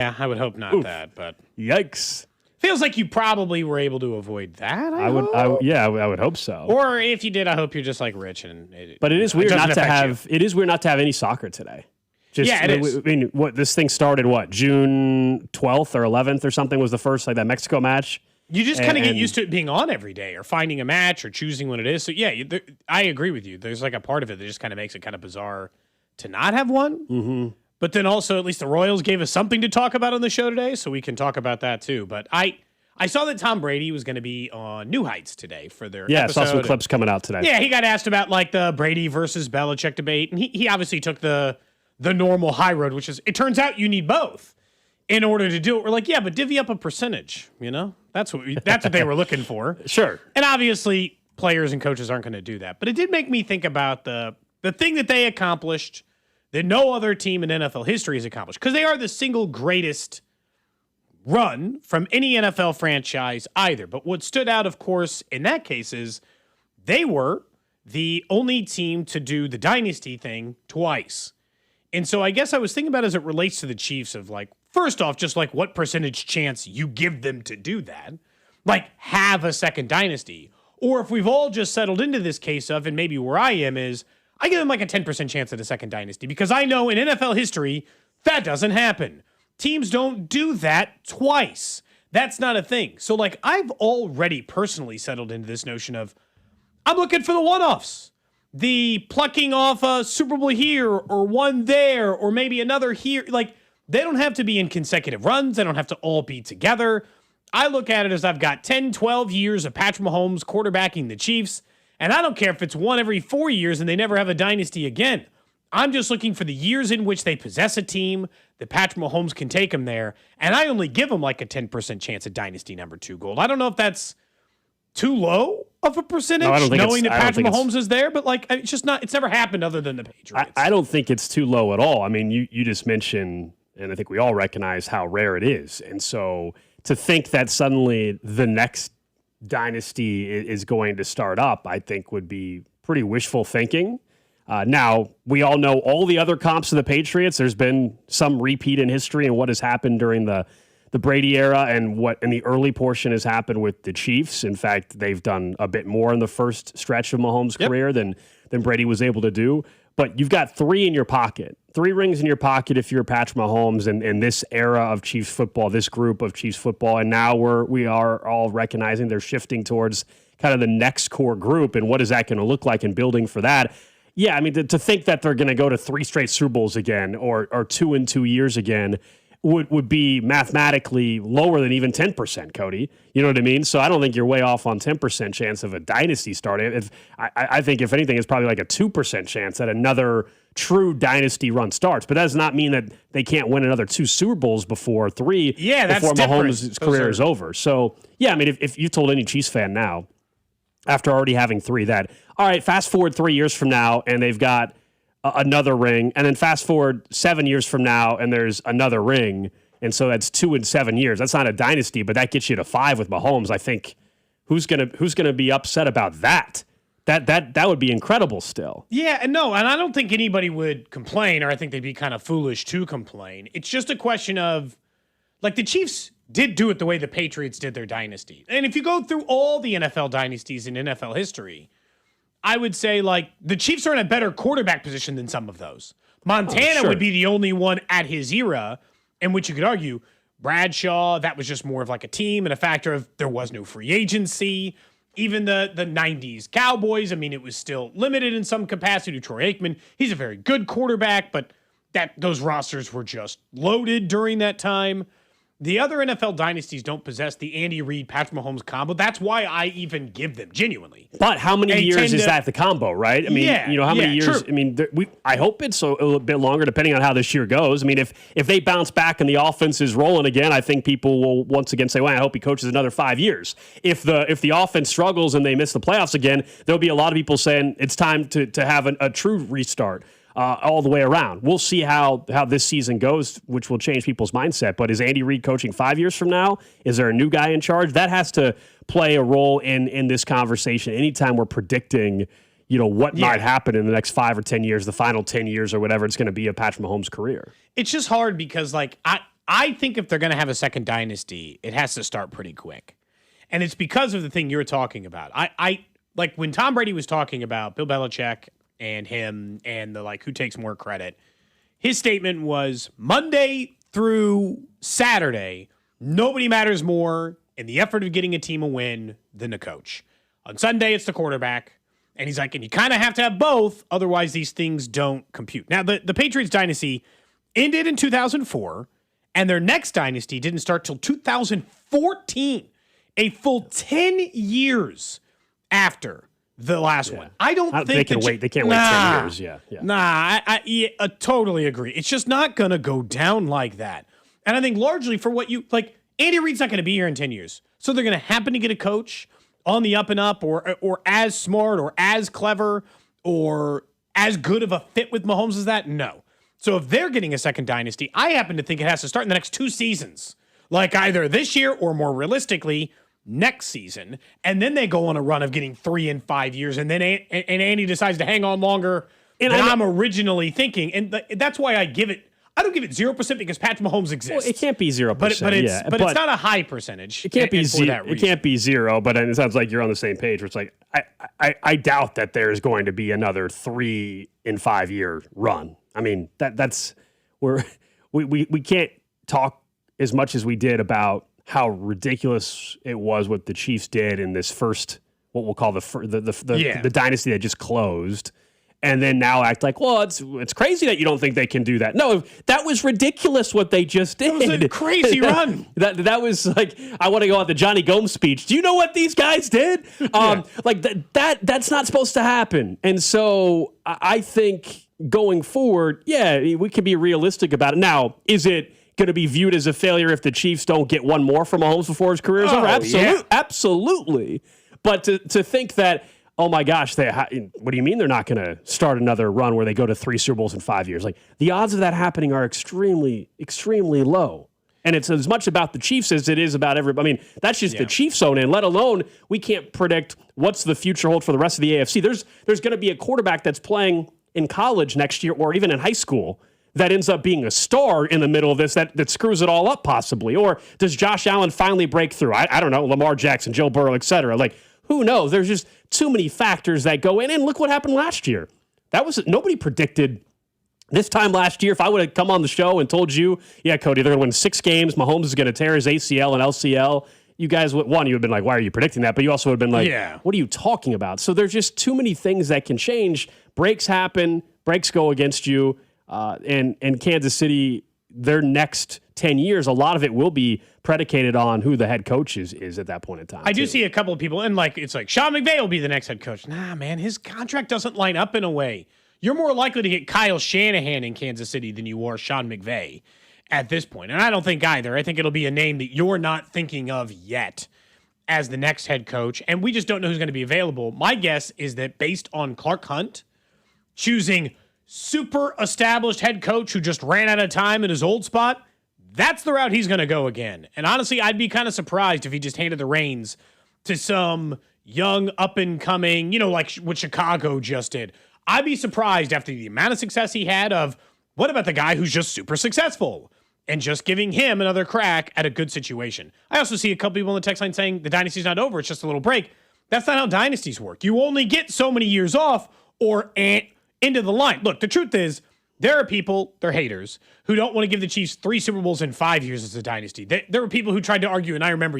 Yeah, I would hope not that, but Yikes. feels like you probably were able to avoid that. I would hope so. Or if you did, I hope you're just like Rich. But it is weird not to have. It is weird not to have any soccer today. It is. I mean, what this thing started? June 12th or 11th or something was the first that Mexico match. You just kind of get used to it being on every day, or finding a match, or choosing when it is. So yeah, I agree with you. There's like a part of it that just kind of makes it kind of bizarre to not have one. Mm-hmm. But then also, at least the Royals gave us something to talk about on the show today, so we can talk about that too. But I saw that Tom Brady was going to be on New Heights today for their episode. I saw some clips coming out today. Yeah, he got asked about like the Brady versus Belichick debate, and he obviously took the normal high road, which is, it turns out you need both in order to do it. We're like, yeah, but divvy up a percentage, That's what they were looking for. Sure. And obviously, players and coaches aren't going to do that. But it did make me think about the thing that they accomplished that no other team in NFL history has accomplished, because they are the single greatest run from any NFL franchise either. But what stood out, of course, in that case is they were the only team to do the dynasty thing twice. And so I guess I was thinking about, as it relates to the Chiefs, of like, first off, just like what percentage chance you give them to do that, like have a second dynasty. Or if we've all just settled into this case of, and maybe where I am is, I give them like a 10% chance at a second dynasty, because I know in NFL history, that doesn't happen. Teams don't do that twice. That's not a thing. So like, I've already personally settled into this notion of, I'm looking for the one-offs. The plucking off a Super Bowl here or one there or maybe another here. Like, they don't have to be in consecutive runs. They don't have to all be together. I look at it as, I've got 10, 12 years of Patrick Mahomes quarterbacking the Chiefs, and I don't care if it's one every 4 years and they never have a dynasty again. I'm just looking for the years in which they possess a team that Patrick Mahomes can take them there, and I only give them like a 10% chance at dynasty number 2 Gold. I don't know if that's too low of a percentage, knowing that Patrick Mahomes is there, but like, it's just not, it's never happened other than the Patriots. I don't think it's too low at all. I mean, you just mentioned, and I think we all recognize how rare it is. And so to think that suddenly the next dynasty is going to start up, I think would be pretty wishful thinking. Now, we all know all the other comps of the Patriots. There's been some repeat in history, and what has happened during the Brady era and what in the early portion has happened with the Chiefs. In fact, they've done a bit more in the first stretch of Mahomes' career than Brady was able to do. But you've got 3 in your pocket, 3 rings in your pocket if you're Patrick Mahomes in this era of Chiefs football, this group of Chiefs football. And now we are all recognizing they're shifting towards kind of the next core group, and what is that going to look like, and building for that. Yeah, I mean, to think that they're going to go to 3 straight Super Bowls again, or 2 in 2 years again, would be mathematically lower than even 10%, Cody. You know what I mean? So I don't think you're way off on 10% chance of a dynasty starting. I think, if anything, it's probably like a 2% chance that another true dynasty run starts. But that does not mean that they can't win another 2 Super Bowls before 3 before Mahomes' career is over. So, yeah, I mean, if you told any Chiefs fan now, after already having 3, that, all right, fast forward 3 years from now, and they've got another ring, and then fast forward 7 years from now, and there's another ring, and so that's 2 in 7 years. That's not a dynasty, but that gets you to 5 with Mahomes. I think who's gonna be upset about that? That would be incredible still. Yeah, and I don't think anybody would complain, or I think they'd be kind of foolish to complain. It's just a question of, like, the Chiefs did do it the way the Patriots did their dynasty. And if you go through all the NFL dynasties in NFL history, I would say, like, the Chiefs are in a better quarterback position than some of those. Montana would be the only one at his era in which you could argue Bradshaw, that was just more of like a team and a factor of there was no free agency. Even the 90s Cowboys, I mean, it was still limited in some capacity to Troy Aikman. He's a very good quarterback, but those rosters were just loaded during that time. The other NFL dynasties don't possess the Andy Reid, Patrick Mahomes combo. That's why I even give them, genuinely. But how many years is that the combo, right? I mean, how many years? True. I mean, I hope it's a little bit longer, depending on how this year goes. I mean, if they bounce back and the offense is rolling again, I think people will once again say, well, I hope he coaches another 5 years. If the offense struggles and they miss the playoffs again, there'll be a lot of people saying it's time to have a true restart. All the way around. We'll see how this season goes, which will change people's mindset. But is Andy Reid coaching 5 years from now? Is there a new guy in charge? That has to play a role in this conversation. Anytime we're predicting, what might happen in the next 5 or 10 years, the final 10 years or whatever it's going to be of Patrick Mahomes' career. It's just hard because, like, I think if they're going to have a second dynasty, it has to start pretty quick. And it's because of the thing you're talking about. I like when Tom Brady was talking about Bill Belichick and him and the who takes more credit. His statement was Monday through Saturday, nobody matters more in the effort of getting a team a win than the coach. On Sunday, it's the quarterback. And he's like, and you kind of have to have both, otherwise these things don't compute. Now, the Patriots dynasty ended in 2004, and their next dynasty didn't start till 2014, a full 10 years after the last one. I don't think they can wait. They can't wait 10 years. Yeah. I totally agree. It's just not going to go down like that. And I think largely for what you Andy Reid's not going to be here in 10 years. So they're going to happen to get a coach on the up and up or as smart or as clever or as good of a fit with Mahomes as that? No. So if they're getting a second dynasty, I happen to think it has to start in the next 2 seasons. Like either this year or more realistically, next season. And then they go on a run of getting 3 and 5 years. And then Andy decides to hang on longer than I'm originally thinking. And that's why I don't give it 0% because Patrick Mahomes exists. Well, it can't be 0%. But it's not a high percentage. It can't be zero. It can't be 0. But it sounds like you're on the same page. Where it's like I doubt that there's going to be another 3 and 5 year run. I mean that's where we can't talk as much as we did about how ridiculous it was what the Chiefs did in this first what we'll call the dynasty that just closed. And then now act like, well, it's crazy that you don't think they can do that. No, that was ridiculous what they just did. It was a crazy run. That was like, I want to go out the Johnny Gomes speech. Do you know what these guys did? That's not supposed to happen. And so I think going forward, we can be realistic about it. Now, is it going to be viewed as a failure if the Chiefs don't get one more from Mahomes before his career is over? Absolutely. But to think that, oh my gosh, what do you mean they're not going to start another run where they go to 3 Super Bowls in 5 years? Like the odds of that happening are extremely, extremely low. And it's as much about the Chiefs as it is about everybody. I mean, that's just the Chiefs own in, let alone we can't predict what's the future hold for the rest of the AFC. There's going to be a quarterback that's playing in college next year or even in high school that ends up being a star in the middle of this that screws it all up possibly. Or does Josh Allen finally break through? I don't know, Lamar Jackson, Joe Burrow, et cetera. Like, who knows? There's just too many factors that go in. And look what happened last year. Nobody predicted this time last year. If I would have come on the show and told you, yeah, Cody, they're going to win 6 games. Mahomes is going to tear his ACL and LCL. You guys, you would have been like, why are you predicting that? But you also would have been like, what are you talking about? So there's just too many things that can change. Breaks happen. Breaks go against you. And Kansas City, their next 10 years, a lot of it will be predicated on who the head coach is at that point in time. I do see a couple of people, and it's like Sean McVay will be the next head coach. Nah, man, his contract doesn't line up in a way. You're more likely to get Kyle Shanahan in Kansas City than you are Sean McVay at this point. And I don't think either. I think it'll be a name that you're not thinking of yet as the next head coach, and we just don't know who's going to be available. My guess is that based on Clark Hunt choosing super established head coach who just ran out of time in his old spot, that's the route he's going to go again. And honestly, I'd be kind of surprised if he just handed the reins to some young up-and-coming, like what Chicago just did. I'd be surprised after the amount of success he had of, what about the guy who's just super successful and just giving him another crack at a good situation? I also see a couple people in the text line saying the dynasty's not over, it's just a little break. That's not how dynasties work. You only get so many years off or into the line. Look, the truth is, there are people, they're haters, who don't want to give the Chiefs 3 Super Bowls in 5 years as a dynasty. There were people who tried to argue, and I remember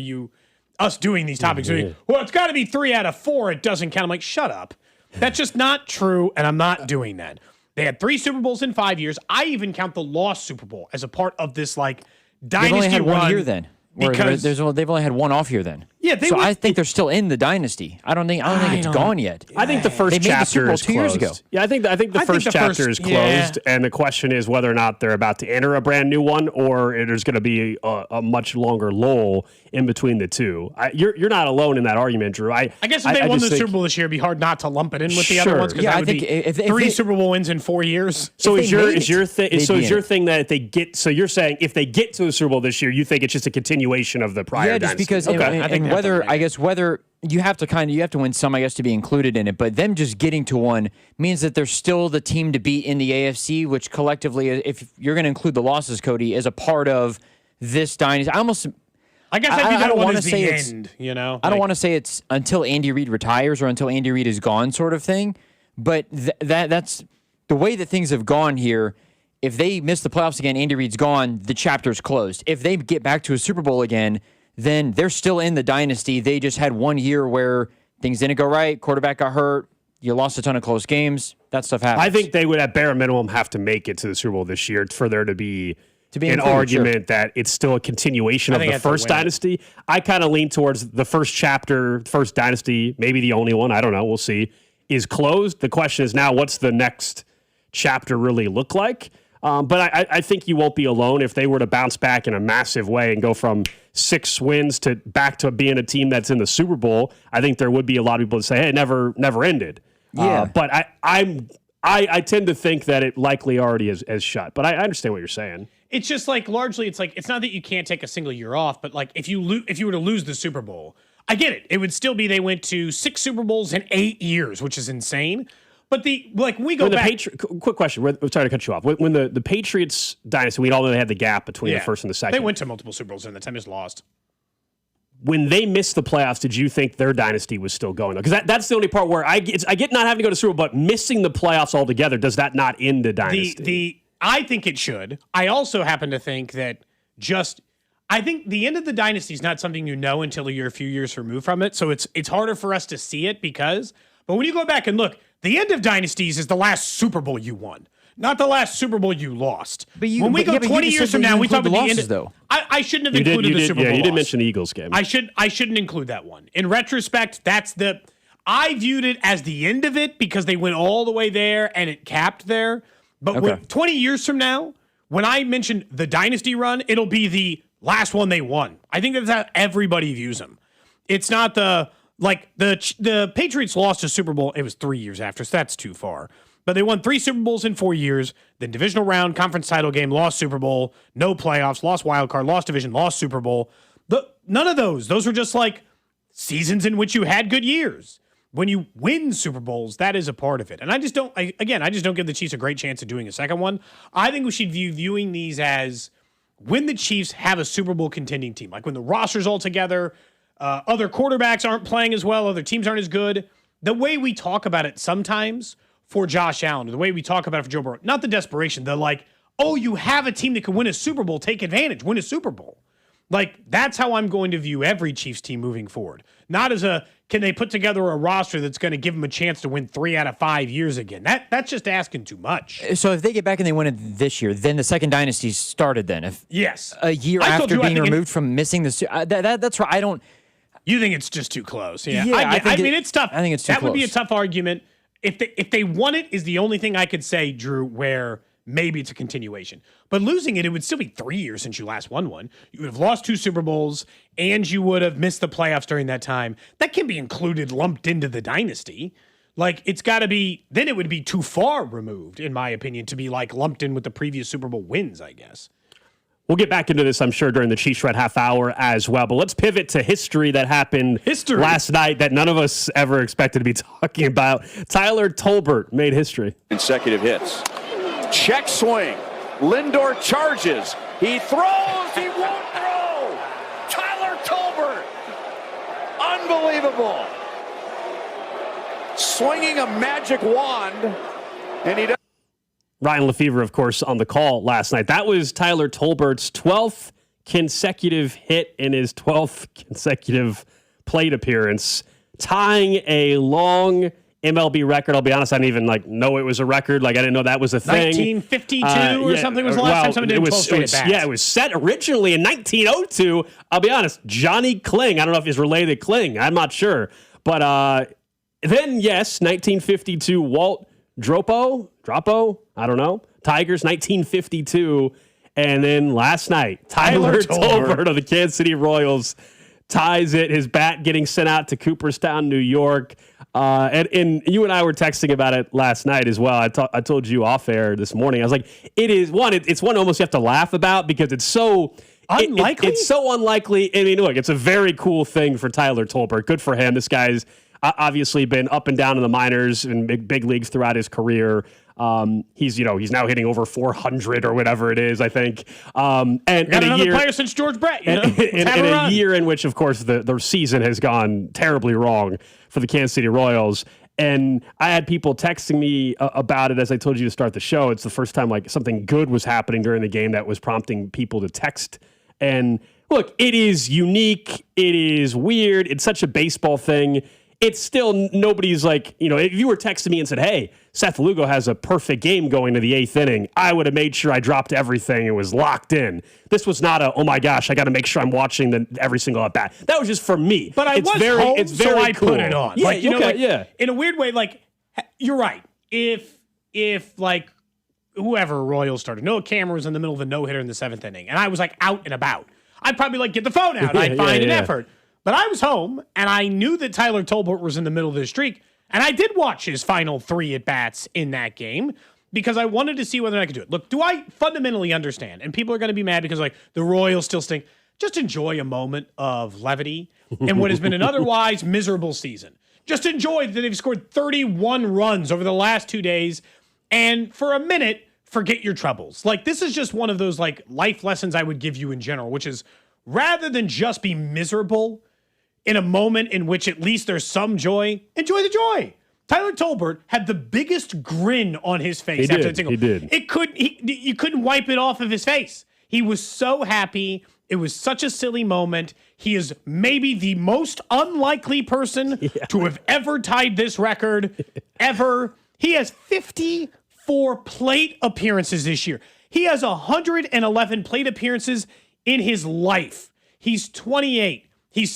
us doing these topics. Well, it's got to be 3 out of 4. It doesn't count. I'm like, shut up. That's just not true, and I'm not doing that. They had 3 Super Bowls in 5 years. I even count the lost Super Bowl as a part of this dynasty they've only had run. 1 year then. Because they've only had 1 off year then. Yeah, I think they're still in the dynasty. I don't think it's gone yet. I think the first chapter is 2 years ago. Yeah, I think the first chapter is closed, and the question is whether or not they're about to enter a brand new one, or there's going to be a much longer lull in between the two. You're not alone in that argument, Drew. I guess if they won the Super Bowl this year, it'd be hard not to lump it in with the other ones because I think if 3 Super Bowl wins in 4 years. So is your thing that if they get? So you're saying if they get to the Super Bowl this year, you think it's just a continuation of the prior? Yeah, just because, whether you have to win some, I guess, to be included in it, but them just getting to one means that they're still the team to beat in the AFC, which collectively, if you're going to include the losses, Cody, is a part of this dynasty. I guess I don't want wanna to say the it's- end, you know? I don't want to say it's until Andy Reid retires or until Andy Reid is gone sort of thing, but that's the way that things have gone here. If they miss the playoffs again, Andy Reid's gone, the chapter's closed. If they get back to a Super Bowl again, then they're still in the dynasty. They just had 1 year where things didn't go right, quarterback got hurt, you lost a ton of close games. That stuff happens. I think they would, at bare minimum, have to make it to the Super Bowl this year for there to be an included, argument that it's still a continuation of the first dynasty. I kind of lean towards the first chapter, first dynasty, maybe the only one, I don't know, we'll see, is closed. The question is now, what's the next chapter really look like? But I think you won't be alone if they were to bounce back in a massive way and go from 6 wins to back to being a team that's in the Super Bowl. I think there would be a lot of people that say, hey, it never ended. Yeah. But I tend to think that it likely already is shut. But I understand what you're saying. It's just like largely, it's like it's not that you can't take a single year off, but like if you were to lose the Super Bowl, I get it. It would still be they went to 6 Super Bowls in 8 years, which is insane. But when we go back, quick question. We're sorry to cut you off. When the Patriots dynasty, we all know they had the gap between the first and the second. They went to multiple Super Bowls and the time just lost. When they missed the playoffs, did you think their dynasty was still going? Because that's the only part where I get not having to go to Super Bowl, but missing the playoffs altogether, does that not end the dynasty? I think it should. I also happen to think that I think the end of the dynasty is not something you know until you're a few years removed from it. So it's harder for us to see it but when you go back and look, the end of dynasties is the last Super Bowl you won, not the last Super Bowl you lost. When we go 20 years from now, we talk about the end. Though. I shouldn't have included the Super Bowl. Yeah, you did loss. mention the Eagles game. I shouldn't include that one. In retrospect, I viewed it as the end of it because they went all the way there and it capped there. But 20 years from now, when I mention the dynasty run, it'll be the last one they won. I think that's how everybody views them. It's not the Patriots lost a Super Bowl. It was 3 years after, so that's too far. But they won 3 Super Bowls in 4 years, then divisional round, conference title game, lost Super Bowl, no playoffs, lost wild card, lost division, lost Super Bowl. None of those. Those were just like seasons in which you had good years. When you win Super Bowls, that is a part of it. And I just don't give the Chiefs a great chance of doing a second one. I think we should be viewing these as when the Chiefs have a Super Bowl contending team, like when the roster's all together, other quarterbacks aren't playing as well, other teams aren't as good. The way we talk about it sometimes for Josh Allen, or the way we talk about it for Joe Burrow, not the desperation, the like, oh, you have a team that can win a Super Bowl, take advantage, win a Super Bowl. Like, that's how I'm going to view every Chiefs team moving forward. Not as can they put together a roster that's going to give them a chance to win 3 out of 5 years again? That's just asking too much. So if they get back and they win it this year, then the second dynasty started then. Yes. A year after being removed from missing the that's right. I don't. You think it's just too close? Yeah. I mean, it's tough. I think it's too That close. would be a tough argument. If they won it is the only thing I could say, Drew, where maybe it's a continuation. But losing it would still be 3 years since you last won one. You would have lost 2 Super Bowls, and you would have missed the playoffs during that time. That can be included, lumped into the dynasty. Like, it's got to be, then it would be too far removed, in my opinion, to be like lumped in with the previous Super Bowl wins, I guess. We'll get back into this, I'm sure, during the Chiefs Red half hour as well. But let's pivot to history that happened last night that none of us ever expected to be talking about. Tyler Tolbert made history. Consecutive hits. Check swing. Lindor charges. He throws. He won't throw. Tyler Tolbert. Unbelievable. Swinging a magic wand. And he does. Ryan Lefevre, of course, on the call last night. That was Tyler Tolbert's 12th consecutive hit in his 12th consecutive plate appearance, tying a long MLB record. I'll be honest, I didn't even know it was a record. I didn't know that was a thing. 1952 or something was the last time someone did 12 straight at bats. Yeah, it was set originally in 1902. I'll be honest, Johnny Kling. I don't know if he's related to Kling. I'm not sure. But then, yes, 1952, Walt Dropo, I don't know. Tigers, 1952. And then last night, Tyler Tolbert of the Kansas City Royals ties it, his bat getting sent out to Cooperstown, New York. And you and I were texting about it last night as well. I told you off air this morning. I was like, it's one almost you have to laugh about because it's so unlikely. It's so unlikely. I mean, look, it's a very cool thing for Tyler Tolbert. Good for him. This guy's obviously been up and down in the minors and big leagues throughout his career. He's now hitting over 400 or whatever it is, I think. And Got in a another year, player since George Brett. You know? in a year in which, of course, the season has gone terribly wrong for the Kansas City Royals. And I had people texting me about it as I told you to start the show. It's the first time like something good was happening during the game that was prompting people to text. And look, it is unique. It is weird. It's such a baseball thing. It's still nobody's like, if you were texting me and said, hey, Seth Lugo has a perfect game going to the 8th inning, I would have made sure I dropped everything and was locked in. This was not oh my gosh, I got to make sure I'm watching every single at bat. That was just for me. But it's was very, home, it's very so I cool. put it on. Yeah, In a weird way, like, you're right. If like whoever Royals started, no camera was in the middle of a no-hitter in the 7th inning, and I was like out and about, I'd probably like get the phone out. I'd find an effort. But I was home, and I knew that Tyler Tolbert was in the middle of this streak, and I did watch his final 3 at-bats in that game because I wanted to see whether I could do it. Look, do I fundamentally understand? And people are going to be mad because, like, the Royals still stink. Just enjoy a moment of levity in what has been an otherwise miserable season. Just enjoy that they've scored 31 runs over the last 2 days, and for a minute, forget your troubles. Like, this is just one of those, like, life lessons I would give you in general, which is rather than just be miserable in a moment in which at least there's some joy, enjoy the joy. Tyler Tolbert had the biggest grin on his face after that single. He did. You couldn't wipe it off of his face. He was so happy. It was such a silly moment. He is maybe the most unlikely person to have ever tied this record, ever. He has 54 plate appearances this year. He has 111 plate appearances in his life. He's 28. He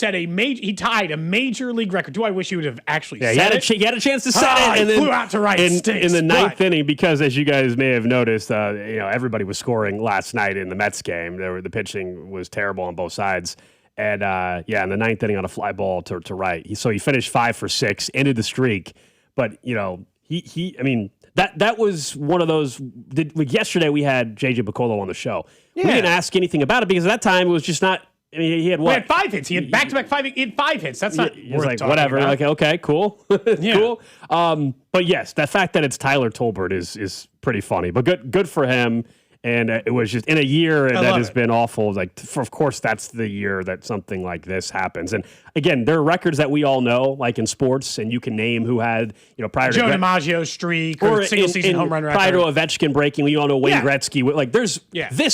tied a major league record. Do I wish he would have actually said it? He had a chance to set it, and then flew out to right in the 9th but inning, because as you guys may have noticed, everybody was scoring last night in the Mets game. The pitching was terrible on both sides, and in the 9th inning on a fly ball to right. So he finished 5 for 6, ended the streak. But that was one of those. Yesterday we had JJ Piccolo on the show. Yeah. We didn't ask anything about it because at that time it was just not. I mean, he had what? He had 5 hits. He had back-to-back 5 hits. That's not worth like talking whatever. about. Like, okay, cool, cool. But yes, the fact that it's Tyler Tolbert is pretty funny. But good for him. And it was just in a year that has been awful. Like, of course, that's the year that something like this happens. And again, there are records that we all know, like in sports, and you can name who had, prior to Joe DiMaggio's streak or single-season home run record. Prior to Ovechkin breaking, we all know Wayne Gretzky. Like, this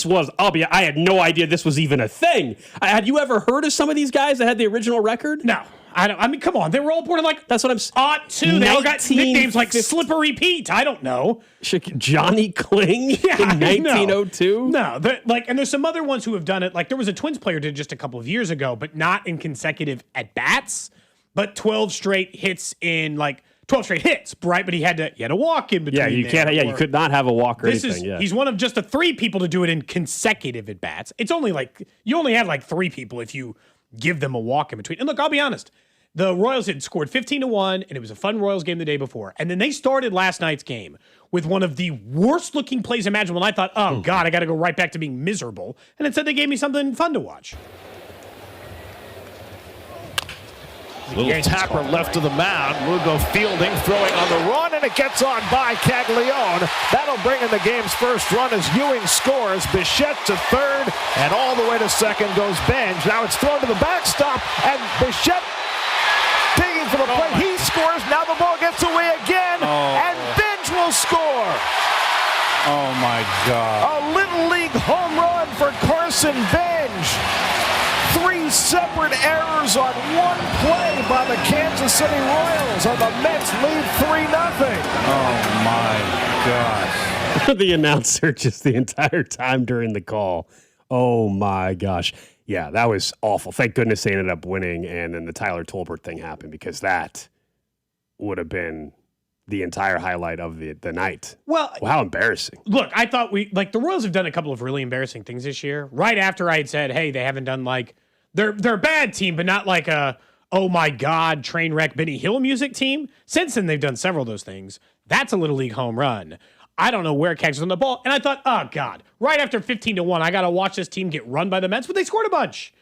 was, I had no idea this was even a thing. Had you ever heard of some of these guys that had the original record? No. I mean, come on. They were all born in like that's what I'm saying. Two. They all got nicknames like Slippery Pete. I don't know. Johnny Kling in 1902. No, and there's some other ones who have done it. Like there was a Twins player did just a couple of years ago, but not in consecutive at bats, but 12 straight hits in like 12 straight hits, right? But he had to walk in between. Yeah, you can't. Yeah, you could not have a walk or anything. He's one of just the 3 people to do it in consecutive at bats. It's only like you only have like 3 people if you give them a walk in between. And look, I'll be honest. The Royals had scored 15-1, and it was a fun Royals game the day before. And then they started last night's game with one of the worst-looking plays imaginable. And I thought, oh, God, I got to go right back to being miserable. And instead they gave me something fun to watch. Little tapper left of the mound. Lugo fielding, throwing on the run, and it gets on by Caglione. That'll bring in the game's first run as Ewing scores. Bichette to third, and all the way to second goes Benj. Now it's thrown to the backstop, and Bichette digging for the plate. He scores. Now the ball gets away again, and Benj will score. Oh, my God. A Little League home run for Carson Benj. 3 separate errors on one play by the Kansas City Royals, and the Mets lead 3-0. Oh, my gosh. The announcer just the entire time during the call. Oh, my gosh. Yeah, that was awful. Thank goodness they ended up winning, and then the Tyler Tolbert thing happened because that would have been the entire highlight of the night. Well, how embarrassing. Look, I thought the Royals have done a couple of really embarrassing things this year. Right after I had said, hey, they haven't done they're a bad team, but not like a, oh my God, train wreck Benny Hill music team. Since then, they've done several of those things. That's a Little League home run. I don't know where it catches on the ball. And I thought, oh God, right after 15-1, I got to watch this team get run by the Mets, but they scored a bunch.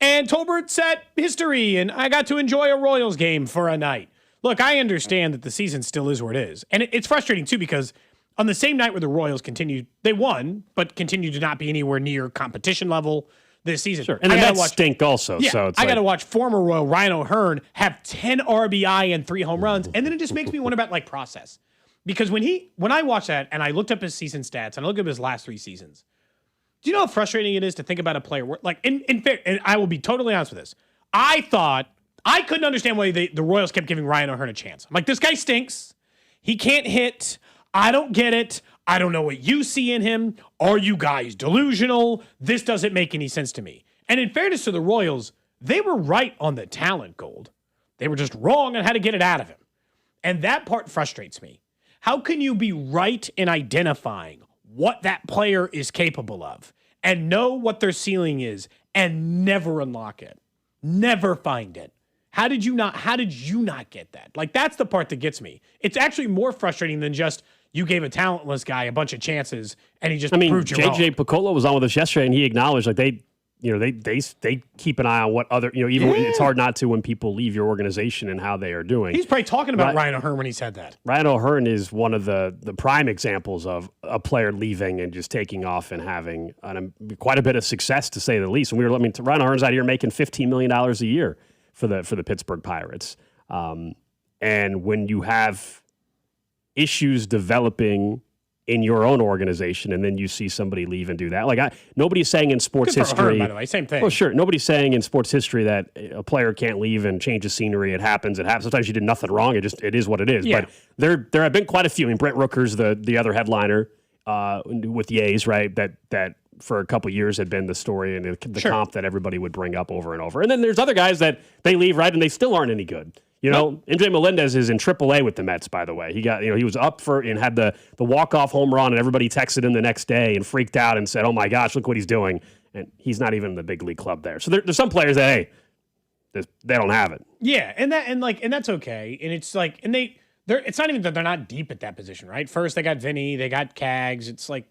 And Tolbert set history, and I got to enjoy a Royals game for a night. Look, I understand that the season still is where it is. And it's frustrating, too, because on the same night where the Royals they won, but continued to not be anywhere near competition level this season. Sure. And the Mets stink also. Yeah, so it's I got to watch former Royal Ryan O'Hearn have 10 RBI and 3 home runs. And then it just makes me wonder about like process. Because when I watched that and I looked up his season stats and I looked up his last 3 seasons, do you know how frustrating it is to think about a player where, like, in fair, and I will be totally honest with this. I thought I couldn't understand why the Royals kept giving Ryan O'Hearn a chance. I'm like, this guy stinks. He can't hit. I don't get it. I don't know what you see in him. Are you guys delusional? This doesn't make any sense to me. And in fairness to the Royals, they were right on the talent, Gold. They were just wrong on how to get it out of him. And that part frustrates me. How can you be right in identifying what that player is capable of and know what their ceiling is and never unlock it? Never find it. How did you not get that? Like, that's the part that gets me. It's actually more frustrating than just you gave a talentless guy a bunch of chances and he just proved you wrong. JJ Picollo was on with us yesterday and he acknowledged, like, they keep an eye on what other, even it's hard not to when people leave your organization and how they are doing. He's probably talking about Ryan O'Hearn when he said that. Ryan O'Hearn is one of the prime examples of a player leaving and just taking off and having quite a bit of success, to say the least. And Ryan O'Hearn's out here making $15 million a year for the Pittsburgh Pirates. And when you have issues developing in your own organization, and then you see somebody leave and do that. Like, nobody's saying in sports history. O'Hearn, by the way, same thing. Oh, sure. Nobody's saying in sports history that a player can't leave and change the scenery. It happens. Sometimes you did nothing wrong. It is what it is. Yeah. But there have been quite a few. I mean, Brent Rooker's the other headliner with the A's, right? That for a couple years had been the story and the comp that everybody would bring up over and over. And then there's other guys that they leave, right, and they still aren't any good. MJ Melendez is in AAA with the Mets, by the way. He got, he was up for and had the walk-off home run, and everybody texted him the next day and freaked out and said, "Oh my gosh, look what he's doing!" And he's not even in the big league club there. So there's some players that they don't have it. Yeah, and that's okay. And it's like, and it's not even that they're not deep at that position, right? First they got Vinny, they got Cags. It's like,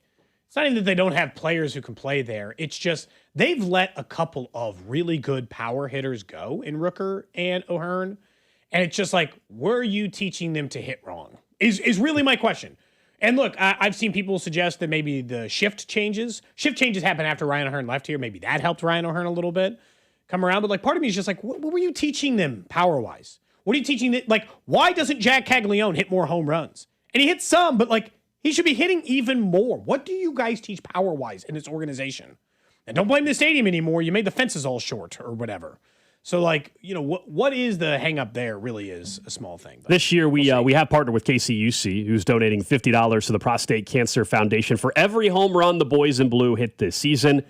it's not even that they don't have players who can play there. It's just they've let a couple of really good power hitters go in Rooker and O'Hearn. And it's just like, were you teaching them to hit wrong? Is really my question. And look, I've seen people suggest that maybe the shift changes happened after Ryan O'Hearn left here. Maybe that helped Ryan O'Hearn a little bit come around. But like, part of me is just like, what were you teaching them power-wise? What are you teaching them? Like, why doesn't Jack Caglione hit more home runs? And he hits some, but like, he should be hitting even more. What do you guys teach power-wise in this organization? And don't blame the stadium anymore. You made the fences all short or whatever. So, like, what is the hang up there really is a small thing. But this year, we have partnered with KCUC, who's donating $50 to the Prostate Cancer Foundation for every home run the boys in blue hit this season.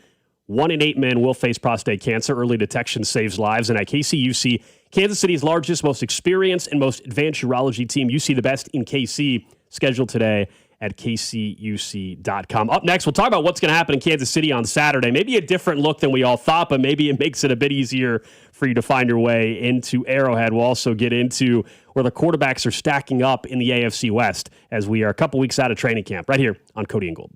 1 in 8 men will face prostate cancer. Early detection saves lives. And at KCUC, Kansas City's largest, most experienced, and most advanced urology team, you see the best in KC, scheduled today at kcuc.com. Up next, we'll talk about what's going to happen in Kansas City on Saturday. Maybe a different look than we all thought, but maybe it makes it a bit easier for you to find your way into Arrowhead. We'll also get into where the quarterbacks are stacking up in the AFC West as we are a couple weeks out of training camp, right here on Cody and Gold.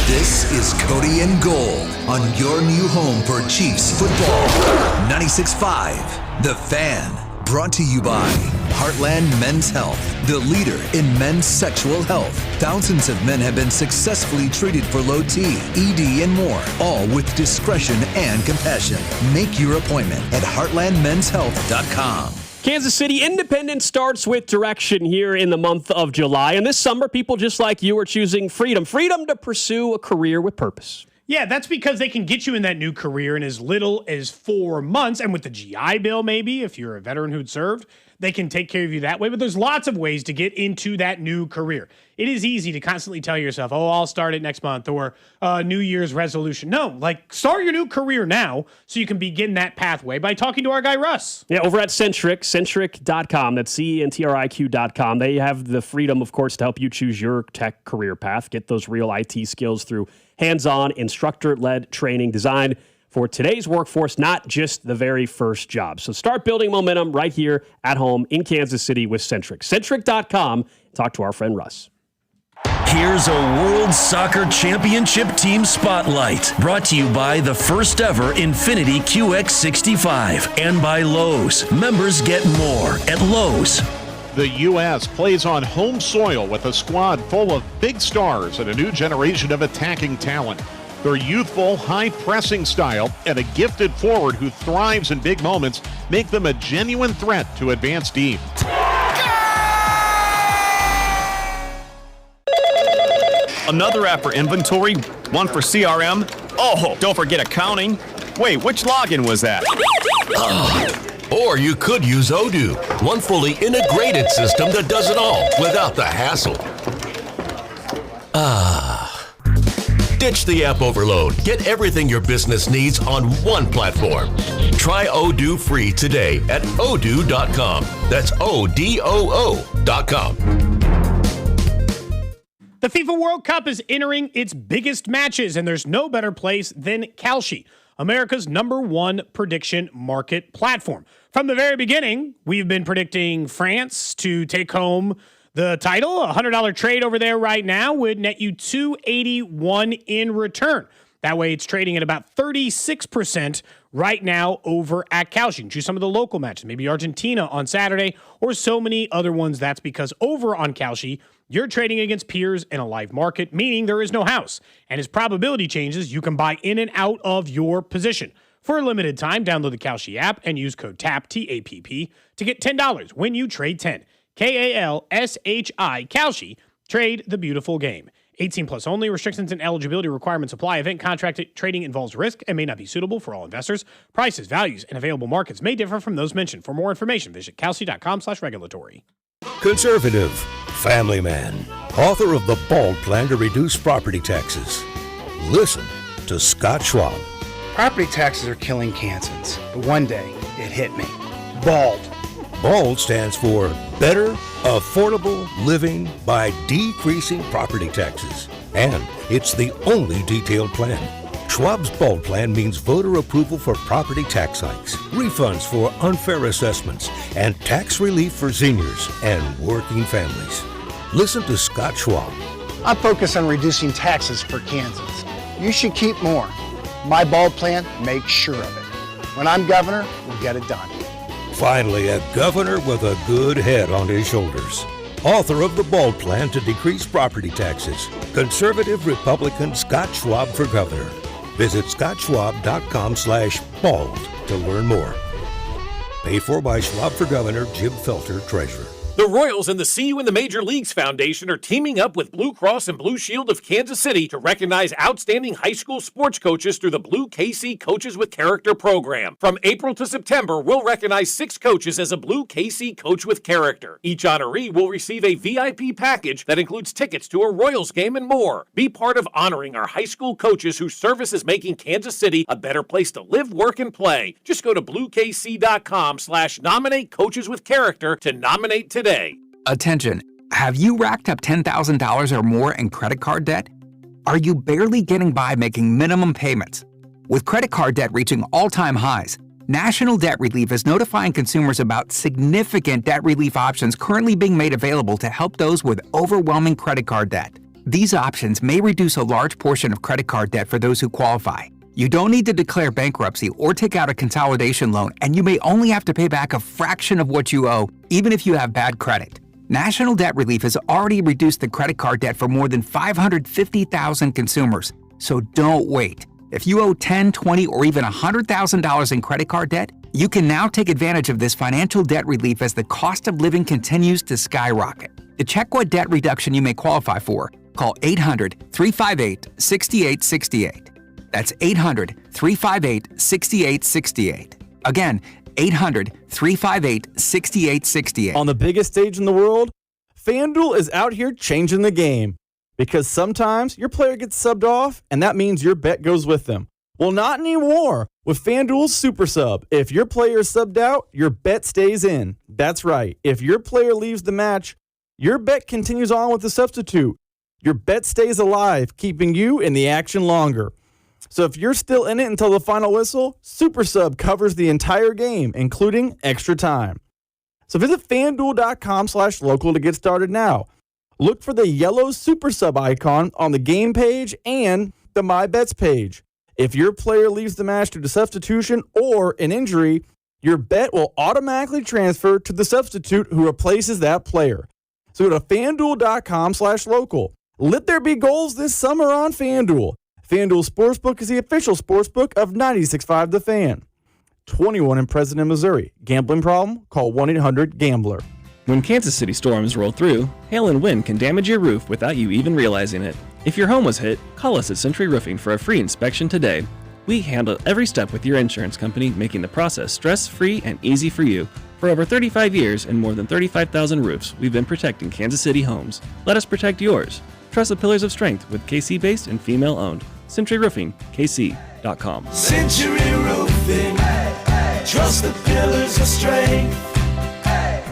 This is Cody and Gold on your new home for Chiefs football. 96.5, The Fan. Brought to you by Heartland Men's Health, the leader in men's sexual health. Thousands of men have been successfully treated for low T, ED, and more, all with discretion and compassion. Make your appointment at heartlandmenshealth.com. Kansas City Independent starts with direction here in the month of July. And this summer, people just like you are choosing freedom. Freedom to pursue a career with purpose. Yeah, that's because they can get you in that new career in as little as 4 months. And with the GI Bill, maybe, if you're a veteran who'd served, they can take care of you that way. But there's lots of ways to get into that new career. It is easy to constantly tell yourself, oh, I'll start it next month, or New Year's resolution. No, like, start your new career now so you can begin that pathway by talking to our guy, Russ. Yeah, over at Centric.com, that's CENTRIQ.com. They have the freedom, of course, to help you choose your tech career path. Get those real IT skills through hands-on, instructor-led training designed for today's workforce, not just the very first job. So start building momentum right here at home in Kansas City with Centric. Centric.com. Talk to our friend Russ. Here's a World Soccer Championship Team Spotlight, brought to you by the first ever Infiniti QX65 and by Lowe's. Members get more at Lowe's. The U.S. plays on home soil with a squad full of big stars and a new generation of attacking talent. Their youthful, high-pressing style and a gifted forward who thrives in big moments make them a genuine threat to advance deep. Another app for inventory, one for CRM. Oh, don't forget accounting. Wait, which login was that? Or you could use Odoo, one fully integrated system that does it all without the hassle. Ditch the app overload. Get everything your business needs on one platform. Try Odoo free today at odoo.com. That's ODOO.com. The FIFA World Cup is entering its biggest matches, and there's no better place than Kalshi, America's #1 prediction market platform. From the very beginning, we've been predicting France to take home the title. A $100 trade over there right now would net you $281 in return. That way, it's trading at about 36% right now over at Kalshi. You can choose some of the local matches, maybe Argentina on Saturday, or so many other ones. That's because over on Kalshi, you're trading against peers in a live market, meaning there is no house. And as probability changes, you can buy in and out of your position. For a limited time, download the Kalshi app and use code TAPP, T-A-P-P, to get $10 when you trade 10. K-A-L-S-H-I, Kalshi. Trade the beautiful game. 18 plus only. Restrictions and eligibility requirements apply. Event contract trading involves risk and may not be suitable for all investors. Prices, values, and available markets may differ from those mentioned. For more information, visit kalshi.com/regulatory. Conservative, family man, author of The Bald Plan to Reduce Property Taxes. Listen to Scott Schwab. Property taxes are killing Kansans, but one day it hit me. BALD. BALD stands for Better Affordable Living by Decreasing Property Taxes. And it's the only detailed plan. Schwab's BALD plan means voter approval for property tax hikes, refunds for unfair assessments, and tax relief for seniors and working families. Listen to Scott Schwab. I focus on reducing taxes for Kansans. You should keep more. My BALD plan makes sure of it. When I'm governor, we'll get it done. Finally, a governor with a good head on his shoulders. Author of the BALD Plan to Decrease Property Taxes. Conservative Republican Scott Schwab for governor. Visit scottschwab.com/bald to learn more. Paid for by Schwab for Governor, Jim Felter, Treasurer. The Royals and the See You in the Major Leagues Foundation are teaming up with Blue Cross and Blue Shield of Kansas City to recognize outstanding high school sports coaches through the Blue KC Coaches with Character program. From April to September, we'll recognize 6 coaches as a Blue KC Coach with Character. Each honoree will receive a VIP package that includes tickets to a Royals game and more. Be part of honoring our high school coaches whose service is making Kansas City a better place to live, work, and play. Just go to bluekc.com/nominate coaches with character to nominate today. Attention, have you racked up $10,000 or more in credit card debt? Are you barely getting by making minimum payments? With credit card debt reaching all-time highs, National Debt Relief is notifying consumers about significant debt relief options currently being made available to help those with overwhelming credit card debt. These options may reduce a large portion of credit card debt for those who qualify. You don't need to declare bankruptcy or take out a consolidation loan, and you may only have to pay back a fraction of what you owe, even if you have bad credit. National Debt Relief has already reduced the credit card debt for more than 550,000 consumers, so don't wait. If you owe $10,000, $20,000, or even $100,000 in credit card debt, you can now take advantage of this financial debt relief as the cost of living continues to skyrocket. To check what debt reduction you may qualify for, call 800-358-6868. That's 800-358-6868. Again, 800-358-6868. On the biggest stage in the world, FanDuel is out here changing the game. Because sometimes your player gets subbed off, and that means your bet goes with them. Well, not anymore. With FanDuel's Super Sub, if your player is subbed out, your bet stays in. That's right. If your player leaves the match, your bet continues on with the substitute. Your bet stays alive, keeping you in the action longer. So if you're still in it until the final whistle, Super Sub covers the entire game, including extra time. So visit FanDuel.com/local to get started now. Look for the yellow Super Sub icon on the game page and the My Bets page. If your player leaves the match due to substitution or an injury, your bet will automatically transfer to the substitute who replaces that player. So go to FanDuel.com/local. Let there be goals this summer on FanDuel. FanDuel Sportsbook is the official sportsbook of 96.5 The Fan. 21 in President, Missouri. Gambling problem? Call 1-800-GAMBLER. When Kansas City storms roll through, hail and wind can damage your roof without you even realizing it. If your home was hit, call us at Century Roofing for a free inspection today. We handle every step with your insurance company, making the process stress-free and easy for you. For over 35 years and more than 35,000 roofs, we've been protecting Kansas City homes. Let us protect yours. Trust the Pillars of Strength with KC-based and female-owned. Century Roofing, KC.com. Century Roofing, trust the Pillars of Strength.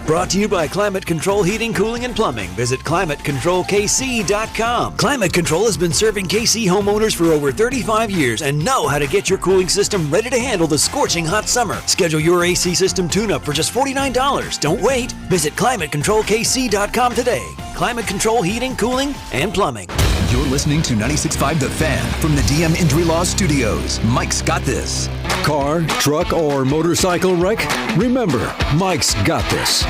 Brought to you by Climate Control Heating, Cooling, and Plumbing. Visit ClimateControlKC.com. Climate Control has been serving KC homeowners for over 35 years and know how to get your cooling system ready to handle the scorching hot summer. Schedule your AC system tune-up for just $49. Don't wait. Visit ClimateControlKC.com today. Climate Control Heating, Cooling, and Plumbing. You're listening to 96.5 The Fan from the DM Injury Law Studios. Mike's got this. Car, truck, or motorcycle wreck? Remember, Mike's got this.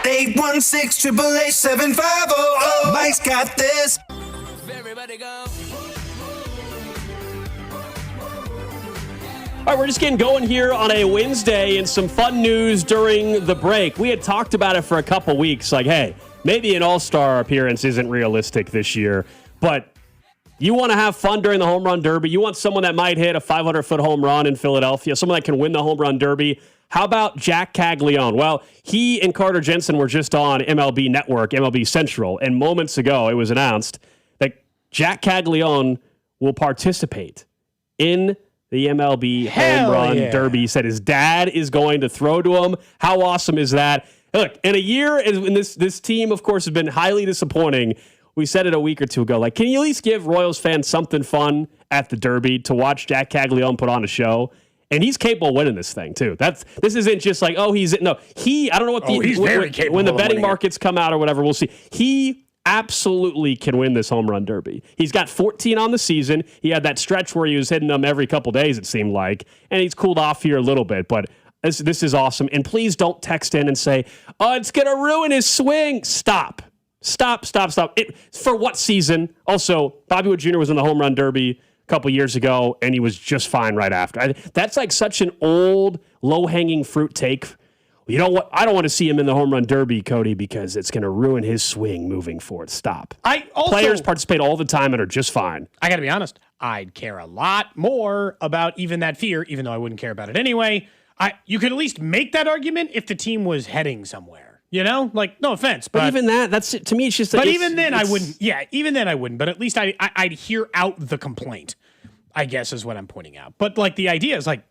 816-888-7500. Mike's got this. Everybody go. All right, we're just getting going here on a Wednesday and some fun news during the break. We had talked about it for a couple weeks, like, hey, maybe an all-star appearance isn't realistic this year, but you want to have fun during the home run derby. You want someone that might hit a 500-foot home run in Philadelphia, someone that can win the home run derby. How about Jack Caglione? Well, he and Carter Jensen were just on MLB Network, MLB Central, and moments ago it was announced that Jack Caglione will participate in the MLB home run derby. He said his dad is going to throw to him. How awesome is that? Look, in a year, and this team, of course, has been highly disappointing. We said it a week or two ago. Like, can you at least give Royals fans something fun at the Derby to watch Jack Caglione put on a show? And he's capable of winning this thing, too. This isn't just like, I don't know what he's very capable when the of betting winning markets come out or whatever, we'll see. He absolutely can win this home run derby. He's got 14 on the season. He had that stretch where he was hitting them every couple days, it seemed like. And he's cooled off here a little bit, but this is awesome. And please don't text in and say, oh, it's going to ruin his swing. Stop. For what season? Also, Bobby Wood Jr. was in the home run derby a couple years ago, and he was just fine right after. That's like such an old, low-hanging fruit take. You know what? I don't want to see him in the home run derby, Cody, because it's going to ruin his swing moving forward. Stop. Players participate all the time and are just fine. I got to be honest. I'd care a lot more about even that fear, even though I wouldn't care about it anyway. You could at least make that argument if the team was heading somewhere. You know, like, no offense, but even that's to me. It's just. But even then, I wouldn't. Yeah, even then, I wouldn't. But at least I'd hear out the complaint, I guess, is what I'm pointing out. But like the idea is like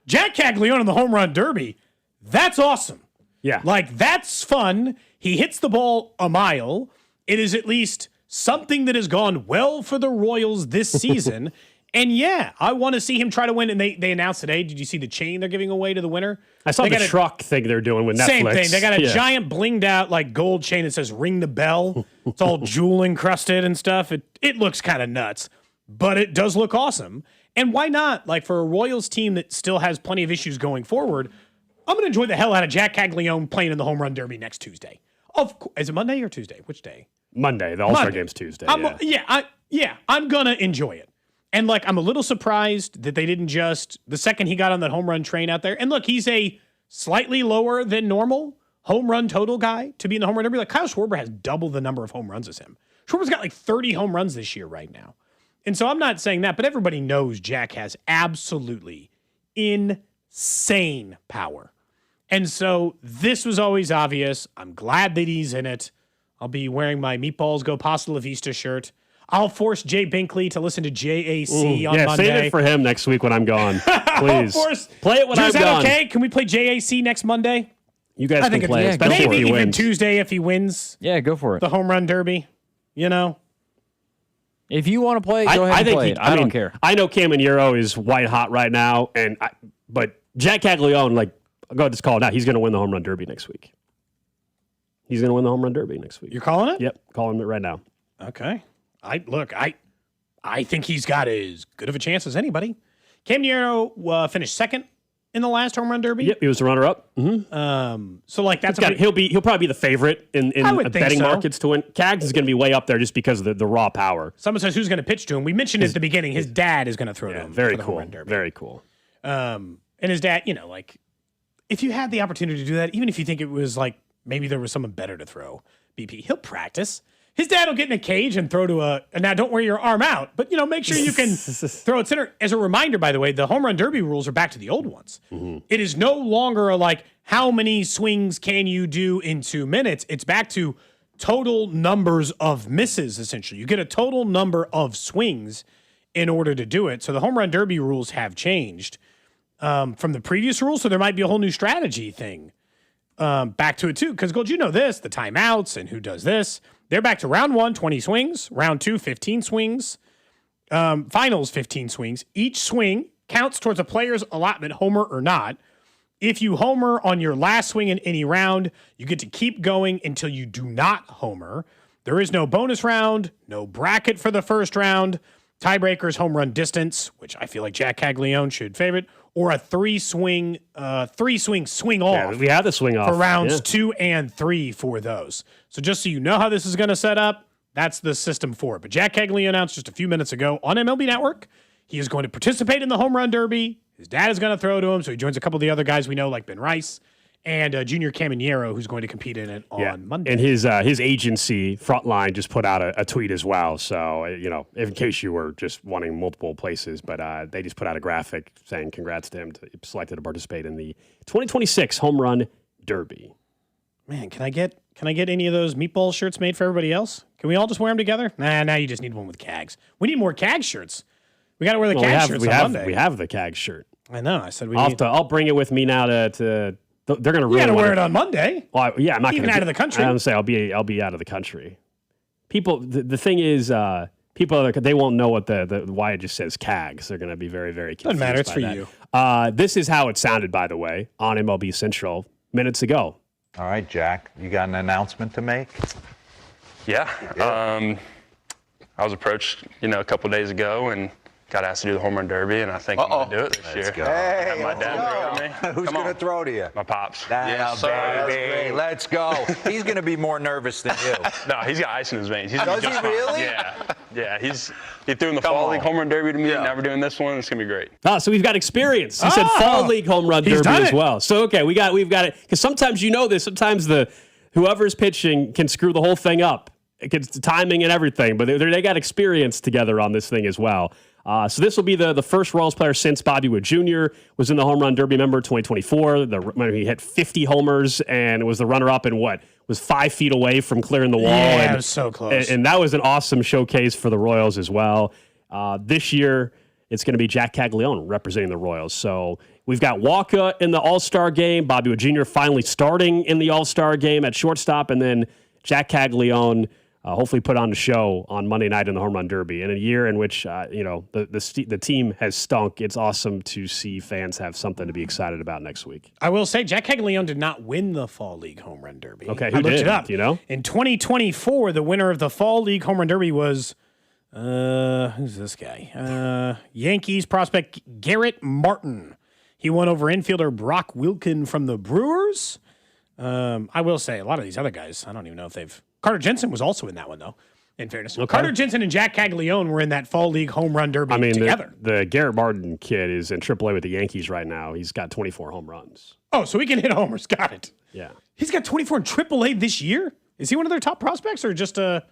Jack Caglione in the home run derby. That's awesome. Yeah, like that's fun. He hits the ball a mile. It is at least something that has gone well for the Royals this season. And yeah, I want to see him try to win. And they announced today, did you see the chain they're giving away to the winner? I saw the truck thing they're doing with Netflix. Same thing. They got a giant blinged out like gold chain that says ring the bell. It's all jewel encrusted and stuff. It looks kind of nuts, but it does look awesome. And why not? Like for a Royals team that still has plenty of issues going forward, I'm going to enjoy the hell out of Jack Caglione playing in the home run derby next Tuesday. Is it Monday or Tuesday? Which day? Monday. The All-Star game's Tuesday. I'm going to enjoy it. And, like, I'm a little surprised that they didn't just, the second he got on that home run train out there, and look, he's a slightly lower than normal home run total guy to be in the home run derby. Like, Kyle Schwarber has double the number of home runs as him. Schwarber's got, like, 30 home runs this year right now. And so I'm not saying that, but everybody knows Jack has absolutely insane power. And so this was always obvious. I'm glad that he's in it. I'll be wearing my Meatballs Go Pasta La Vista shirt. I'll force Jay Binkley to listen to JAC on Monday. Save it for him next week when I'm gone. Please. Play it when I'm gone. Is that okay? Can we play JAC next Monday? You guys can play it, especially maybe if he even wins. Tuesday if he wins. Yeah, go for it. The home run derby, you know? If you want to play, go ahead and play it. I don't care. I know Caminero is white hot right now, but Jack Caglione, like, I'll go ahead and just call it out. He's going to win the home run derby next week. He's going to win the home run derby next week. You're calling it? Yep, calling it right now. Okay. I think he's got as good of a chance as anybody. Cam Nero finished second in the last home run derby? Yep, he was the runner-up. Mm-hmm. So like that's he'll probably be the favorite in betting so. markets to win. Cags is going to be way up there just because of the raw power. Someone says who's going to pitch to him. We mentioned at the beginning his dad is going to throw to him. Very for the cool. home run derby. Very cool. And his dad, like if you had the opportunity to do that, even if you think it was like maybe there was someone better to throw, BP, he'll practice. His dad will get in a cage and throw to now don't wear your arm out, but make sure you can throw it center. As a reminder, by the way, the home run derby rules are back to the old ones. Mm-hmm. It is no longer like how many swings can you do in 2 minutes. It's back to total numbers of misses, essentially. You get a total number of swings in order to do it. So the home run derby rules have changed from the previous rules. So there might be a whole new strategy thing back to it too. Because Gold, this, the timeouts and who does this. They're back to round 1, 20 swings. Round 2, 15 swings. Finals, 15 swings. Each swing counts towards a player's allotment, homer or not. If you homer on your last swing in any round, you get to keep going until you do not homer. There is no bonus round, no bracket for the first round. Tiebreakers, home run distance, which I feel like Jack Caglione should favorite, or a three-swing swing off. Yeah, we have the swing off for rounds 2 and 3 for those. So just so you know how this is going to set up, that's the system for it. But Jack Caglione announced just a few minutes ago on MLB Network, he is going to participate in the home run derby. His dad is going to throw to him, so he joins a couple of the other guys we know, like Ben Rice and Junior Caminero, who's going to compete in it on Monday. And his agency, Frontline, just put out a tweet as well. So, in case you were just wanting multiple places, but they just put out a graphic saying congrats to him selected to participate in the 2026 Home Run Derby. Man, can I get any of those meatball shirts made for everybody else? Can we all just wear them together? Nah, now you just need one with CAGs. We need more CAG shirts. We got to wear the CAG shirts on Monday. We have the CAG shirt. I know. I said I'll bring it with me now to they're going to really wear it on Monday. Well, yeah, I'm not even out of the country. I'm say I'll be out of the country. People, the thing is, people they won't know what the why it just says CAGs. They're going to be very, very confused. Doesn't matter. It's by for that. you. This is how it sounded, by the way, on MLB Central minutes ago. All right, Jack, you got an announcement to make? Yeah. I was approached, a couple days ago and got asked to do the home run derby, and I think I'm going to do it this year. Go. Hey, my dad throw to me. Who's going to throw to you? My pops. Yes, baby. Let's go. He's going to be more nervous than you. No, he's got ice in his veins. Does he really? Yeah. He threw in the Fall League home run derby to me. Now we're doing this one. It's going to be great. So we've got experience. He said Fall League home run derby as well. So, okay, we've got it. Because sometimes this. Sometimes whoever's pitching can screw the whole thing up. It gets the timing and everything. But they got experience together on this thing as well. So this will be the first Royals player since Bobby Wood Jr. was in the home run derby, member 2024. When he hit 50 homers and was the runner-up and was 5 feet away from clearing the wall. Yeah, it was so close. And that was an awesome showcase for the Royals as well. This year, it's going to be Jack Caglione representing the Royals. So we've got Walker in the All-Star game, Bobby Wood Jr. finally starting in the All-Star game at shortstop, and then Jack Caglione hopefully put on the show on Monday night in the home run derby. In a year in which the team has stunk, it's awesome to see fans have something to be excited about next week. I will say Jack Caglione did not win the Fall League home run derby. Okay, I looked it up. In 2024, the winner of the Fall League home run derby was who's this guy? Yankees prospect Garrett Martin. He won over infielder Brock Wilkin from the Brewers. I will say a lot of these other guys, I don't even know if they've. Carter Jensen was also in that one, though, in fairness. Okay. Carter Jensen and Jack Caglione were in that Fall League home run derby together. The Garrett Martin kid is in AAA with the Yankees right now. He's got 24 home runs. Oh, so he can hit homers. Got it. Yeah. He's got 24 in AAA this year? Is he one of their top prospects or just a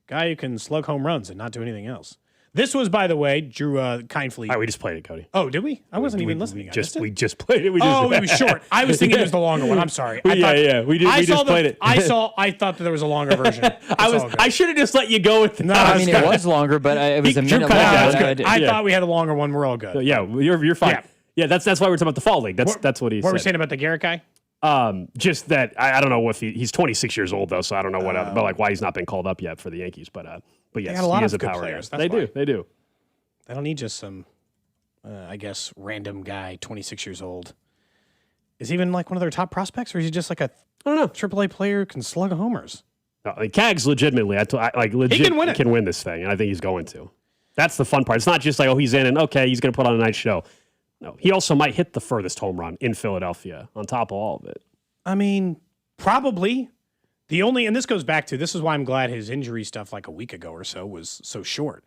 guy who can slug home runs and not do anything else? This was, by the way, Drew Kindfully. All right, we just played it, Cody. Oh, did we? I wasn't even listening. We just played it. It was short. I was thinking it was the longer one. I'm sorry. We just played it. I thought that there was a longer version. I should have just let you go with that. No, I mean, it was longer, but it was a minute long. I thought we had a longer one. We're all good. Yeah, you're fine. Yeah, that's why we're talking about the Fall League. That's what he said. What were we saying about the Garrett guy? Just that I don't know if he's 26 years old though, so I don't know but why he's not been called up yet for the Yankees. But yes, he is a power players. They do. They don't need just some, I guess, random guy, 26 years old. Is he even like one of their top prospects, or is he just like a AAA player who can slug homers? No, Cags legitimately, he can win this thing, and I think he's going to. That's the fun part. It's not just like, he's in and okay, he's going to put on a nice show. No, he also might hit the furthest home run in Philadelphia on top of all of it. I mean, probably. And this goes back to, this is why I'm glad his injury stuff like a week ago or so was so short.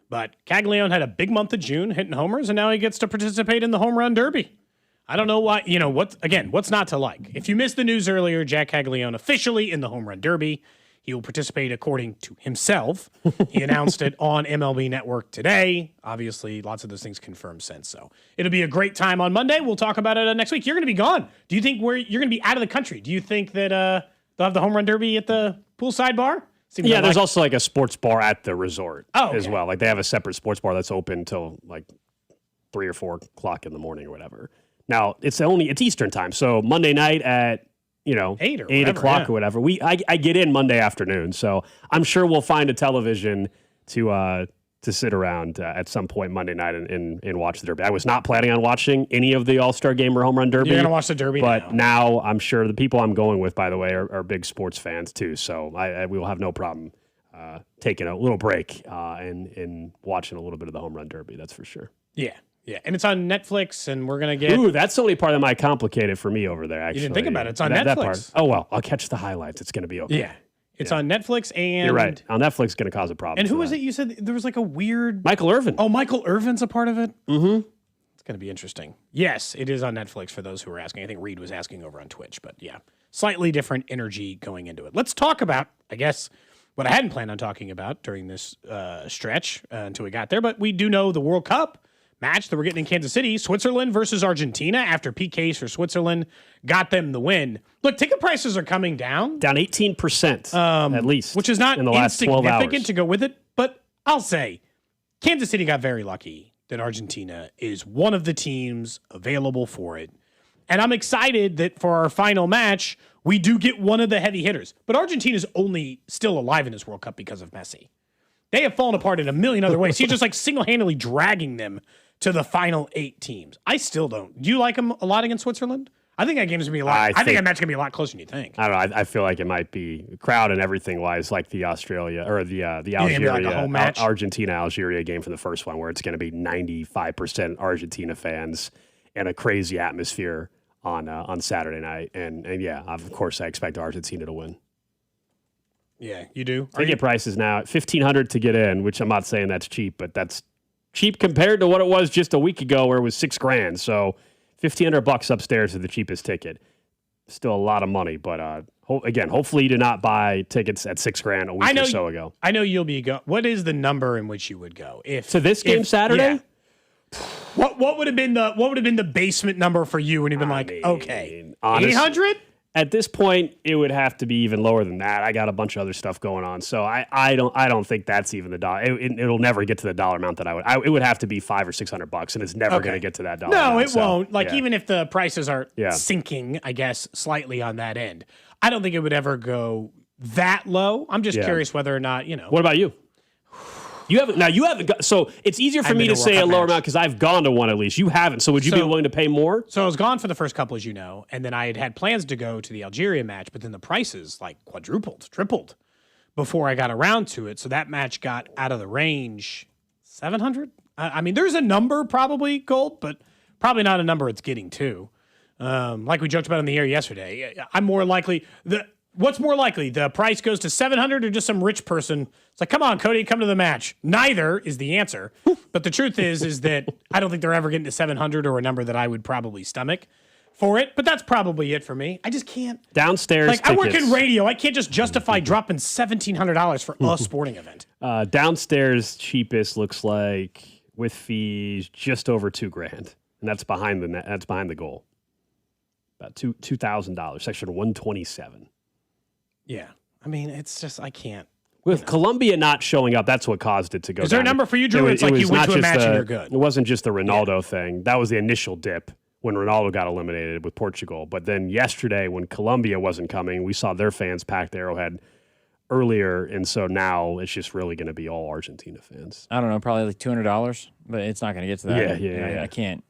But Caglione had a big month of June hitting homers, and now he gets to participate in the home run derby. I don't know why, what's not to like? If you missed the news earlier, Jack Caglione officially in the home run derby. He will participate according to himself. He announced it on MLB Network today. Obviously, lots of those things confirmed since. So it'll be a great time on Monday. We'll talk about it next week. You're going to be gone. Do you think you're going to be out of the country? Do you think that they'll have the home run derby at the poolside bar? Yeah, there's also like a sports bar at the resort as okay. well. Like they have a separate sports bar that's open till like 3 or 4 o'clock in the morning or whatever. Now it's Eastern time, so Monday night at 8 o'clock or whatever. I get in Monday afternoon, so I'm sure we'll find a television to sit around at some point Monday night and watch the Derby. I was not planning on watching any of the All-Star Game or Home Run Derby. You're going to watch the Derby but now I'm sure the people I'm going with, by the way, are big sports fans too, so we will have no problem taking a little break and watching a little bit of the Home Run Derby, that's for sure. Yeah. Yeah, and it's on Netflix, and we're going to get... Ooh, that's the only part that might complicate it for me over there, actually. You didn't think about it. It's on Netflix. That part. Oh, well, I'll catch the highlights. It's going to be okay. Yeah. It's on Netflix, and... You're right. On Netflix, it's going to cause a problem. And who was it you said? There was like a weird... Michael Irvin. Oh, Michael Irvin's a part of it? Mm-hmm. It's going to be interesting. Yes, it is on Netflix for those who are asking. I think Reed was asking over on Twitch, but yeah. Slightly different energy going into it. Let's talk about, I guess, what I hadn't planned on talking about during this stretch until we got there, but we do know the World Cup match that we're getting in Kansas City, Switzerland versus Argentina, after PKs for Switzerland got them the win. Look, ticket prices are coming down. Down 18% at least. Which is not in the last 12 insignificant hours. to go with it, but I'll say Kansas City got very lucky that Argentina is one of the teams available for it. And I'm excited that for our final match, we do get one of the heavy hitters. But Argentina's only still alive in this World Cup because of Messi. They have fallen apart in a million other ways. He's just like single-handedly dragging them to the final 8 teams. I still don't. Do you like them a lot against Switzerland? I think that game's gonna be a lot. I think that match gonna be a lot closer than you think. I don't know. I feel like it might be crowd and everything wise, like the Australia or the Algeria, like a home match? Argentina Algeria game for the first one, where it's going to be 95% Argentina fans and a crazy atmosphere on Saturday night. And yeah, of course, I expect Argentina to win. Yeah, you do. Ticket prices now at $1,500 to get in, which I'm not saying that's cheap, but that's cheap compared to what it was just a week ago, where it was $6,000. So $1,500 upstairs is the cheapest ticket. Still a lot of money, but again, hopefully you did not buy tickets at $6,000 a week or so ago. I know you'll be go. What is the number in which you would go to this game Saturday? Yeah. What would have been the basement number for you when you've been okay, 800? At this point, it would have to be even lower than that. I got a bunch of other stuff going on, so I don't think that's even the dollar. It'll never get to the dollar amount that I would. It would have to be $500 or $600, and it's never going to get to that dollar. No, amount, it won't. Yeah. Even if the prices are sinking, I guess slightly on that end, I don't think it would ever go that low. I'm just curious whether or not What about you? You haven't. So it's easier for me to say a lower amount because I've gone to one at least. You haven't. So would you be willing to pay more? So I was gone for the first couple, as you know, and then I had plans to go to the Algeria match, but then the prices quadrupled, tripled before I got around to it. So that match got out of the range. 700. I mean, there's a number probably, Gold, but probably not a number it's getting to. Like we joked about in the air yesterday, I'm more likely What's more likely, the price goes to 700 or just some rich person? It's like, come on, Cody, come to the match. Neither is the answer. But the truth is that I don't think they're ever getting to 700 or a number that I would probably stomach for it. But that's probably it for me. I just can't. Downstairs tickets. I work in radio. I can't just justify dropping $1,700 for a sporting event. Downstairs cheapest looks like, with fees, just over $2,000. And that's behind the net. That's behind the goal. About $2,000, section 127. Yeah. I mean, it's just, I can't. With Colombia not showing up, that's what caused it to go down. Is there a number for you, Drew? It's like you went to a match and you're good. It wasn't just the Ronaldo thing. That was the initial dip when Ronaldo got eliminated with Portugal. But then yesterday, when Colombia wasn't coming, we saw their fans packed Arrowhead earlier. And so now it's just really going to be all Argentina fans. I don't know, probably like $200, but it's not going to get to that. Yeah. I can't.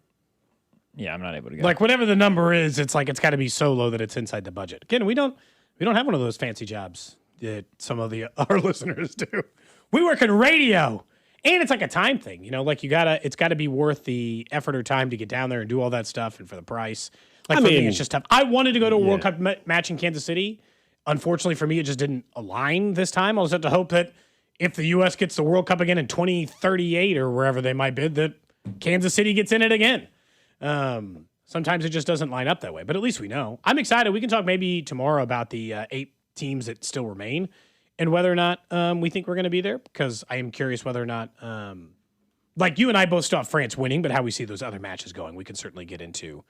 Yeah, I'm not able to go. Like, whatever the number is, it's like it's got to be so low that it's inside the budget. Again, we don't have one of those fancy jobs that some of our listeners do. We work in radio, And it's like a time thing, like it's gotta be worth the effort or time to get down there and do all that stuff and for the price. Like for me, it's just tough. I wanted to go to a World Cup match in Kansas City. Unfortunately for me, it just didn't align this time. I'll just have to hope that if the U.S. gets the World Cup again in 2038 or wherever they might bid, that Kansas City gets in it again. Sometimes it just doesn't line up that way, but at least we know. I'm excited. We can talk maybe tomorrow about the 8 teams that still remain and whether or not we think we're going to be there, because I am curious whether or not, like you and I both still have France winning, but how we see those other matches going, we can certainly get into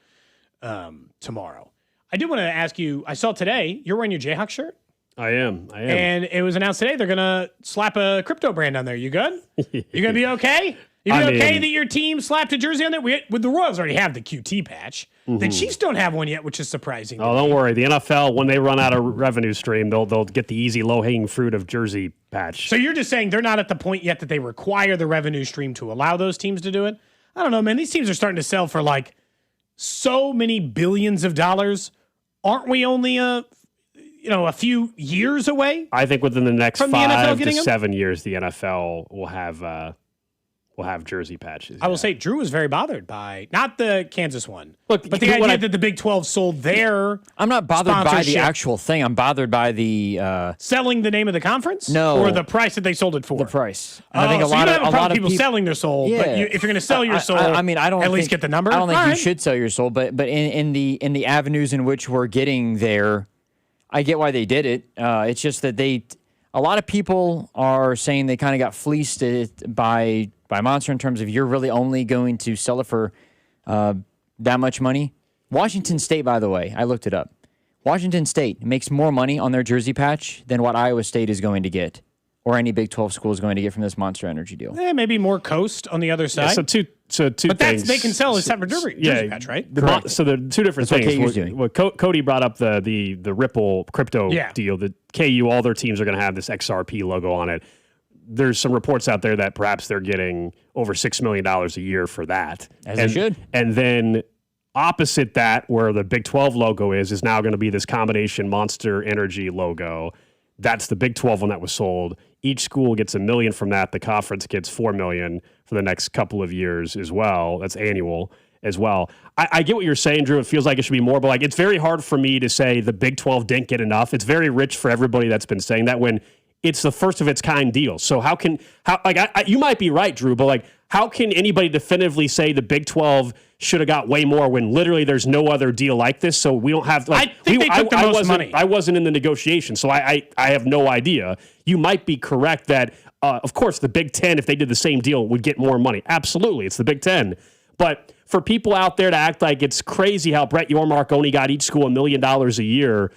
tomorrow. I do want to ask you, I saw today, you're wearing your Jayhawk shirt? I am. And it was announced today they're going to slap a crypto brand on there. You good? You going to be okay? You okay that your team slapped a jersey on there? The Royals already have the QT patch. Mm-hmm. The Chiefs don't have one yet, which is surprising. Oh, don't worry. The NFL, when they run out of revenue stream, they'll get the easy, low-hanging fruit of jersey patch. So you're just saying they're not at the point yet that they require the revenue stream to allow those teams to do it? I don't know, man. These teams are starting to sell for like so many billions of dollars. Aren't we only a few years away? I think within the next 5 to 7 years, the NFL will have jersey patches. I will say Drew was very bothered by not the Kansas one, but the idea that the Big 12 sold their. I'm not bothered by the actual thing. I'm bothered by the selling the name of the conference. No, or the price that they sold it for. The price. And I think a lot of people selling their soul. Yeah. But if you're going to sell your soul, I mean, I don't at least get the number. I don't think you should sell your soul, but in the avenues in which we're getting there, I get why they did it. It's just that a lot of people are saying they kind of got fleeced by Monster in terms of you're really only going to sell it for that much money. Washington State, by the way, I looked it up. Washington State makes more money on their jersey patch than what Iowa State is going to get, or any Big 12 school is going to get from this Monster Energy deal. Maybe more Coast on the other side. Yeah, so two but things. They can sell a separate jersey patch, right? So the two different things. What Cody brought up the Ripple crypto deal. The KU, all their teams are going to have this XRP logo on it. There's some reports out there that perhaps they're getting over $6 million a year for that. They should. And then opposite that, where the Big 12 logo is now going to be this combination Monster Energy logo. That's the Big 12 one that was sold. Each school gets $1 million from that. The conference gets $4 million for the next couple of years as well. That's annual as well. I get what you're saying, Drew. It feels like it should be more, but it's very hard for me to say the Big 12 didn't get enough. It's very rich for everybody that's been saying that when it's the first of its kind deal. So you might be right, Drew, but how can anybody definitively say the Big 12 should have got way more when literally there's no other deal like this? So we don't have. I think they took the most money. I wasn't in the negotiation, so I have no idea. You might be correct that, of course, the Big 10, if they did the same deal, would get more money. Absolutely, it's the Big 10. But for people out there to act like it's crazy how Brett Yormark only got each school $1 million a year.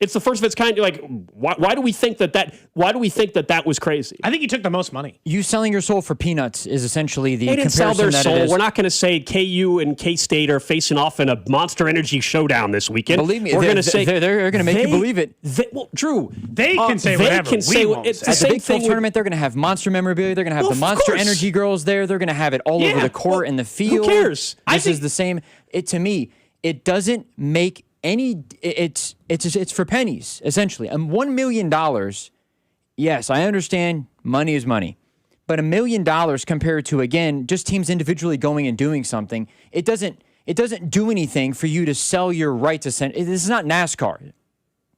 It's the first of its kind. You're like, why do we think that was crazy? I think he took the most money. You selling your soul for peanuts is essentially the they didn't comparison sell their that soul. it is. We're not going to say KU and K-State are facing off in a Monster Energy showdown this weekend. Believe me, we're going to say they're going to make you believe it. Drew, they can say whatever. It's at the Big 12 tournament, they're going to have Monster memorabilia. They're going to have the Monster Energy girls there. They're going to have it all over the court and the field. Who cares? This is the same. To me, it doesn't make any. It's for pennies essentially. $1 million. Yes, I understand. Money is money, but $1 million compared to again just teams individually going and doing something. It doesn't do anything for you to sell your right to send. This is not NASCAR.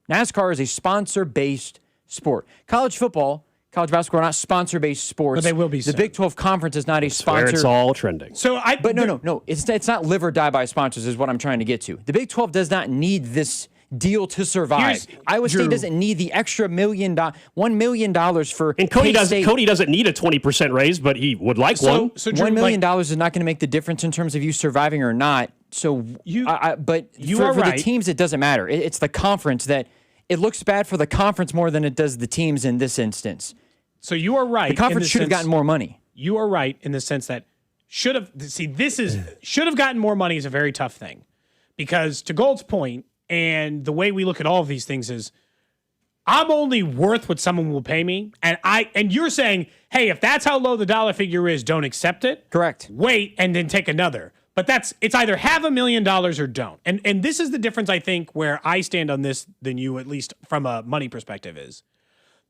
NASCAR is a sponsor-based sport. College football, college basketball are not sponsor-based sports. But they will be The soon. Big 12 Conference is not a sponsor. Where it's all trending. But no. It's not live or die by sponsors is what I'm trying to get to. The Big 12 does not need this deal to survive. Iowa State doesn't need the extra $1 million for. And Cody doesn't need a 20% raise, but he would like one. So Drew, $1 million is not going to make the difference in terms of you surviving or not. So for the teams, it doesn't matter. It's the conference that it looks bad for the conference more than it does the teams in this instance. So you are right. The conference should have gotten more money. You are right in the sense that should have gotten more money is a very tough thing, because to Gold's point, and the way we look at all of these things is, I'm only worth what someone will pay me, and you're saying, hey, if that's how low the dollar figure is, don't accept it. Correct. Wait and then take another. But it's either have $1 million or don't. And this is the difference, I think, where I stand on this than you, at least from a money perspective, is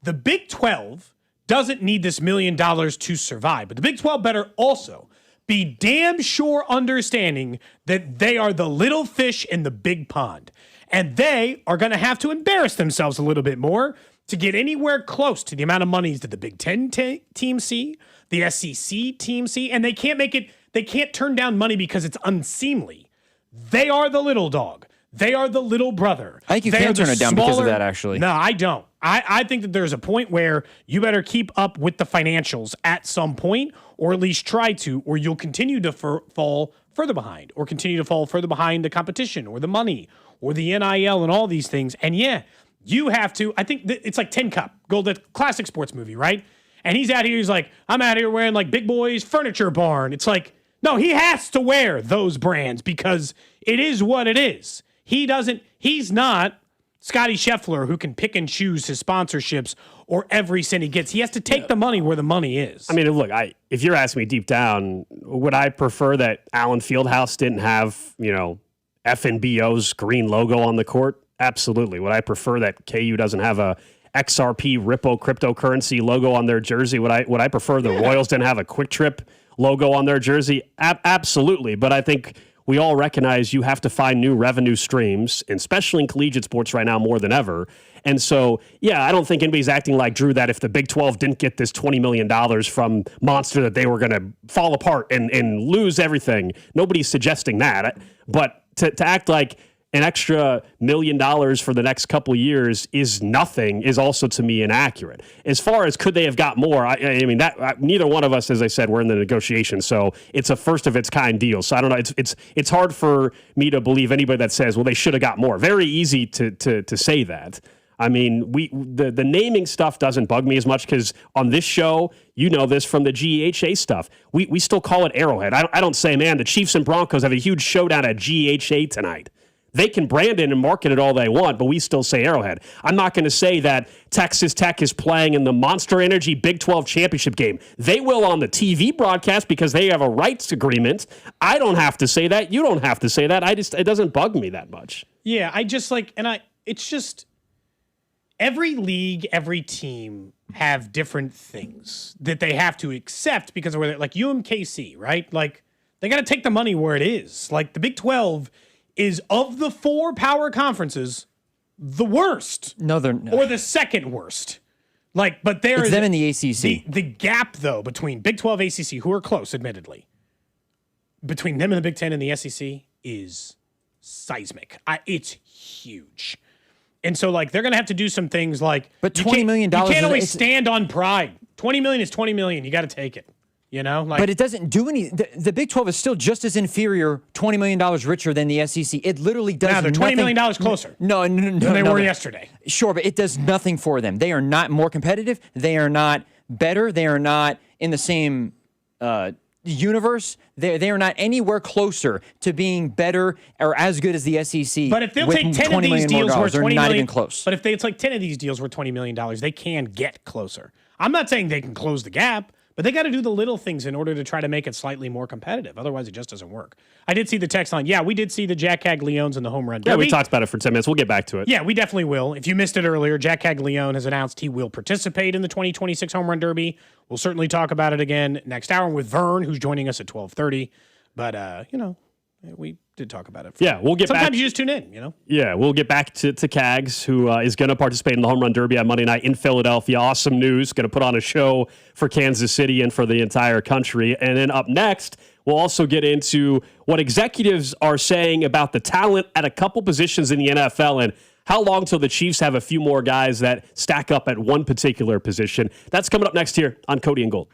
the Big 12 doesn't need this $1 million to survive. But the Big 12 better also be damn sure understanding that they are the little fish in the big pond. And they are going to have to embarrass themselves a little bit more to get anywhere close to the amount of monies that the Big Ten team see, the SEC team see, and they can't turn down money because it's unseemly. They are the little dog. They are the little brother. I think you can turn it down because of that, actually. No, I don't. I think that there's a point where you better keep up with the financials at some point, or at least try to, or you'll continue to fall further behind, or continue to fall further behind the competition, or the money, or the NIL, and all these things. And yeah, you have to. I think it's like Tin Cup, the classic sports movie, right? And he's out here. He's like, I'm out here wearing like Big Boy's Furniture Barn. It's like, no, he has to wear those brands because it is what it is. He's not Scotty Scheffler who can pick and choose his sponsorships or every cent he gets. He has to take the money where the money is. I mean, look, if you're asking me deep down, would I prefer that Allen Fieldhouse didn't have, FNBO's green logo on the court? Absolutely. Would I prefer that KU doesn't have a XRP Ripple cryptocurrency logo on their jersey? Would I prefer the Royals didn't have a Quick Trip logo on their jersey? Absolutely. But I think we all recognize you have to find new revenue streams, and especially in collegiate sports right now more than ever. And so, yeah, I don't think anybody's acting like Drew that if the Big 12 didn't get this $20 million from Monster that they were going to fall apart and lose everything. Nobody's suggesting that. But to act like an extra $1 million for the next couple of years is nothing is also, to me, inaccurate. As far as could they have got more, I mean, that neither one of us, as I said, we're in the negotiation, so it's a first-of-its-kind deal. So I don't know. It's hard for me to believe anybody that says, well, they should have got more. Very easy to say that. I mean, the naming stuff doesn't bug me as much because on this show, you know this from the GEHA stuff, we still call it Arrowhead. I don't say, man, the Chiefs and Broncos have a huge showdown at GEHA tonight. They can brand it and market it all they want, but we still say Arrowhead. I'm not going to say that Texas Tech is playing in the Monster Energy Big 12 championship game. They will on the TV broadcast because they have a rights agreement. I don't have to say that. You don't have to say that. It doesn't bug me that much. Yeah, it's just every league, every team have different things that they have to accept because of where they're like UMKC, right? Like they got to take the money where it is. Like the Big 12 is of the 4 power conferences, the worst. No, they're not. Or the second worst. Like, but there it's is them in the ACC. The gap, though, between Big 12, ACC, who are close, admittedly, between them and the Big 10 and the SEC is seismic. It's huge. And so, like, they're going to have to do some things like... But $20 million... You can't always stand on pride. $20 million is $20 million. You got to take it. You know, like, but it doesn't do any. The Big 12 is still just as inferior, $20 million richer than the SEC. It literally does nothing. They're $20 million closer. No, than they were yesterday. Sure, but it does nothing for them. They are not more competitive. They are not better. They are not in the same universe. They are not anywhere closer to being better or as good as the SEC. But if they'll take 10 of these deals worth $20 million, not even close. But if it's like 10 of these deals worth $20 million, they can get closer. I'm not saying they can close the gap. But they got to do the little things in order to try to make it slightly more competitive. Otherwise, it just doesn't work. I did see the text line. Yeah, we did see the Jack Caglione's in the home run derby. Yeah, we talked about it for 10 minutes. We'll get back to it. Yeah, we definitely will. If you missed it earlier, Jack Caglione has announced he will participate in the 2026 home run derby. We'll certainly talk about it again next hour with Vern, who's joining us at 12:30. But, we did talk about it. We'll get Sometimes back. you just tune in, you know? Yeah, we'll get back to Cags, who is going to participate in the home run derby on Monday night in Philadelphia. Awesome news. Going to put on a show for Kansas City and for the entire country. And then up next, we'll also get into what executives are saying about the talent at a couple positions in the NFL and how long till the Chiefs have a few more guys that stack up at one particular position. That's coming up next here on Cody and Gold.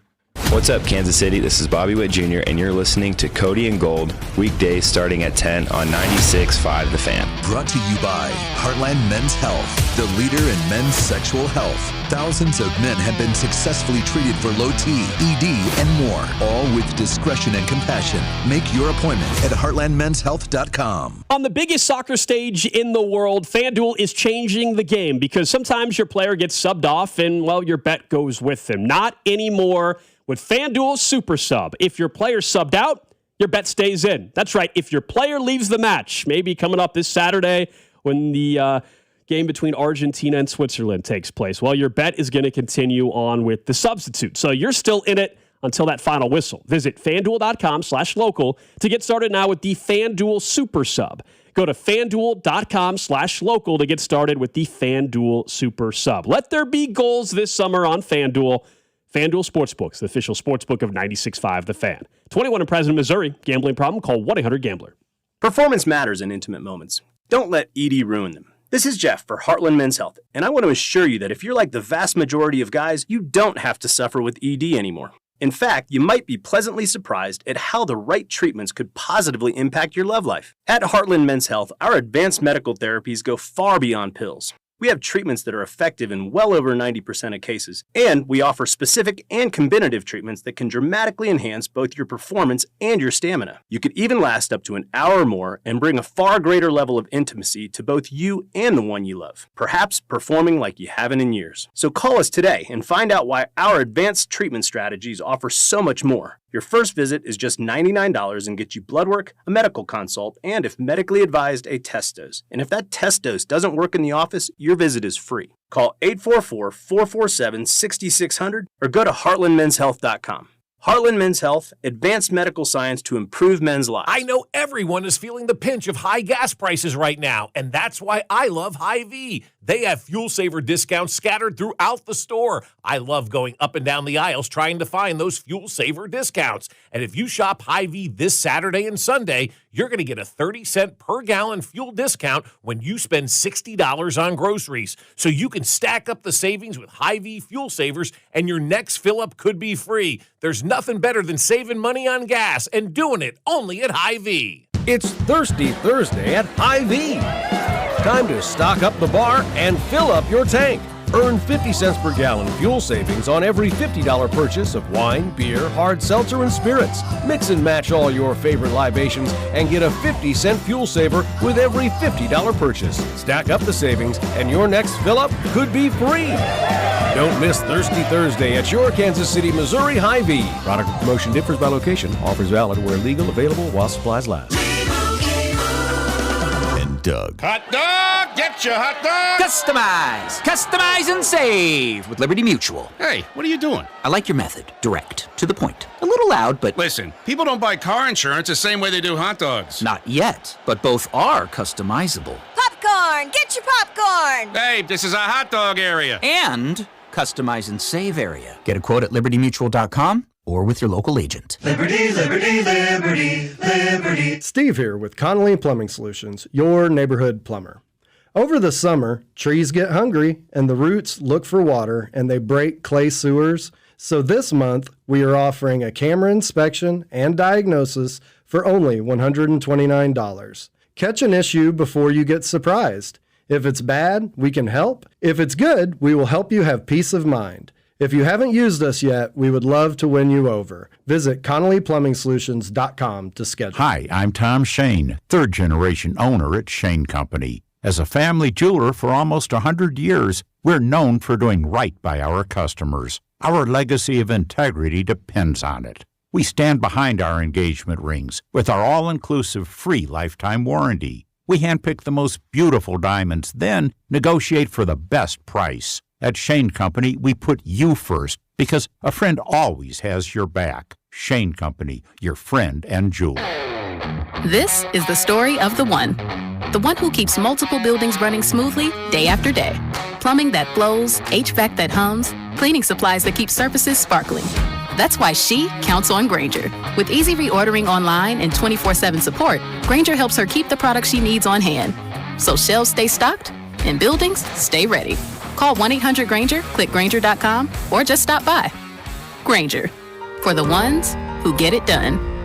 What's up, Kansas City? This is Bobby Witt Jr., and you're listening to Cody and Gold, weekdays starting at 10 on 96.5 The Fan. Brought to you by Heartland Men's Health, the leader in men's sexual health. Thousands of men have been successfully treated for low T, ED, and more, all with discretion and compassion. Make your appointment at heartlandmenshealth.com. On the biggest soccer stage in the world, FanDuel is changing the game because sometimes your player gets subbed off and, well, your bet goes with them. Not anymore with FanDuel Super Sub. If your player subbed out, your bet stays in. That's right. If your player leaves the match, maybe coming up this Saturday when the game between Argentina and Switzerland takes place. Well, your bet is going to continue on with the substitute. So you're still in it until that final whistle. Visit FanDuel.com/local to get started now with the FanDuel Super Sub. Go to FanDuel.com/local to get started with the FanDuel Super Sub. Let there be goals this summer on FanDuel. FanDuel Sportsbooks, the official sportsbook of 96.5 The Fan. 21 in President, Missouri. Gambling problem? Call 1-800-GAMBLER. Performance matters in intimate moments. Don't let ED ruin them. This is Jeff for Heartland Men's Health, and I want to assure you that if you're like the vast majority of guys, you don't have to suffer with ED anymore. In fact, you might be pleasantly surprised at how the right treatments could positively impact your love life. At Heartland Men's Health, our advanced medical therapies go far beyond pills. We have treatments that are effective in well over 90% of cases, and we offer specific and combinative treatments that can dramatically enhance both your performance and your stamina. You could even last up to an hour or more and bring a far greater level of intimacy to both you and the one you love, perhaps performing like you haven't in years. So call us today and find out why our advanced treatment strategies offer so much more. Your first visit is just $99 and gets you blood work, a medical consult, and if medically advised, a test dose. And if that test dose doesn't work in the office, your visit is free. Call 844-447-6600 or go to heartlandmenshealth.com. Heartland Men's Health, advanced medical science to improve men's lives. I know everyone is feeling the pinch of high gas prices right now, and that's why I love Hy-Vee. They have fuel saver discounts scattered throughout the store. I love going up and down the aisles trying to find those fuel saver discounts. And if you shop Hy-Vee this Saturday and Sunday, you're going to get a 30-cent per gallon fuel discount when you spend $60 on groceries. So you can stack up the savings with Hy-Vee fuel savers, and your next fill-up could be free. There's nothing better than saving money on gas and doing it only at Hy-Vee. It's Thirsty Thursday at Hy-Vee. Time to stock up the bar and fill up your tank. Earn 50 cents per gallon fuel savings on every $50 purchase of wine, beer, hard seltzer, and spirits. Mix and match all your favorite libations and get a 50-cent fuel saver with every $50 purchase. Stack up the savings and your next fill-up could be free. Don't miss Thirsty Thursday at your Kansas City, Missouri Hy-Vee. Product promotion differs by location. Offers valid where legal, available while supplies last. And Doug. Hot dog! Get your hot dog! Customize! Customize and save with Liberty Mutual. Hey, what are you doing? I like your method. Direct. To the point. A little loud, but... Listen, people don't buy car insurance the same way they do hot dogs. Not yet, but both are customizable. Popcorn! Get your popcorn! Babe, this is a hot dog area. And customize and save area. Get a quote at libertymutual.com or with your local agent. Liberty, liberty, liberty, liberty. Steve here with Connolly Plumbing Solutions, your neighborhood plumber. Over the summer, trees get hungry and the roots look for water and they break clay sewers. So this month, we are offering a camera inspection and diagnosis for only $129. Catch an issue before you get surprised. If it's bad, we can help. If it's good, we will help you have peace of mind. If you haven't used us yet, we would love to win you over. Visit ConnollyPlumbingSolutions.com to schedule. Hi, I'm Tom Shane, third-generation owner at Shane Company. As a family jeweler for almost 100 years, we're known for doing right by our customers. Our legacy of integrity depends on it. We stand behind our engagement rings with our all-inclusive free lifetime warranty. We handpick the most beautiful diamonds, then negotiate for the best price. At Shane Company, we put you first because a friend always has your back. Shane Company, your friend and jeweler. This is the story of the one who keeps multiple buildings running smoothly day after day. Plumbing that flows, HVAC that hums, cleaning supplies that keep surfaces sparkling. That's why she counts on Grainger. With easy reordering online and 24/7 support, Grainger helps her keep the products she needs on hand. So shelves stay stocked and buildings stay ready. Call 1-800-GRAINGER, click Grainger.com, or just stop by. Grainger, for the ones who get it done.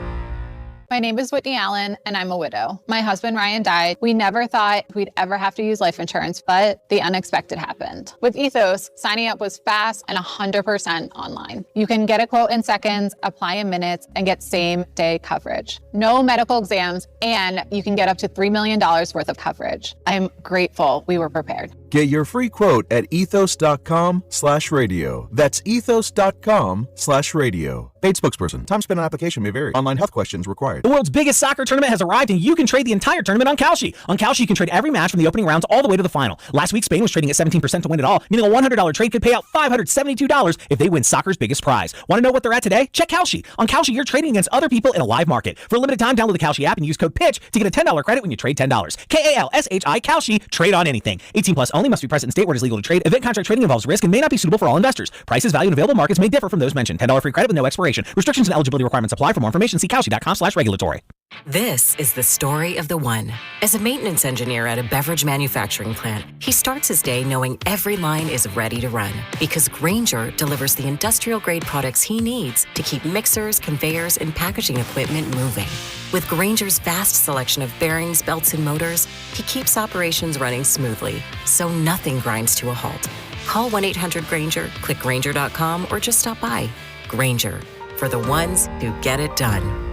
My name is Whitney Allen, and I'm a widow. My husband, Ryan, died. We never thought we'd ever have to use life insurance, but the unexpected happened. With Ethos, signing up was fast and 100% online. You can get a quote in seconds, apply in minutes, and get same-day coverage. No medical exams, and you can get up to $3 million worth of coverage. I'm grateful we were prepared. Get your free quote at ethos.com/radio. That's ethos.com/radio. Paid spokesperson. Time spent on application may vary. Online health questions required. The world's biggest soccer tournament has arrived, and you can trade the entire tournament on Kalshi. On Kalshi, you can trade every match from the opening rounds all the way to the final. Last week, Spain was trading at 17% to win it all, meaning a $100 trade could pay out $572 if they win soccer's biggest prize. Want to know what they're at today? Check Kalshi. On Kalshi, you're trading against other people in a live market. For a limited time, download the Kalshi app and use code PITCH to get a $10 credit when you trade $10. KALSHI Kalshi. Trade on anything. 18 plus only. Must be present in state where it is legal to trade. Event contract trading involves risk and may not be suitable for all investors. Prices, value, and available markets may differ from those mentioned. $10 free credit with no expiration. Restrictions and eligibility requirements apply. For more information, see kalshi.com/regulatory. This is the story of the one. As a maintenance engineer at a beverage manufacturing plant, he starts his day knowing every line is ready to run because Grainger delivers the industrial-grade products he needs to keep mixers, conveyors, and packaging equipment moving. With Grainger's vast selection of bearings, belts, and motors, he keeps operations running smoothly, so nothing grinds to a halt. Call 1-800-GRAINGER, click Grainger.com, or just stop by. Grainger, for the ones who get it done.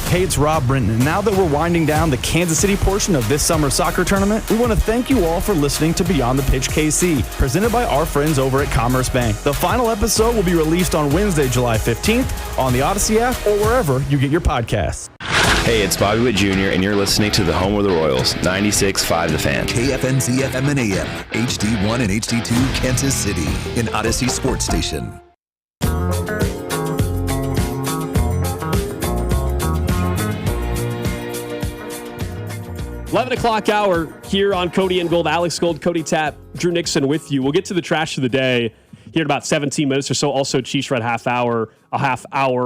Hey, it's Rob Brinton, and now that we're winding down the Kansas City portion of this summer soccer tournament, we want to thank you all for listening to Beyond the Pitch KC, presented by our friends over at Commerce Bank. The final episode will be released on Wednesday, July 15th, on the Odyssey app or wherever you get your podcasts. Hey, it's Bobby Witt Jr., and you're listening to the home of the Royals, 96.5 The Fan. KFNZ FM and AM, HD1 and HD2 Kansas City, an Odyssey sports station. 11 o'clock hour here on Cody and Gold. Alex Gold, Cody Tapp, Drew Nixon with you. We'll get to the trash of the day here in about 17 minutes or so. Also, Chiefs Red half hour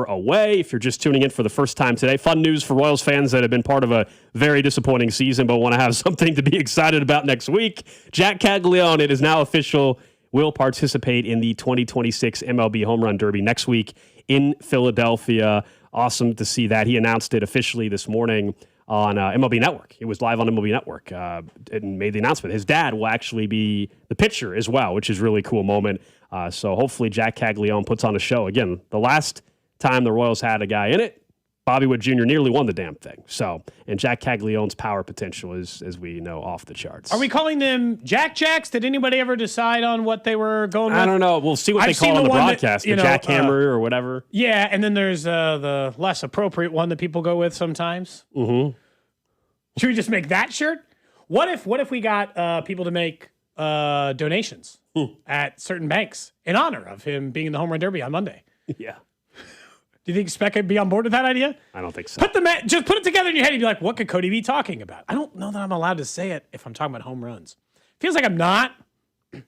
away. If you're just tuning in for the first time today, fun news for Royals fans that have been part of a very disappointing season but want to have something to be excited about next week. Jack Caglione, it is now official, will participate in the 2026 MLB Home Run Derby next week in Philadelphia. Awesome to see that. He announced it officially this morning on MLB Network. It was live on MLB Network and made the announcement. His dad will actually be the pitcher as well, which is a really cool moment. So hopefully Jack Caglione puts on a show. Again, the last time the Royals had a guy in it, Bobby Witt Jr. nearly won the damn thing. So, and Jack Caglione's power potential is, as we know, off the charts. Are we calling them Jack Jacks? Did anybody ever decide on what they were going with? I don't know. We'll see what they call on the broadcast, the jackhammer or whatever. Yeah, and then there's the less appropriate one that people go with sometimes. Mm-hmm. Should we just make that shirt? What if we got people to make donations at certain banks in honor of him being in the Home Run Derby on Monday? Yeah. Do you think Speck would be on board with that idea? I don't think so. Just put it together in your head and be like, what could Cody be talking about? I don't know that I'm allowed to say it if I'm talking about home runs. Feels like I'm not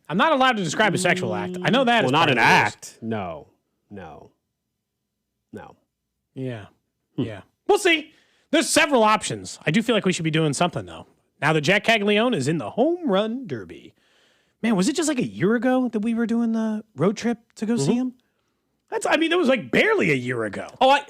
allowed to describe a sexual act. I know that. Well, not an act. No. Yeah. Yeah. We'll see. There's several options. I do feel like we should be doing something, though. Now that Jack Caglione is in the Home Run Derby. Man, was it just like a year ago that we were doing the road trip to go see him? It was like barely a year ago. Oh, I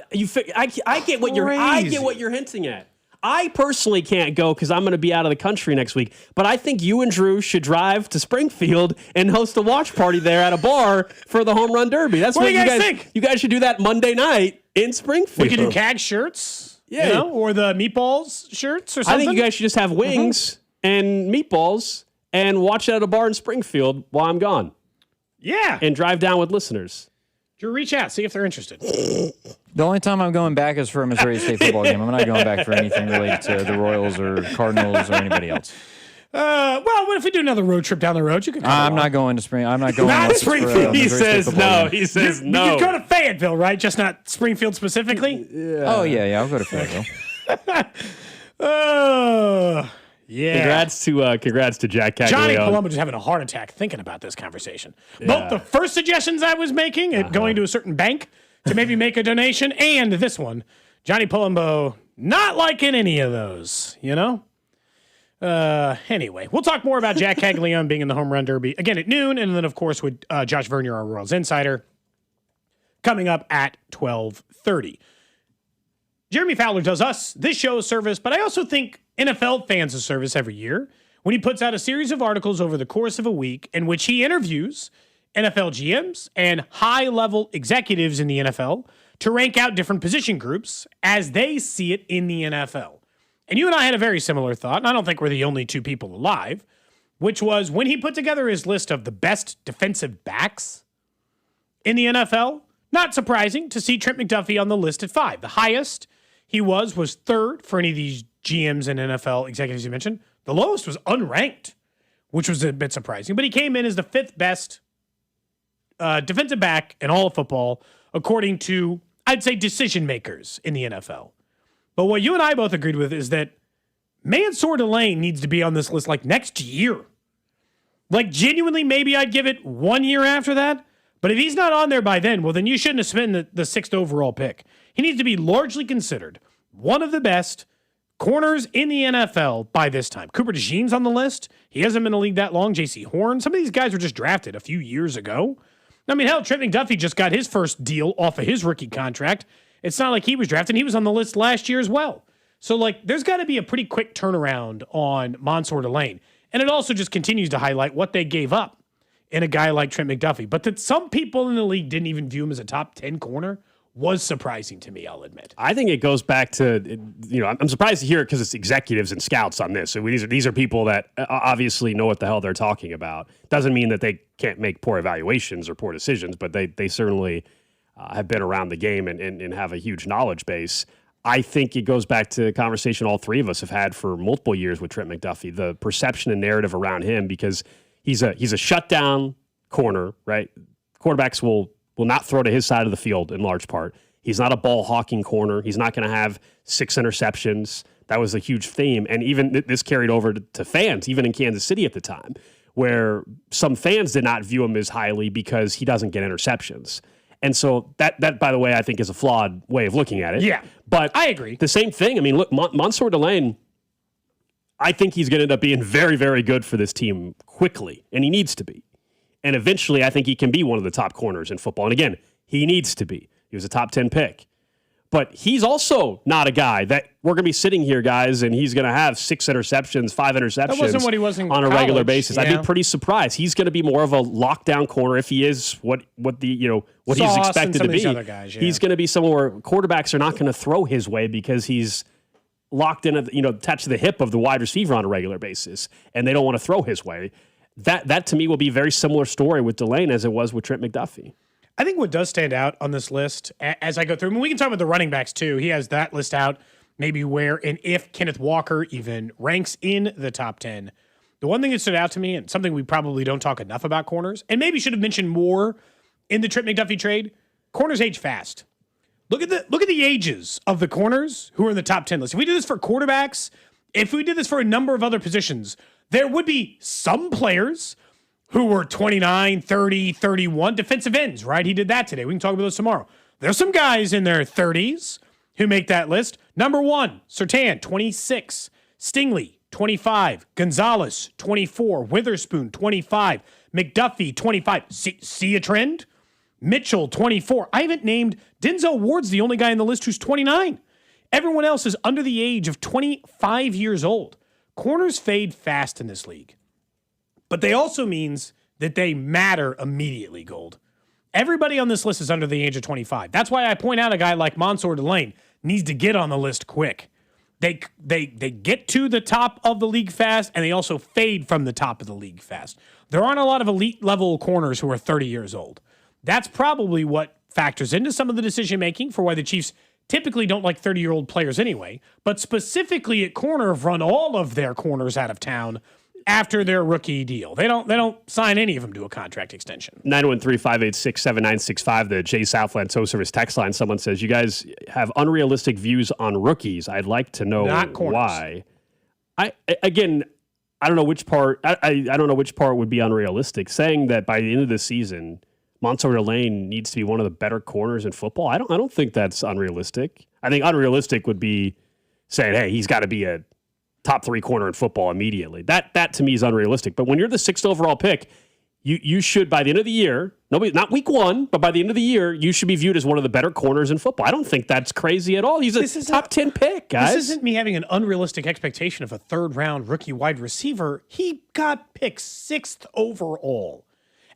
get what you're hinting at. I personally can't go because I'm going to be out of the country next week. But I think you and Drew should drive to Springfield and host a watch party there at a bar for the Home Run Derby. That's what you guys think. You guys should do that Monday night in Springfield. We could do CAG shirts, or the meatballs shirts or something. I think you guys should just have wings and meatballs and watch it at a bar in Springfield while I'm gone. Yeah. And drive down with listeners. Drew, reach out, see if they're interested. The only time I'm going back is for a Missouri State football game. I'm not going back for anything related to the Royals or Cardinals or anybody else. Well, what if we do another road trip down the road? You could. I'm not going to Spring. I'm not going. Not Springfield. He says no. He says no. You could go to Fayetteville, right? Just not Springfield specifically. Yeah. Oh yeah. I'll go to Fayetteville. Yeah. Congrats to Jack Caglione. Johnny Palumbo just having a heart attack thinking about this conversation. Yeah. Both the first suggestions I was making, going to a certain bank to maybe make a donation, and this one, Johnny Palumbo not liking any of those. Anyway, we'll talk more about Jack Caglione being in the Home Run Derby again at noon, and then of course with Josh Vernier, our Royals insider, coming up at 12:30. Jeremy Fowler does us this show a service, but I also think NFL fans a service every year when he puts out a series of articles over the course of a week in which he interviews NFL GMs and high-level executives in the NFL to rank out different position groups as they see it in the NFL. And you and I had a very similar thought, and I don't think we're the only two people alive, which was when he put together his list of the best defensive backs in the NFL. Not surprising to see Trent McDuffie on the list at 5. The highest he was 3rd for any of these GMs and NFL executives you mentioned. The lowest was unranked, which was a bit surprising. But he came in as the 5th best defensive back in all of football, according to, I'd say, decision makers in the NFL. But what you and I both agreed with is that Mansour Delane needs to be on this list like next year. Like genuinely, maybe I'd give it 1 year after that. But if he's not on there by then, well, then you shouldn't have spent the 6th overall pick. He needs to be largely considered one of the best corners in the NFL by this time. Cooper DeJean's on the list. He hasn't been in the league that long. J.C. Horn. Some of these guys were just drafted a few years ago. I mean, hell, Trent McDuffie just got his first deal off of his rookie contract. It's not like he was drafted. He was on the list last year as well. So, like, there's got to be a pretty quick turnaround on Mansour Delane. And it also just continues to highlight what they gave up in a guy like Trent McDuffie. But that some people in the league didn't even view him as a top 10 corner was surprising to me, I'll admit. I think it goes back to, I'm surprised to hear it because it's executives and scouts on this. So these are people that obviously know what the hell they're talking about. Doesn't mean that they can't make poor evaluations or poor decisions, but they certainly have been around the game and have a huge knowledge base. I think it goes back to a conversation all three of us have had for multiple years with Trent McDuffie, the perception and narrative around him, because he's a shutdown corner, right? Quarterbacks will not throw to his side of the field in large part. He's not a ball hawking corner. He's not going to have 6 interceptions. That was a huge theme. And even this carried over to fans, even in Kansas City at the time, where some fans did not view him as highly because he doesn't get interceptions. And so that, by the way, I think is a flawed way of looking at it. Yeah, but I agree. The same thing. I mean, look, Mansour Delane, I think he's going to end up being very, very good for this team quickly, and he needs to be. And eventually, I think he can be one of the top corners in football. And again, he needs to be. He was a top 10 pick. But he's also not a guy that we're going to be sitting here, guys, and he's going to have 6 interceptions, 5 interceptions that wasn't what he was in on a college, regular basis. Yeah. I'd be pretty surprised. He's going to be more of a lockdown corner if he is what he's expected to be. Guys, yeah. He's going to be someone where quarterbacks are not going to throw his way because he's locked in, attached to the hip of the wide receiver on a regular basis, and they don't want to throw his way. That to me will be a very similar story with Delane as it was with Trent McDuffie. I think what does stand out on this list as I go through, I mean, we can talk about the running backs too. He has that list out, maybe where and if Kenneth Walker even ranks in the top 10. The one thing that stood out to me, and something we probably don't talk enough about corners, and maybe should have mentioned more in the Trent McDuffie trade, corners age fast. Look at the ages of the corners who are in the top 10 list. If we did this for quarterbacks, if we did this for a number of other positions, there would be some players who were 29, 30, 31, defensive ends, right? He did that today. We can talk about those tomorrow. There's some guys in their 30s who make that list. Number 1, Surtain, 26. Stingley, 25. Gonzalez, 24. Witherspoon, 25. McDuffie, 25. See a trend? Mitchell, 24. I haven't named Denzel Ward's the only guy on the list who's 29. Everyone else is under the age of 25 years old. Corners fade fast in this league. But they also means that they matter immediately, Gold. Everybody on this list is under the age of 25. That's why I point out a guy like Mansour Delane needs to get on the list quick. They get to the top of the league fast, and they also fade from the top of the league fast. There aren't a lot of elite level corners who are 30 years old. That's probably what factors into some of the decision making for why the Chiefs typically don't like 30-year-old players anyway, but specifically at corner have run all of their corners out of town after their rookie deal. They don't sign any of them to a contract extension. 913-586-7965, the Jay Southland Tow Service text line. Someone says, you guys have unrealistic views on rookies. I'd like to know why. I don't know which part. I don't know which part would be unrealistic. Saying that by the end of the season, Mansour Delane needs to be one of the better corners in football. I don't think that's unrealistic. I think unrealistic would be saying, hey, he's got to be a top 3 corner in football immediately. That to me is unrealistic. But when you're the 6th overall pick, you should, by the end of the year, not week 1, but by the end of the year, you should be viewed as one of the better corners in football. I don't think that's crazy at all. He's a top 10 pick, guys. This isn't me having an unrealistic expectation of a 3rd round rookie wide receiver. He got picked 6th overall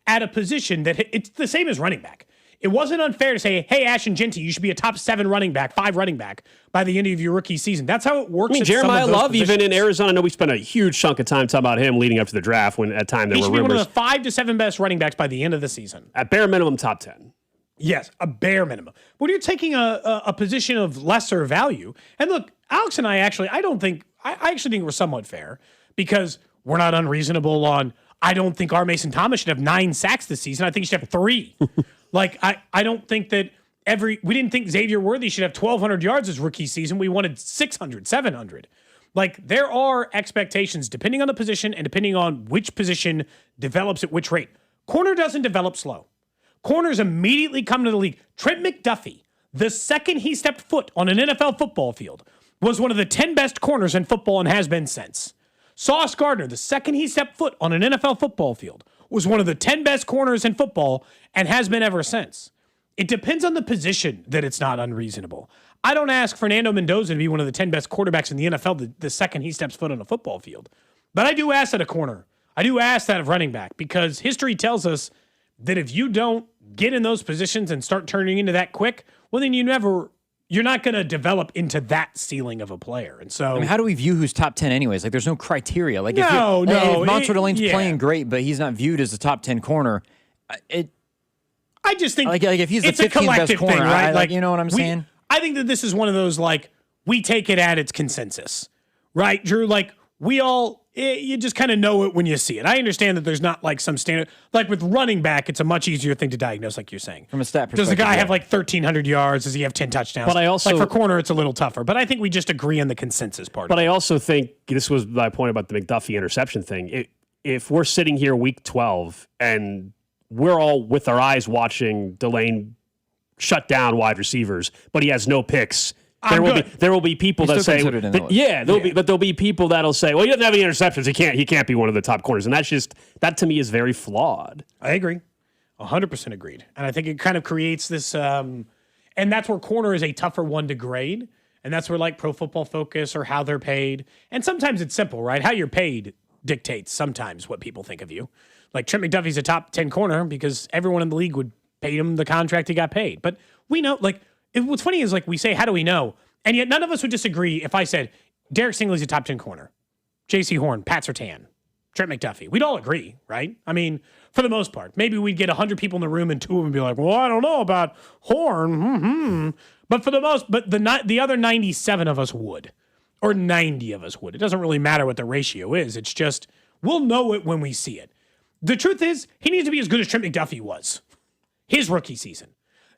at a position that it's the same as running back. It wasn't unfair to say, hey, Ashton Jeanty, you should be a top 5 running back by the end of your rookie season. That's how it works. I mean, Jeremiah Love, even in Arizona, I know we spent a huge chunk of time talking about him leading up to the draft when at time there were rumors. He should be one of the 5 to 7 best running backs by the end of the season. At bare minimum, top 10. Yes, a bare minimum. When you're taking a position of lesser value, and look, Alex and I actually think we're somewhat fair because we're not unreasonable on, I don't think R. Mason Thomas should have 9 sacks this season. I think he should have 3. I don't think that we didn't think Xavier Worthy should have 1,200 yards his rookie season. We wanted 600, 700. There are expectations depending on the position and depending on which position develops at which rate. Corner doesn't develop slow. Corners immediately come to the league. Trent McDuffie, the second he stepped foot on an NFL football field, was one of the 10 best corners in football and has been since. Sauce Gardner, the second he stepped foot on an NFL football field, was one of the 10 best corners in football and has been ever since. It depends on the position that it's not unreasonable. I don't ask Fernando Mendoza to be one of the 10 best quarterbacks in the NFL the second he steps foot on a football field. But I do ask that of corner. I do ask that of running back because history tells us that if you don't get in those positions and start turning into that quick, well, then you're not going to develop into that ceiling of a player. And so, how do we view who's top 10 anyways? There's no criteria. If Montre Delane's playing great, but he's not viewed as a top 10 corner, I just think if he's the 15th best corner, thing, right? You know what I'm saying? I think that this is one of those, we take it at its consensus, right, Drew? We all, you just kind of know it when you see it. I understand that there's not some standard, with running back, it's a much easier thing to diagnose, like you're saying. From a stat perspective. Does the guy have 1,300 yards? Does he have 10 touchdowns? But I also, for corner, it's a little tougher. But I think we just agree on the consensus part. But I also think this was my point about the McDuffie interception thing. If we're sitting here week 12 and we're all with our eyes watching Delane shut down wide receivers, but he has no picks. There will be people that say, there'll be people that'll say, well, he doesn't have any interceptions. He can't be one of the top corners. And that to me is very flawed. I agree. 100% agreed. And I think it kind of creates this, and that's where corner is a tougher one to grade. And that's where Pro Football Focus or how they're paid. And sometimes it's simple, right? How you're paid dictates sometimes what people think of you. Trent McDuffie's a top 10 corner because everyone in the league would pay him the contract he got paid. But we know, what's funny is we say, how do we know? And yet none of us would disagree if I said, Derek Stingley's a top 10 corner. J.C. Horn, Pat Surtain, Trent McDuffie. We'd all agree, right? I mean, for the most part. Maybe we'd get 100 people in the room and 2 of them would be like, well, I don't know about Horn. But for the other 97 of us would. Or 90 of us would. It doesn't really matter what the ratio is. It's just, we'll know it when we see it. The truth is, he needs to be as good as Trent McDuffie was his rookie season.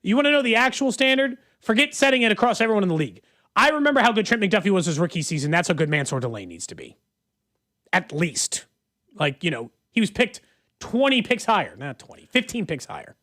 You want to know the actual standard? Forget setting it across everyone in the league. I remember how good Trent McDuffie was his rookie season. That's how good Mansour Delane needs to be. At least. He was picked 20 picks higher. Not 20, 15 picks higher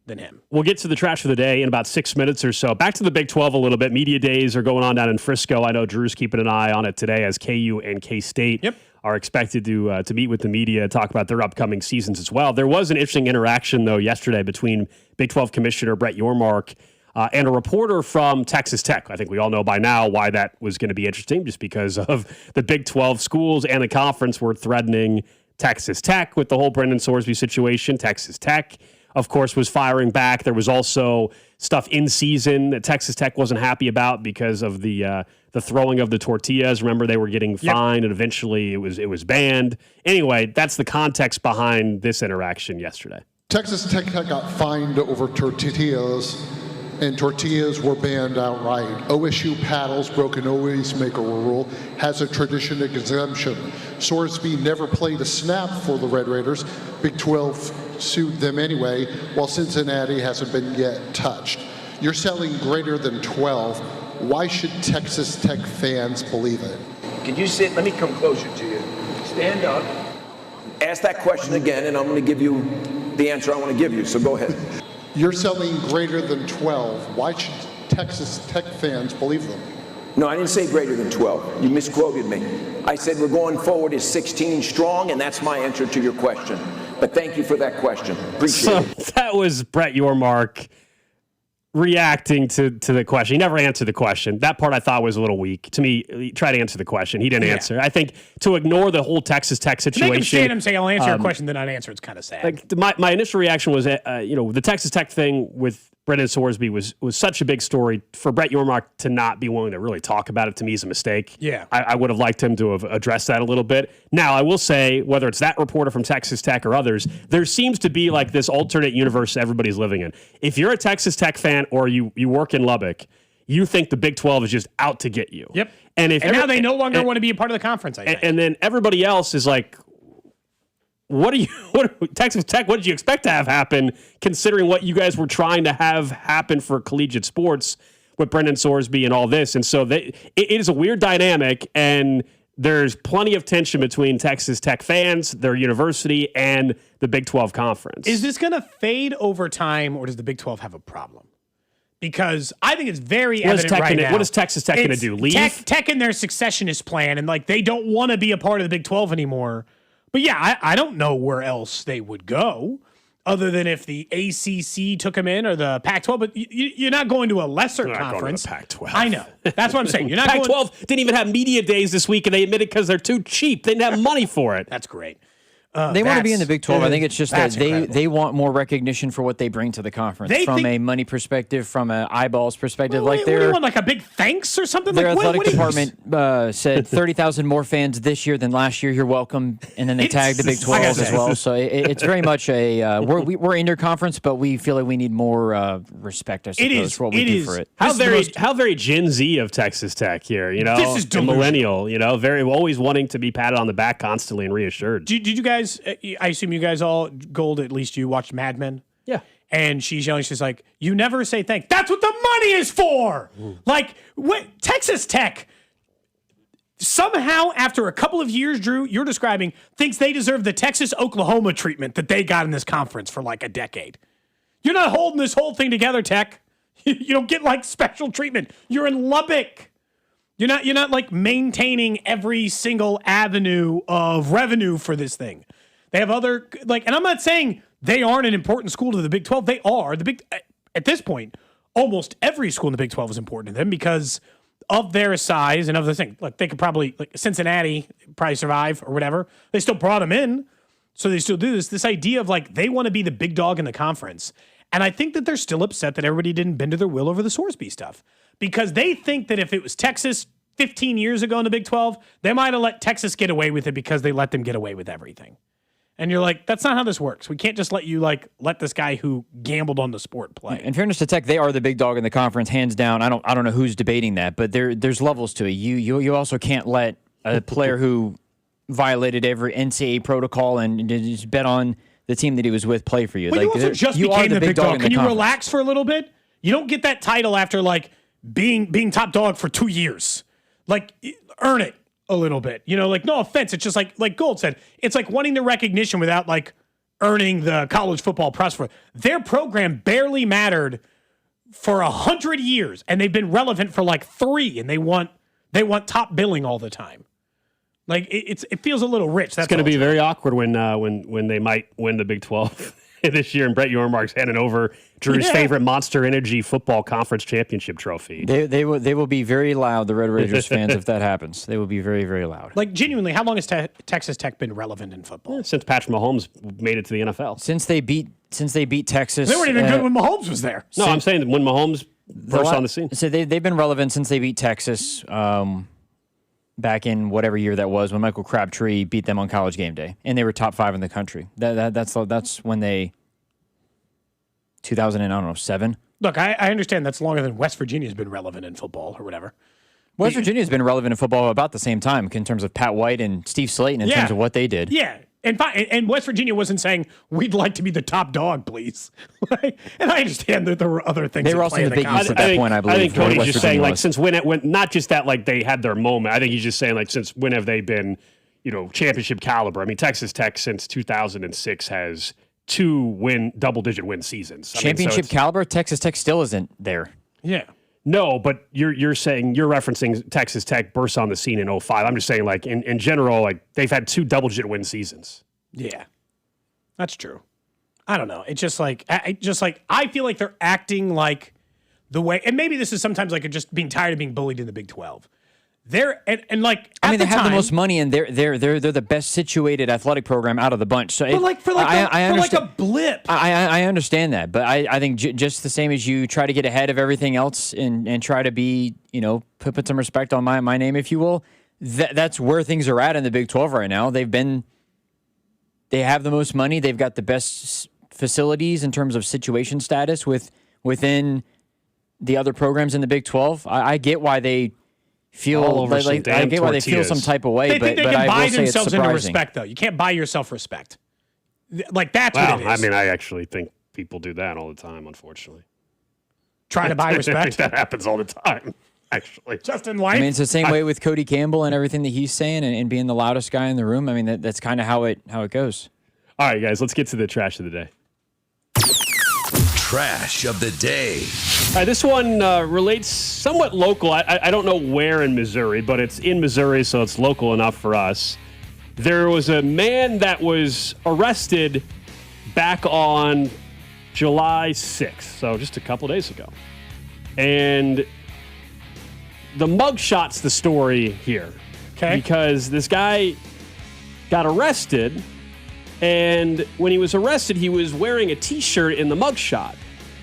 than him. We'll get to the trash for the day in about 6 minutes or so. Back to the Big 12 a little bit. Media days are going on down in Frisco. I know Drew's keeping an eye on it today as KU and K-State are expected to meet with the media, talk about their upcoming seasons as well. There was an interesting interaction, though, yesterday between Big 12 Commissioner Brett Yormark and a reporter from Texas Tech. I think we all know by now why that was going to be interesting, just because of the Big 12 schools and the conference were threatening Texas Tech with the whole Brendan Sorsby situation. Texas Tech, of course, was firing back. There was also stuff in season that Texas Tech wasn't happy about because of the throwing of the tortillas. Remember, they were getting fined, and eventually it was banned. Anyway, that's the context behind this interaction yesterday. Texas Tech got fined over tortillas, and tortillas were banned outright. OSU paddles broke an always maker rule, has a tradition exemption. Sorsby never played a snap for the Red Raiders. Big 12 sued them anyway, while Cincinnati hasn't been yet touched. You're selling greater than 12. Why should Texas Tech fans believe it? Can you sit? Let me come closer to you. Stand up. Ask that question again, and I'm going to give you the answer I want to give you, so go ahead. You're selling greater than 12. Why should Texas Tech fans believe them? No, I didn't say greater than 12. You misquoted me. I said we're going forward as 16 strong, and that's my answer to your question. But thank you for that question. Appreciate it. That was Brett Yormark reacting to the question. He never answered the question. That part I thought was a little weak. To me, he tried to answer the question. He didn't answer. I think to ignore the whole Texas Tech situation. Make him stand and say, I'll answer your question, then not answer. It's kind of sad. Like my initial reaction was, the Texas Tech thing with Brendan Sorsby was such a big story. For Brett Yormark to not be willing to really talk about it, to me, is a mistake. Yeah. I would have liked him to have addressed that a little bit. Now, I will say, whether it's that reporter from Texas Tech or others, there seems to be like this alternate universe everybody's living in. If you're a Texas Tech fan or you work in Lubbock, you think the Big 12 is just out to get you. Yep. And now they no longer want to be a part of the conference, I think. And then everybody else is like, Texas Tech, what did you expect to have happen, considering what you guys were trying to have happen for collegiate sports with Brendan Sorsby and all this? And so it is a weird dynamic, and there's plenty of tension between Texas Tech fans, their university, and the Big 12 conference. Is this going to fade over time, or does the Big 12 have a problem? Because I think it's very evident right now. What is Texas Tech going to do? Leave? Tech and their successionist plan, and like they don't want to be a part of the Big 12 anymore. But yeah, I don't know where else they would go other than if the ACC took them in or the Pac-12. But you're not going to a lesser conference. Going to the Pac-12. I know. That's what I'm saying. You're not Pac-12 didn't even have media days this week, and they admitted because they're too cheap. They didn't have money for it. That's great. They want to be in the Big 12. I think it's just that they want more recognition for what they bring to the conference from a money perspective, from an eyeballs perspective. What do you want, like a big thanks or something? Their like, athletic department said 30,000 more fans this year than last year. You're welcome. And then they tagged the Big 12 as well. So it's very much we're in your conference, but we feel like we need more respect, I suppose, for what we do for it. How very Gen Z of Texas Tech here, This is delusional. Millennial, very always wanting to be patted on the back constantly and reassured. Did you guys? I assume you guys all, Gold, at least you watched Mad Men? Yeah. And she's yelling, she's like, you never say thanks. That's what the money is for! Like, what Texas Tech, somehow, after a couple of years, Drew, you're describing, thinks they deserve the Texas-Oklahoma treatment that they got in this conference for like a decade. You're not holding this whole thing together, Tech. You don't get like special treatment. You're in Lubbock. You're not like maintaining every single avenue of revenue for this thing. They have other, and I'm not saying they aren't an important school to the Big 12. They are. At this point, almost every school in the Big 12 is important to them because of their size and of the thing. Like, they could probably, Cincinnati probably survive or whatever. They still brought them in, so they still do this. This idea of, they want to be the big dog in the conference. And I think that they're still upset that everybody didn't bend to their will over the Sorsby stuff because they think that if it was Texas 15 years ago in the Big 12, they might have let Texas get away with it because they let them get away with everything. And you're like, that's not how this works. We can't just let you let this guy who gambled on the sport play. In fairness to Tech, they are the big dog in the conference, hands down. I don't know who's debating that, but there's levels to it. You also can't let a player who violated every NCAA protocol and just bet on the team that he was with play for you. Well, you also just became the big dog. Can you relax for a little bit? You don't get that title after being top dog for 2 years. Earn it a little bit. No offense. It's just like Gold said, it's like wanting the recognition without earning the college football press for it. Their program barely mattered for 100 years, and they've been relevant for 3, and they want top billing all the time. It feels a little rich. That's going to be very awkward when they might win the Big 12 this year, and Brett Yormark's handing over Drew's favorite Monster Energy Football Conference Championship trophy. They will be very loud, the Red Raiders fans, if that happens. They will be very, very loud. Genuinely, how long has Texas Tech been relevant in football? Since Patrick Mahomes made it to the NFL. Since they beat Texas. They weren't even good when Mahomes was there. No, I'm saying when Mahomes burst on the scene. So they've been relevant since they beat Texas. Back in whatever year that was, when Michael Crabtree beat them on College Game Day, and they were top 5 in the country. That's when they 2007. Look, I understand that's longer than West Virginia's been relevant in football or whatever. West Virginia's been relevant in football about the same time in terms of Pat White and Steve Slayton in terms of what they did. Yeah. And West Virginia wasn't saying, we'd like to be the top dog, please. And I understand that there were other things. They were also in the Big East at that point, I believe. I think Cody's just saying, since when not just that, they had their moment. I think he's just saying, since when have they been, championship caliber? I mean, Texas Tech since 2006 has 2 double-digit win seasons. Championship caliber? Texas Tech still isn't there. Yeah. No, but you're referencing Texas Tech burst on the scene in 2005. I'm just saying, in general, they've had 2 double-digit win seasons. Yeah, that's true. I don't know. It's just I feel like they're acting like the way, and maybe this is sometimes like just being tired of being bullied in the Big 12. They're and like I mean, at they have time, the most money, and they're the best situated athletic program out of the bunch. So, for a blip, I understand that, but I think just the same as you try to get ahead of everything else and try to be, put some respect on my name, if you will. That's where things are at in the Big 12 right now. They have the most money. They've got the best facilities in terms of situation status within the other programs in the Big 12. I get why they feel I get why they feel some type of way, they think they can I buy will say it's themselves into surprising. respect, though. You can't buy yourself respect. Like that's what it is. I mean, I actually think people do that all the time, unfortunately. Try to buy respect. That happens all the time, actually. Just in life. I mean, it's the same way with Cody Campbell and everything that he's saying and being the loudest guy in the room. I mean, that's kind of how it goes. All right, guys, let's get to the trash of the day. Trash of the day. All right, this one relates somewhat local. I don't know where in Missouri, but it's in Missouri, so it's local enough for us. There was a man that was arrested back on July 6th, so just a couple days ago. And the mugshot's the story here. Okay. Because this guy got arrested, and when he was arrested, he was wearing a T-shirt in the mugshot.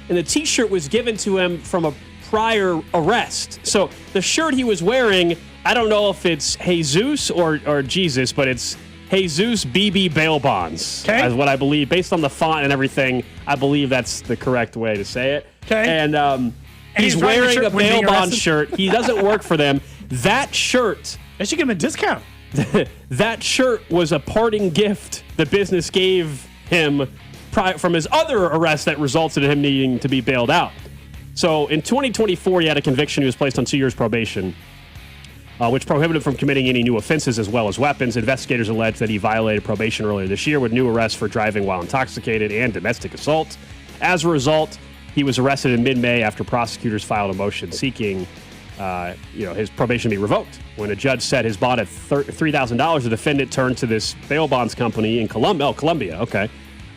And the T-shirt was given to him from a prior arrest. So the shirt he was wearing, I don't know if it's Jesus or Jesus, but it's Jesus BB Bail Bonds. Okay. Is what I believe. Based on the font and everything, I believe that's the correct way to say it. Okay. And he's wearing a bail bond shirt. He doesn't work for them. That shirt... I should give him a discount. That shirt was a parting gift the business gave him from his other arrest that resulted in him needing to be bailed out. So in 2024, he had a conviction. He was placed on 2 years probation, which prohibited him from committing any new offenses as well as weapons. Investigators allege that he violated probation earlier this year with new arrests for driving while intoxicated and domestic assault. As a result, he was arrested in mid-May after prosecutors filed a motion seeking his probation be revoked. When a judge set his bond at $3,000, the defendant turned to this bail bonds company in Columbia,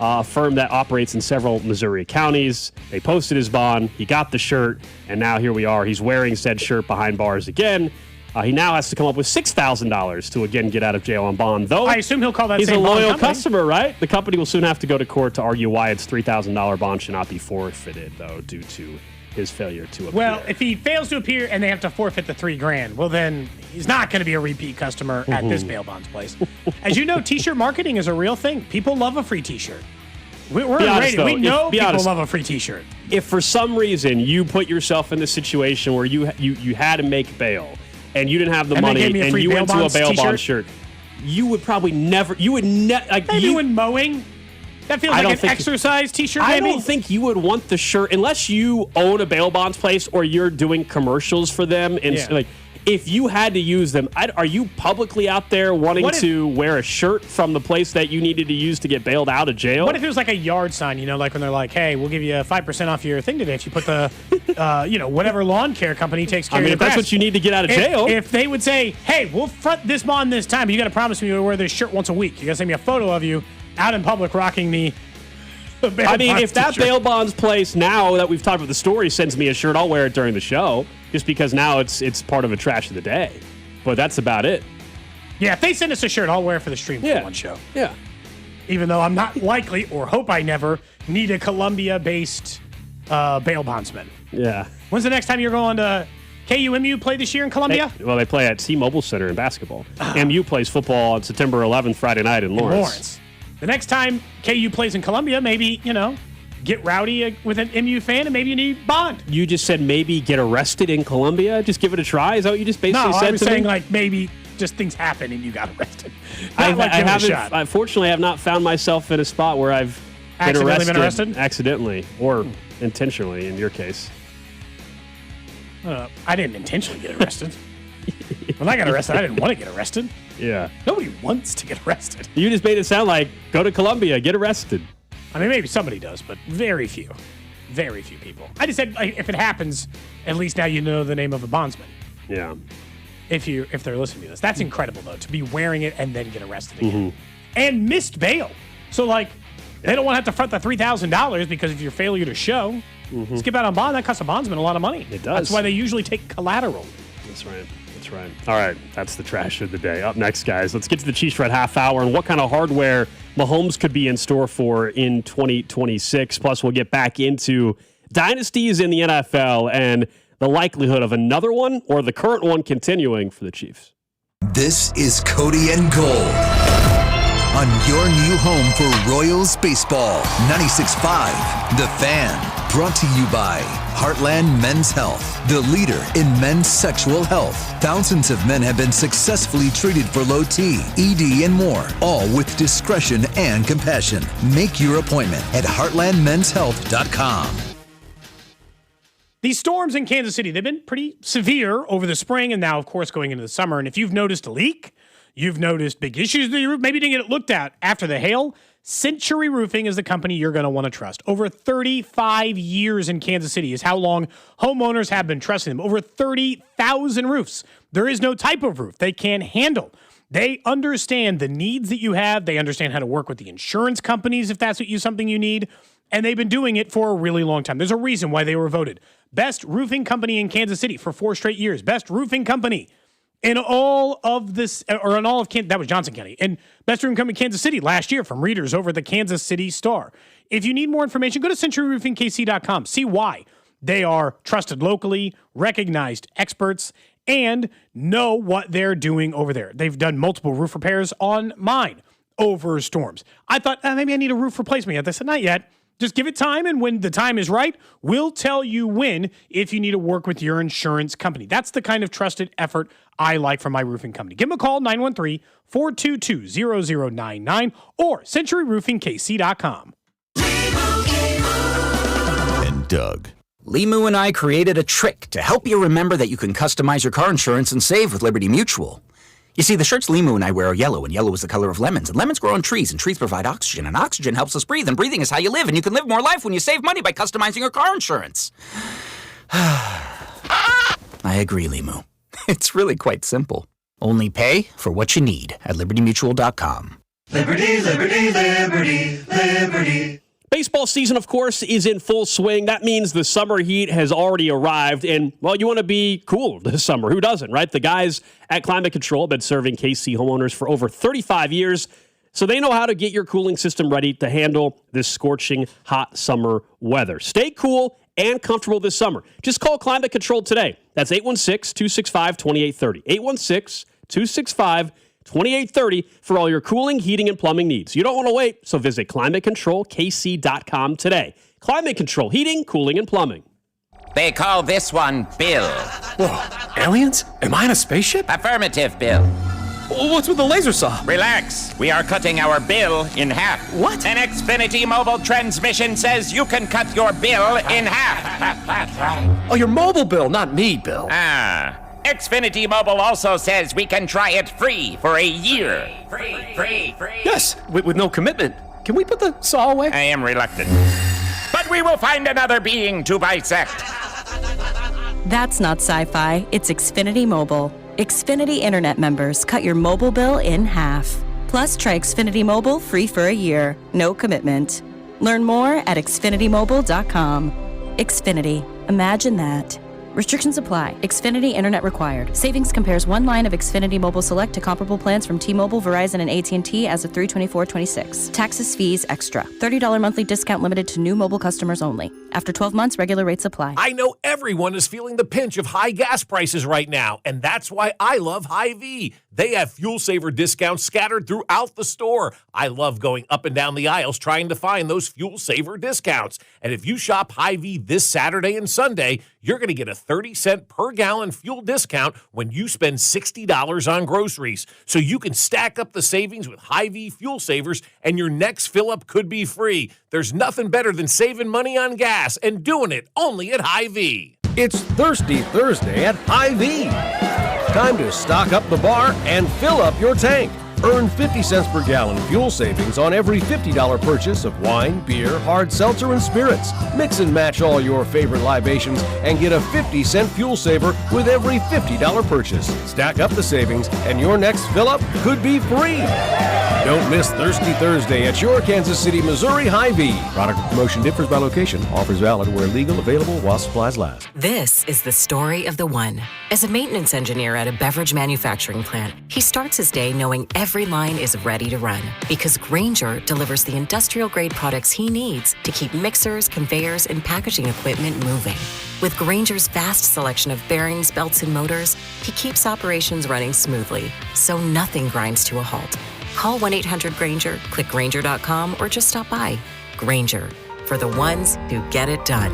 a firm that operates in several Missouri counties. They posted his bond. He got the shirt, and now here we are. He's wearing said shirt behind bars again. He now has to come up with $6,000 to again get out of jail on bond. Though I assume he'll call that he's same a bond loyal company. customer, right? The company will soon have to go to court to argue why its $3,000 bond should not be forfeited, though, due to his failure to appear. Well, if he fails to appear and they have to forfeit the $3,000, well, then he's not going to be a repeat customer at this bail bonds place. As you know, T-shirt marketing is a real thing. People love a free T-shirt. We're rated. We know people love a free T-shirt. If for some reason you put yourself in the situation where you had to make bail and you didn't have the money and you went to a bail bond shirt, you would probably never. You would like maybe when mowing. That feels like an exercise T-shirt, maybe? I don't think you would want the shirt unless you own a bail bonds place or you're doing commercials for them. And if you had to use them, are you publicly out there wanting to wear a shirt from the place that you needed to use to get bailed out of jail? What if it was like a yard sign, like when they're like, hey, we'll give you 5% off your thing today if you put the, whatever lawn care company takes care of your if that's what you need to get out of jail. If they would say, hey, we'll front this bond this time, but you got to promise me you'll wear this shirt once a week. You got to send me a photo of you out in public rocking the bail bonds if that t-shirt. bail bonds place, now that we've talked about the story, sends me a shirt, I'll wear it during the show, just because now it's part of a trash of the day. But that's about it. Yeah, if they send us a shirt, I'll wear it for the stream for one show. Yeah. Even though I'm not likely, or hope I never, need a Columbia-based bail bondsman. Yeah. When's the next time you're going to KUMU play this year in Columbia? They play at T-Mobile Center in basketball. MU plays football on September 11th, Friday night in Lawrence. The next time KU plays in Columbia, maybe, get rowdy with an MU fan and maybe you need bond. You just said maybe get arrested in Columbia? Just give it a try? Is that what you just basically said to me? No, I was saying like maybe just things happen and you got arrested. I haven't. Unfortunately, I have not found myself in a spot where I've been arrested accidentally or intentionally in your case. I didn't intentionally get arrested. When I got arrested, I didn't want to get arrested. Yeah. Nobody wants to get arrested. You just made it sound like, go to Columbia, get arrested. I mean, maybe somebody does, but very few. Very few people. I just said, if it happens, at least now you know the name of a bondsman. Yeah. If they're listening to this. That's incredible, though, to be wearing it and then get arrested again. And missed bail. So, they don't want to have to front the $3,000 because of your failure to show. Skip out on bond, that costs a bondsman a lot of money. It does. That's why they usually take collateral. That's right. All right, that's the trash of the day. Up next, guys, let's get to the Chiefs Red half hour and what kind of hardware Mahomes could be in store for in 2026. Plus, we'll get back into dynasties in the NFL and the likelihood of another one or the current one continuing for the Chiefs. This is Cody and Gold on your new home for Royals baseball. 96.5 The Fan. Brought to you by Heartland Men's Health, the leader in men's sexual health. Thousands of men have been successfully treated for low T, ED, and more, all with discretion and compassion. Make your appointment at heartlandmenshealth.com. These storms in Kansas City, they've been pretty severe over the spring and now, of course, going into the summer. And if you've noticed a leak, you've noticed big issues with your roof, maybe you didn't get it looked at after the hail, Century Roofing is the company you're going to want to trust. Over 35 years in Kansas City is how long homeowners have been trusting them. Over 30,000 roofs. There is no type of roof they can't handle. They understand the needs that you have. They understand how to work with the insurance companies if that's something you need. And they've been doing it for a really long time. There's a reason why they were voted best roofing company in Kansas City for 4 straight years. Best roofing company in all of this, or in all of Kansas, that was Johnson County. And best roofing company in Kansas City last year from readers over the Kansas City Star. If you need more information, go to centuryroofingkc.com. See why they are trusted locally, recognized experts, and know what they're doing over there. They've done multiple roof repairs on mine over storms. I thought, maybe I need a roof replacement yet. They said, not yet. Just give it time, and when the time is right, we'll tell you when if you need to work with your insurance company. That's the kind of trusted effort I like from my roofing company. Give them a call, 913-422-0099 or centuryroofingkc.com. And Doug. Limu and I created a trick to help you remember that you can customize your car insurance and save with Liberty Mutual. You see, the shirts Limu and I wear are yellow, and yellow is the color of lemons, and lemons grow on trees, and trees provide oxygen, and oxygen helps us breathe, and breathing is how you live, and you can live more life when you save money by customizing your car insurance. I agree, Limu. It's really quite simple. Only pay for what you need at libertymutual.com. Liberty, liberty, liberty, liberty. Baseball season, of course, is in full swing. That means the summer heat has already arrived. And, well, you want to be cool this summer. Who doesn't, right? The guys at Climate Control have been serving KC homeowners for over 35 years. So they know how to get your cooling system ready to handle this scorching hot summer weather. Stay cool and comfortable this summer. Just call Climate Control today. That's 816-265-2830. 816-265-2830 for all your cooling, heating, and plumbing needs. You don't want to wait, so visit climatecontrolkc.com today. Climate Control, heating, cooling, and plumbing. They call this one Bill. Whoa, aliens? Am I in a spaceship? Affirmative, Bill. What's with the laser saw? Relax. We are cutting our bill in half. What? An Xfinity mobile transmission says you can cut your bill in half. Oh, your mobile bill, not me, Bill. Xfinity Mobile also says we can try it free for a year. Free. Yes, with no commitment. Can we put the saw away? I am reluctant. But we will find another being to bisect. That's not sci-fi, it's Xfinity Mobile. Xfinity Internet members cut your mobile bill in half. Plus, try Xfinity Mobile free for a year. No commitment. Learn more at xfinitymobile.com. Xfinity. Imagine that. Restrictions apply. Xfinity Internet required. Savings compares one line of Xfinity Mobile Select to comparable plans from T-Mobile, Verizon, and AT&T as of 3/24/26. Taxes, fees, extra. $30 monthly discount limited to new mobile customers only. After 12 months, regular rates apply. I know everyone is feeling the pinch of high gas prices right now, and that's why I love Hy-Vee. They have fuel saver discounts scattered throughout the store. I love going up and down the aisles trying to find those fuel saver discounts. And if you shop Hy-Vee this Saturday and Sunday, you're going to get a 30-cent per gallon fuel discount when you spend $60 on groceries. So you can stack up the savings with Hy-Vee fuel savers, and your next fill-up could be free. There's nothing better than saving money on gas and doing it only at Hy-Vee. It's Thirsty Thursday at Hy-Vee. Time to stock up the bar and fill up your tank. Earn 50 cents per gallon fuel savings on every $50 purchase of wine, beer, hard seltzer, and spirits. Mix and match all your favorite libations and get a 50-cent fuel saver with every $50 purchase. Stack up the savings and your next fill-up could be free. Don't miss Thirsty Thursday at your Kansas City, Missouri Hy-Vee. Product promotion differs by location. Offers valid where legal, available while supplies last. This is the story of the one. As a maintenance engineer at a beverage manufacturing plant, he starts his day knowing every line is ready to run because Grainger delivers the industrial-grade products he needs to keep mixers, conveyors, and packaging equipment moving. With Grainger's vast selection of bearings, belts, and motors, he keeps operations running smoothly, so nothing grinds to a halt. Call 1-800-GRAINGER, click Grainger.com, or just stop by. Grainger, for the ones who get it done.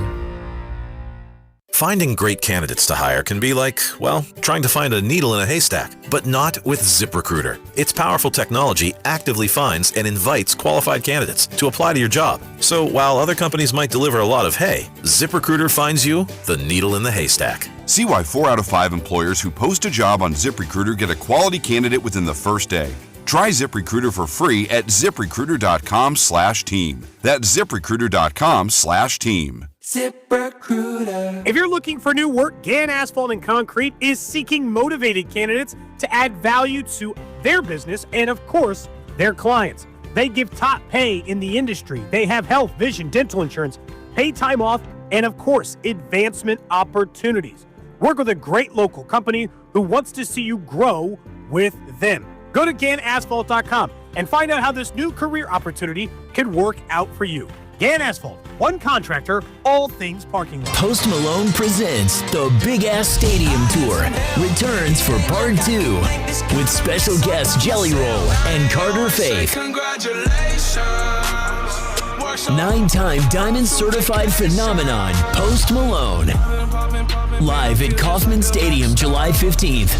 Finding great candidates to hire can be like, well, trying to find a needle in a haystack, but not with ZipRecruiter. Its powerful technology actively finds and invites qualified candidates to apply to your job. So while other companies might deliver a lot of hay, ZipRecruiter finds you the needle in the haystack. See why 4 out of 5 employers who post a job on ZipRecruiter get a quality candidate within the first day. Try ZipRecruiter for free at ZipRecruiter.com/team. That's ZipRecruiter.com/team. ZipRecruiter. If you're looking for new work, Gann Asphalt and Concrete is seeking motivated candidates to add value to their business and, of course, their clients. They give top pay in the industry. They have health, vision, dental insurance, paid time off, and, of course, advancement opportunities. Work with a great local company who wants to see you grow with them. Go to GannAsphalt.com and find out how this new career opportunity can work out for you. Gann Asphalt, one contractor, all things parking lot. Post Malone presents the Big Ass Stadium Tour returns for part 2 with special guests Jelly Roll and Carter Faith. 9-time Diamond Certified Phenomenon, Post Malone. Live at Kauffman Stadium, July 15th.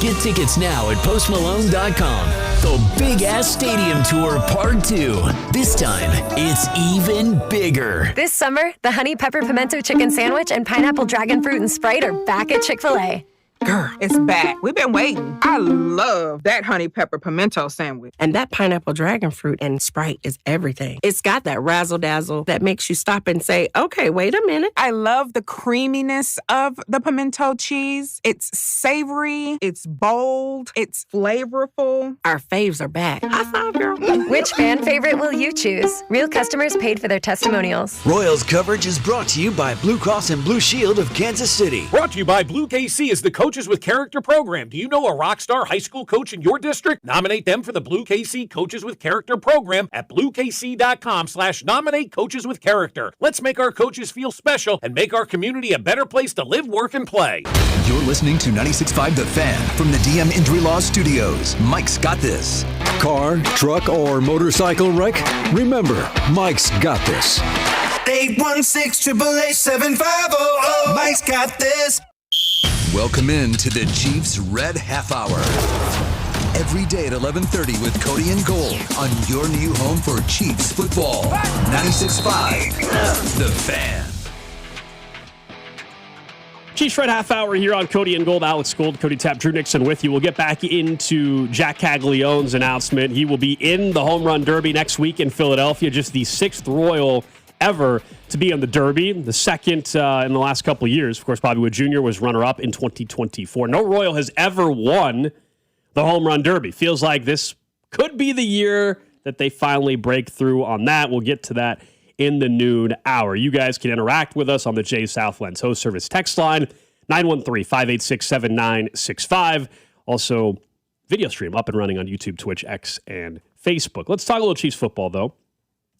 Get tickets now at postmalone.com. The Big Ass Stadium Tour Part 2. This time, it's even bigger. This summer, the Honey Pepper Pimento Chicken Sandwich and Pineapple Dragon Fruit and Sprite are back at Chick-fil-A. Girl, it's back. We've been waiting. I love that honey pepper pimento sandwich. And that pineapple dragon fruit and Sprite is everything. It's got that razzle-dazzle that makes you stop and say, okay, wait a minute. I love the creaminess of the pimento cheese. It's savory, it's bold, it's flavorful. Our faves are back. High five, girl. Which fan favorite will you choose? Real customers paid for their testimonials. Royals coverage is brought to you by Blue Cross and Blue Shield of Kansas City. Brought to you by Blue KC is the Coaches with Character program. Do you know a rock star high school coach in your district? Nominate them for the Blue KC Coaches with Character program at bluekc.com/nominate coaches with character. Let's make our coaches feel special and make our community a better place to live, work, and play. You're listening to 96.5 The Fan from the DM Injury Law Studios. Mike's got this. Car, truck, or motorcycle wreck? Remember, Mike's got this. 816-888-7500. Mike's got this. Welcome in to the Chiefs Red Half Hour. Every day at 11:30 with Cody and Gold on your new home for Chiefs football. 96.5 The Fan. Chiefs Red Half Hour here on Cody and Gold. Alex Gold, Cody Tapp, Drew Nixon with you. We'll get back into Jack Caglione's announcement. He will be in the Home Run Derby next week in Philadelphia, just the 6th Royal ever to be in the Derby, the second in the last couple of years. Of course, Bobby Wood Jr. was runner-up in 2024. No Royal has ever won the Home Run Derby. Feels like this could be the year that they finally break through on that. We'll get to that in the noon hour. You guys can interact with us on the Jay Southlands Host Service text line, 913-586-7965. Also, video stream up and running on YouTube, Twitch, X, and Facebook. Let's talk a little Chiefs football, though.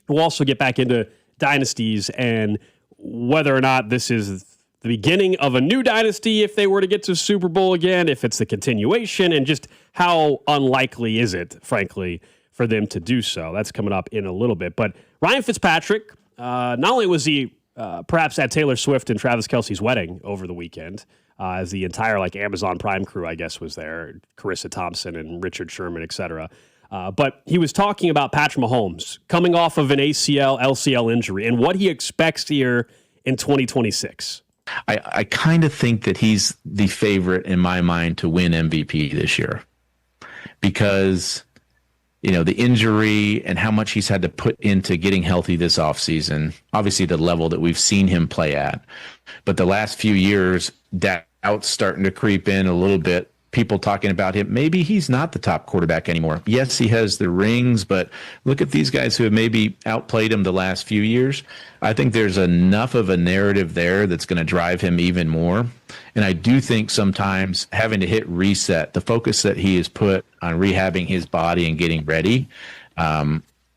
We'll also get back into dynasties and whether or not this is the beginning of a new dynasty if they were to get to Super Bowl again, if it's the continuation, and just how unlikely is it, frankly, for them to do so. That's coming up in a little bit. But Ryan Fitzpatrick, not only was he perhaps at Taylor Swift and Travis Kelce's wedding over the weekend, as the entire Amazon Prime crew, I guess, was there, Carissa Thompson and Richard Sherman, et cetera. But he was talking about Patrick Mahomes coming off of an ACL, LCL injury and what he expects here in 2026. I kind of think that he's the favorite in my mind to win MVP this year because, the injury and how much he's had to put into getting healthy this offseason, obviously the level that we've seen him play at. But the last few years, doubt's starting to creep in a little bit people talking about him. Maybe he's not the top quarterback anymore. Yes, he has the rings, but look at these guys who have maybe outplayed him the last few years. I think there's enough of a narrative there that's going to drive him even more. And I do think sometimes having to hit reset, the focus that he has put on rehabbing his body and getting ready,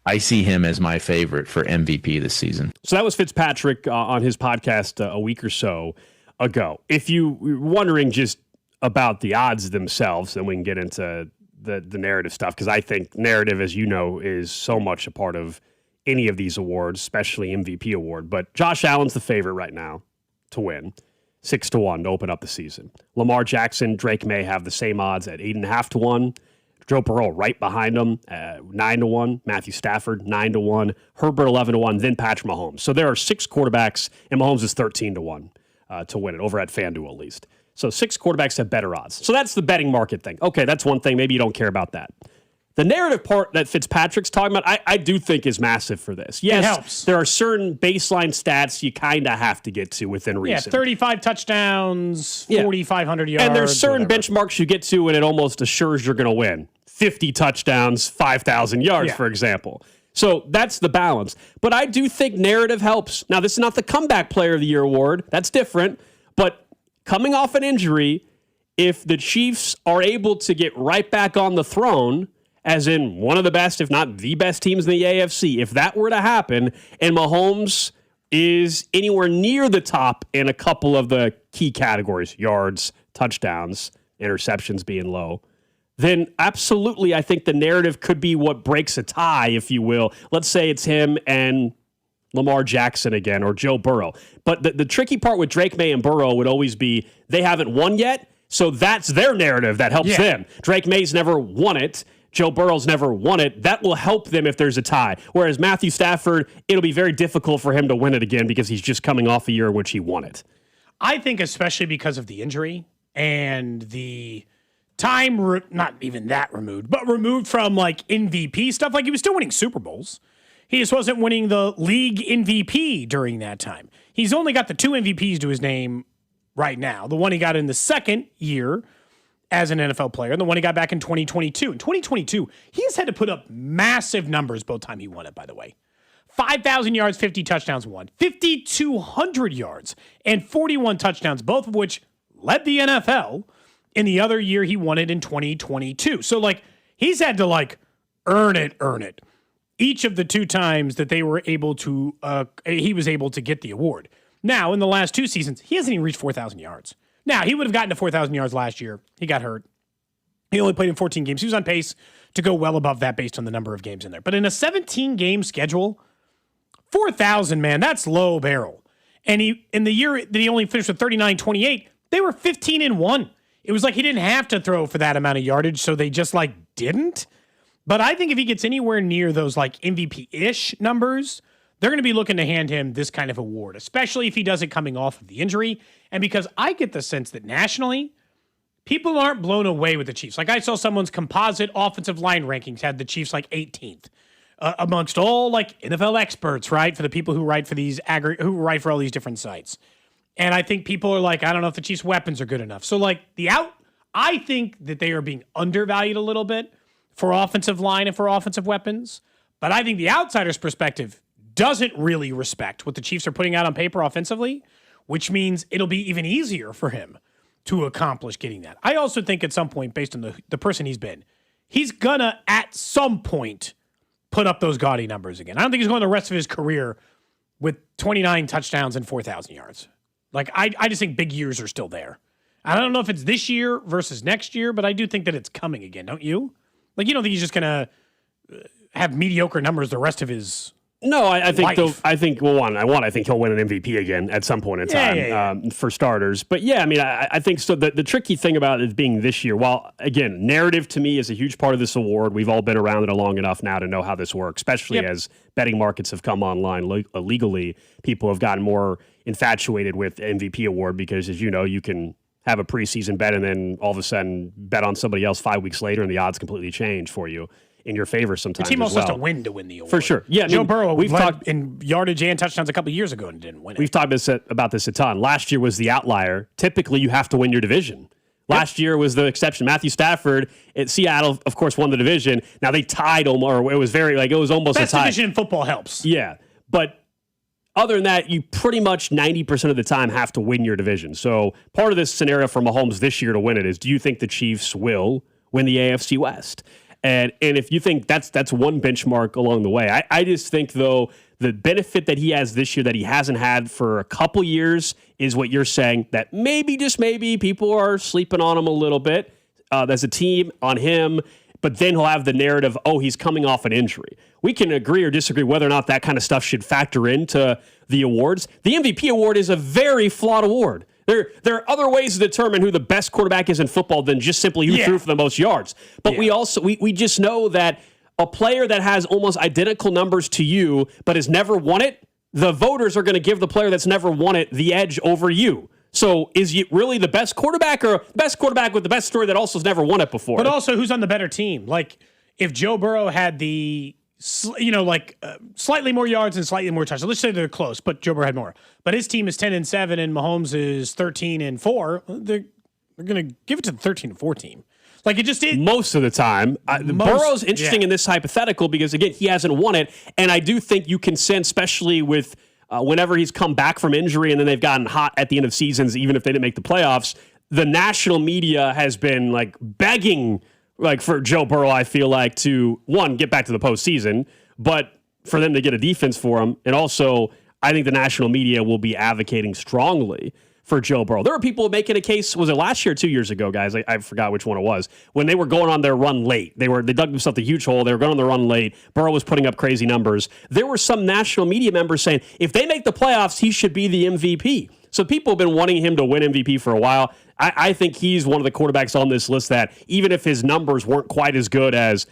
I see him as my favorite for MVP this season. So that was Fitzpatrick on his podcast a week or so ago. If you were wondering just about the odds themselves, then we can get into the narrative stuff, because I think narrative, as you know, is so much a part of any of these awards, especially MVP award. But Josh Allen's the favorite right now to win, 6-1 to open up the season. Lamar Jackson, Drake May have the same odds at 8.5-1. Joe Burrow right behind him, 9-1. Matthew Stafford, 9-1. Herbert, 11-1. Then Patrick Mahomes. So there are 6 quarterbacks, and Mahomes is 13-1 to win it, over at FanDuel at least. So 6 quarterbacks have better odds. So that's the betting market thing. Okay, that's one thing. Maybe you don't care about that. The narrative part that Fitzpatrick's talking about, I do think is massive for this. Yes, it helps. There are certain baseline stats you kind of have to get to within reason. Yeah, 35 touchdowns, 4,500 yards. And there's certain benchmarks you get to and it almost assures you're going to win. 50 touchdowns, 5,000 yards, for example. So that's the balance. But I do think narrative helps. Now, this is not the Comeback Player of the Year award. That's different. But coming off an injury, if the Chiefs are able to get right back on the throne, as in one of the best, if not the best teams in the AFC, if that were to happen, and Mahomes is anywhere near the top in a couple of the key categories, yards, touchdowns, interceptions being low, then absolutely I think the narrative could be what breaks a tie, if you will. Let's say it's him and Lamar Jackson again, or Joe Burrow. But the tricky part with Drake May and Burrow would always be they haven't won yet, so that's their narrative that helps them. Drake May's never won it. Joe Burrow's never won it. That will help them if there's a tie. Whereas Matthew Stafford, it'll be very difficult for him to win it again because he's just coming off a year in which he won it. I think especially because of the injury and the time, not even that removed, but removed from like MVP stuff. Like he was still winning Super Bowls. He just wasn't winning the league MVP during that time. He's only got the 2 MVPs to his name right now. The one he got in the second year as an NFL player, and the one he got back in 2022. In 2022, he has had to put up massive numbers both time he won it, by the way. 5,000 yards, 50 touchdowns won. 5,200 yards and 41 touchdowns, both of which led the NFL in the other year he won it in 2022. So, like, he's had to, like, earn it. Each of the 2 times that they were able to, he was able to get the award. Now, in the last 2 seasons, he hasn't even reached 4,000 yards. Now, he would have gotten to 4,000 yards last year. He got hurt. He only played in 14 games. He was on pace to go well above that based on the number of games in there. But in a 17-game schedule, 4,000, man, that's low barrel. And in the year that he only finished with 39-28, they were 15-1. It was like he didn't have to throw for that amount of yardage, so they just, like, didn't. But I think if he gets anywhere near those, like, MVP-ish numbers, they're going to be looking to hand him this kind of award, especially if he does it coming off of the injury. And because I get the sense that nationally, people aren't blown away with the Chiefs. Like I saw someone's composite offensive line rankings had the Chiefs like 18th amongst all like NFL experts, right? For the people who write for these who write for all these different sites. And I think people are like, I don't know if the Chiefs' weapons are good enough. So like I think that they are being undervalued a little bit for offensive line and for offensive weapons. But I think the outsider's perspective doesn't really respect what the Chiefs are putting out on paper offensively, which means it'll be even easier for him to accomplish getting that. I also think at some point, based on the person he's been, he's gonna at some point put up those gaudy numbers again. I don't think he's going the rest of his career with 29 touchdowns and 4,000 yards. Like, I just think big years are still there. I don't know if it's this year versus next year, but I do think that it's coming again, don't you? Like, you don't think he's just gonna have mediocre numbers the rest of his No, I think life. I think he'll win an MVP again at some point in time for starters. But yeah, I mean, I think so. The tricky thing about it being this year, while again, narrative to me is a huge part of this award. We've all been around it long enough now to know how this works, especially as betting markets have come online legally. People have gotten more infatuated with MVP award because, as you know, you can have a preseason bet and then all of a sudden bet on somebody else 5 weeks later and the odds completely change for you in your favor sometimes. The team also has to win the award. For sure. Yeah, Joe Burrow we've talked in yardage and touchdowns a couple of years ago and didn't win it. We've talked about this a ton. Last year was the outlier. Typically, you have to win your division Last year was the exception. Matthew Stafford at Seattle, of course, won the division. Now they tied Omar. It was almost best a tie. division in football helps. Yeah, but other than that, you pretty much 90% of the time have to win your division. So part of this scenario for Mahomes this year to win it is, do you think the Chiefs will win the AFC West? And if you think that's one benchmark along the way, I just think, though, the benefit that he has this year that he hasn't had for a couple years is what you're saying, that maybe, just maybe, people are sleeping on him a little bit as a team, on him, but then he'll have the narrative, oh, he's coming off an injury. We can agree or disagree whether or not that kind of stuff should factor into the awards. The MVP award is a very flawed award. There are other ways to determine who the best quarterback is in football than just simply who threw for the most yards. But we just know that a player that has almost identical numbers to you but has never won it, the voters are going to give the player that's never won it the edge over you. So is he really the best quarterback, or best quarterback with the best story that also has never won it before? But also, who's on the better team? Like, if Joe Burrow had slightly more yards and slightly more touchdowns. Let's say they're close, but Joe Burrow had more. But his team is 10-7 and Mahomes is 13-4. They're going to give it to the 13-4 team. Like, it just is. Most of the time. Burrow's interesting in this hypothetical because, again, he hasn't won it. And I do think you can sense, especially with whenever he's come back from injury and then they've gotten hot at the end of seasons, even if they didn't make the playoffs, the national media has been, like, begging, like, for Joe Burrow, I feel like, to, one, get back to the postseason, but for them to get a defense for him. And also, I think the national media will be advocating strongly for Joe Burrow. There were people making a case, was it last year or 2 years ago, guys? I forgot which one it was. When they were going on their run late. They dug themselves a huge hole. They were going on their run late. Burrow was putting up crazy numbers. There were some national media members saying, if they make the playoffs, he should be the MVP. So people have been wanting him to win MVP for a while. I think he's one of the quarterbacks on this list that, even if his numbers weren't quite as good as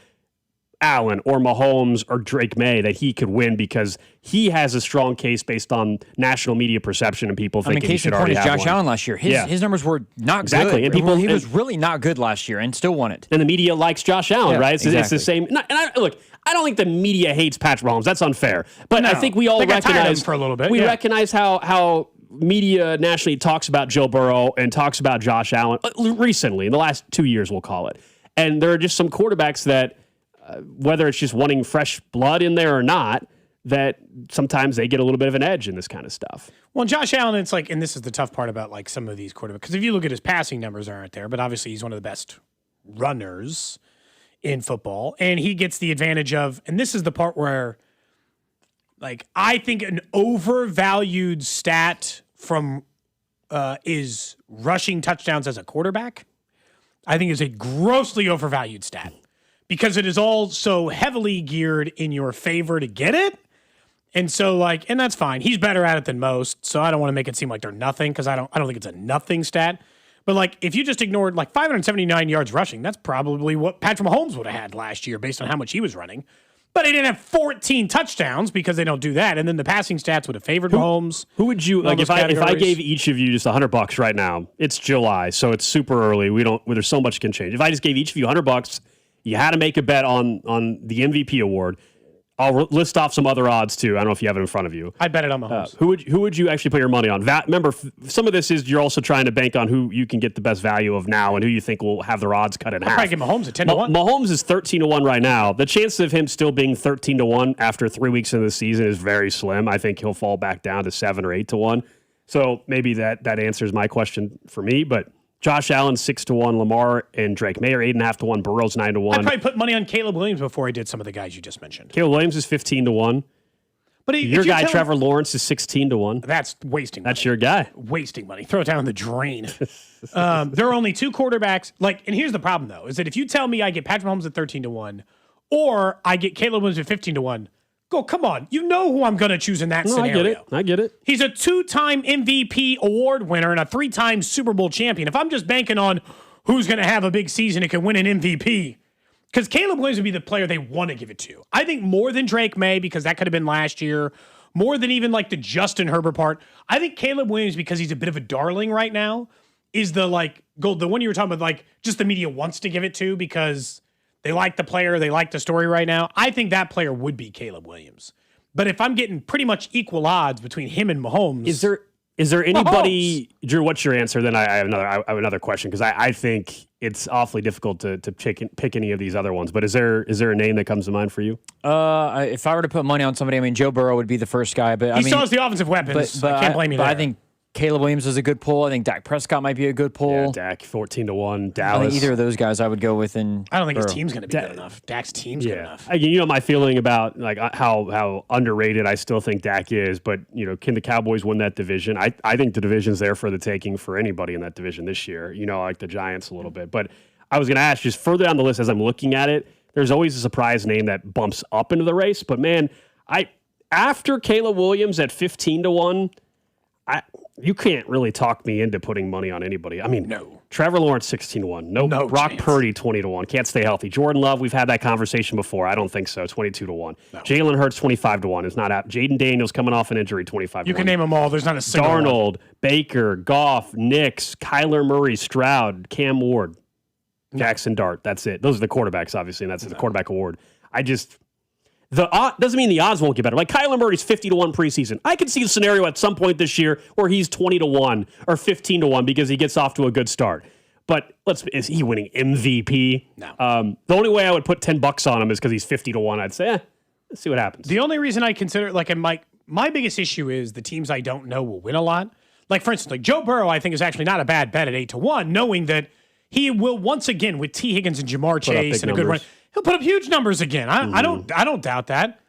Allen or Mahomes or Drake May, that he could win because he has a strong case based on national media perception and people thinking he should already have one. Josh Allen last year. His numbers were not good. And he was really not good last year and still won it. And the media likes Josh Allen, right? It's the same. Look, I don't think the media hates Patrick Mahomes. That's unfair. But I think we all recognize for a little bit. We recognize how media nationally talks about Joe Burrow and talks about Josh Allen recently, in the last 2 years, we'll call it. And there are just some quarterbacks that, whether it's just wanting fresh blood in there or not, that sometimes they get a little bit of an edge in this kind of stuff. Well, Josh Allen, it's like, and this is the tough part about like some of these quarterbacks, because if you look at his passing numbers aren't there, but obviously he's one of the best runners in football, and he gets the advantage of, and this is the part where, like, I think an overvalued stat from is rushing touchdowns as a quarterback. I think is a grossly overvalued stat because it is all so heavily geared in your favor to get it. And so, like, and that's fine. He's better at it than most, so I don't want to make it seem like they're nothing because I don't think it's a nothing stat. But, like, if you just ignored, like, 579 yards rushing, that's probably what Patrick Mahomes would have had last year based on how much he was running. But he didn't have 14 touchdowns because they don't do that. And then the passing stats would have favored Mahomes. Who would you, like, if I gave each of you just $100 right now, it's July, so it's super early. There's so much can change. If I just gave each of you $100, you had to make a bet on the MVP award. I'll list off some other odds too. I don't know if you have it in front of you. I bet it on Mahomes. Who would you actually put your money on? Remember, some of this is you're also trying to bank on who you can get the best value of now and who you think will have their odds cut in half. I'll probably get Mahomes at 10-1. Mahomes is 13-1 right now. The chance of him still being 13-1 after 3 weeks into the season is very slim. I think he'll fall back down to 7 or 8-1. So maybe that answers my question for me, but Josh Allen 6-1, Lamar and Drake May are 8.5-1, Burrow's 9-1. I'd probably put money on Caleb Williams before I did some of the guys you just mentioned. Caleb Williams is 15-1. But your guy Trevor Lawrence is 16-1. That's wasting money. That's your guy. Wasting money. Throw it down the drain. There are only two quarterbacks. Like, and here's the problem though, is that if you tell me I get Patrick Mahomes at 13-1 or I get Caleb Williams at 15-1, go, come on. You know who I'm going to choose in that scenario. I get it. He's a 2-time MVP award winner and a 3-time Super Bowl champion. If I'm just banking on who's going to have a big season and can win an MVP, because Caleb Williams would be the player they want to give it to. I think more than Drake May, because that could have been last year, more than even like the Justin Herbert part. I think Caleb Williams, because he's a bit of a darling right now, is the like gold. The one you were talking about, like just the media wants to give it to because they like the player, they like the story right now. I think that player would be Caleb Williams. But if I'm getting pretty much equal odds between him and Mahomes, is there Is there anybody, Drew? What's your answer? Then I have another question because I think it's awfully difficult to pick any of these other ones. But is there a name that comes to mind for you? If I were to put money on somebody, I mean, Joe Burrow would be the first guy. But he still has the offensive weapons. But I can't blame you there. I think Caleb Williams is a good pull. I think Dak Prescott might be a good pull. Yeah, Dak 14-1. Dallas. I think either of those guys I would go with. I don't think his team's going to be good enough. Dak's team's good enough. You know my feeling about like how underrated I still think Dak is, but can the Cowboys win that division? I think the division's there for the taking for anybody in that division this year. Like the Giants a little bit. But I was going to ask just further down the list as I'm looking at it. There's always a surprise name that bumps up into the race. But man, after Caleb Williams at 15-1. You can't really talk me into putting money on anybody. I mean, no. Trevor Lawrence 16-1. No Brock chance. Purdy 20-1. Can't stay healthy. Jordan Love, we've had that conversation before. I don't think so. 22-1. No. Jalen Hurts 25-1. Is not out. Jaden Daniels coming off an injury 25-1. You can name them all. There's not a single Darnold, one. Baker, Goff, Nix, Kyler Murray, Stroud, Cam Ward, Jackson Dart. That's it. Those are the quarterbacks, obviously, and that's the quarterback award. Doesn't mean the odds won't get better. Like Kyler Murray's 50-1 preseason. I could see a scenario at some point this year where he's 20-1 or 15-1 because he gets off to a good start. But is he winning MVP? No. The only way I would put $10 on him is because he's 50-1. I'd say, let's see what happens. The only reason I consider my biggest issue is the teams I don't know will win a lot. Like for instance, like Joe Burrow, I think is actually not a bad bet at 8-1, knowing that he will once again with T. Higgins and Jamar Chase and a good run. He'll put up huge numbers again. I don't doubt that.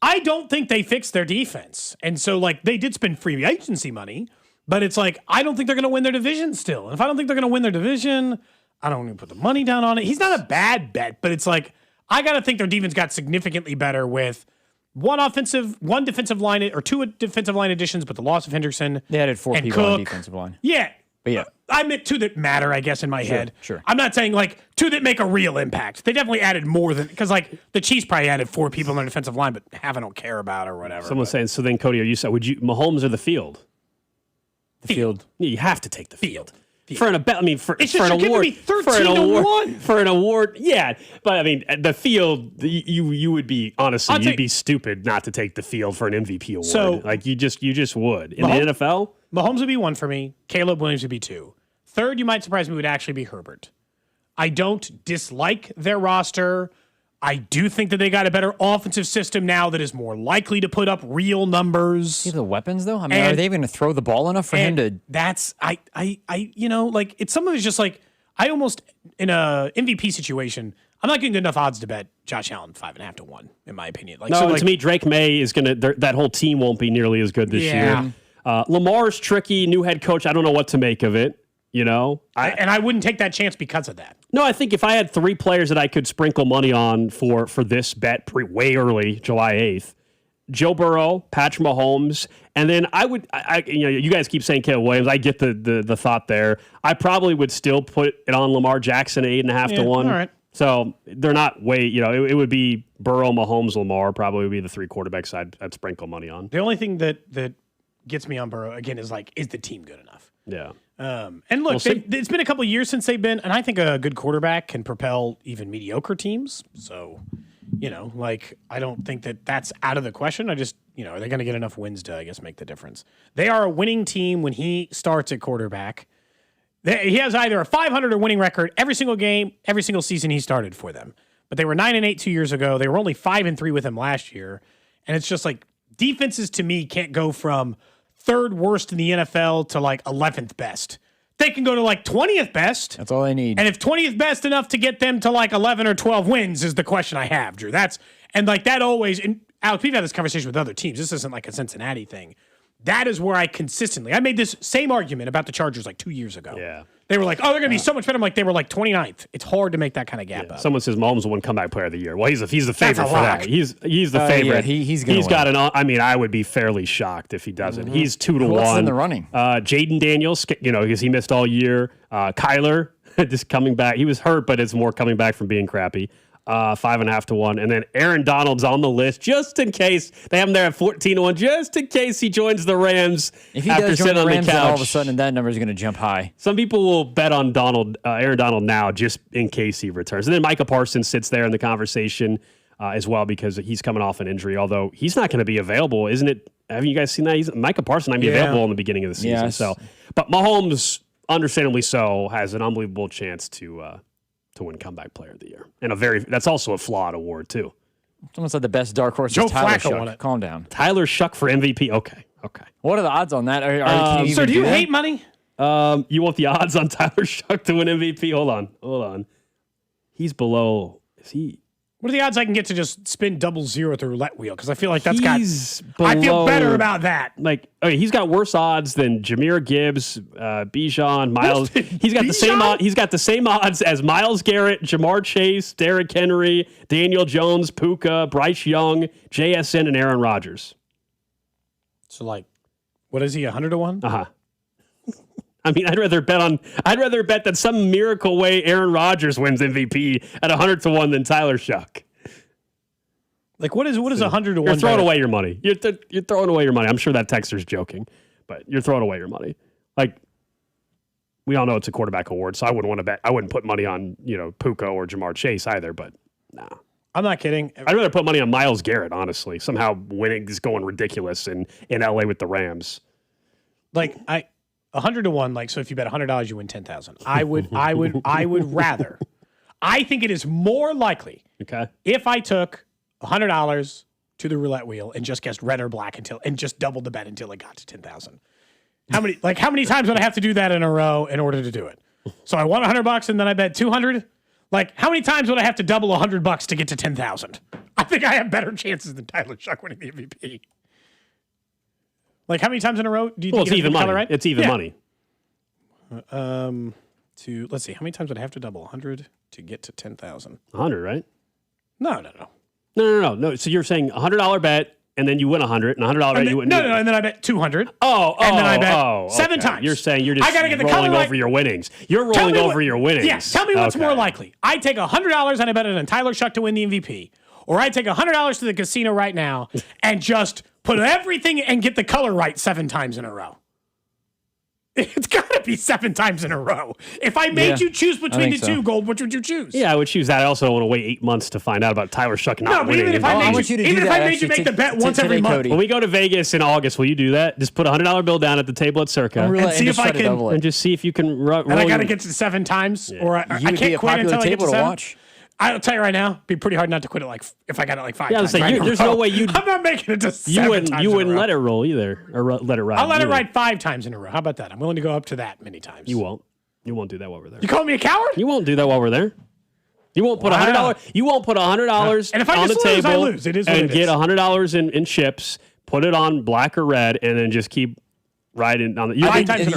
I don't think they fixed their defense. And so they did spend free agency money, but it's like I don't think they're going to win their division still. And if I don't think they're going to win their division, I don't even put the money down on it. He's not a bad bet, but it's like I got to think their defense got significantly better with one defensive line or two defensive line additions, but the loss of Hendrickson. They added 4 people on defensive line. Yeah. But yeah. I meant two that matter, I guess, in my head. Sure. I'm not saying two that make a real impact. They definitely added more than because the Chiefs probably added 4 people on their defensive line, but half I don't care about or whatever. Someone's saying, so then Cody, would you Mahomes or the field? The field. Yeah, you have to take the field. Field. For an award, me 13-1 for an award, yeah. But I mean, the field, you would be honestly, you'd be stupid not to take the field for an MVP award. So you just would in the NFL. Mahomes would be 1 for me. Caleb Williams would be 2. Third, you might surprise me, would actually be Herbert. I don't dislike their roster. I do think that they got a better offensive system now that is more likely to put up real numbers. See the weapons though? I mean, are they even going to throw the ball enough for him to? That's it's some of it's just like I almost in a MVP situation. I'm not getting good enough odds to bet Josh Allen 5.5-1 in my opinion. To me, Drake May is going to. That whole team won't be nearly as good this year. Lamar's tricky, new head coach. I don't know what to make of it. I wouldn't take that chance because of that. No, I think if I had 3 players that I could sprinkle money on for this bet way early, July 8th, Joe Burrow, Patrick Mahomes, and then I would, you guys keep saying Caleb Williams. I get the thought there. I probably would still put it on Lamar Jackson at 8.5-1. All right. So they're not it would be Burrow, Mahomes, Lamar probably would be the 3 quarterbacks I'd sprinkle money on. The only thing that gets me on Burrow again is is the team good enough? Yeah. And look, it's been a couple of years since they've been, and I think a good quarterback can propel even mediocre teams. So, I don't think that that's out of the question. I just, are they going to get enough wins to, I guess, make the difference? They are a winning team when he starts at quarterback. He has either a 500 or winning record every single game, every single season he started for them. But they were 9-8 2 years ago. They were only 5-3 with him last year. And it's just defenses to me can't go from 3rd worst in the NFL to 11th best. They can go to 20th best. That's all they need. And if 20th best enough to get them to 11 or 12 wins is the question I have, Drew. That always, and Alex, we've had this conversation with other teams. This isn't a Cincinnati thing. That is where I made this same argument about the Chargers 2 years ago. Yeah. They were they're going to be so much better. They were 29th. It's hard to make that kind of gap up. Someone says Mahomes will win comeback player of the year. Well, he's the favorite for that. He's the favorite. Yeah, he's going to He's got I would be fairly shocked if he doesn't. Mm-hmm. He's 2-1. Who else is in the running? Jaden Daniels, because he missed all year. Kyler, just coming back. He was hurt, but it's more coming back from being crappy. 5.5-1, and then Aaron Donald's on the list just in case they have him there at 14-1, just in case he joins the Rams. If he after does join sitting the on Rams, the couch. then all of a sudden that number is going to jump high. Some people will bet on Aaron Donald now just in case he returns, and then Micah Parsons sits there in the conversation as well because he's coming off an injury. Although he's not going to be available, isn't it? Have you guys seen that? Micah Parsons might be available in the beginning of the season. Yes. So, but Mahomes, understandably so, has an unbelievable chance to win Comeback Player of the Year, and that's also a flawed award too. Someone said the best dark horse Joe is Tyler Flacco Shuck. won it. Calm down. Tyler Shuck for MVP. Okay. What are the odds on that? Can you Sir, do you that? hate money? You want the odds on Tyler Shuck to win MVP? Hold on. He's below. Is he? What are the odds I can get to just spin 0 at the roulette wheel? Because I feel like I below- feel better about that. Like, okay, he's got worse odds than Jahmyr Gibbs, Bijan, Miles. He's got the same. He's got the same odds as Myles Garrett, Jamar Chase, Derrick Henry, Daniel Jones, Puka, Bryce Young, JSN, and Aaron Rodgers. So, like, what is he? 100 to 1? I mean, I'd rather bet that some miracle way Aaron Rodgers wins MVP at 100 to 1 than Tyler Shuck. Like, what is 100 to 1? You're throwing away your money. You're throwing away your money. I'm sure that texter's joking, but you're throwing away your money. Like, we all know it's a quarterback award, so I wouldn't want to bet. I wouldn't put money on Puka or Jamar Chase either. But nah, I'm not kidding. I'd rather put money on Myles Garrett. Honestly, somehow winning is going ridiculous in LA with the Rams. Like 100 to 1. Like, so if you bet $100, you win 10,000. I would rather. I think it is more likely. Okay. If I took $100 to the roulette wheel and just guessed red or black and just doubled the bet until it got to 10,000. How many times would I have to do that in a row in order to do it? So I won $100 and then I bet 200. Like, how many times would I have to double $100 to get to 10,000? I think I have better chances than Tyler Shuck winning the MVP. Like, how many times in a row do you think it's even money? Right? It's even money. Let's see, how many times would I have to double 100 to get to 10,000? 100, right? No. No. So you're saying $100 bet, and then you win 100, and $100 bet you win. No, and then I bet 200. And then I bet 7 times. You're saying you're just I gotta get the rolling color over your winnings. You're rolling over your winnings. Yes. Tell me what's more likely. I take $100 and I bet it on Tyler Shuck to win the MVP, or I take $100 to the casino right now and just put everything and get the color right 7 times in a row. It's got to be 7 times in a row. If I made you choose between the two, Gold, which would you choose? Yeah, I would choose that. I also don't want to wait 8 months to find out about Tyler Shuck not winning. Even if I made you make the bet once every month. When we go to Vegas in August, will you do that? Just put a $100 bill down at the table at Circa and see if I can. And just see if you can roll. And I got to get to 7 times, or I can't quit until I get to 7. I'll tell you right now, it'd be pretty hard not to quit it. If I got it 5 times. There's no way you'd. I'm not making it to 7 times. You wouldn't let it roll either, or let it ride. I'll let it ride 5 times in a row. How about that? I'm willing to go up to that many times. You won't. You won't do that while we're there. You call me a coward? You won't do that while we're there. You won't put $100. You won't put $100 and if I on just the lose, table I lose. It is what and it get is. $100 in chips. Put it on black or red, and then just keep riding on the.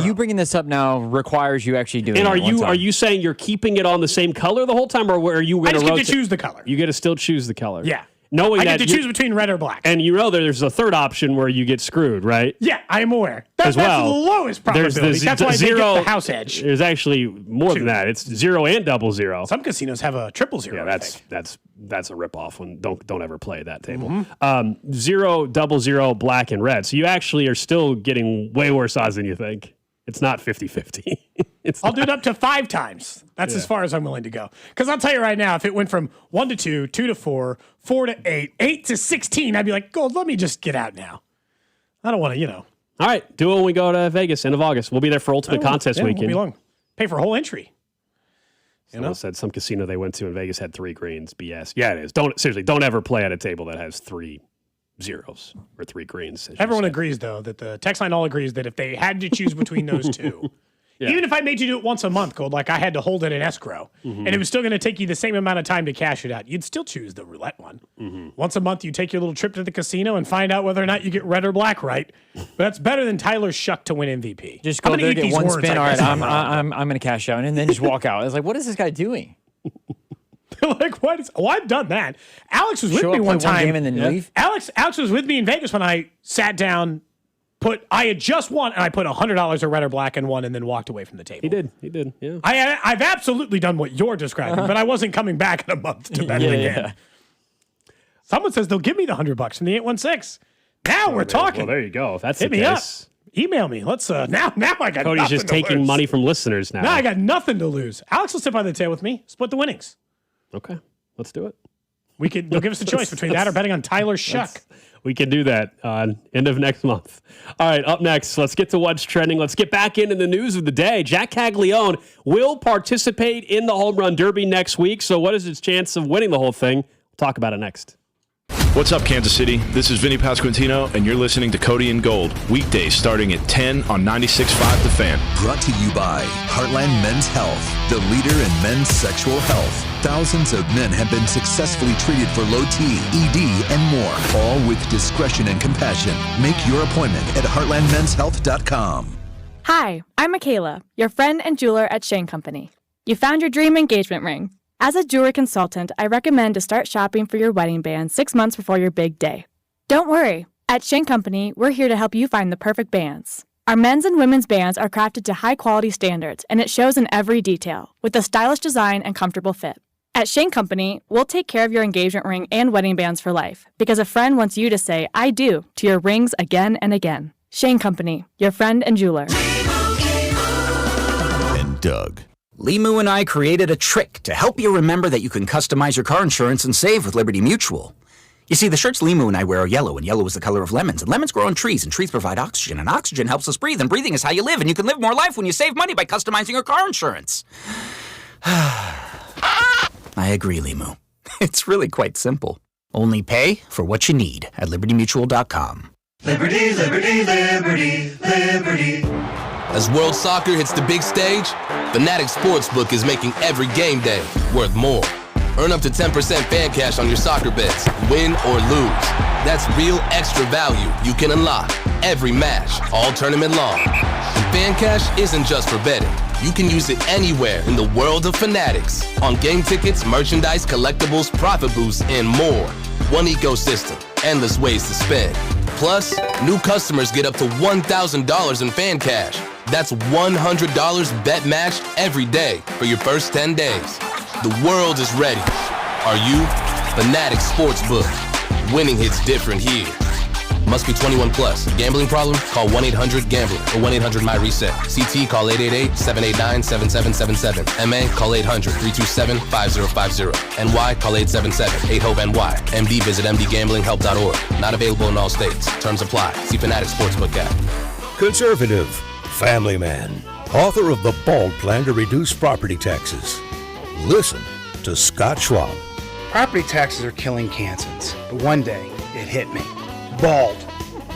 You bringing this up now requires you actually doing. And it are you saying you're keeping it on the same color the whole time, or are you going to? I just get to choose the color. You get to still choose the color. Yeah. Knowing I get that to choose between red or black. And there's a third option where you get screwed, right? Yeah, I am aware. That's the lowest probability. That's why I get the house edge. There's actually more than that. It's 0 and 00. Some casinos have a 000. Yeah, that's a ripoff. Don't ever play that table. 0, 00, black and red. So you actually are still getting way worse odds than you think. It's not 50-50. I'll do it up to 5 times. That's as far as I'm willing to go. Because I'll tell you right now, if it went from 1 to 2, 2 to 4, 4 to 8, 8 to 16, I'd be like, Gold, let me just get out now. I don't want to, All right, do it when we go to Vegas, end of August. We'll be there for Ultimate Contest Weekend. Weekend. Won't be long. Pay for a whole entry. Someone said some casino they went to in Vegas had 3 greens. BS. Yeah, it is. Don't ever play at a table that has 3 zeros or 3 greens. Everyone agrees, though, that the text line all agrees that if they had to choose between those two, even if I made you do it once a month, Gold, like I had to hold it in escrow, and it was still going to take you the same amount of time to cash it out, you'd still choose the roulette one. Once a month, you take your little trip to the casino and find out whether or not you get red or black right. But that's better than Tyler Shuck to win MVP. Just go there, get one spin. All right, I'm going to cash out, and then just walk out. It's like, what is this guy doing? Like, what is? Oh, I've done that. Alex was with me one time. One game and then leave. Alex was with me in Vegas when I sat down. I had just won, and I put $100 of red or black in one, and then walked away from the table. He did. Yeah. I've absolutely done what you're describing, but I wasn't coming back in a month to bet it again. Yeah. Someone says they'll give me the $100 from the 816. Now we're talking. Well, there you go. If that's Hit the me case. Up. Email me. Let's now I got. Cody's just taking money from listeners now. Now I got nothing to lose. Alex will sit by the table with me. Split the winnings. Okay, let's do it. They'll give us a choice between that or betting on Tyler Shuck. We can do that end of next month. All right, up next, let's get to what's trending. Let's get back into the news of the day. Jack Caglione will participate in the Home Run Derby next week. So what is his chance of winning the whole thing? We'll talk about it next. What's up, Kansas City? This is Vinny Pasquantino, and you're listening to Cody and Gold, weekdays starting at 10 on 96.5 The Fan. Brought to you by Heartland Men's Health, the leader in men's sexual health. Thousands of men have been successfully treated for low T, ED, and more, all with discretion and compassion. Make your appointment at heartlandmenshealth.com. Hi, I'm Michaela, your friend and jeweler at Shane Company. You found your dream engagement ring. As a jewelry consultant, I recommend to start shopping for your wedding band 6 months before your big day. Don't worry. At Shane Company, we're here to help you find the perfect bands. Our men's and women's bands are crafted to high-quality standards, and it shows in every detail, with a stylish design and comfortable fit. At Shane Company, we'll take care of your engagement ring and wedding bands for life, because a friend wants you to say, I do, to your rings again and again. Shane Company, your friend and jeweler. And Doug. Limu and I created a trick to help you remember that you can customize your car insurance and save with Liberty Mutual. You see, the shirts Limu and I wear are yellow, and yellow is the color of lemons. And lemons grow on trees, and trees provide oxygen. And oxygen helps us breathe, and breathing is how you live. And you can live more life when you save money by customizing your car insurance. I agree, Limu. It's really quite simple. Only pay for what you need at libertymutual.com. Liberty, liberty, liberty, liberty. As World Soccer hits the big stage, Fanatics Sportsbook is making every game day worth more. Earn up to 10% fan cash on your soccer bets, win or lose. That's real extra value you can unlock every match, all tournament long. And fan cash isn't just for betting. You can use it anywhere in the world of Fanatics. On game tickets, merchandise, collectibles, profit boosts, and more. One ecosystem, endless ways to spend. Plus, new customers get up to $1,000 in fan cash. That's $100 bet matched every day for your first 10 days. The world is ready. Are you? Fanatics Sportsbook. Winning hits different here. Must be 21 plus. Gambling problem? Call 1-800-GAMBLER or 1-800-MY-RESET. CT, call 888-789-7777. MA, call 800-327-5050. NY, call 877-8-HOPE-NY. MD, visit mdgamblinghelp.org. Not available in all states. Terms apply. See Fanatics Sportsbook app. Conservative, family man, author of The Bald Plan to Reduce Property Taxes. Listen to Scott Schwab. Property taxes are killing Kansans, but one day it hit me. BALD.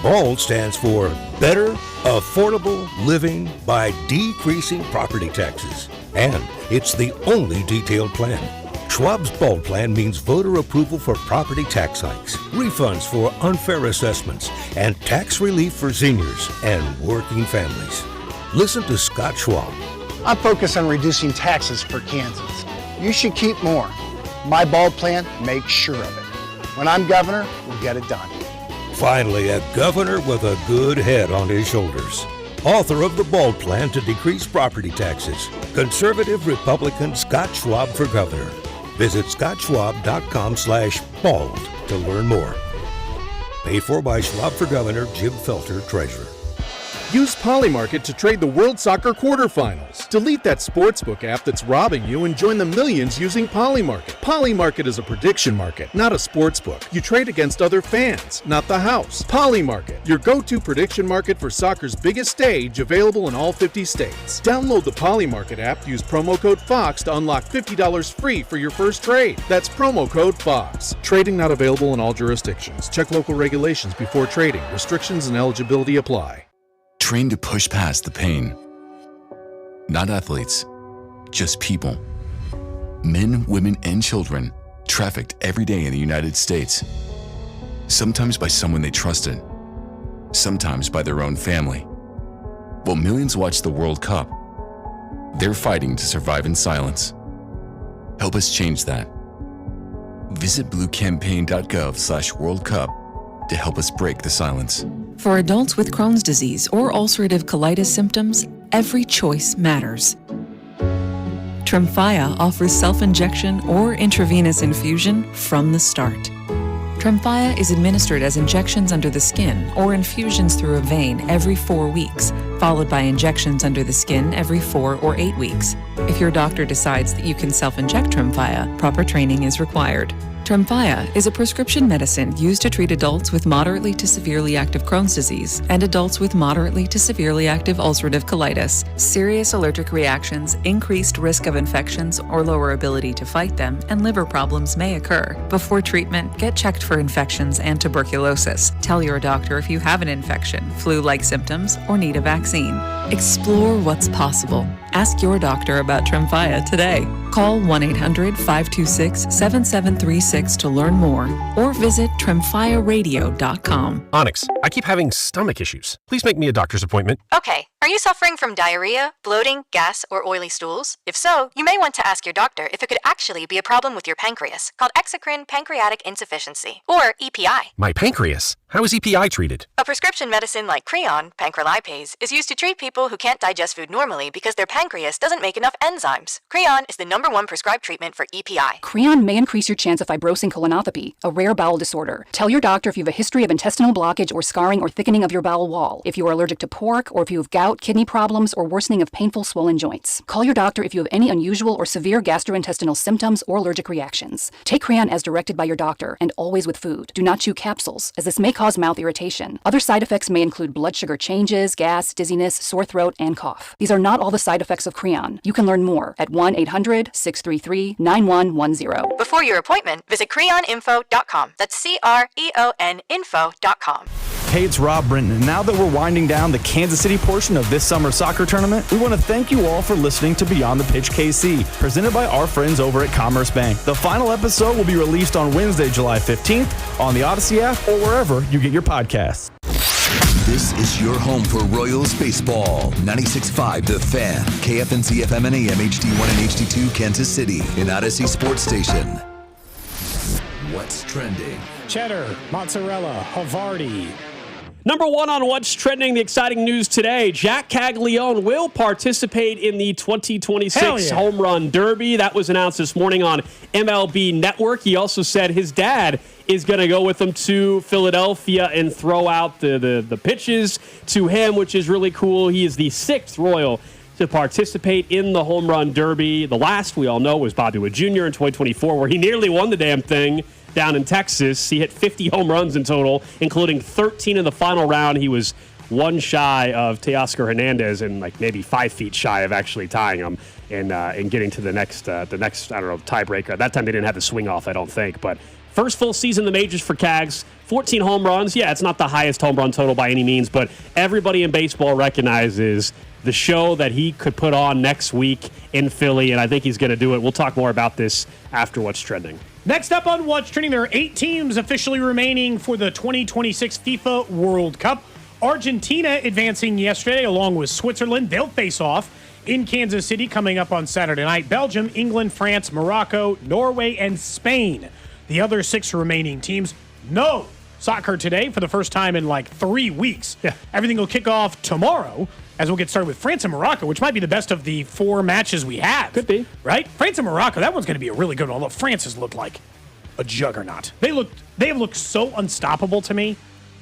BALD stands for Better Affordable Living by Decreasing Property Taxes. And it's the only detailed plan. Schwab's BALD plan means voter approval for property tax hikes, refunds for unfair assessments, and tax relief for seniors and working families. Listen to Scott Schwab. I focus on reducing taxes for Kansans. You should keep more. My BALD plan makes sure of it. When I'm governor, we'll get it done. Finally, a governor with a good head on his shoulders. Author of the BALD Plan to Decrease Property Taxes. Conservative Republican Scott Schwab for governor. Visit scottschwab.com/bald to learn more. Paid for by Schwab for Governor, Jim Felter, Treasurer. Use Polymarket to trade the World Soccer quarterfinals. Delete that sportsbook app that's robbing you and join the millions using Polymarket. Polymarket is a prediction market, not a sportsbook. You trade against other fans, not the house. Polymarket, your go-to prediction market for soccer's biggest stage, available in all 50 states. Download the Polymarket app, use promo code FOX to unlock $50 free for your first trade. That's promo code FOX. Trading not available in all jurisdictions. Check local regulations before trading. Restrictions and eligibility apply. Train to push past the pain. Not athletes, just people. Men, women, and children trafficked every day in the United States. Sometimes by someone they trusted, sometimes by their own family. While millions watch the World Cup, they're fighting to survive in silence. Help us change that. Visit bluecampaign.gov/World Cup to help us break the silence. For adults with Crohn's disease or ulcerative colitis symptoms, every choice matters. Tremfya offers self-injection or intravenous infusion from the start. Tremfya is administered as injections under the skin or infusions through a vein every 4 weeks, followed by injections under the skin every 4 or 8 weeks. If your doctor decides that you can self-inject Tremfya, proper training is required. Tremfya is a prescription medicine used to treat adults with moderately to severely active Crohn's disease and adults with moderately to severely active ulcerative colitis. Serious allergic reactions, increased risk of infections or lower ability to fight them, and liver problems may occur. Before treatment, get checked for infections and tuberculosis. Tell your doctor if you have an infection, flu-like symptoms, or need a vaccine. Explore what's possible. Ask your doctor about Tremfya today. Call 1-800-526-7736 to learn more or visit tremfyaradio.com. Onyx, I keep having stomach issues. Please make me a doctor's appointment. Okay, are you suffering from diarrhea, bloating, gas, or oily stools? If so, you may want to ask your doctor if it could actually be a problem with your pancreas, called exocrine pancreatic insufficiency, or EPI. My pancreas? How is EPI treated? A prescription medicine like Creon, pancrelipase, is used to treat people who can't digest food normally because their pancreas doesn't make enough enzymes. Creon is the #1 prescribed treatment for EPI. Creon may increase your chance of fibrosing colonopathy, a rare bowel disorder. Tell your doctor if you have a history of intestinal blockage or scarring or thickening of your bowel wall, if you are allergic to pork, or if you have gout, kidney problems, or worsening of painful swollen joints. Call your doctor if you have any unusual or severe gastrointestinal symptoms or allergic reactions. Take Creon as directed by your doctor and always with food. Do not chew capsules, as this may cause mouth irritation. Other side effects may include blood sugar changes, gas, dizziness, sore throat, and cough. These are not all the side effects of Creon. You can learn more at 1-800-633-9110. Before your appointment, visit creoninfo.com. That's CREON info.com. Hey, it's Rob Brinton, and now that we're winding down the Kansas City portion of this summer's soccer tournament, we want to thank you all for listening to Beyond the Pitch KC, presented by our friends over at Commerce Bank. The final episode will be released on Wednesday, July 15th, on the Odyssey app or wherever you get your podcasts. This is your home for Royals baseball. 96.5 The Fan, KFNC FM and AM HD1 and HD2 Kansas City, an Odyssey sports station. What's trending? Cheddar, mozzarella, Havarti. Number one on What's Trending, the exciting news today. Jack Caglione will participate in the 2026 Home Run Derby. That was announced this morning on MLB Network. He also said his dad is going to go with him to Philadelphia and throw out the pitches to him, which is really cool. He is the 6th Royal to participate in the Home Run Derby. The last, we all know, was Bobby Wood Jr. in 2024, where he nearly won the damn thing down in Texas. He hit 50 home runs in total, including 13 in the final round. He was one shy of Teoscar Hernandez and like maybe 5 feet shy of actually tying him and getting to the next I don't know, tiebreaker. At that time, they didn't have the swing off, I don't think. But first full season in the majors for Cags, 14 home runs. Yeah, it's not the highest home run total by any means, but everybody in baseball recognizes the show that he could put on next week in Philly, and I think he's going to do it. We'll talk more about this after What's Trending. Next up on What's Trending, there are 8 teams officially remaining for the 2026 FIFA World Cup. Argentina advancing yesterday along with Switzerland. They'll face off in Kansas City coming up on Saturday night. Belgium, England, France, Morocco, Norway, and Spain. The other 6 remaining teams. No soccer today for the first time in like 3 weeks. Yeah. Everything will kick off tomorrow as we'll get started with France and Morocco, which might be the best of the 4 matches we have. Could be. Right? France and Morocco, that one's going to be a really good one. Although France has looked like a juggernaut. They have looked so unstoppable to me.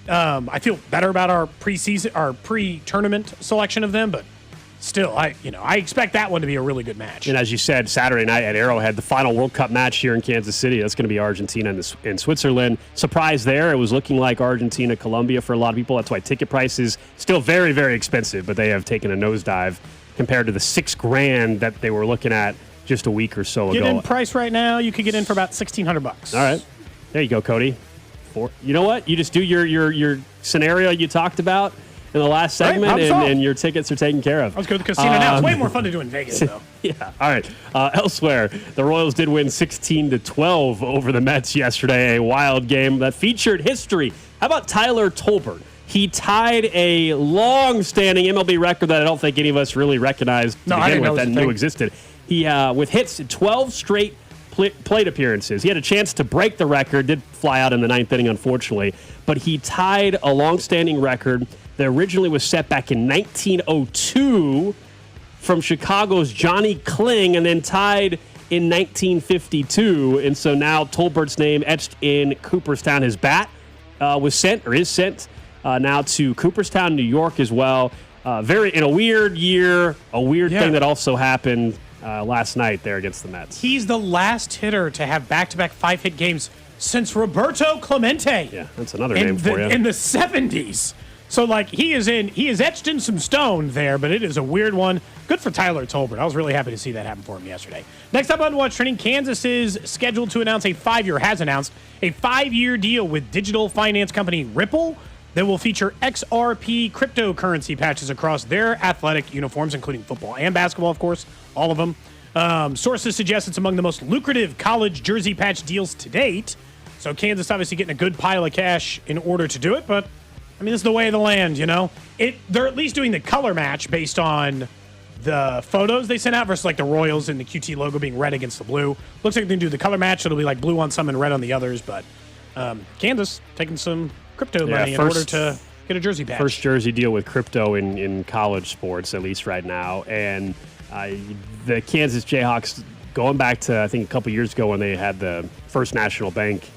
I feel better about our pre-tournament selection of them, but still, I expect that one to be a really good match. And as you said, Saturday night at Arrowhead, the final World Cup match here in Kansas City. That's going to be Argentina and Switzerland. Surprise there. It was looking like Argentina, Colombia for a lot of people. That's why ticket prices still very, very expensive, but they have taken a nosedive compared to the $6,000 that they were looking at just a week or so ago. Get in price right now, you could get in for about $1,600. All right. There you go, Cody. You know what? You just do your scenario you talked about in the last segment, and your tickets are taken care of. Let's go to the casino now. It's way more fun to do in Vegas, though. Yeah. All right. Elsewhere, the Royals did win 16-12 over the Mets yesterday, a wild game that featured history. How about Tyler Tolbert? He tied a long-standing MLB record that I don't think any of us really recognized to begin with that knew existed. He with hits in 12 straight plate appearances. He had a chance to break the record, did fly out in the 9th inning, unfortunately, but he tied a long-standing record that originally was set back in 1902 from Chicago's Johnny Kling and then tied in 1952. And so now Tolbert's name etched in Cooperstown. His bat is sent now to Cooperstown, New York as well. In a weird year, a weird thing that also happened. last night there against the Mets. He's the last hitter to have back-to-back 5-hit games since Roberto Clemente. Yeah, that's another name for you. In the 70s. So, like, he is etched in some stone there, but it is a weird one. Good for Tyler Tolbert. I was really happy to see that happen for him yesterday. Next up on What's Trending, Kansas is scheduled to announce a 5-year deal with digital finance company Ripple that will feature XRP cryptocurrency patches across their athletic uniforms, including football and basketball, of course, all of them. Sources suggest it's among the most lucrative college jersey patch deals to date. So Kansas obviously getting a good pile of cash in order to do it, but I mean, this is the way of the land, you know? They're at least doing the color match based on the photos they sent out versus like the Royals and the QT logo being red against the blue. Looks like they can do the color match. It'll be like blue on some and red on the others, but Kansas taking some crypto money in order to get a jersey patch. First jersey deal with crypto in college sports, at least right now. And the Kansas Jayhawks, going back to, I think, a couple years ago when they had the First National Bank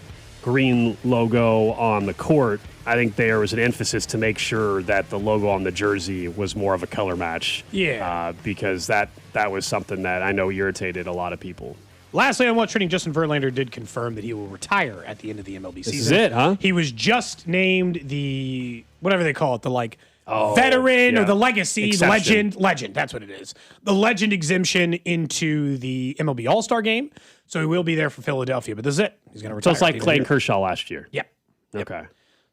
green logo on the court, I think there was an emphasis to make sure that the logo on the jersey was more of a color match. Yeah. Because that was something that I know irritated a lot of people. Lastly, on What's Trending, Justin Verlander did confirm that he will retire at the end of the MLB season. This is it, huh? He was just named the, whatever they call it, the veteran or the legacy, legend. That's what it is. The legend exemption into the MLB All-Star game. So he will be there for Philadelphia, but this is it. He's going to retire. So it's like Clayton Kershaw last year. Yep. Okay.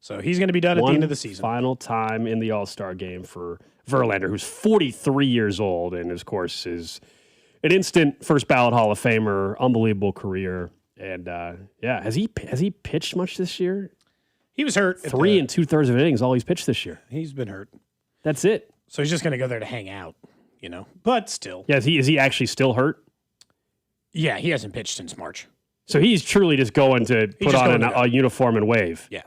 So he's going to be done at the end of the season. Final time in the All-Star game for Verlander, who's 43 years old and, of course, is an instant first ballot Hall of Famer, unbelievable career. And, has he pitched much this year? He was hurt. 3 2/3 of innings, all he's pitched this year. He's been hurt. That's it. So he's just going to go there to hang out, you know. But still. Yeah, is he actually still hurt? Yeah, he hasn't pitched since March. So he's truly just going to put on a uniform and wave. Yeah.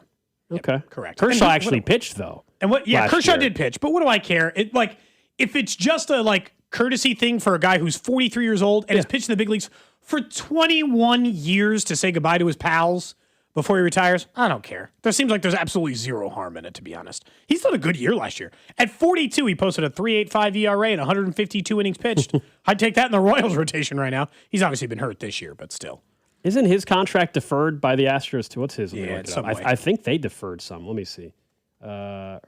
Okay. Yep, correct. Kershaw actually pitched, though. And Kershaw did pitch, but what do I care? If it's just a courtesy thing for a guy who's 43 years old and has pitched in the big leagues for 21 years to say goodbye to his pals before he retires, I don't care. There seems like there's absolutely zero harm in it, to be honest. He's done a good year last year. At 42, he posted a 3.85 ERA and 152 innings pitched. I'd take that in the Royals rotation right now. He's obviously been hurt this year, but still. Isn't his contract deferred by the Astros too? What's his? Yeah, I think they deferred some. Let me see. Not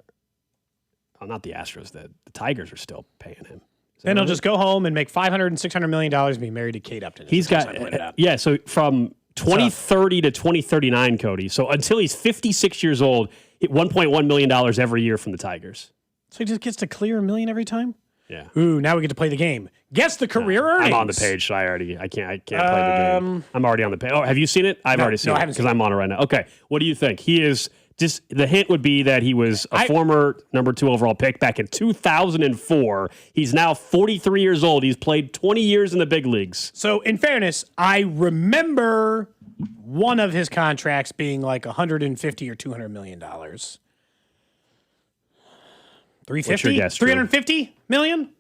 the Astros. The Tigers are still paying him. Then he'll just go home and make $500 and $600 million and be married to Kate Upton. He's got so from 2030 to 2039, Cody. So until he's 56 years old, $1.1 million every year from the Tigers. So he just gets to clear $1 million every time? Yeah. Ooh, now we get to play the game. Guess the career earnings. I'm on the page, so I can't play the game. I'm already on the page. Oh, have you seen it? I've already seen it because I'm on it right now. Okay. What do you think? He is just, the hint would be that he was a former number 2 overall pick back in 2004. He's now 43 years old. He's played 20 years in the big leagues. So in fairness, I remember one of his contracts being like $150 or $200 million. 350? 350 million?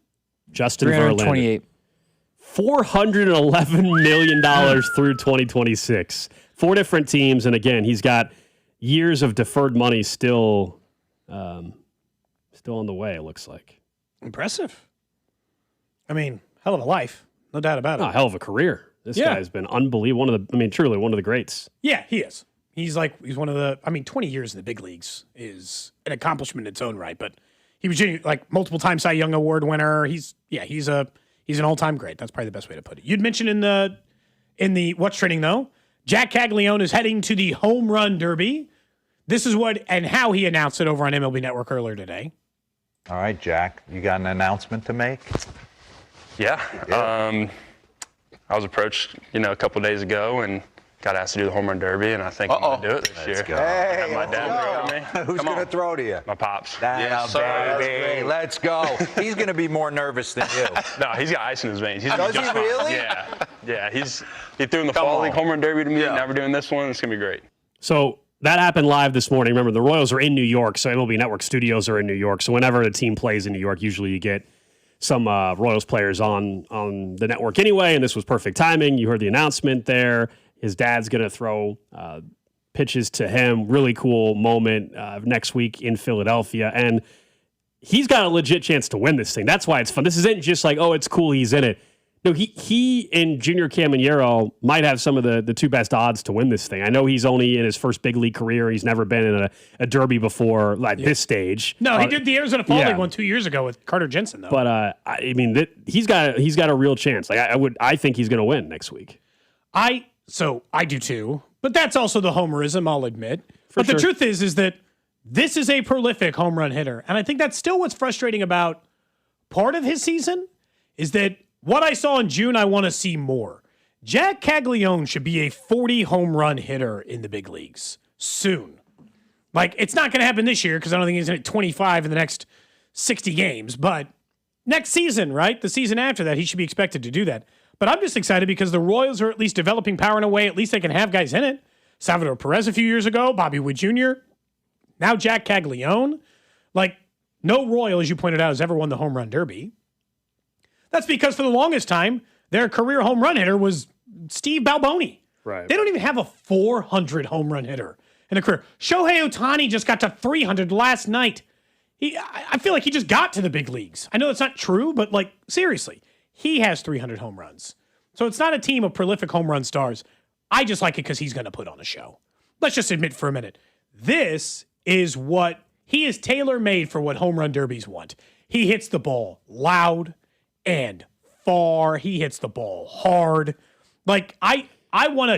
Justin Verlander. $411 million through 2026. 4 different teams, and again, he's got years of deferred money still on the way, it looks like. Impressive. I mean, hell of a life. No doubt about it. Hell of a career. This guy's been unbelievable. Truly one of the greats. Yeah, he is. He's one of the, 20 years in the big leagues is an accomplishment in its own right, but he was multiple time Cy Young Award winner. He's an all-time great. That's probably the best way to put it. You'd mentioned in the What's Trending though, Jack Caglione is heading to the Home Run Derby. This is what and how he announced it over on MLB Network earlier today. All right, Jack, you got an announcement to make? Yeah. I was approached, a couple days ago and got asked to do the Home Run Derby, and I think I'm going to do it this year. Go. Hey, my dad throw me. Who's going to throw to you? My pops. Yes, baby. Let's go. He's going to be more nervous than you. No, he's got ice in his veins. Does he really? Yeah. He threw in the Fall League Home Run Derby to me. Now we're doing this one. It's going to be great. So that happened live this morning. Remember, the Royals are in New York, so MLB Network studios are in New York. So whenever a team plays in New York, usually you get some Royals players on the network anyway, and this was perfect timing. You heard the announcement there. His dad's going to throw pitches to him. Really cool moment next week in Philadelphia. And he's got a legit chance to win this thing. That's why it's fun. This isn't just like, oh, it's cool, he's in it. No, he and Junior Caminero might have some of the two best odds to win this thing. I know he's only in his first big league career. He's never been in a derby before, like this stage. No, he did the Arizona Fall League one 2 years ago with Carter Jensen, though. But I mean, he's got a real chance. Like I think he's going to win next week. I do too. But that's also the homerism, I'll admit. But the truth is that this is a prolific home run hitter, and I think that's still what's frustrating about part of his season is that. What I saw in June, I want to see more. Jack Caglione should be a 40 home run hitter in the big leagues soon. Like, it's not going to happen this year because I don't think he's going to hit 25 in the next 60 games. But next season, right? The season after that, he should be expected to do that. But I'm just excited because the Royals are at least developing power in a way. At least they can have guys in it. Salvador Perez a few years ago, Bobby Witt Jr., now Jack Caglione. Like, no Royal, as you pointed out, has ever won the home run derby. That's because for the longest time, their career home run hitter was Steve Balboni. Right. They don't even have a 400 home run hitter in a career. Shohei Ohtani just got to 300 last night. I feel like he just got to the big leagues. I know that's not true, but like seriously, he has 300 home runs. So it's not a team of prolific home run stars. I just like it because he's going to put on a show. Let's just admit for a minute. This is what he is tailor-made for what home run derbies want. He hits the ball loud and far. He hits the ball hard. Like I want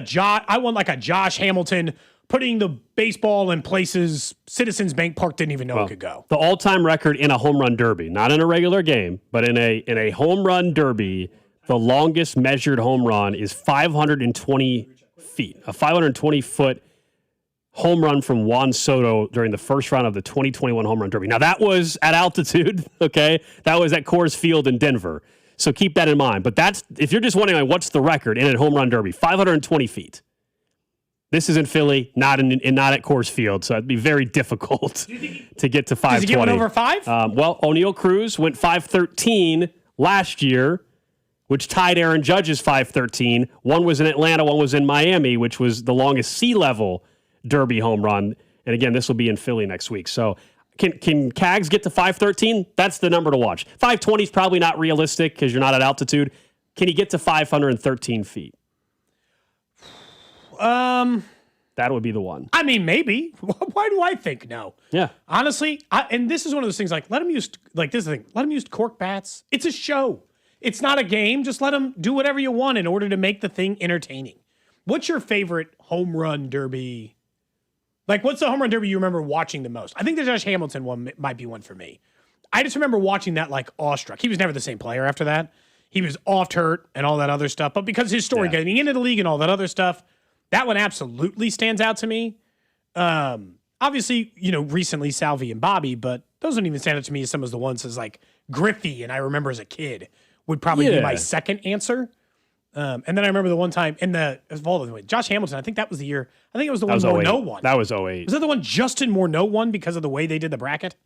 like a Josh Hamilton putting the baseball in places Citizens Bank Park didn't even know it could go. The all-time record in a home run derby, not in a regular game, but in a home run derby, the longest measured home run is 520 feet. A 520-foot home run from Juan Soto during the first round of the 2021 Home Run Derby. Now, that was at altitude, okay? That was at Coors Field in Denver. So keep that in mind. But that's, if you're just wondering, like, what's the record in a Home Run Derby? 520 feet. This is in Philly, not at Coors Field, so it'd be very difficult to get to 520. Does he get one over 5? Well, O'Neal Cruz went 513 last year, which tied Aaron Judge's 513. One was in Atlanta, one was in Miami, which was the longest sea level derby home run. And again, this will be in Philly next week. So can Cags get to 513? That's the number to watch. 520 is probably not realistic because you're not at altitude. Can he get to 513 feet? That would be the one. I mean, maybe. Why do I think no? Yeah. Honestly, and this is one of those things like, let him use, like this is the thing, let him use cork bats. It's a show. It's not a game. Just let him do whatever you want in order to make the thing entertaining. What's your favorite home run derby? Like, what's the home run derby you remember watching the most? I think the Josh Hamilton one might be one for me. I just remember watching that like awestruck. He was never the same player after that. He was oft hurt and all that other stuff. But because his story getting into the league and all that other stuff, that one absolutely stands out to me. Obviously, recently Salvi and Bobby, but those don't even stand out to me as some of the ones as like Griffey and I remember as a kid would probably be my second answer. And then I remember the one time in Josh Hamilton, I think that was the year. I think it was the one Morneau won. That was 08. Was that the one Justin Morneau won because of the way they did the bracket?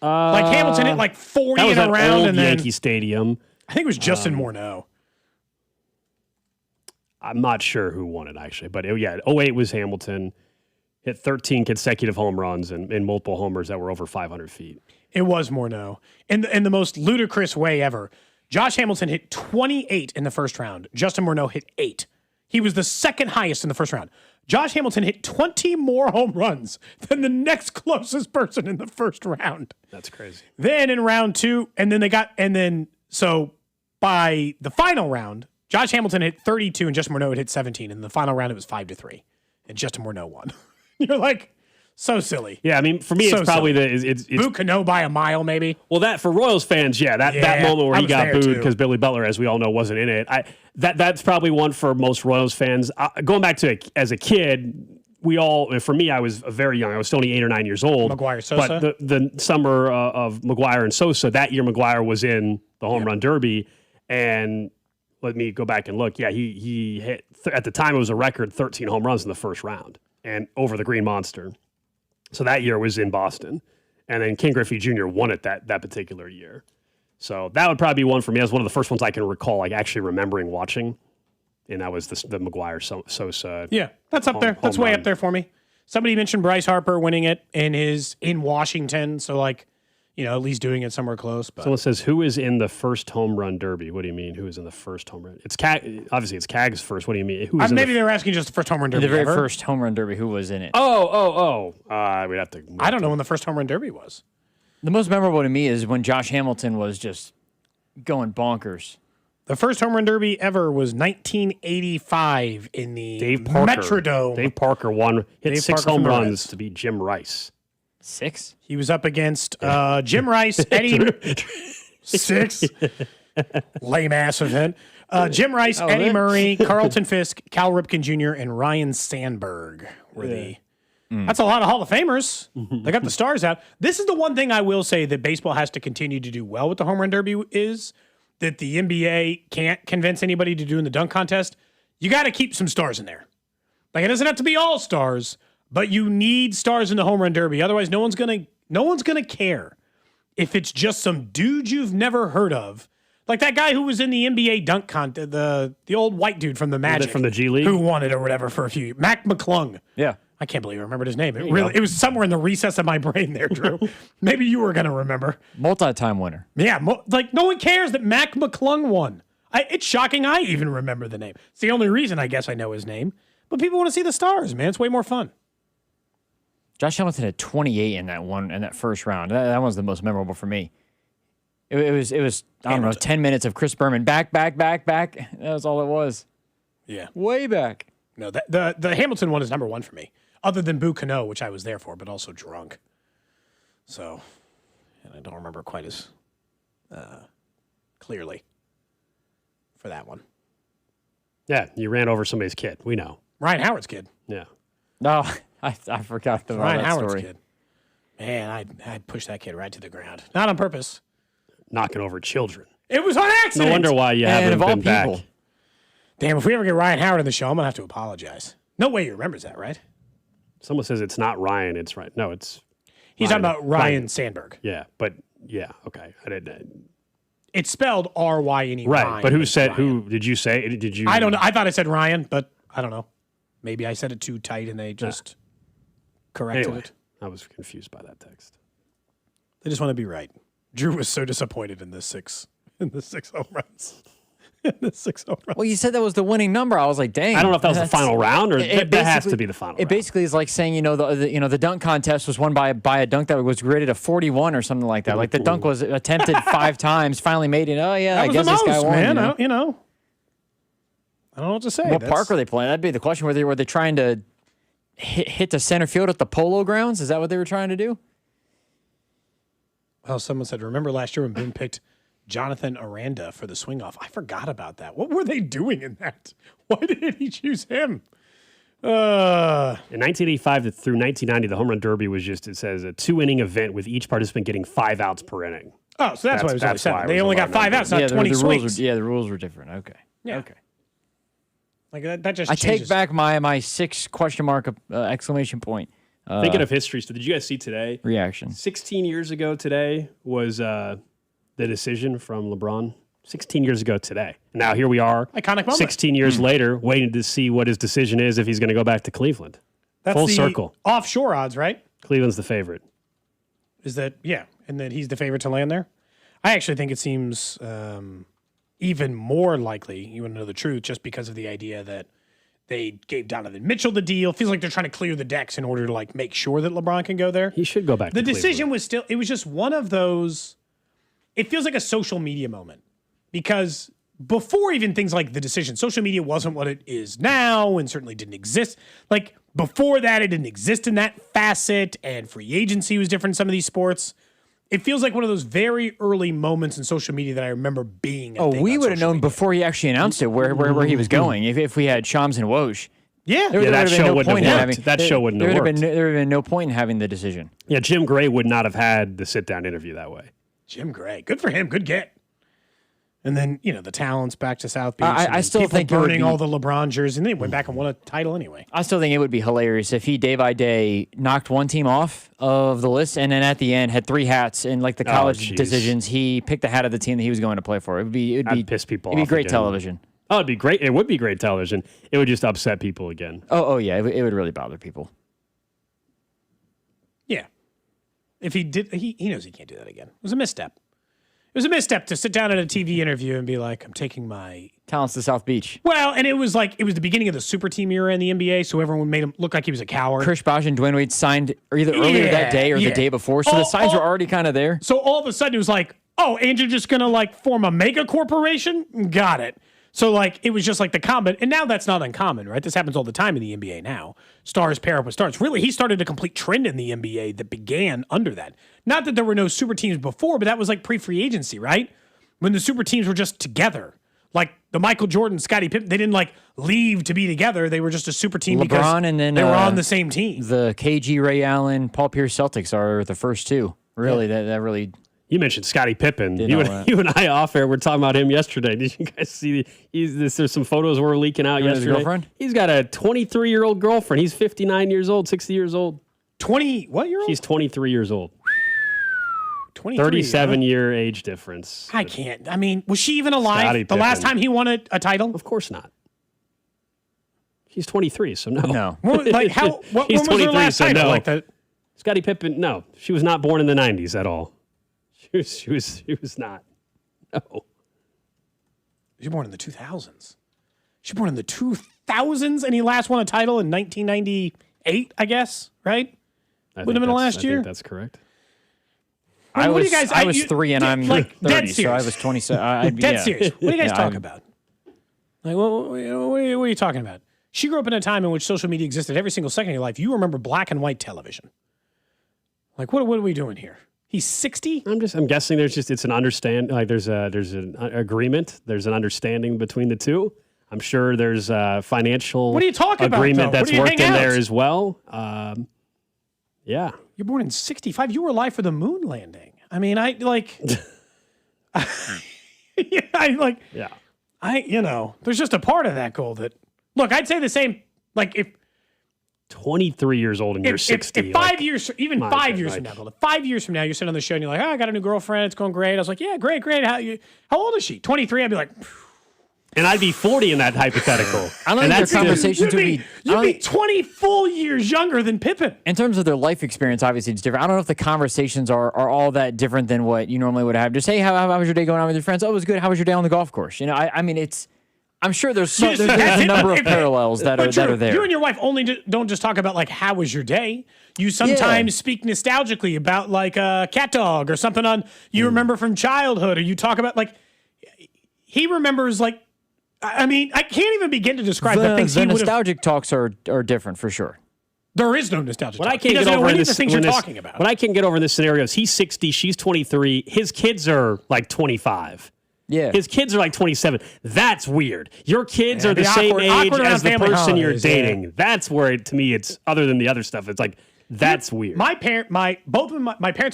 Like Hamilton hit like 40 in a round old and then Yankee Stadium. I think it was Justin Morneau. I'm not sure who won it actually, but 08 was Hamilton. Hit 13 consecutive home runs and multiple homers that were over 500 feet. It was Morneau. In the most ludicrous way ever. Josh Hamilton hit 28 in the first round. Justin Morneau hit 8. He was the second highest in the first round. Josh Hamilton hit 20 more home runs than the next closest person in the first round. That's crazy. Then in round 2, so by the final round, Josh Hamilton hit 32 and Justin Morneau had hit 17. In the final round, it was 5-3. And Justin Morneau won. You're like, so silly. Yeah, I mean, for me, it's probably it's Boo Cano by a mile, maybe. Well, that for Royals fans, that moment where he got booed because Billy Butler, as we all know, wasn't in it. That's probably one for most Royals fans. Going back to as a kid, for me, I was very young. I was still only 8 or 9 years old. McGuire Sosa. But the summer of McGuire and Sosa, that year McGuire was in the home run derby, and let me go back and look. Yeah, he hit at the time it was a record 13 home runs in the first round and over the Green Monster. So that year was in Boston. And then Ken Griffey Jr. won it that particular year. So that would probably be one for me. That's one of the first ones I can recall, like actually remembering watching. And that was the McGuire Sosa. Yeah, that's up there. That's way up there for me. Somebody mentioned Bryce Harper winning it in Washington. So like, at least doing it somewhere close. But someone says, who is in the first home run derby? What do you mean? Who is in the first home run? It's obviously it's Cag's first. What do you mean? Who is maybe they were asking just the first home run derby. The very ever. first home run derby, who was in it? We'd have to. I don't know when the first home run derby was. The most memorable to me is when Josh Hamilton was just going bonkers. The first home run derby ever was 1985 in the Metrodome. Dave Parker hit 6 home runs to beat Jim Rice. 6? He was up against Jim Rice, Eddie. 6. Lame ass event. Jim Rice, Eddie Murray, Carlton Fisk, Cal Ripken Jr., and Ryan Sandberg were the. That's a lot of Hall of Famers. They got the stars out. This is the one thing I will say that baseball has to continue to do well with the home run derby is that the NBA can't convince anybody to do in the dunk contest. You got to keep some stars in there. Like, it doesn't have to be all stars, but you need stars in the home run derby. Otherwise, no one's gonna care if it's just some dude you've never heard of. Like that guy who was in the NBA dunk contest, the old white dude from the Magic. From the G League? Who won it or whatever for a few years. Mac McClung. Yeah. I can't believe I remembered his name. It was somewhere in the recess of my brain there, Drew. Maybe you were going to remember. Multi-time winner. Yeah, no one cares that Mac McClung won. It's shocking I even remember the name. It's the only reason I guess I know his name. But people want to see the stars, man. It's way more fun. Josh Hamilton had 28 in that first round. That was the most memorable for me. It was I don't know, 10 minutes of Chris Berman back. That was all it was. Yeah. Way back. No, the Hamilton one is number one for me. Other than Boo Cano, which I was there for, but also drunk. So, and I don't remember quite as clearly for that one. Yeah, you ran over somebody's kid. We know. Ryan Howard's kid. Yeah. No, I forgot the Ryan Howard's story. kid. Man, I'd push that kid right to the ground. Not on purpose. Knocking over children. It was on accident. No wonder why you haven't been back. Damn, if we ever get Ryan Howard on the show, I'm going to have to apologize. No way he remembers that, right? Someone says it's not Ryan, it's right. No, it's He's talking about Ryan Sandberg. Yeah, but yeah, okay. I didn't. It's spelled R-Y-N-E. Right, Ryan, but who said, Ryan. who did you say? Did you? I don't know. I thought I said Ryan, but I don't know. Maybe I said it too tight and they just corrected Anyway, it. I was confused by that text. They just want to be right. Drew was so disappointed in the six home runs. Well, you said that was the winning number. I was like, dang. I don't know if that was the final round or that has to be the final It round. basically is like saying, the dunk contest was won by a dunk that was graded a 41 or something like that. Like the dunk was attempted 5 times, finally made it. Oh, yeah, I guess this guy won. Man. I don't know what to say. What park were they playing? That'd be the question. Were they trying to hit the center field at the Polo Grounds? Is that what they were trying to do? Well, someone said, remember last year when Boone picked Jonathan Aranda for the swing off? I forgot about that. What were they doing in that? Why did he choose him? In 1985 through 1990, the home run derby was just, it says, a 2-inning event with each participant getting 5 outs per inning. Oh, so that's why it was only 7. They only got 5 outs, not 20 swings. The rules were different. Okay. Yeah. Okay. Like that just I changes. take back my 6 question mark exclamation point. Thinking of history, so did you guys see today? Reaction. 16 years ago today was the decision from LeBron. 16 years ago today. Now here we are, iconic moment. 16 years later, waiting to see what his decision is if he's going to go back to Cleveland. That's Full the circle. Offshore odds, right? Cleveland's the favorite. Is that, yeah, and that he's the favorite to land there? I actually think it seems even more likely, you want to know the truth, just because of the idea that they gave Donovan Mitchell the deal. Feels like they're trying to clear the decks in order to make sure that LeBron can go there. He should go back The to decision was still, it was just one of those, it feels like a social media moment. Because before even things like the decision, social media wasn't what it is now and certainly didn't exist. Like before that, it didn't exist in that facet, and free agency was different in some of these sports. It feels like one of those very early moments in social media that I remember being. We would have known before he actually announced it where he was going. If we had Shams and Woj. Yeah, that show wouldn't have worked. That show wouldn't have worked. There would have been no point in having the decision. Yeah, Jim Gray would not have had the sit-down interview that way. Jim Gray, good for him, good get. And then the talents back to South Beach. I still people think it would burning be- all the LeBron jerseys, and they went back and won a title anyway. I still think it would be hilarious if he day by day knocked one team off of the list and then at the end had 3 hats and like the college decisions, he picked the hat of the team that he was going to play for. It'd be piss people It'd be off great again. television. Oh, it'd be great. It would be great television. It would just upset people again. Oh yeah, it would really bother people. Yeah. If he did, he knows he can't do that again. It was a misstep. It was a misstep to sit down at a TV interview and be like, I'm taking my talents to South Beach. Well, and it was the beginning of the super team era in the NBA, so everyone made him look like he was a coward. Chris Bosh and Dwayne Wade signed either earlier that day or the day before, so the signs were already kind of there. So all of a sudden it was like, oh, and you're just gonna like form a mega corporation? Got it. So like it was just like the common, and now that's not uncommon, right? This happens all the time in the NBA now. Stars pair up with stars. Really, he started a complete trend in the NBA that began under that. Not that there were no super teams before, but that was like pre-free agency, right? When the super teams were just together. Like the Michael Jordan, Scottie Pippen, they didn't like leave to be together. They were just a super team because and then, they were on the same team. The KG, Ray Allen, Paul Pierce Celtics are the first two. Really, that really... You mentioned Scottie Pippen. You and I off air were talking about him yesterday. Did you guys see? There's some photos were leaking out yesterday. His girlfriend? He's got a 23-year-old girlfriend. He's 59 years old, 60 years old. 20 what year old? She's 23 years old. 23, 37-year age difference. I can't. I mean, was she even alive Scottie the last Pippen. time he won a title? Of course not. She's 23, so no. No. When was her last title? No. Like that? Scottie Pippen, no. She was not born in the 90s at all. She was not. No. She was born in the 2000s. She was born in the 2000s, and he last won a title in 1998, I guess, right? Would have been the last year. I think that's correct. I was, you guys, I was 3 and I'm like, 30, so I was 27. Dead serious. What do you guys talk about? Like, what are you talking about? She grew up in a time in which social media existed every single second of your life. You remember black and white television. Like, what are we doing here? He's 60? I'm guessing it's an understand, like there's an agreement, there's an understanding between the two. I'm sure there's a financial what are you talking agreement about, that's worked in there as well. Yeah. You're born in 65. You were alive for the moon landing. I mean, there's just a part of that goal that, look, I'd say the same, like if 23 years old and you're 60. If 5 years, even 5 years from now, Golden, 5 years from now, you're sitting on the show and you're like, oh, I got a new girlfriend. It's going great. I was like, yeah, great. How old is she? 23. I'd be like, and I'd be 40 in that hypothetical. I don't think their conversations would be... You'd be 20 full years younger than Pippen. In terms of their life experience, obviously it's different. I don't know if the conversations are all that different than what you normally would have. Just, hey, how was your day going on with your friends? Oh, it was good. How was your day on the golf course? You know, I mean, it's... I'm sure there's a number of parallels that are there. You and your wife don't just talk about like how was your day. You sometimes speak nostalgically about like a cat dog or something you remember from childhood, or you talk about like he remembers like I mean I can't even begin to describe the things the nostalgic talks are different for sure. There is no nostalgic. What I can't get over in this things you're talking about. What I can get over in this scenario is he's 60, she's 23, his kids are like 25. Yeah. His kids are like 27. That's weird. Your kids are the same age as the person you're dating. Yeah. That's where, to me, it's other than the other stuff. It's like, that's weird. My parents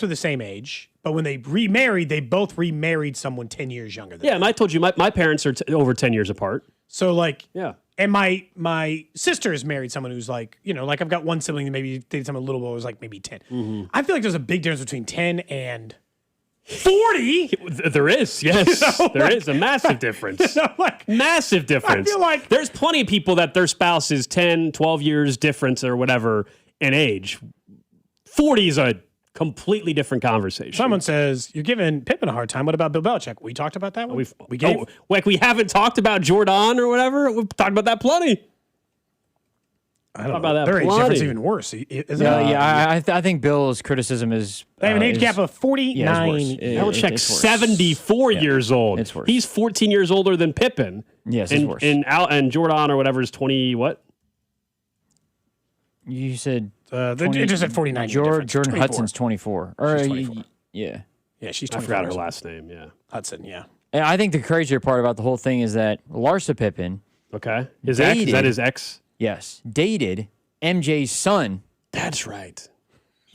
were the same age, but when they remarried, they both remarried someone 10 years younger than them. Yeah, and I told you, my parents are over 10 years apart. So, like, yeah. And my sister has married someone who's like, you know, like I've got one sibling that maybe dated someone a little bit, was like maybe 10. Mm-hmm. I feel like there's a big difference between 10 and 40. There is, yes. You know, there is a massive difference. You know, like, massive difference. I feel like there's plenty of people that their spouse is 10, 12 years difference or whatever in age. 40 is a completely different conversation. Someone says, you're giving Pippen a hard time. What about Bill Belichick? We talked about that one? We haven't talked about Jordan or whatever? We've talked about that plenty. I don't know. Their age difference is even worse. I think Bill's criticism is... They have an age gap of 49. Yeah, Belichick's 74 years old. It's worse. He's 14 years older than Pippen. Yes, and, it's worse. And Jordan or whatever is 20 what? You said... it just said 49. Jordan 24. Hudson's 24. She's 24. Yeah, she's 24. I forgot her last name, yeah. Hudson, yeah. And I think the crazier part about the whole thing is that Larsa Pippen... Okay. His ex? Is that his ex? Yes. Dated MJ's son. That's right.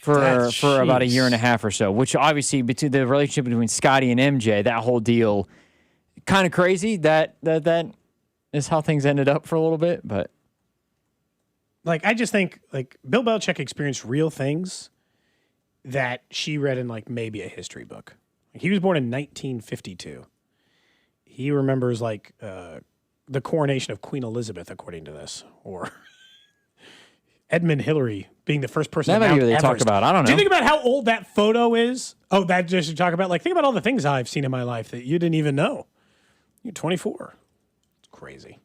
For about a year and a half or so, which obviously between the relationship between Scotty and MJ, that whole deal, kind of crazy. That is how things ended up for a little bit, but like I just think like Bill Belichick experienced real things that she read in like maybe a history book. Like, he was born in 1952. He remembers like the coronation of Queen Elizabeth, according to this, or Edmund Hillary being the first person That to might Mount be what they talk Everest. about. I don't know. Do you think about how old that photo is? Oh, that just you talk about, like, think about all the things I've seen in my life that you didn't even know. You're 24. It's crazy.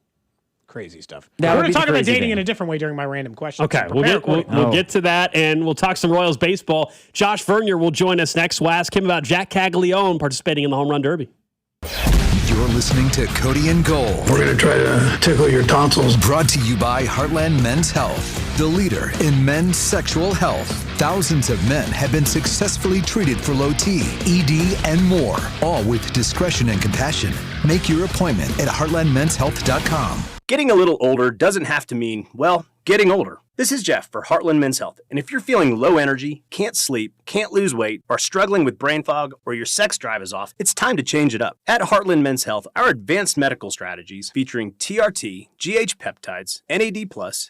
Crazy stuff. That We're would going be to talk the about crazy dating thing. in a different way during my random questions. Okay, So we'll prepare get to that, and we'll talk some Royals baseball. Josh Vernier will join us next. We'll ask him about Jack Caglione participating in the Home Run Derby. You're listening to Cody and Gold. We're going to try to tickle your tonsils. Brought to you by Heartland Men's Health, the leader in men's sexual health. Thousands of men have been successfully treated for low T, ED, and more, all with discretion and compassion. Make your appointment at heartlandmenshealth.com. Getting a little older doesn't have to mean, well, getting older. This is Jeff for Heartland Men's Health, and if you're feeling low energy, can't sleep, can't lose weight, are struggling with brain fog, or your sex drive is off, it's time to change it up. At Heartland Men's Health, our advanced medical strategies featuring TRT, GH peptides, NAD+,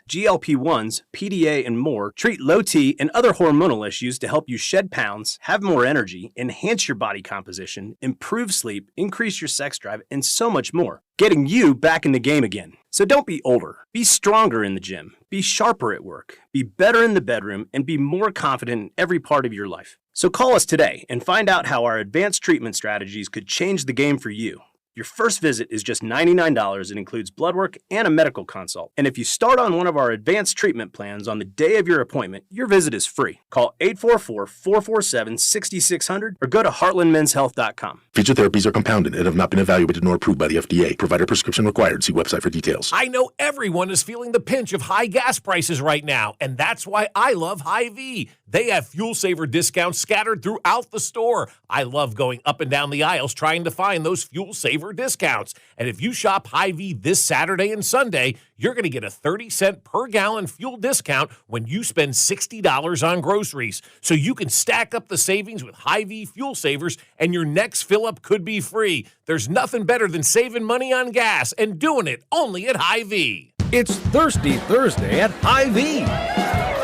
GLP-1s, PDA, and more treat low T and other hormonal issues to help you shed pounds, have more energy, enhance your body composition, improve sleep, increase your sex drive, and so much more. Getting you back in the game again. So don't be older. Be stronger in the gym. Be sharper at work. Be better in the bedroom, and be more confident in every part of your life. So call us today and find out how our advanced treatment strategies could change the game for you. Your first visit is just $99 and includes blood work and a medical consult. And if you start on one of our advanced treatment plans on the day of your appointment, your visit is free. Call 844-447-6600 or go to heartlandmenshealth.com. Feature therapies are compounded and have not been evaluated nor approved by the FDA. Provider prescription required. See website for details. I know everyone is feeling the pinch of high gas prices right now, and that's why I love Hy-Vee. They have fuel saver discounts scattered throughout the store. I love going up and down the aisles trying to find those fuel saver discounts. And if you shop Hy-Vee this Saturday and Sunday, you're going to get a 30-cent per gallon fuel discount when you spend $60 on groceries. So you can stack up the savings with Hy-Vee fuel savers, and your next fill-up could be free. There's nothing better than saving money on gas and doing it only at Hy-Vee. It's Thirsty Thursday at Hy-Vee.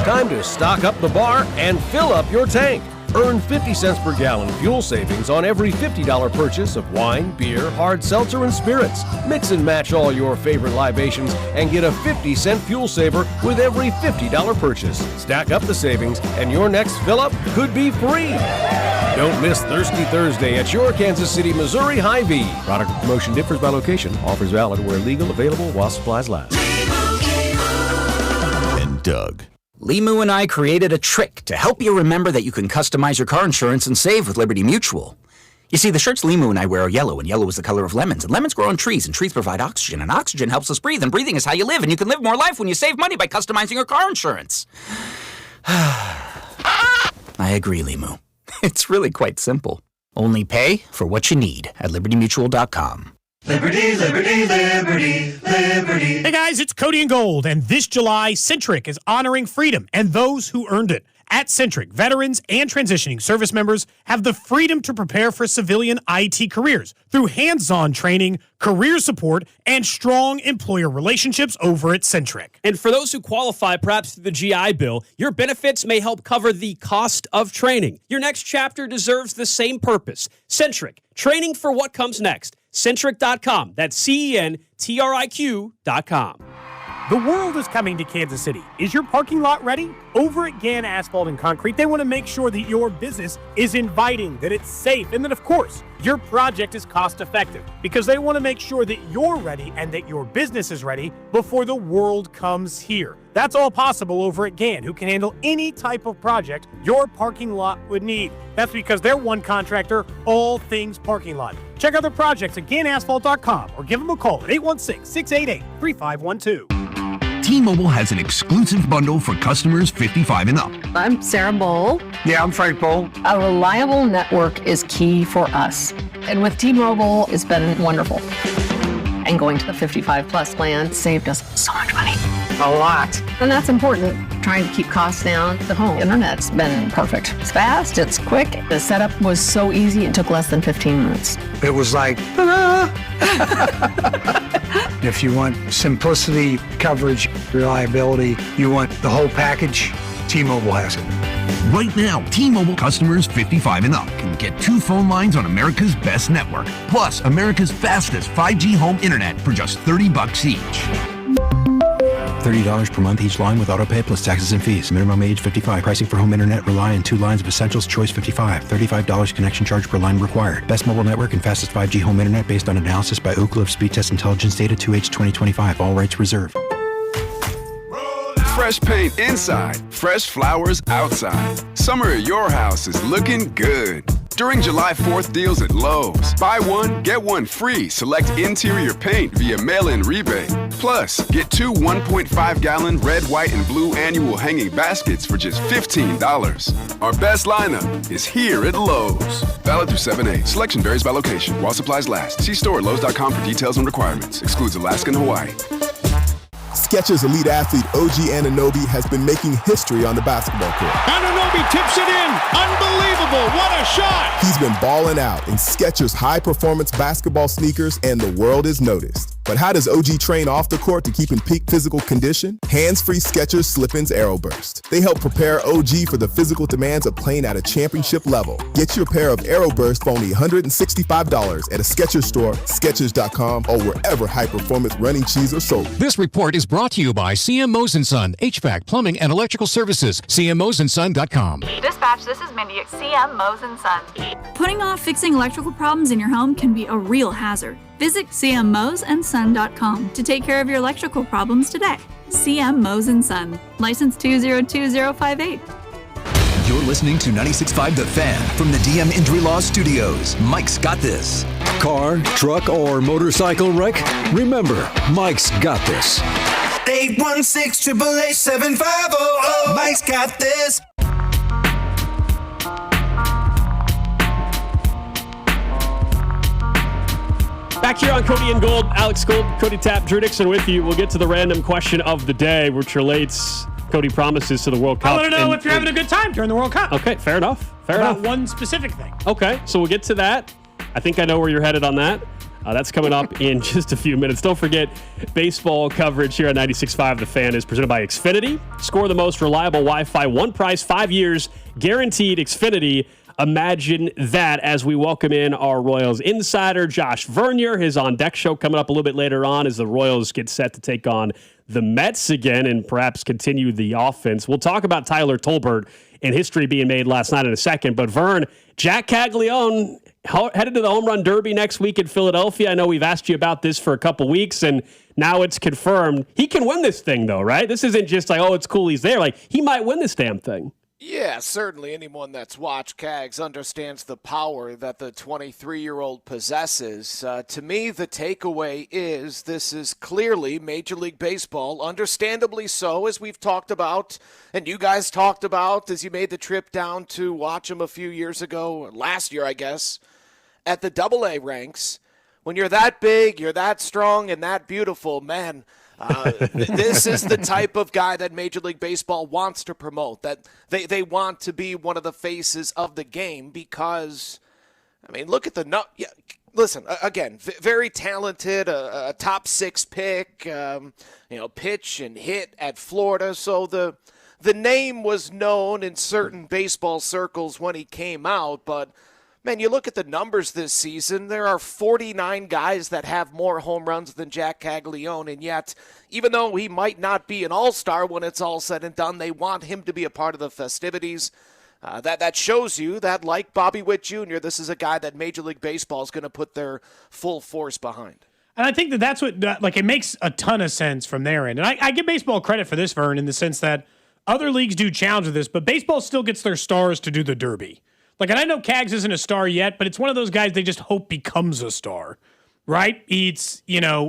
Time to stock up the bar and fill up your tank. Earn 50 cents per gallon fuel savings on every $50 purchase of wine, beer, hard seltzer, and spirits. Mix and match all your favorite libations and get a 50-cent fuel saver with every $50 purchase. Stack up the savings and your next fill-up could be free. Don't miss Thirsty Thursday at your Kansas City, Missouri Hy-Vee. Product promotion differs by location. Offers valid where legal, available while supplies last. And Doug. Limu and I created a trick to help you remember that you can customize your car insurance and save with Liberty Mutual. You see, the shirts Limu and I wear are yellow, and yellow is the color of lemons, and lemons grow on trees, and trees provide oxygen, and oxygen helps us breathe, and breathing is how you live, and you can live more life when you save money by customizing your car insurance. I agree, Limu. It's really quite simple. Only pay for what you need at libertymutual.com. Liberty, liberty, liberty, liberty. Hey guys, it's Cody and Gold, and this July, Centric is honoring freedom and those who earned it. At Centric, veterans and transitioning service members have the freedom to prepare for civilian IT careers through hands-on training, career support, and strong employer relationships over at Centric. And for those who qualify perhaps through the GI Bill, your benefits may help cover the cost of training. Your next chapter deserves the same purpose. Centric, training for what comes next. Centric.com. That's CENTRIQ.com. The world is coming to Kansas City. Is your parking lot ready? Over at Gann Asphalt and Concrete, they want to make sure that your business is inviting, that it's safe, and that, of course, your project is cost-effective, because they want to make sure that you're ready and that your business is ready before the world comes here. That's all possible over at Gann, who can handle any type of project your parking lot would need. That's because they're one contractor, all things parking lot. Check out their projects at GannAsphalt.com or give them a call at 816-688-3512. T-Mobile has an exclusive bundle for customers 55 and up. I'm Sarah Bowl. Yeah, I'm Frank Bowl. A reliable network is key for us. And with T-Mobile, it's been wonderful. And going to the 55 plus plan saved us so much money. A lot. And that's important, trying to keep costs down. The home internet's been perfect. It's fast, it's quick. The setup was so easy, it took less than 15 minutes. It was like, if you want simplicity, coverage, reliability, you want the whole package, T-Mobile has it. Right now, T-Mobile customers 55 and up can get 2 phone lines on America's best network, plus America's fastest 5G home internet for just $30 each. $30 per month each line with autopay plus taxes and fees. Minimum age 55. Pricing for home internet rely on 2 lines of Essentials Choice 55. $35 connection charge per line required. Best mobile network and fastest 5G home internet based on analysis by Ookla of Speed Test Intelligence data 2H 2025. All rights reserved. Fresh paint inside, fresh flowers outside. Summer at your house is looking good. During July 4th deals at Lowe's, buy one, get one free. Select interior paint via mail-in rebate. Plus, get 2 1.5-gallon red, white, and blue annual hanging baskets for just $15. Our best lineup is here at Lowe's. Valid through 7/8. Selection varies by location. While supplies last. See store at Lowe's.com for details and requirements. Excludes Alaska and Hawaii. Skechers elite athlete OG Anunoby has been making history on the basketball court. Anunoby tips it in. Unbelievable. What a shot. He's been balling out in Skechers high-performance basketball sneakers, and the world is noticed. But how does OG train off the court to keep in peak physical condition? Hands-free Skechers Slip-ins Aeroburst. They help prepare OG for the physical demands of playing at a championship level. Get your pair of Aeroburst for only $165 at a Skechers store, Skechers.com, or wherever high-performance running shoes are sold. This report is brought to you by CM Mosen Son, HVAC, Plumbing, and Electrical Services, cmmosenson.com. Dispatch, this is Mindy at CM Mosen Son. Putting off fixing electrical problems in your home can be a real hazard. Visit cmmosenson.com to take care of your electrical problems today. CM Mosen Son, license 202058. You're listening to 96.5 The Fan from the DM Injury Law Studios. Mike's got this. Car, truck, or motorcycle wreck? Remember, Mike's got this. 816-888-7500. Mike's got this. Back here on Cody and Gold, Alex Gold, Cody Tapp, Drew Dixon with you. We'll get to the random question of the day, which relates Cody promises to the World Cup. I want to know if you're having a good time during the World Cup. Okay, fair enough. About one specific thing. Okay, so we'll get to that. I think I know where you're headed on that. That's coming up in just a few minutes. Don't forget, baseball coverage here on 96.5 The Fan is presented by Xfinity. Score the most reliable Wi-Fi. One price, 5 years, guaranteed. Xfinity. Imagine that as we welcome in our Royals insider, Josh Vernier. His On Deck show coming up a little bit later on as the Royals get set to take on the Mets again and perhaps continue the offense. We'll talk about Tyler Tolbert and history being made last night in a second. But Vern, Jack Caglione headed to the Home Run Derby next week in Philadelphia. I know we've asked you about this for a couple weeks, and now it's confirmed. He can win this thing, though, right? This isn't just like, oh, it's cool he's there. Like, he might win this damn thing. Yeah, certainly anyone that's watched Cags understands the power that the 23-year-old possesses. To me, the takeaway is this is clearly Major League Baseball, understandably so, as we've talked about, and you guys talked about as you made the trip down to watch him a few years ago, last year, I guess, at the AA ranks. When you're that big, you're that strong, and that beautiful, man, this is the type of guy that Major League Baseball wants to promote, that they want to be one of the faces of the game because, I mean, look at the – yeah, listen, again, very talented, a top 6 pick, pitch and hit at Florida. So the name was known in certain baseball circles when he came out, but – man, you look at the numbers this season, there are 49 guys that have more home runs than Jack Caglione, and yet, even though he might not be an all-star when it's all said and done, they want him to be a part of the festivities. That shows you that, like Bobby Witt Jr., this is a guy that Major League Baseball is going to put their full force behind. And I think that's what, it makes a ton of sense from their end. And I give baseball credit for this, Vern, in the sense that other leagues do challenge with this, but baseball still gets their stars to do the Derby. And I know Cags isn't a star yet, but it's one of those guys they just hope becomes a star, right? It's,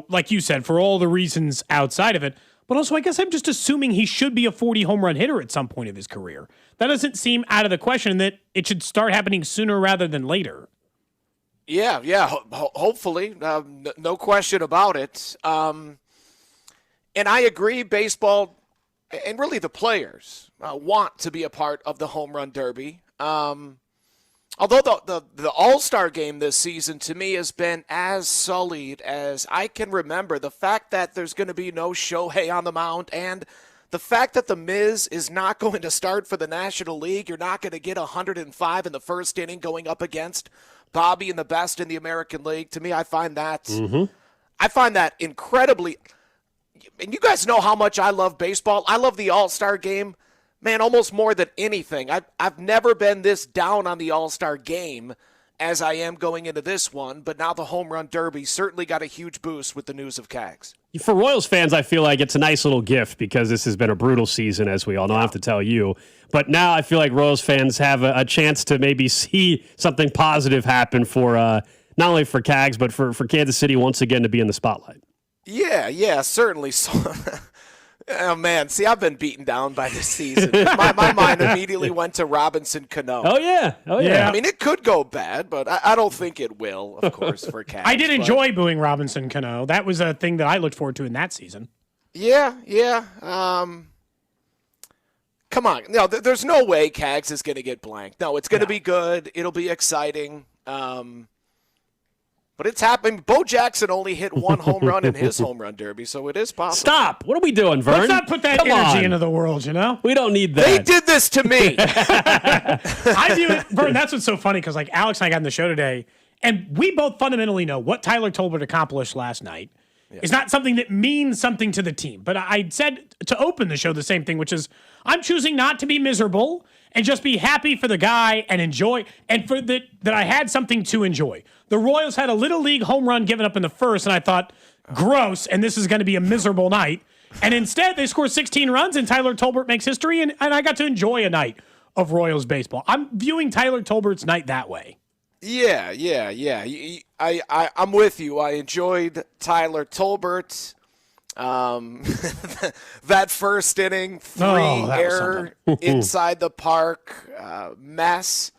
like you said, for all the reasons outside of it. But also, I guess I'm just assuming he should be a 40 home run hitter at some point of his career. That doesn't seem out of the question, that it should start happening sooner rather than later. Yeah, hopefully. No question about it. And I agree, baseball, and really the players, want to be a part of the home run derby. Although the All-Star game this season, to me, has been as sullied as I can remember. The fact that there's going to be no Shohei on the mound, and the fact that the Miz is not going to start for the National League. You're not going to get 105 in the first inning going up against Bobby and the best in the American League. To me, I find that incredibly... and you guys know how much I love baseball. I love the All-Star game, man, almost more than anything. I've never been this down on the All-Star game as I am going into this one, but now the Home Run Derby certainly got a huge boost with the news of Cags. For Royals fans, I feel like it's a nice little gift because this has been a brutal season, as we all know. I don't have to tell you. But now I feel like Royals fans have a chance to maybe see something positive happen for not only for Cags, but for Kansas City once again to be in the spotlight. Yeah, certainly. So, oh, man. See, I've been beaten down by this season. My mind immediately went to Robinson Cano. Oh, yeah. I mean, it could go bad, but I don't think it will, of course, for Cags. I did enjoy booing Robinson Cano. That was a thing that I looked forward to in that season. Yeah. Come on. No, there's no way Cags is going to get blanked. No, it's going to be good. It'll be exciting. But it's happening. Bo Jackson only hit one home run in his home run derby, so it is possible. Stop. What are we doing, Vern? Let's not put that energy into the world, you know? We don't need that. They did this to me. I view it, Vern, that's what's so funny, because like Alex and I got on the show today, and we both fundamentally know what Tyler Tolbert accomplished last night is not something that means something to the team. But I said to open the show the same thing, which is I'm choosing not to be miserable and just be happy for the guy and enjoy, and for that I had something to enjoy. The Royals had a Little League home run given up in the first, and I thought, gross, and this is going to be a miserable night. And instead, they score 16 runs, and Tyler Tolbert makes history, and I got to enjoy a night of Royals baseball. I'm viewing Tyler Tolbert's night that way. Yeah. I'm with you. I enjoyed Tyler Tolbert. That first inning, error inside the park, mess.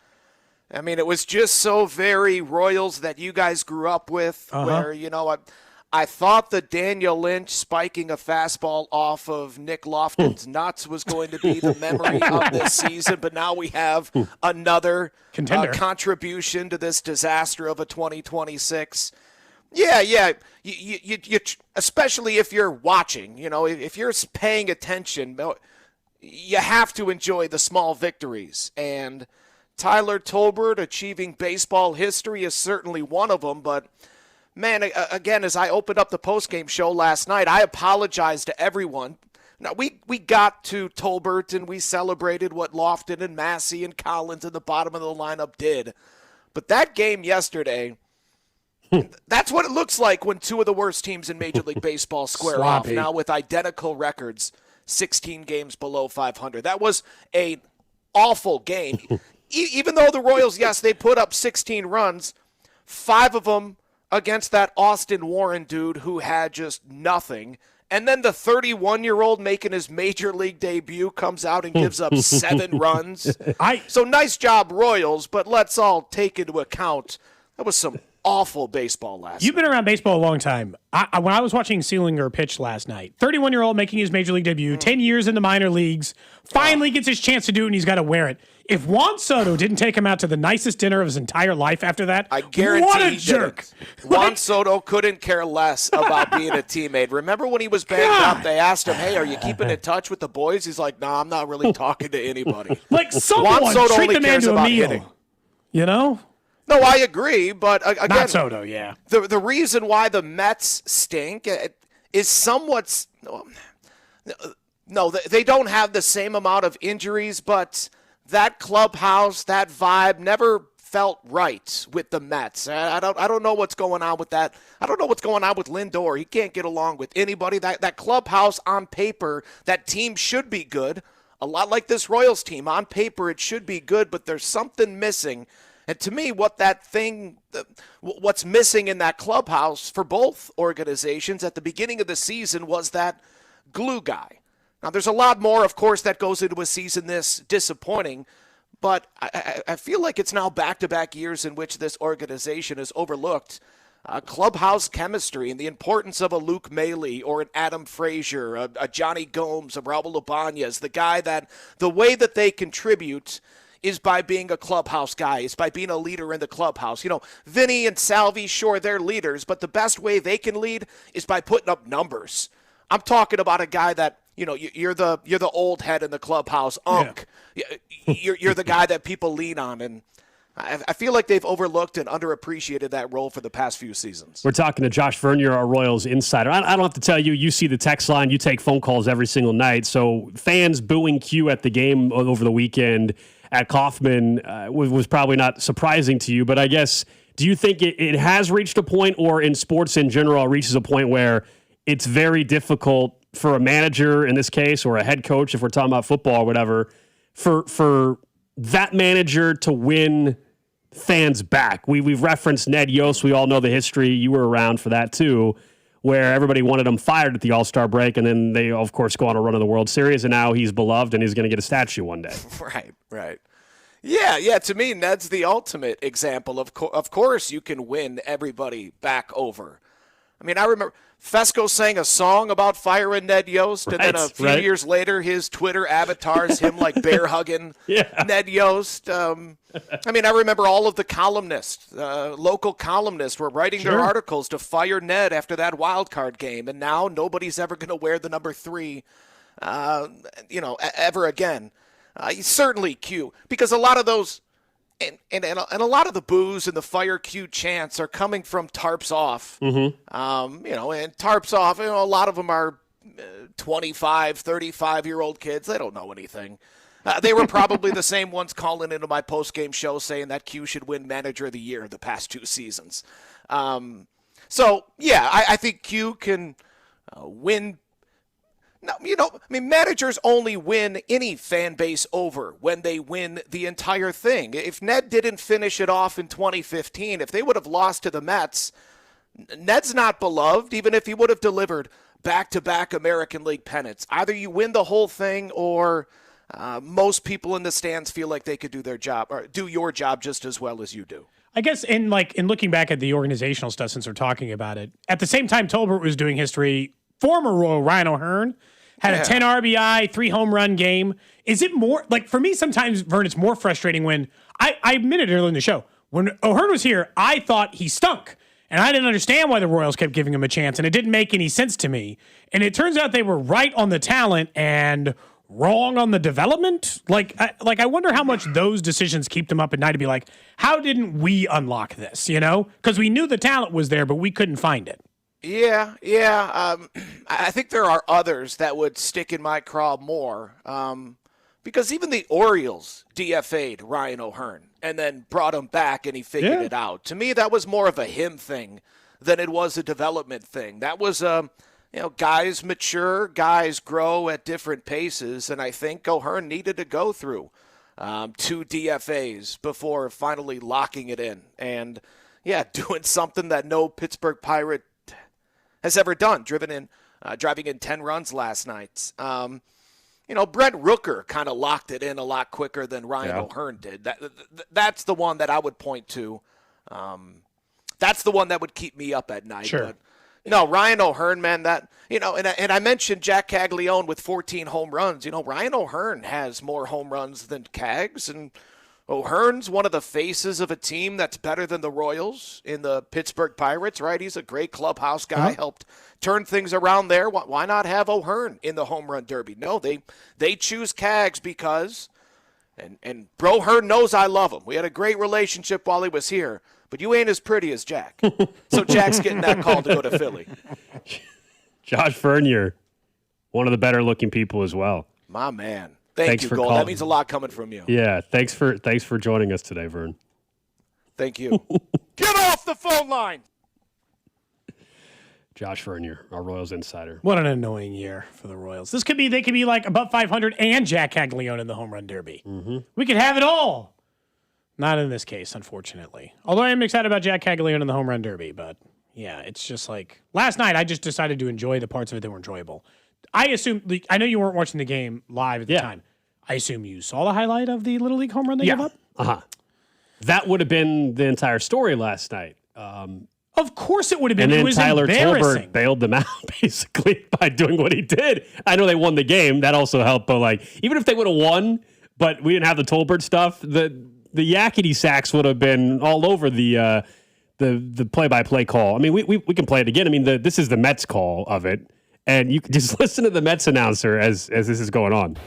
I mean, it was just so very Royals that you guys grew up with, where, you know, I thought the Daniel Lynch spiking a fastball off of Nick Lofton's nuts was going to be the memory of this season, but now we have another contribution to this disaster of a 2026. Yeah. You especially if you're watching, you know, if you're paying attention, you have to enjoy the small victories. And Tyler Tolbert achieving baseball history is certainly one of them. But, man, again, as I opened up the postgame show last night, I apologize to everyone. Now, we got to Tolbert and we celebrated what Lofton and Massey and Collins in the bottom of the lineup did. But that game yesterday, that's what it looks like when two of the worst teams in Major League Baseball square off now with identical records, 16 games below 500. That was an awful game. Even though the Royals, yes, they put up 16 runs, 5 of them against that Austin Warren dude who had just nothing. And then the 31-year-old making his Major League debut comes out and gives up 7 runs. So nice job, Royals, but let's all take into account that was some awful baseball last night. You've been around baseball a long time. When I was watching Seelinger pitch last night, 31-year-old making his Major League debut, 10 years in the minor leagues, finally gets his chance to do it, and he's got to wear it. If Juan Soto didn't take him out to the nicest dinner of his entire life after that, I guarantee what a he jerk. Juan Soto couldn't care less about being a teammate. Remember when he was banged up, they asked him, hey, are you keeping in touch with the boys? He's like, no, I'm not really talking to anybody. Like, someone Juan Soto treat only the man cares to a about meal. hitting. You know? No, I agree, but again, not Soto, yeah. The reason why the Mets stink is somewhat no, they don't have the same amount of injuries, but that clubhouse, that vibe never felt right with the Mets. I don't know what's going on with that. I don't know what's going on with Lindor. He can't get along with anybody. That clubhouse on paper, that team should be good. A lot like this Royals team. On paper, it should be good, but there's something missing. And to me, what's missing in that clubhouse for both organizations at the beginning of the season was that glue guy. Now, there's a lot more, of course, that goes into a season this disappointing, but I feel like it's now back-to-back years in which this organization has overlooked clubhouse chemistry and the importance of a Luke Maile or an Adam Frazier, a Johnny Gomes, a Raul Ibanez, the guy that the way that they contribute is by being a clubhouse guy, is by being a leader in the clubhouse. You know, Vinny and Salvi, sure, they're leaders, but the best way they can lead is by putting up numbers. I'm talking about a guy that, you know, you're the old head in the clubhouse, Unk. Yeah. You're the guy that people lean on, and I feel like they've overlooked and underappreciated that role for the past few seasons. We're talking to Josh Vernier, our Royals insider. I don't have to tell you, you see the text line, you take phone calls every single night. So fans booing Q at the game over the weekend at Kauffman was probably not surprising to you. But I guess, do you think it has reached a point, or in sports in general, it reaches a point where it's very difficult for a manager in this case, or a head coach, if we're talking about football or whatever, for that manager to win fans back? We've referenced Ned Yost. We all know the history. You were around for that too, where everybody wanted him fired at the All-Star break, and then they, of course, go on a run of the World Series, and now he's beloved and he's going to get a statue one day. Right. Yeah. To me, Ned's the ultimate example. Of course, you can win everybody back over. I mean, I remember Fesco sang a song about firing Ned Yost, and then a few years later, his Twitter avatars him like bear hugging Ned Yost. I mean, I remember all of the columnists, local columnists, were writing their articles to fire Ned after that wild card game, and now nobody's ever going to wear the number 3, ever again. Certainly Q, because a lot of those. And a lot of the boos and the fire Q chants are coming from tarps off. And tarps off, a lot of them are 25, 35-year-old kids. They don't know anything. They were probably the same ones calling into my post-game show saying that Q should win Manager of the Year the past 2 seasons. I think Q can win. No, managers only win any fan base over when they win the entire thing. If Ned didn't finish it off in 2015, if they would have lost to the Mets, Ned's not beloved, even if he would have delivered back-to-back American League pennants. Either you win the whole thing, or most people in the stands feel like they could do their job, or do your job just as well as you do. I guess in looking back at the organizational stuff, since we're talking about it, at the same time Tolbert was doing history, former Royal Ryan O'Hearn had a 10 RBI, 3 home run game. Is it more, for me sometimes, Vern, it's more frustrating when, I admitted earlier in the show, when O'Hearn was here, I thought he stunk. And I didn't understand why the Royals kept giving him a chance, and it didn't make any sense to me. And it turns out they were right on the talent and wrong on the development. I wonder how much those decisions keep them up at night to be like, how didn't we unlock this, Because we knew the talent was there, but we couldn't find it. Yeah. I think there are others that would stick in my craw more, because even the Orioles DFA'd Ryan O'Hearn and then brought him back, and he figured it out. To me, that was more of a him thing than it was a development thing. That was, guys mature, guys grow at different paces, and I think O'Hearn needed to go through 2 DFAs before finally locking it in and, doing something that no Pittsburgh Pirate has ever done, driving in 10 runs last night. Brent Rooker kind of locked it in a lot quicker than Ryan O'Hearn did. That's the one that I would point to. That's the one that would keep me up at night. Sure. But, Ryan O'Hearn, man, and I mentioned Jack Caglione with 14 home runs. Ryan O'Hearn has more home runs than Cags, and O'Hearn's one of the faces of a team that's better than the Royals in the Pittsburgh Pirates, right? He's a great clubhouse guy, helped turn things around there. Why not have O'Hearn in the home run derby? No, they choose Cags because, and Bro Hearn knows I love him. We had a great relationship while he was here, but you ain't as pretty as Jack. So Jack's getting that call to go to Philly. Josh Vernier, one of the better looking people as well. My man. Thanks you, Gold. That means a lot coming from you. Yeah, thanks for joining us today, Vern. Thank you. Get off the phone line. Josh Vernier, our Royals insider. What an annoying year for the Royals. They could be like above 500 and Jack Caglione in the home run derby. Mm-hmm. We could have it all. Not in this case, unfortunately. Although I am excited about Jack Caglione in the home run derby, but yeah, it's just like last night I just decided to enjoy the parts of it that were enjoyable. I know you weren't watching the game live at the time. I assume you saw the highlight of the Little League home run they gave up? Uh-huh. That would have been the entire story last night. Of course it would have been. And then it was Tyler embarrassing. Tolbert bailed them out, basically, by doing what he did. I know they won the game. That also helped. But, even if they would have won, but we didn't have the Tolbert stuff, the yakety sacks would have been all over the play-by-play call. I mean, we can play it again. I mean, this is the Mets call of it. And you can just listen to the Mets announcer as this is going on.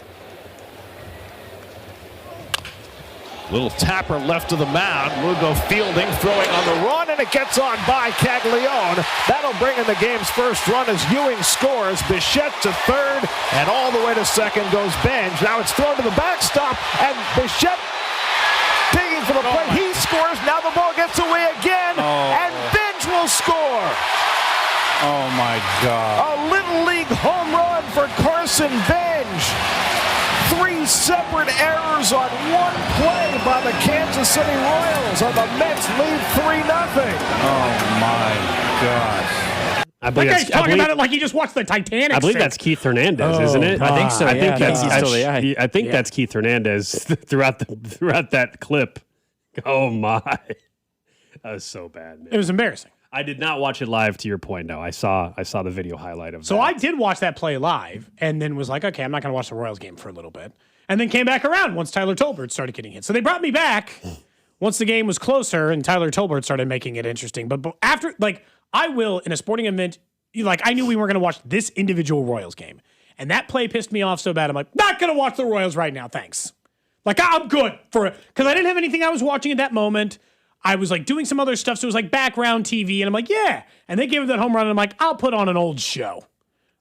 Little tapper left to the mound. Lugo fielding, throwing on the run, and it gets on by Caglione. That'll bring in the game's first run as Ewing scores. Bichette to third, and all the way to second goes Benj. Now it's thrown to the backstop, and Bichette digging for the plate. He scores. Now the ball gets away again, and Benj will score. Oh, my God. A Little League home run for Carson Benj. 3 separate errors on one play by the Kansas City Royals, and the Mets lead 3-0. Oh, my gosh. That guy's talking about it like he just watched the Titanic. I believe that's Keith Hernandez, isn't it? I think so. I think that's Keith Hernandez throughout that clip. Oh my, that was so bad, man. It was embarrassing. I did not watch it live. To your point, no, I saw the video highlight of. So I did watch that play live, and then was like, okay, I'm not going to watch the Royals game for a little bit, and then came back around once Tyler Tolbert started getting hit. So they brought me back once the game was closer, and Tyler Tolbert started making it interesting. But after, like, I will in a sporting event, like I knew we weren't going to watch this individual Royals game, and that play pissed me off so bad. I'm like, not going to watch the Royals right now, thanks. Like I'm good for it because I didn't have anything I was watching at that moment. I was like doing some other stuff, so it was like background TV, and I'm like, yeah. And they gave it that home run, and I'm like, I'll put on an old show.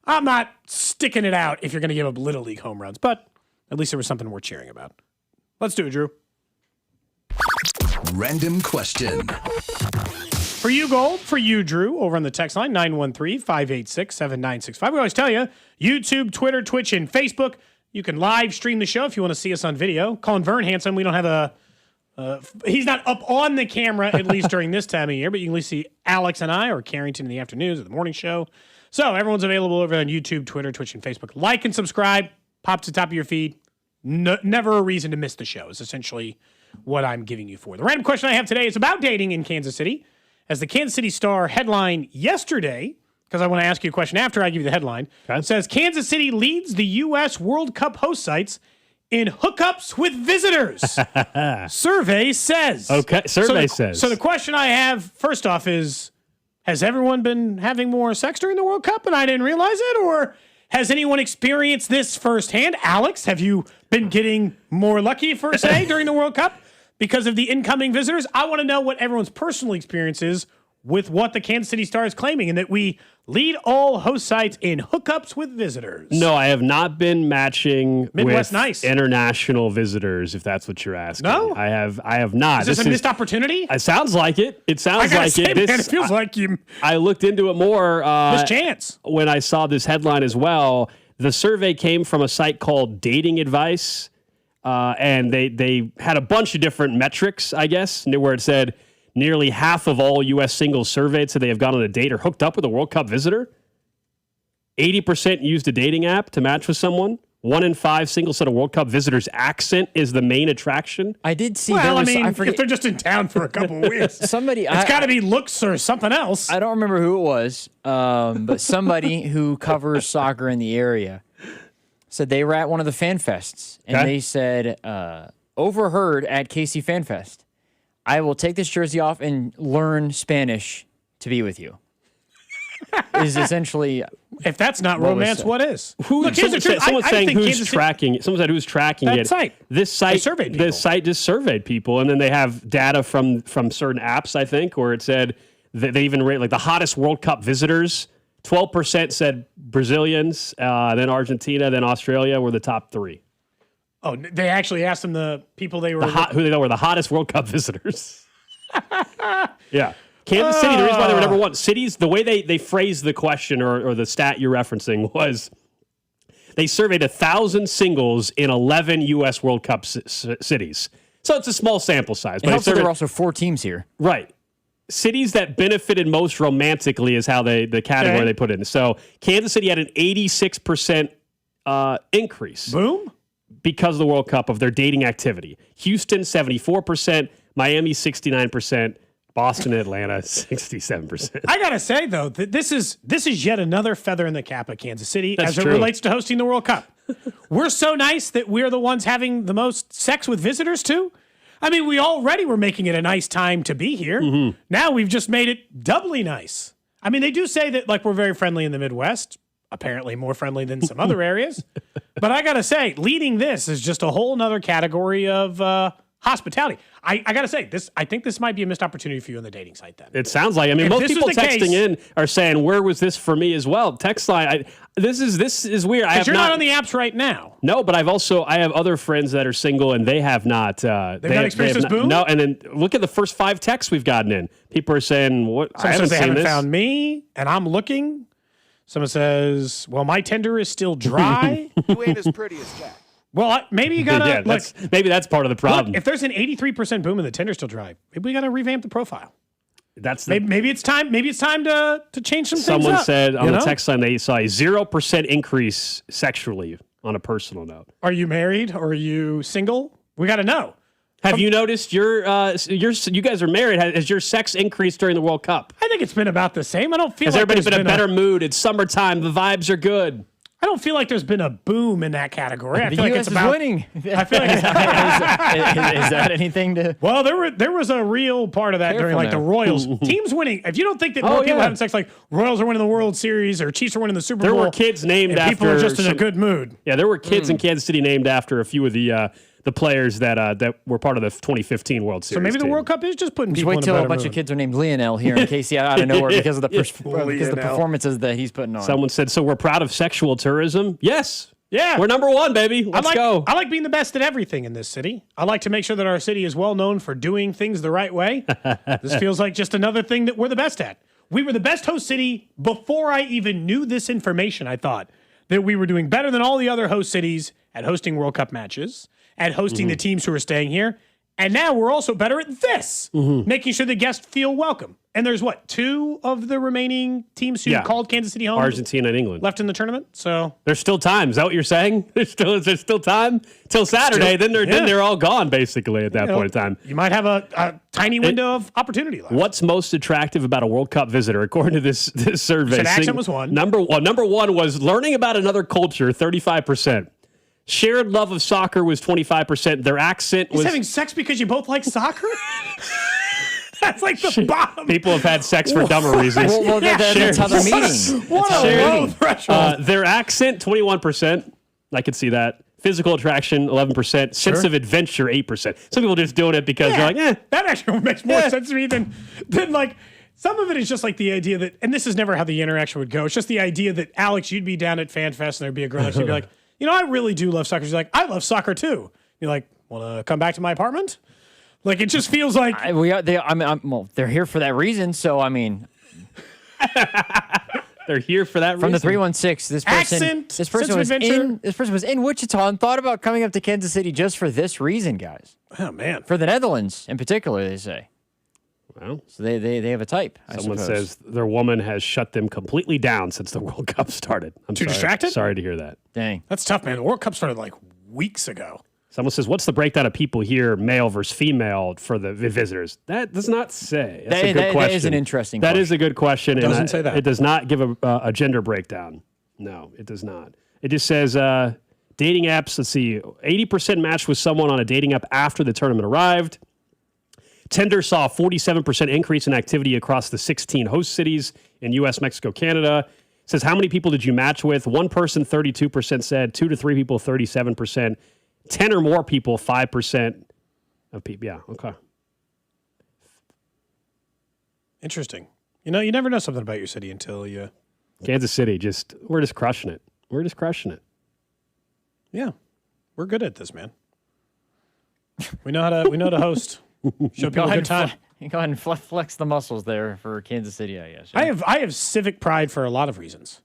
I'm not sticking it out if you're going to give up Little League home runs, but at least there was something worth cheering about. Let's do it, Drew. Random question. For you, Gold. For you, Drew, over on the text line, 913-586-7965. We always tell you, YouTube, Twitter, Twitch, and Facebook. You can live stream the show if you want to see us on video. Colin Vern Hansen, we don't have a... he's not up on the camera, at least during this time of year, but you can at least see Alex and I or Carrington in the afternoons or the morning show. So everyone's available over on YouTube, Twitter, Twitch, and Facebook. Like and subscribe. Pop to the top of your feed. Never a reason to miss the show is essentially what I'm giving you for. The random question I have today is about dating in Kansas City. As the Kansas City Star headline yesterday, because I want to ask you a question after I give you the headline, it says Kansas City leads the U.S. World Cup host sites in hookups with visitors. Survey says. Okay, survey says. So the question I have, first off, is, has everyone been having more sex during the World Cup and I didn't realize it? Or has anyone experienced this firsthand? Alex, have you been getting more lucky, per se, during the World Cup because of the incoming visitors? I want to know what everyone's personal experience is with what the Kansas City Star is claiming, and that we lead all host sites in hookups with visitors. No, I have not been matching Midwest with nice. international visitors, if that's what you're asking. No? I have not. Is this a missed opportunity? It sounds like it. It sounds like it. Man, it feels like you... I looked into it more. This chance. When I saw this headline as well. The survey came from a site called Dating Advice, and they had a bunch of different metrics, I guess, where it said nearly half of all U.S. singles surveyed said they have gone on a date or hooked up with a World Cup visitor. 80% used a dating app to match with someone. 1 in 5 singles said a World Cup visitor's accent is the main attraction. I did see. Well, I mean, if they're just in town for a couple of weeks, it's got to be looks or something else. I don't remember who it was, but somebody who covers soccer in the area said they were at one of the fan fests, and they said, overheard at KC Fan Fest, I will take this jersey off and learn Spanish to be with you. Is essentially, if that's not romance, what is? Someone saying who's tracking it. Someone said who's tracking it. Site. This site surveyed people. This site just surveyed people, and then they have data from certain apps, I think, where it said that they even rate like the hottest World Cup visitors. 12% said Brazilians, then Argentina, then Australia were the top 3. Oh, they actually asked them the people they were who they thought were the hottest World Cup visitors. Yeah. Kansas City, the reason why they were number one, cities, the way they phrased the question or the stat you're referencing was they surveyed 1,000 singles in 11 U.S. World Cup cities. So it's a small sample size. But there were also 4 teams here. Right. Cities that benefited most romantically is how the category they put in. So Kansas City had an 86% increase. Boom. Because of the World Cup of their dating activity. Houston, 74%. Miami, 69%. Boston and Atlanta, 67%. I gotta say though, that this is yet another feather in the cap of Kansas City as it true. relates to hosting the World Cup. We're so nice that we're the ones having the most sex with visitors too. I mean, we already were making it a nice time to be here. Mm-hmm. Now we've just made it doubly nice. I mean, they do say that like we're very friendly in the Midwest. Apparently more friendly than some other areas. But I gotta say, leading this is just a whole nother category of hospitality. I got to say, I think this might be a missed opportunity for you on the dating site then. It sounds like. I mean, most people texting in are saying, "Where was this for me as well?" Text line. This is weird. Because you're not on the apps right now. No, but I have other friends that are single and they have not. They've not experienced this boom? No, and then look at the first 5 texts we've gotten in. People are saying, "What? Someone says they haven't found me, and I'm looking." Someone says, "Well, my Tinder is still dry." You ain't as pretty as Jack. Well, maybe you gotta maybe that's part of the problem. Look, if there's an 83% boom and the Tinder's still dry, maybe we gotta revamp the profile. That's maybe it's time. Maybe it's time to change some things up. Someone said on the text line they saw a 0% increase sexually on a personal note. Are you married or are you single? We got to know. Have you noticed you guys are married? Has your sex increased during the World Cup? I think it's been about the same. I don't feel Has like everybody been in a better mood? It's summertime. The vibes are good. I don't feel like there's been a boom in that category. I The feel like US it's is about winning. I feel like it's, is that anything to? Well, there was a real part of that during like the Royals teams winning. If you don't think that more people having sex, like Royals are winning the World Series or Chiefs are winning the Super Bowl, there were kids named after. People are just in a good mood. Yeah, there were kids in Kansas City named after a few of the players that were part of the 2015 World Series. So maybe the team. World Cup is just putting Just people wait in till a a better bunch mood. of kids are named Lionel here in Casey out of nowhere because of the performances that he's putting on. Someone said, "So we're proud of sexual tourism." Yes. Yeah. We're number 1, baby. Let's go. I like being the best at everything in this city. I like to make sure that our city is well known for doing things the right way. This feels like just another thing that we're the best at. We were the best host city before I even knew this information. I thought that we were doing better than all the other host cities at hosting World Cup matches, at hosting the teams who are staying here. And now we're also better at this, making sure the guests feel welcome. And there's 2 of the remaining teams who called Kansas City home? Argentina and England. Left in the tournament. So there's still time. Is that what you're saying? There's still time till Saturday. Then they're all gone basically at that point in time. You might have a tiny window of opportunity left. What's most attractive about a World Cup visitor, according to this survey? Said accent was one. Number one was learning about another culture, 35%. Shared love of soccer was 25%. Their accent was having sex because you both like soccer. That's like the bottom. People have had sex for dumber reasons. Well, that's how they're meeting. What a low threshold. Their accent, 21%. I could see that. Physical attraction, 11%. Sense of adventure, 8%. Some people just doing it because they're like, That actually makes more sense to me than like. Some of it is just like the idea that, and this is never how the interaction would go. It's just the idea that, Alex, you'd be down at Fan Fest and there'd be a girl next to you, be like, I really do love soccer. She's like, I love soccer too. You're like, want to come back to my apartment? Like, it just feels like they're here for that reason. So I mean, they're here for that reason. From the 316, this person was in Wichita and thought about coming up to Kansas City just for this reason, guys. Oh man, for the Netherlands in particular, they say. Well, so they have a type. Someone says their woman has shut them completely down since the World Cup started. I'm too sorry. distracted? Sorry to hear that. Dang, that's tough, man. The World Cup started like weeks ago. Someone says, "What's the breakdown of people here, male versus female, for the visitors?" That does not say. That's a good question. That is an interesting question. That is a good question. It doesn't say that. It does not give a gender breakdown. No, it does not. It just says dating apps. Let's see, 80% matched with someone on a dating app after the tournament arrived. Tinder saw a 47% increase in activity across the 16 host cities in U.S., Mexico, Canada. It says, how many people did you match with? One person, 32% said. 2 to 3 people, 37%. 10 or more people, 5% of people. Yeah, okay. Interesting. You never know something about your city until you... Kansas City, we're just crushing it. We're just crushing it. Yeah. We're good at this, man. We know how to host. Show people a good time. Go ahead and flex the muscles there for Kansas City, I guess. I have civic pride for a lot of reasons.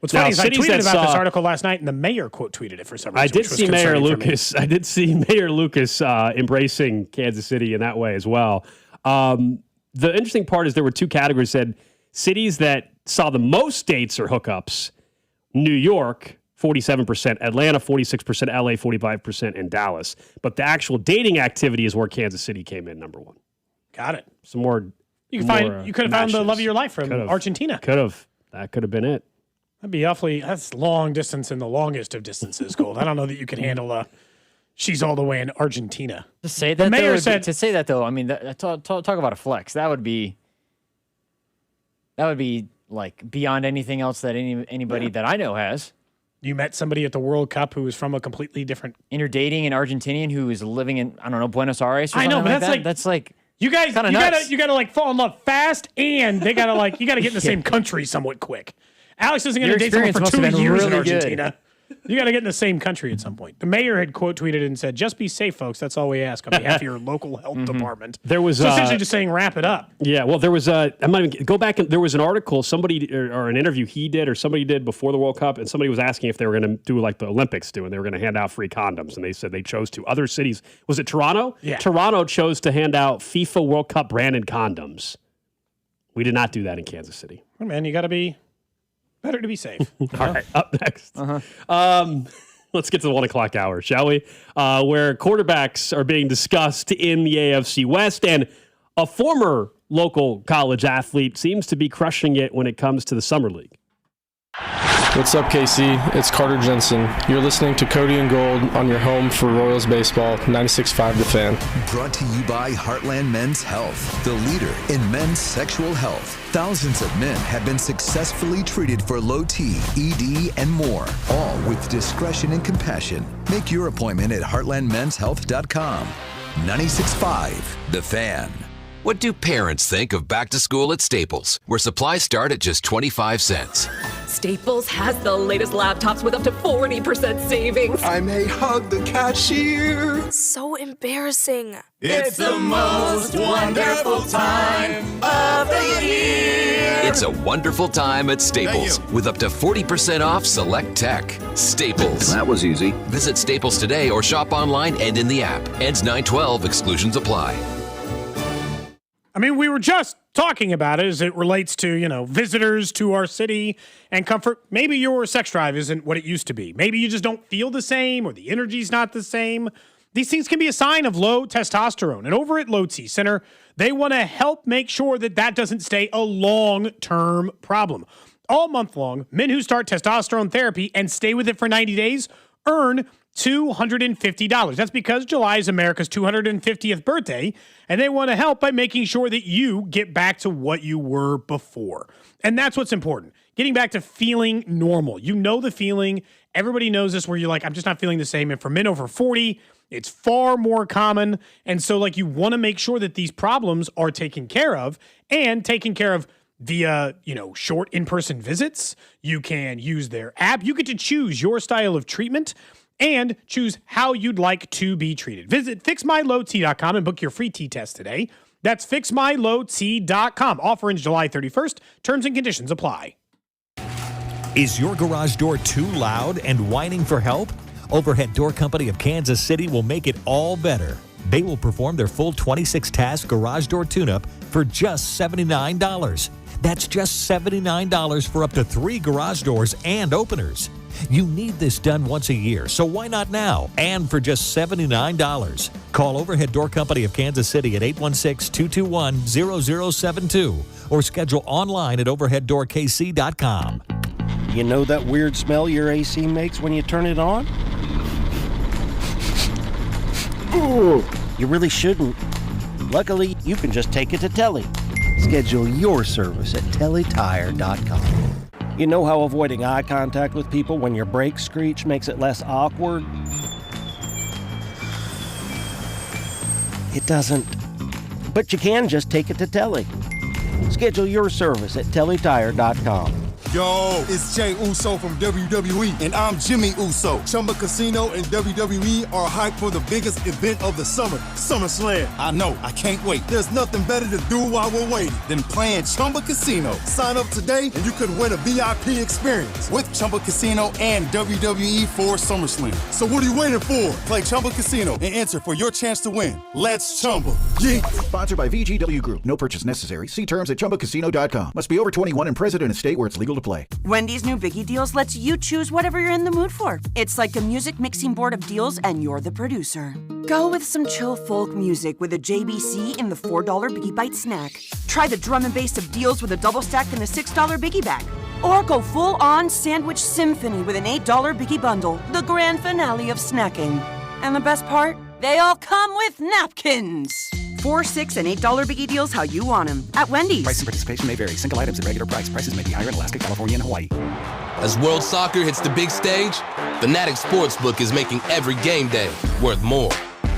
What's funny is I tweeted about this article last night, and the mayor quote tweeted it for some reason. I did see Mayor Lucas. I did see Mayor Lucas embracing Kansas City in that way as well. The interesting part is there were 2 categories that said cities that saw the most dates or hookups: New York, 47%, Atlanta, 46%, LA, 45%, and Dallas. But the actual dating activity is where Kansas City came in number 1. Got it. Some more. You could have found the love of your life from Argentina. That could have been it. That'd be that's long distance in the longest of distances, Gold. I don't know that you could handle she's all the way in Argentina. To say that, to say that though, I mean, talk about a flex. That would be like beyond anything else that anybody that I know has. You met somebody at the World Cup who was from a completely different. And you're dating an Argentinian who is living in, I don't know, Buenos Aires or I know, something but like that. That's like you guys. kinda You nuts. gotta like fall in love fast, and they gotta like you gotta get in the same country somewhat quick. Alex isn't gonna Your date someone for experience must 2 have been years in really good. Argentina. You got to get in the same country at some point. The mayor had quote tweeted and said, "Just be safe, folks. That's all we ask on behalf of your local health department." There was so essentially just saying, "Wrap it up." Yeah, well, there was I might even go back and there was an article somebody or an interview he did or somebody did before the World Cup, and somebody was asking if they were going to do like the Olympics do, and they were going to hand out free condoms, and they said they chose to. Other cities, was it Toronto? Yeah, Toronto chose to hand out FIFA World Cup branded condoms. We did not do that in Kansas City. Oh, man, you got to be better to be safe. All right, up next. Let's get to the 1 o'clock hour, shall we? Where quarterbacks are being discussed in the AFC West, and a former local college athlete seems to be crushing it when it comes to the Summer League. What's up, KC? It's Carter Jensen. You're listening to Cody and Gold on your home for Royals baseball, 96.5 The Fan. Brought to you by Heartland Men's Health, the leader in men's sexual health. Thousands of men have been successfully treated for low T, ED, and more, all with discretion and compassion. Make your appointment at heartlandmenshealth.com. 96.5 The Fan. What do parents think of back to school at Staples, where supplies start at just 25 cents? Staples has the latest laptops with up to 40% savings. I may hug the cashier. So embarrassing. It's the most wonderful time of the year. It's a wonderful time at Staples with up to 40% off select tech. Staples. That was easy. Visit Staples today or shop online and in the app. Ends 9/12. Exclusions apply. I mean, we were just talking about it as it relates to, visitors to our city and comfort. Maybe your sex drive isn't what it used to be. Maybe you just don't feel the same or the energy's not the same. These things can be a sign of low testosterone. And over at Low T Center, they want to help make sure that doesn't stay a long-term problem. All month long, men who start testosterone therapy and stay with it for 90 days earn $250. That's because July is America's 250th birthday, and they want to help by making sure that you get back to what you were before. And that's what's important. Getting back to feeling normal. You know the feeling. Everybody knows this where you're like, I'm just not feeling the same. And for men over 40, it's far more common. And so you want to make sure that these problems are taken care of and taken care of via, short in-person visits. You can use their app. You get to choose your style of treatment and choose how you'd like to be treated. Visit fixmylowt.com and book your free T-test today. That's fixmylowt.com. Offer ends July 31st. Terms and conditions apply. Is your garage door too loud and whining for help? Overhead Door Company of Kansas City will make it all better. They will perform their full 26-task garage door tune-up for just $79. That's just $79 for up to 3 garage doors and openers. You need this done once a year, so why not now? And for just $79. Call Overhead Door Company of Kansas City at 816-221-0072 or schedule online at overheaddoorkc.com. You know that weird smell your AC makes when you turn it on? Ooh, you really shouldn't. Luckily, you can just take it to Telly. Schedule your service at tellytire.com. You know how avoiding eye contact with people when your brakes screech makes it less awkward? It doesn't. But you can just take it to Telly. Schedule your service at tellytire.com. Yo, it's Jay Uso from WWE, and I'm Jimmy Uso. Chumba Casino and WWE are hyped for the biggest event of the summer, SummerSlam. I know, I can't wait. There's nothing better to do while we're waiting than playing Chumba Casino. Sign up today, and you could win a VIP experience with Chumba Casino and WWE for SummerSlam. So what are you waiting for? Play Chumba Casino and enter for your chance to win. Let's Chumba. Yeah. Sponsored by VGW Group. No purchase necessary. See terms at ChumbaCasino.com. Must be over 21 and present in a state where it's legal to play. Wendy's new Biggie Deals lets you choose whatever you're in the mood for. It's like a music mixing board of deals, and you're the producer. Go with some chill folk music with a JBC in the $4 Biggie Bite snack. Try the drum and bass of deals with a double stack in the $6 Biggie Bag. Or go full-on sandwich symphony with an $8 Biggie Bundle, the grand finale of snacking. And the best part? They all come with napkins. $4, $6, and $8 Biggie Deals how you want them at Wendy's. Price and participation may vary. Single items at regular price. Prices may be higher in Alaska, California, and Hawaii. As World Soccer hits the big stage, Fanatics Sportsbook is making every game day worth more.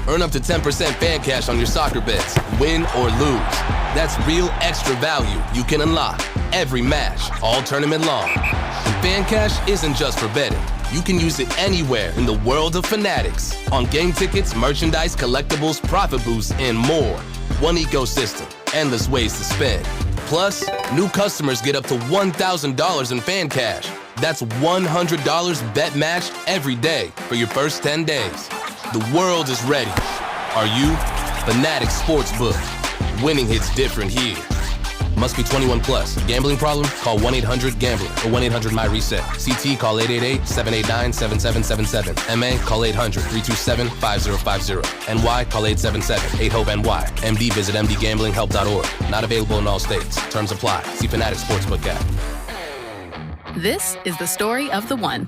Earn up to 10% fan cash on your soccer bets, win or lose. That's real extra value you can unlock every match, all tournament long. And fan cash isn't just for betting. You can use it anywhere in the world of Fanatics. On game tickets, merchandise, collectibles, profit boosts, and more. One ecosystem, endless ways to spend. Plus, new customers get up to $1,000 in fan cash. That's $100 bet matched every day for your first 10 days. The world is ready. Are you? Fanatics Sportsbook. Winning hits different here. Must be 21 plus. Gambling problem? Call 1-800-GAMBLER or 1-800-MY-RESET. CT, call 888-789-7777. MA, call 800-327-5050. NY, call 877-8-HOPE-NY. MD, visit mdgamblinghelp.org. Not available in all states. Terms apply. See Fanatics Sportsbook app. This is the story of the one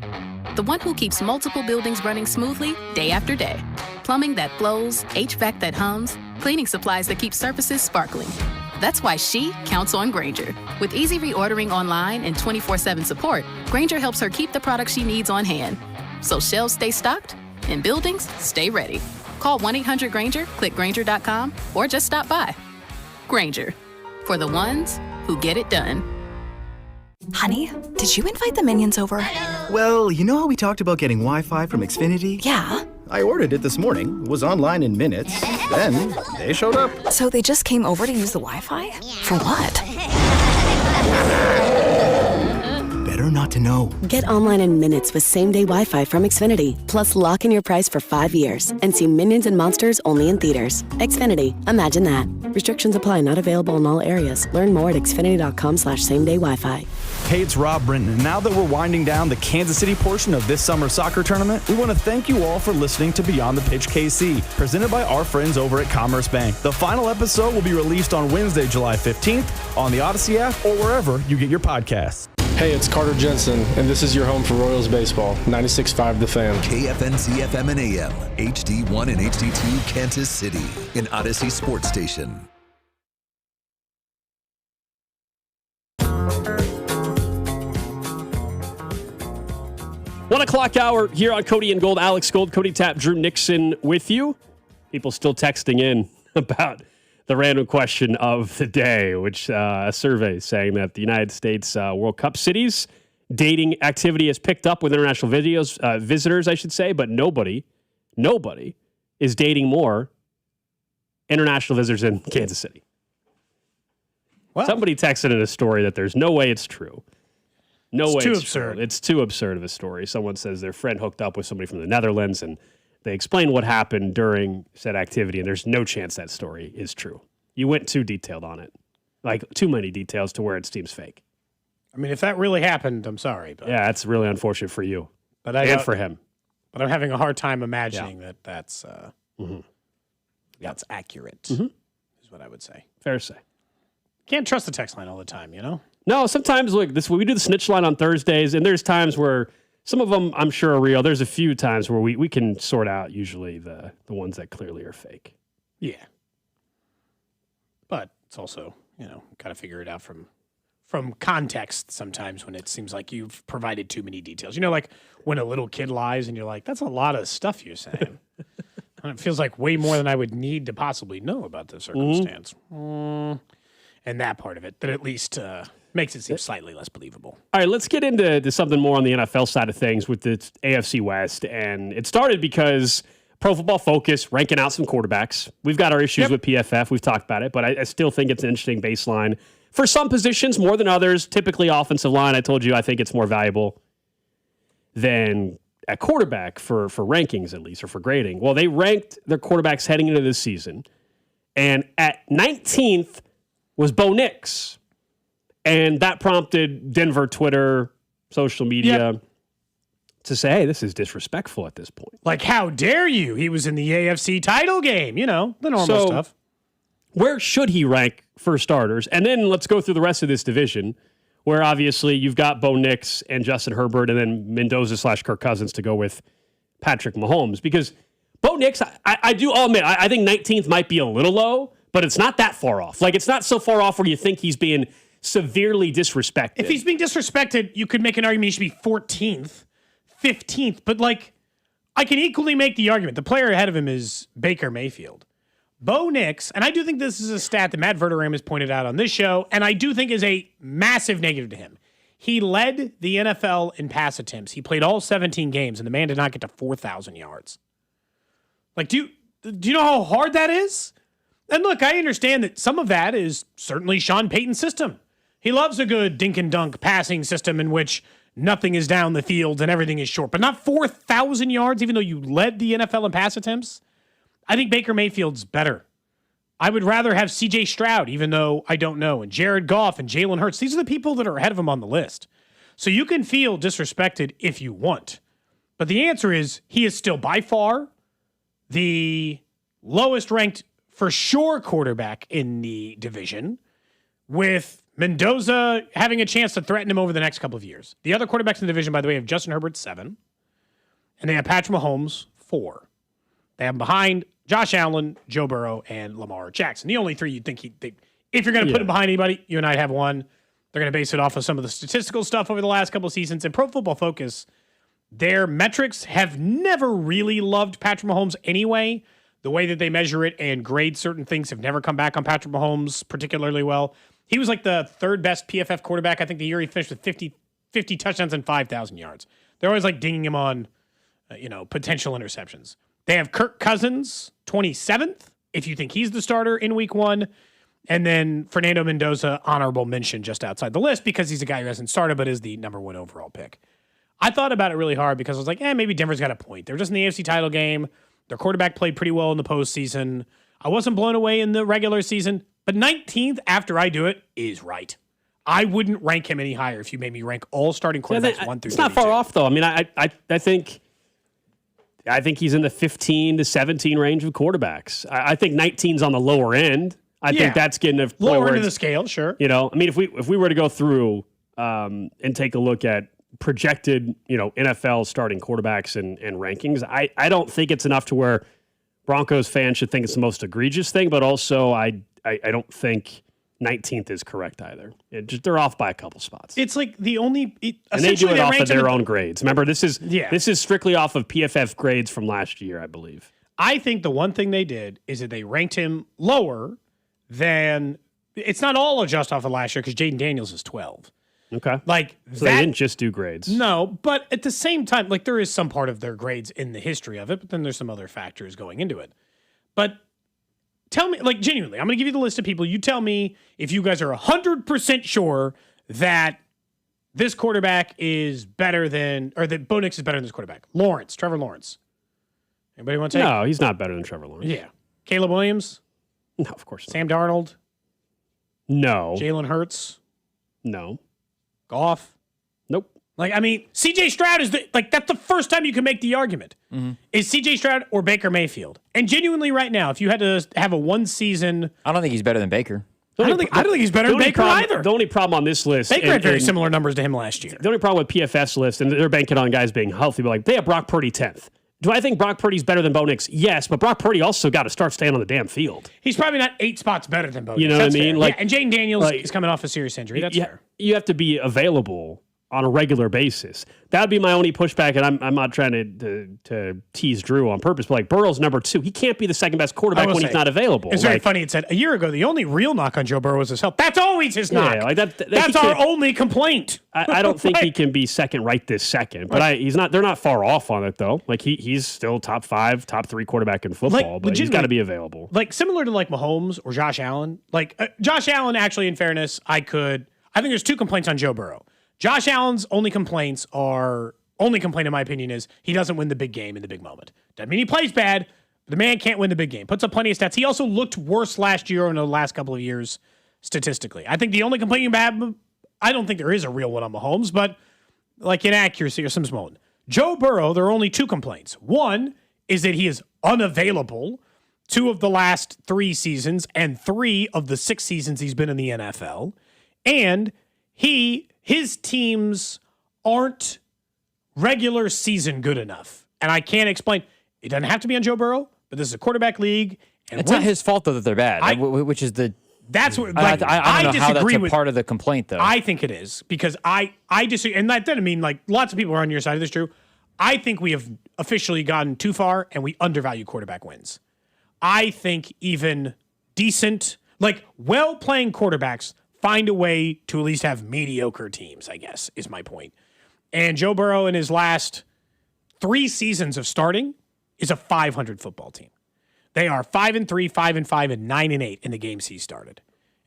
who keeps multiple buildings running smoothly day after day. Plumbing that flows, HVAC that hums, cleaning supplies that keep surfaces sparkling. That's why she counts on Grainger. With easy reordering online and 24/7 support, Grainger helps her keep the products she needs on hand. So shelves stay stocked and buildings stay ready. Call 1-800-GRAINGER, click Grainger.com, or just stop by. Grainger, for the ones who get it done. Honey, did you invite the minions over? Well, you know how we talked about getting Wi-Fi from Xfinity? Yeah. I ordered it this morning, was online in minutes, then they showed up. So they just came over to use the Wi-Fi? For what? Better not to know. Get online in minutes with same-day Wi-Fi from Xfinity. Plus, lock in your price for 5 years and see Minions and Monsters only in theaters. Xfinity. Imagine that. Restrictions apply. Not available in all areas. Learn more at xfinity.com/same-day Wi-Fi. Hey, it's Rob Brinton, and now that we're winding down the Kansas City portion of this summer soccer tournament, we want to thank you all for listening to Beyond the Pitch KC, presented by our friends over at Commerce Bank. The final episode will be released on Wednesday, July 15th, on the Odyssey app or wherever you get your podcasts. Hey, it's Carter Jensen, and this is your home for Royals baseball, 96.5 The Fan. KFNC FM and AM, HD1 and HD2 Kansas City, an Odyssey sports station. 1 o'clock hour here on Cody and Gold. Alex Gold, Cody Tapp, Drew Nixon with you. People still texting in about the random question of the day, which a survey saying that the United States World Cup cities dating activity has picked up with international visitors, I should say, but nobody is dating more international visitors in Kansas City. Wow. Somebody texted in a story that there's no way it's true. It's too absurd. True. It's too absurd of a story. Someone says their friend hooked up with somebody from the Netherlands, and they explain what happened during said activity, and there's no chance that story is true. You went too detailed on it. Like, too many details to where it seems fake. I mean, if that really happened, I'm sorry. But yeah, it's really unfortunate for you and for him. But I'm having a hard time imagining that's accurate, is what I would say. Fair to say. Can't trust the text line all the time, you know? No, sometimes we do the snitch line on Thursdays, and there's times where some of them I'm sure are real. There's a few times where we can sort out usually the ones that clearly are fake. Yeah. But it's also, kind of figure it out from context sometimes when it seems like you've provided too many details. Like when a little kid lies and you're like, that's a lot of stuff you're saying. And it feels like way more than I would need to possibly know about the circumstance. And that part of it that at least makes it seem slightly less believable. All right, let's get into something more on the NFL side of things with the AFC West. And it started because Pro Football Focus ranking out some quarterbacks. We've got our issues with PFF. We've talked about it, but I still think it's an interesting baseline. For some positions, more than others, typically offensive line, I told you I think it's more valuable than at quarterback for rankings at least, or for grading. Well, they ranked their quarterbacks heading into this season. And at 19th was Bo Nix. And that prompted Denver Twitter, social media to say, hey, this is disrespectful at this point. Like, how dare you? He was in the AFC title game, the normal stuff. Where should he rank for starters? And then let's go through the rest of this division, where obviously you've got Bo Nix and Justin Herbert and then Mendoza/Kirk Cousins to go with Patrick Mahomes. Because Bo Nix, I do admit, I think 19th might be a little low, but it's not that far off. Like, it's not so far off where you think he's being severely disrespected. If he's being disrespected, you could make an argument he should be 14th, 15th. But, like, I can equally make the argument. The player ahead of him is Baker Mayfield. Bo Nix, and I do think this is a stat that Matt Verderame has pointed out on this show, and I do think is a massive negative to him. He led the NFL in pass attempts. He played all 17 games, and the man did not get to 4,000 yards. Like, do you know how hard that is? And look, I understand that some of that is certainly Sean Payton's system. He loves a good dink and dunk passing system in which nothing is down the field and everything is short, but not 4,000 yards, even though you led the NFL in pass attempts. I think Baker Mayfield's better. I would rather have C.J. Stroud, even though I don't know, and Jared Goff and Jalen Hurts. These are the people that are ahead of him on the list. So you can feel disrespected if you want. But the answer is he is still by far the lowest ranked for sure quarterback in the division, with Mendoza having a chance to threaten him over the next couple of years. The other quarterbacks in the division, by the way, have Justin Herbert 7, and they have Patrick Mahomes 4. They have him behind Josh Allen, Joe Burrow, and Lamar Jackson. The only three you'd think if you're going to put him behind anybody, you and I have one. They're going to base it off of some of the statistical stuff over the last couple of seasons. And Pro Football Focus, their metrics have never really loved Patrick Mahomes anyway. The way that they measure it and grade certain things have never come back on Patrick Mahomes particularly well. He was like the third best PFF quarterback. I think the year he finished with 50 touchdowns and 5,000 yards. They're always like dinging him on, potential interceptions. They have Kirk Cousins, 27th, if you think he's the starter in week 1. And then Fernando Mendoza, honorable mention just outside the list because he's a guy who hasn't started but is the number 1 overall pick. I thought about it really hard because I was like, maybe Denver's got a point. They're just in the AFC title game. Their quarterback played pretty well in the postseason. I wasn't blown away in the regular season, but 19th after I do it is right. I wouldn't rank him any higher if you made me rank all starting quarterbacks 1 through 32. It's not far off, though. I mean, I think he's in the 15 to 17 range of quarterbacks. I think 19's on the lower end. I think that's getting a lower end of the scale, sure. If we were to go through and take a look at projected, NFL starting quarterbacks and rankings, I don't think it's enough to where Broncos fans should think it's the most egregious thing, but also I don't think 19th is correct either. They're off by a couple spots. It's like the only... and they do it off of their own grades. Remember, this is strictly off of PFF grades from last year, I believe. I think the one thing they did is that they ranked him lower than... It's not all just off of last year because Jaden Daniels is 12. Okay. So they didn't just do grades. No, but at the same time, there is some part of their grades in the history of it, but then there's some other factors going into it. But tell me, genuinely, I'm going to give you the list of people. You tell me if you guys are 100% sure that this quarterback is better than, or that Bo Nix is better than this quarterback. Trevor Lawrence. Anybody want to take? No, he's not better than Trevor Lawrence. Yeah. Caleb Williams? No, of course not. Sam Darnold? No. Jalen Hurts? No. Goff? Nope. CJ Stroud is that's the first time you can make the argument. Mm-hmm. Is CJ Stroud or Baker Mayfield? And genuinely right now, if you had to have a one season... I don't think he's better than Baker. I don't think he's better than Baker either. The only problem on this list... Baker had very similar numbers to him last year. The only problem with PFF's list, and they're banking on guys being healthy, but they have Brock Purdy 10th. Do I think Brock Purdy's better than Bo Nix? Yes, but Brock Purdy also got to start staying on the damn field. He's probably not 8 spots better than Bo Nix. You know what I mean? And Jaden Daniels is coming off a serious injury. That's fair. You have to be available on a regular basis. That would be my only pushback, and I'm not trying to tease Drew on purpose, but Burrow's number 2. He can't be the second best quarterback when he's not available. It's very funny. It said a year ago, the only real knock on Joe Burrow was his health. That's always his knock. Yeah, that's our only complaint. I don't think he can be second right this second, but he's not. They're not far off on it though. he's still top 5, top 3 quarterback in football, but he's got to be available. Similar to Mahomes or Josh Allen. Josh Allen, actually, in fairness, I think there's 2 complaints on Joe Burrow. Josh Allen's only complaint, in my opinion, is he doesn't win the big game in the big moment. Doesn't mean he plays bad, but the man can't win the big game. Puts up plenty of stats. He also looked worse last year in the last couple of years statistically. I think the only complaint you have, I don't think there is a real one on Mahomes, but inaccuracy or some small one. Joe Burrow, there are only 2 complaints. One is that he is unavailable 2 of the last 3 seasons and 3 of the 6 seasons he's been in the NFL. And his teams aren't regular season good enough. And I can't explain. It doesn't have to be on Joe Burrow, but this is a quarterback league. And it's not his fault, though, that they're bad, which is the That's what I don't know how that's disagree a with. part of the complaint, though. I think it is because I disagree, and that doesn't mean like lots of people are on your side of this, Drew. I think we have officially gotten too far, and we undervalue quarterback wins. I think even decent, like well-playing quarterbacks find a way to at least have mediocre teams, I guess, is my point. And Joe Burrow in his last 3 seasons of starting is a 500 football team. They are 5-3, 5-5, and 9-8 in the games he started.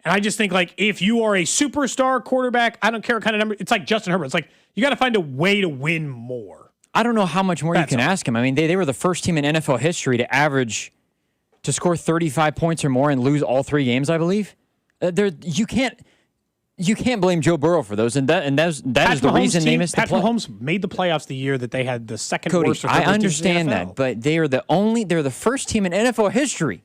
And I just think, like, if you are a superstar quarterback, I don't care what kind of number, it's like Justin Herbert. It's like you got to find a way to win more. I don't know how much more you can ask him. I mean, they were the first team in NFL history to score 35 points or more and lose all 3 games, I believe. You can't blame Joe Burrow for those, and that is the reason they missed the play. Patrick Mahomes made the playoffs the year that they had the second Cody, worst. I understand that, but they're the first team in NFL history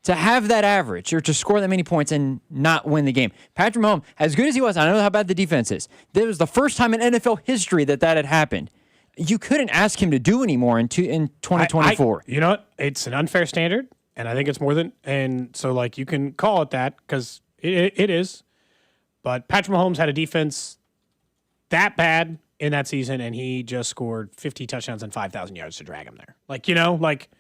to have that average or to score that many points and not win the game. Patrick Mahomes, as good as he was, I know how bad the defense is. That was the first time in NFL history that had happened. You couldn't ask him to do any more in 2024. You know what? It's an unfair standard, and I think it's more than. And so, like, you can call it that because it is. But Patrick Mahomes had a defense that bad in that season, and he just scored 50 touchdowns and 5,000 yards to drag him there. Like, you know, like.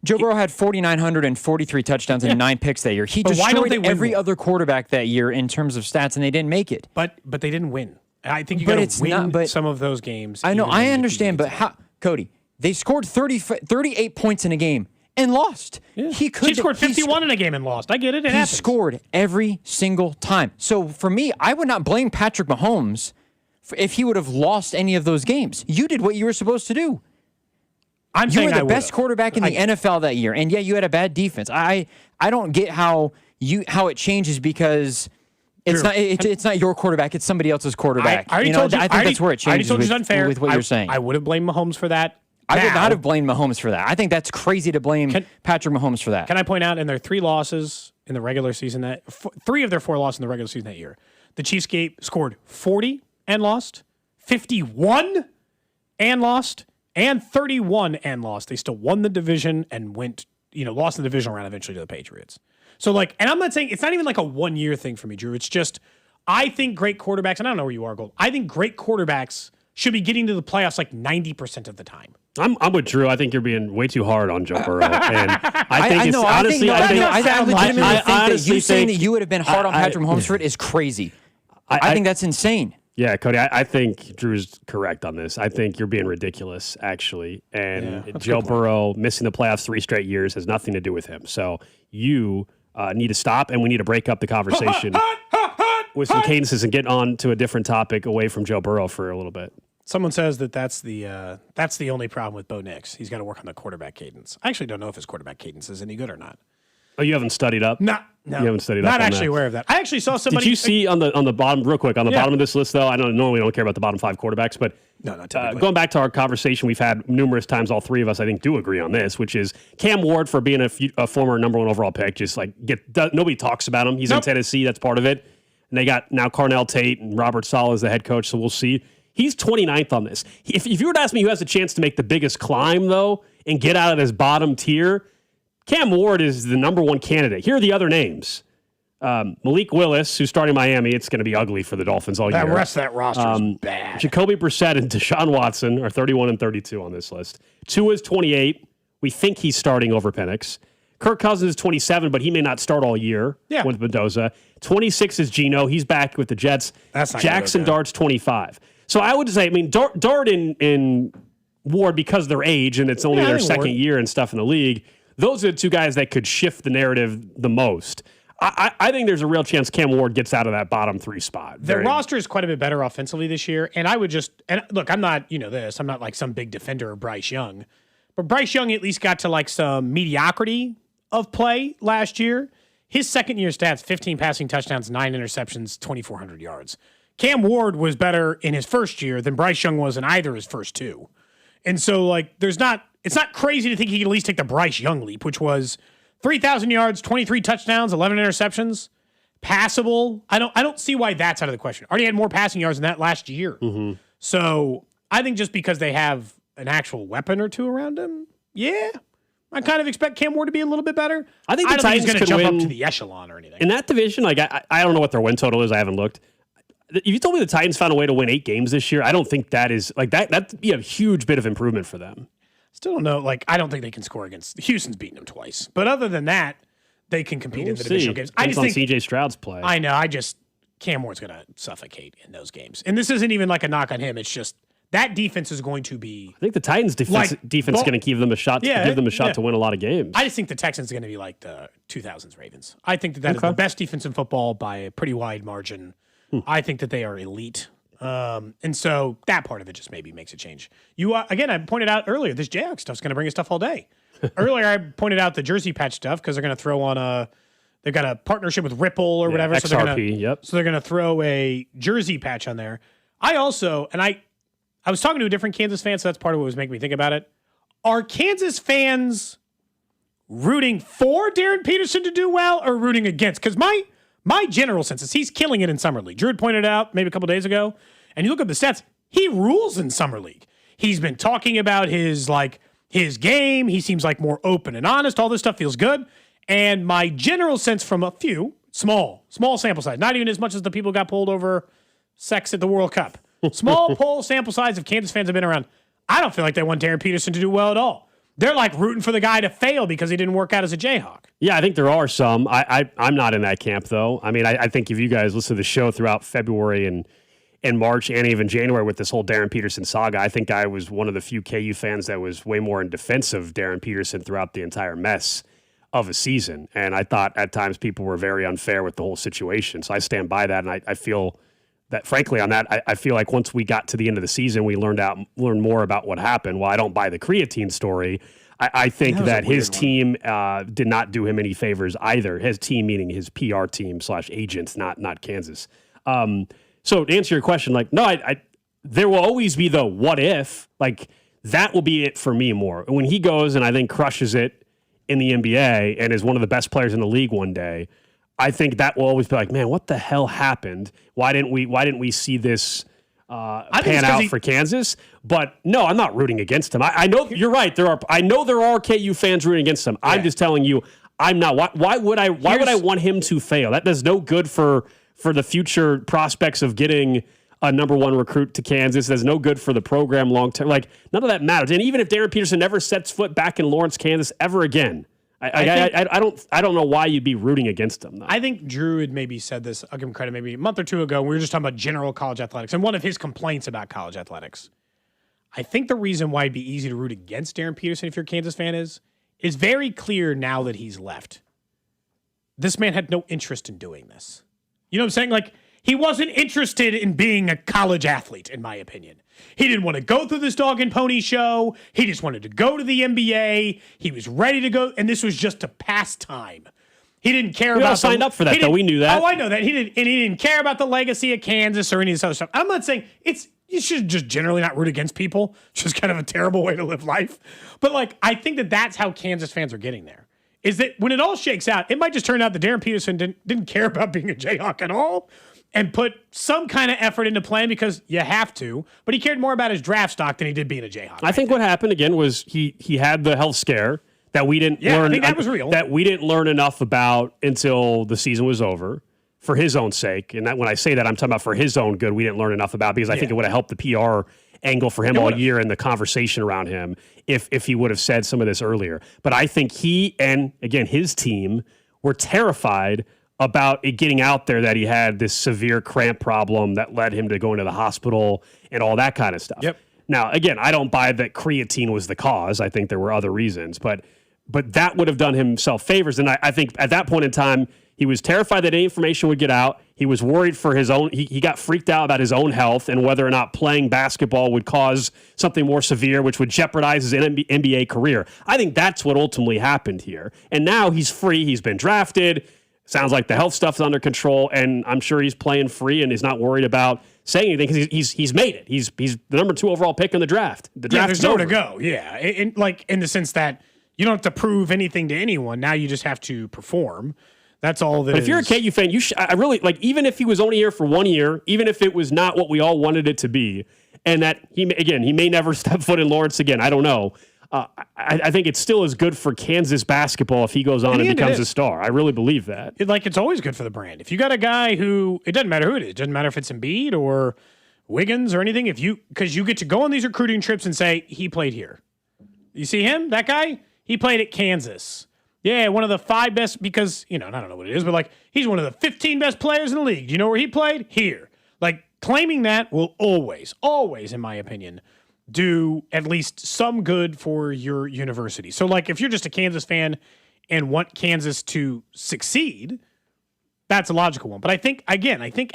Joe Burrow had 4,943 touchdowns and 9 picks that year. He destroyed every other quarterback that year in terms of stats, and they didn't make it. But they didn't win. I think you got to win some of those games. I know, I understand, but how, Cody? They scored 38 points in a game and lost. Yeah. He scored 51 in a game and lost. I get it. It happens. Scored every single time. So for me, I would not blame Patrick Mahomes if he would have lost any of those games. You did what you were supposed to do. You were the best quarterback in the NFL that year, and yeah, you had a bad defense. I don't get how it changes because it's not your quarterback; it's somebody else's quarterback. I think that's where it changes. I told you it's unfair with what you're saying. I would have blamed Mahomes for that. I would not have blamed Mahomes for that. I think that's crazy to blame Patrick Mahomes for that. Can I point out in their 3 losses in the regular season 3 of their 4 losses in the regular season that year, the Chiefs scored 40 and lost, 51 and lost, and 31 and lost. They still won the division and lost the divisional round eventually to the Patriots. So, like, and I'm not saying, it's not even like a 1-year thing for me, Drew. It's just, I think great quarterbacks, and I don't know where you are, Gold. I think great quarterbacks should be getting to the playoffs like 90% of the time. I'm with Drew. I think you're being way too hard on Joe Burrow. And I legitimately think that you saying that you would have been hard on Patrick Mahomes for it is crazy. I think that's insane. Yeah, Cody, I think Drew's correct on this. I think you're being ridiculous, actually. And Joe Burrow missing the playoffs 3 straight years has nothing to do with him. So you need to stop, and we need to break up the conversation with some cadences and get on to a different topic away from Joe Burrow for a little bit. Someone says that's the only problem with Bo Nix. He's got to work on the quarterback cadence. I actually don't know if his quarterback cadence is any good or not. Oh, you haven't studied up? No. You haven't studied up. Not actually aware of that. I actually saw somebody. Did you see on the bottom, real quick, on the bottom of this list, though? I don't normally don't care about the bottom 5 quarterbacks, but going back to our conversation we've had numerous times, all 3 of us, I think, do agree on this, which is Cam Ward for being a former number 1 overall pick. Just like nobody talks about him. He's in Tennessee. That's part of it. And they got now Carnell Tate and Robert Saleh as the head coach, so we'll see. He's 29th on this. If you were to ask me who has a chance to make the biggest climb, though, and get out of this bottom tier, Cam Ward is the number 1 candidate. Here are the other names. Malik Willis, who's starting Miami. It's going to be ugly for the Dolphins all year. The rest of that roster is bad. Jacoby Brissett and Deshaun Watson are 31 and 32 on this list. Tua is 28. We think he's starting over Penix. Kirk Cousins is 27, but he may not start all year with Mendoza. 26 is Geno. He's back with the Jets. Jackson Dart's 25. So I would say, Dart and Ward, because of their age, and it's only their second year and stuff in the league, those are the 2 guys that could shift the narrative the most. I think there's a real chance Cam Ward gets out of that bottom 3 spot. Their roster is quite a bit better offensively this year, and I would look, I'm not, I'm not like some big defender of Bryce Young, but Bryce Young at least got to like some mediocrity of play last year. His second year stats, 15 passing touchdowns, 9 interceptions, 2,400 yards. Cam Ward was better in his first year than Bryce Young was in either his first 2. And so, like, it's not crazy to think he can at least take the Bryce Young leap, which was 3,000 yards, 23 touchdowns, 11 interceptions, passable. I don't see why that's out of the question. Already had more passing yards than that last year. Mm-hmm. So I think just because they have an actual weapon or 2 around him, I kind of expect Cam Ward to be a little bit better. I think the don't Titans think he's going to could jump win up to the echelon or anything. in that division. Like I don't know what their win total is. I haven't looked. If you told me the Titans found a way to win 8 games this year, I don't think that is like that. That'd be a huge bit of improvement for them. Still don't know. Like, I don't think they can score against Houston's beaten them twice. But other than that, they can compete in the divisional games. I just think CJ Stroud's play. I know. Cam Ward's going to suffocate in those games. And this isn't even like a knock on him. It's just that defense is going to be. I think the Titans defense is going to give them a shot. Give them a shot to win a lot of games. I just think the Texans are going to be like the 2000s Ravens. I think that is the best defense in football by a pretty wide margin. I think that they are elite. And so that part of it just maybe makes a change. Again, I pointed out earlier, this Jayhawk stuff's going to bring us stuff all day. Earlier, I pointed out the jersey patch stuff because they're going to throw on they've got a partnership with Ripple or whatever. XRP, so they're going to throw a jersey patch on there. I also, and I was talking to a different Kansas fan, so that's part of what was making me think about it. Are Kansas fans rooting for Darren Peterson to do well or rooting against? Because my general sense is he's killing it in Summer League. Drew had pointed out maybe a couple days ago, and you look at the stats, he rules in Summer League. He's been talking about his game. He seems like more open and honest. All this stuff feels good. And my general sense from a few, small sample size, not even as much as the people who got pulled over sex at the World Cup. Small poll sample size of Kansas fans have been around. I don't feel like they want Darren Peterson to do well at all. They're like rooting for the guy to fail because he didn't work out as a Jayhawk. Yeah, I think there are some. I'm not in that camp, though. I mean, I think if you guys listen to the show throughout February and March and even January with this whole Darren Peterson saga, I think I was one of the few KU fans that was way more in defense of Darren Peterson throughout the entire mess of a season. And I thought at times people were very unfair with the whole situation. So I stand by that. And I feel that, frankly, on that, I feel like once we got to the end of the season, we learned more about what happened. While I don't buy the creatine story, I think that his team did not do him any favors either. His team, meaning his PR team / agents, not Kansas. So to answer your question, like, no, there will always be the what if. Like, that will be it for me more. When he goes and I think crushes it in the NBA and is one of the best players in the league one day, I think that will always be like, man, what the hell happened? Why didn't we see this pan out for Kansas? But no, I'm not rooting against him. I know you're right. I know there are KU fans rooting against him. Yeah. I'm just telling you, I'm not. Why would I want him to fail? That does no good for the future prospects of getting a number 1 recruit to Kansas. That's no good for the program long term. Like, none of that matters. And even if Darren Peterson never sets foot back in Lawrence, Kansas ever again, I don't know why you'd be rooting against him, though. I think Drew had maybe said this, I'll give him credit, maybe a month or two ago. We were just talking about general college athletics and one of his complaints about college athletics. I think the reason why it'd be easy to root against Darren Peterson if you're a Kansas fan is very clear now that he's left. This man had no interest in doing this. You know what I'm saying? Like, he wasn't interested in being a college athlete, in my opinion. He didn't want to go through this dog and pony show. He just wanted to go to the NBA. He was ready to go, and this was just a pastime. He didn't care about. Signed up for that, though. We knew that. Oh, I know that. He didn't care about the legacy of Kansas or any of this other stuff. I'm not saying you should just generally not root against people. It's just kind of a terrible way to live life. But like, I think that's how Kansas fans are getting there. Is that when it all shakes out, it might just turn out that Darren Peterson didn't care about being a Jayhawk at all and put some kind of effort into playing because you have to, but he cared more about his draft stock than he did being a Jayhawk. I think what happened again was he had the health scare that we didn't learn. I think that was real. That we didn't learn enough about until the season was over for his own sake. And that when I say that, I'm talking about for his own good, we didn't learn enough about because I think it would have helped the PR angle for him all year and the conversation around him if he would have said some of this earlier. But I think he and, again, his team were terrified about it getting out there that he had this severe cramp problem that led him to go into the hospital and all that kind of stuff. Yep. Now, again, I don't buy that creatine was the cause. I think there were other reasons, but that would have done himself favors. And I think at that point in time, he was terrified that any information would get out. He was worried for his own, he got freaked out about his own health and whether or not playing basketball would cause something more severe, which would jeopardize his NBA career. I think that's what ultimately happened here. And now he's free. He's been drafted. Sounds like the health stuff's under control, and I'm sure he's playing free and he's not worried about saying anything because he's made it. He's the number 2 overall pick in the draft. The draft there's nowhere to go. Yeah, in the sense that you don't have to prove anything to anyone. Now you just have to perform. That's all that. But if you're a KU fan, I really like. Even if he was only here for 1 year, even if it was not what we all wanted it to be, and that he may never step foot in Lawrence again. I don't know. I think it still is good for Kansas basketball if he goes on and becomes a star. I really believe that. It's always good for the brand. If you got a guy who, it doesn't matter who it is. It doesn't matter if it's Embiid or Wiggins or anything. Because you get to go on these recruiting trips and say, he played here. You see him? That guy? He played at Kansas. Yeah, one of the 5 best, because, I don't know what it is, but he's one of the 15 best players in the league. Do you know where he played? Here. Claiming that will always, in my opinion, do at least some good for your university. So, if you're just a Kansas fan and want Kansas to succeed, that's a logical one. But I think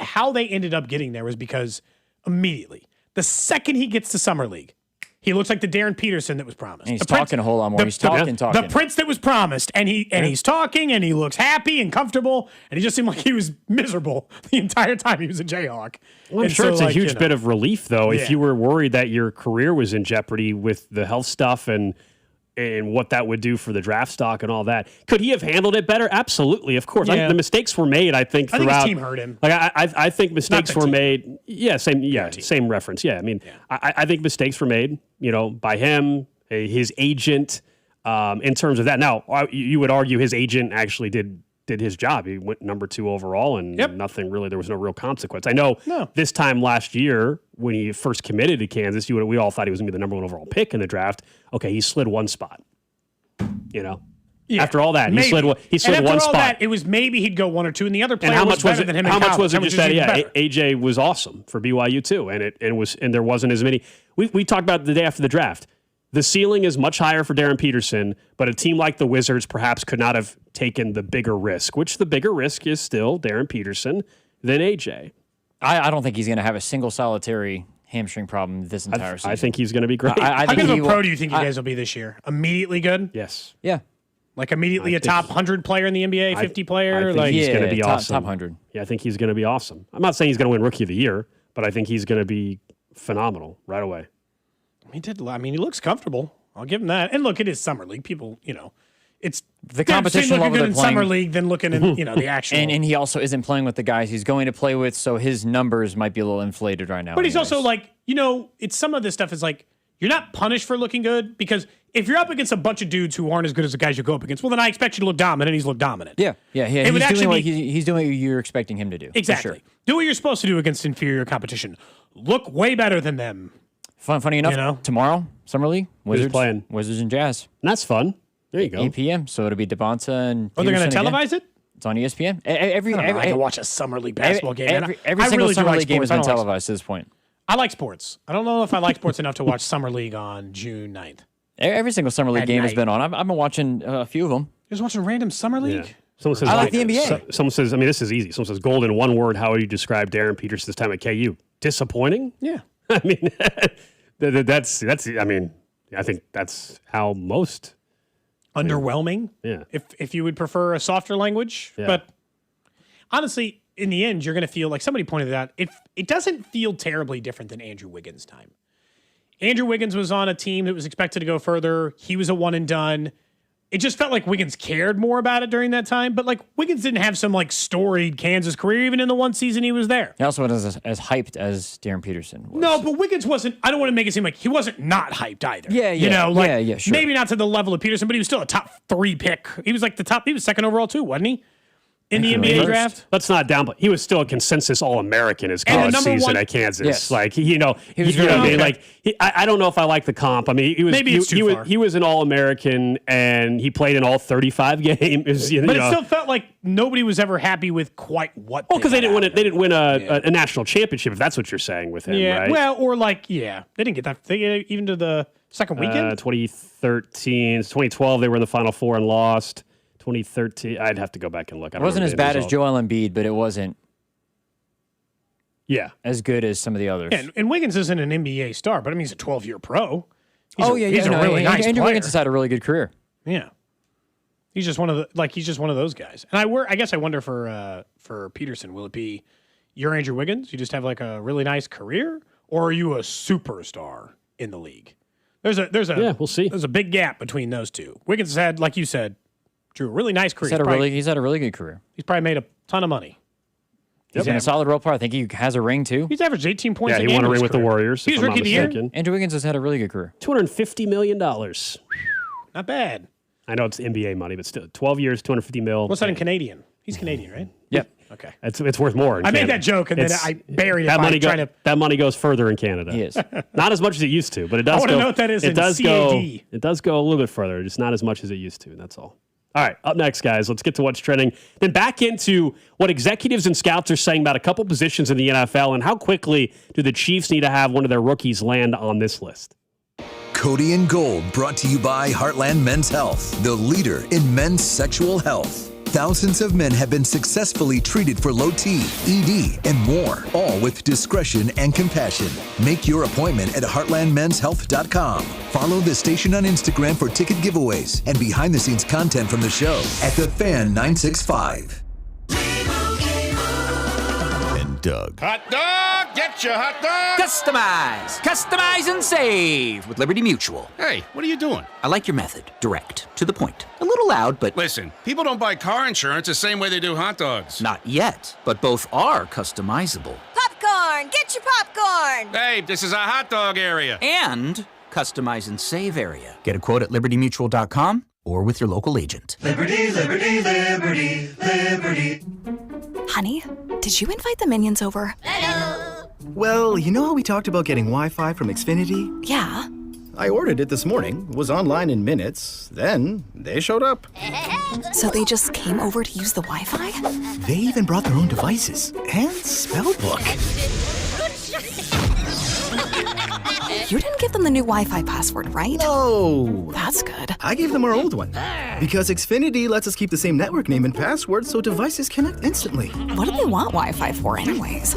how they ended up getting there was because immediately, the second he gets to Summer League, he looks like the Darren Peterson that was promised. And he's talking a whole lot more. He's talking. The prince that was promised, and he's talking, and he looks happy and comfortable, and he just seemed like he was miserable the entire time he was a Jayhawk. Well, I'm sure it's a huge bit of relief, though, if you were worried that your career was in jeopardy with the health stuff and what that would do for the draft stock and all that. Could he have handled it better? Absolutely, of course. Yeah. The mistakes were made, I think, throughout. I think his team hurt him. I think mistakes were made. Yeah, same reference. Yeah, I think mistakes were made, by him, his agent, in terms of that. Now, you would argue his agent actually did his job. He went number 2 overall, and nothing really. There was no real consequence. I know this time last year when he first committed to Kansas, we all thought he was going to be the number 1 overall pick in the draft. Okay, he slid 1 spot. After all that, he slid 1 spot. That, it was maybe he'd go 1 or 2, and the other player was better than him. How much was it? Just that AJ was awesome for BYU too, and there wasn't as many. We talked about the day after the draft. The ceiling is much higher for Darren Peterson, but a team like the Wizards perhaps could not have taken the bigger risk, which the bigger risk is still Darren Peterson than AJ. I don't think he's going to have a single solitary hamstring problem this entire season. I think he's going to be great. How good of a pro do you think you guys will be this year? Immediately good? Yes. Yeah. Immediately a top 100 player in the NBA, 50 player? I think he's going to be awesome. Top 100. Yeah, I think he's going to be awesome. I'm not saying he's going to win Rookie of the Year, but I think he's going to be phenomenal right away. He looks comfortable. I'll give him that. And look, it is Summer League. People, it's the competition looking level good in Summer League than looking in, the actual. And he also isn't playing with the guys he's going to play with, so his numbers might be a little inflated right now. But he's also it's some of this stuff is you're not punished for looking good, because if you're up against a bunch of dudes who aren't as good as the guys you go up against, well, then I expect you to look dominant, and he's looked dominant. Yeah. He's doing what you're expecting him to do. Exactly. Sure. Do what you're supposed to do against inferior competition. Look way better than them. Funny enough, tomorrow, Summer League, Wizards playing? Wizards and Jazz. And that's fun. There you go. 8 p.m. So it'll be Devonta and they're going to televise it? It's on ESPN. I can watch a Summer League basketball game. Every single Summer League game has been televised to this point. I like sports. I don't know if I like sports enough to watch Summer League on June 9th. Every single Summer League game has been on. I've been watching a few of them. You're just watching random Summer League? Yeah. Someone says, I like the NBA. Someone says, this is easy. Someone says, Gold, in one word, how would you describe Darren Peterson's time at KU? Disappointing? Yeah. That's. I think that's how most. Underwhelming. Yeah. If you would prefer a softer language, but honestly, in the end, you're going to feel like somebody pointed out. It doesn't feel terribly different than Andrew Wiggins' time. Andrew Wiggins was on a team that was expected to go further. He was a one and done. It just felt like Wiggins cared more about it during that time. But Wiggins didn't have some storied Kansas career even in the one season he was there. He also wasn't as hyped as Darren Peterson was. No, but Wiggins wasn't. I don't want to make it seem like he wasn't not hyped either. Yeah, sure. Maybe not to the level of Peterson, but he was still a top 3 pick. He was he was second overall too, wasn't he? In the NBA draft? Let's not downplay. He was still a consensus All-American his college season at Kansas. Yes. I don't know if I like the comp. He was he was an All-American and he played in all 35 games. But it still felt like nobody was ever happy with quite what. Well, because they didn't win it. They didn't win a national championship. If that's what you're saying with him, right? Well, or they didn't get that. They get even to the second weekend. 2013, 2012, they were in the Final Four and lost. 2013, I'd have to go back and look. It wasn't as bad as Joel Embiid, but it wasn't as good as some of the others. Yeah, and Wiggins isn't an NBA star, but he's a 12-year pro. He's a really nice Andrew player. Wiggins has had a really good career. Yeah. He's just one of those guys. And I guess I wonder for Peterson, will it be you're Andrew Wiggins? You just have a really nice career, or are you a superstar in the league? We'll see. There's a big gap between those two. Wiggins has had, like you said, Drew, a really nice career. He's had a really good career. He's probably made a ton of money. He's been a solid role player. I think he has a ring, too. He's averaged 18 points a game. Yeah, he won a ring with the Warriors. He's rookie of the year. Andrew Wiggins has had a really good career. $250 million. Not bad. I know it's NBA money, but still, 12 years, $250 million. What's that in Canadian? He's Canadian, right? Yep. Okay. It's worth more in I Canada. made that joke, and then I buried it that by money trying to... That money goes further in Canada. He is. Not as much as it used to, but it does go... I want to know what that is in CAD. It does go a little bit further, just not as much as it used to, that's all. All right, up next, guys, let's get to what's trending. Then back into what executives and scouts are saying about a couple positions in the NFL and how quickly do the Chiefs need to have one of their rookies land on this list. Cody and Gold, brought to you by Heartland Men's Health, the leader in men's sexual health. Thousands of men have been successfully treated for low T, ED, and more, all with discretion and compassion. Make your appointment at heartlandmenshealth.com. Follow the station on Instagram for ticket giveaways and behind-the-scenes content from the show at The Fan 965. And Doug. Hot dog! Get your hot dog! Customize and save with Liberty Mutual. Hey, what are you doing? I like your method. Direct. To the point. A little loud, but... Listen, people don't buy car insurance the same way they do hot dogs. Not yet, but both are customizable. Popcorn! Get your popcorn! Hey, this is a hot dog area. And customize and save area. Get a quote at libertymutual.com or with your local agent. Liberty, liberty, liberty, liberty. Honey, did you invite the minions over? Well, you know how we talked about getting Wi-Fi from Xfinity? Yeah. I ordered it this morning, was online in minutes, then they showed up. So they just came over to use the Wi-Fi? They even brought their own devices and spell book. You didn't give them the new Wi-Fi password, right? No. That's good. I gave them our old one. Because Xfinity lets us keep the same network name and password so devices connect instantly. What do they want Wi-Fi for anyways?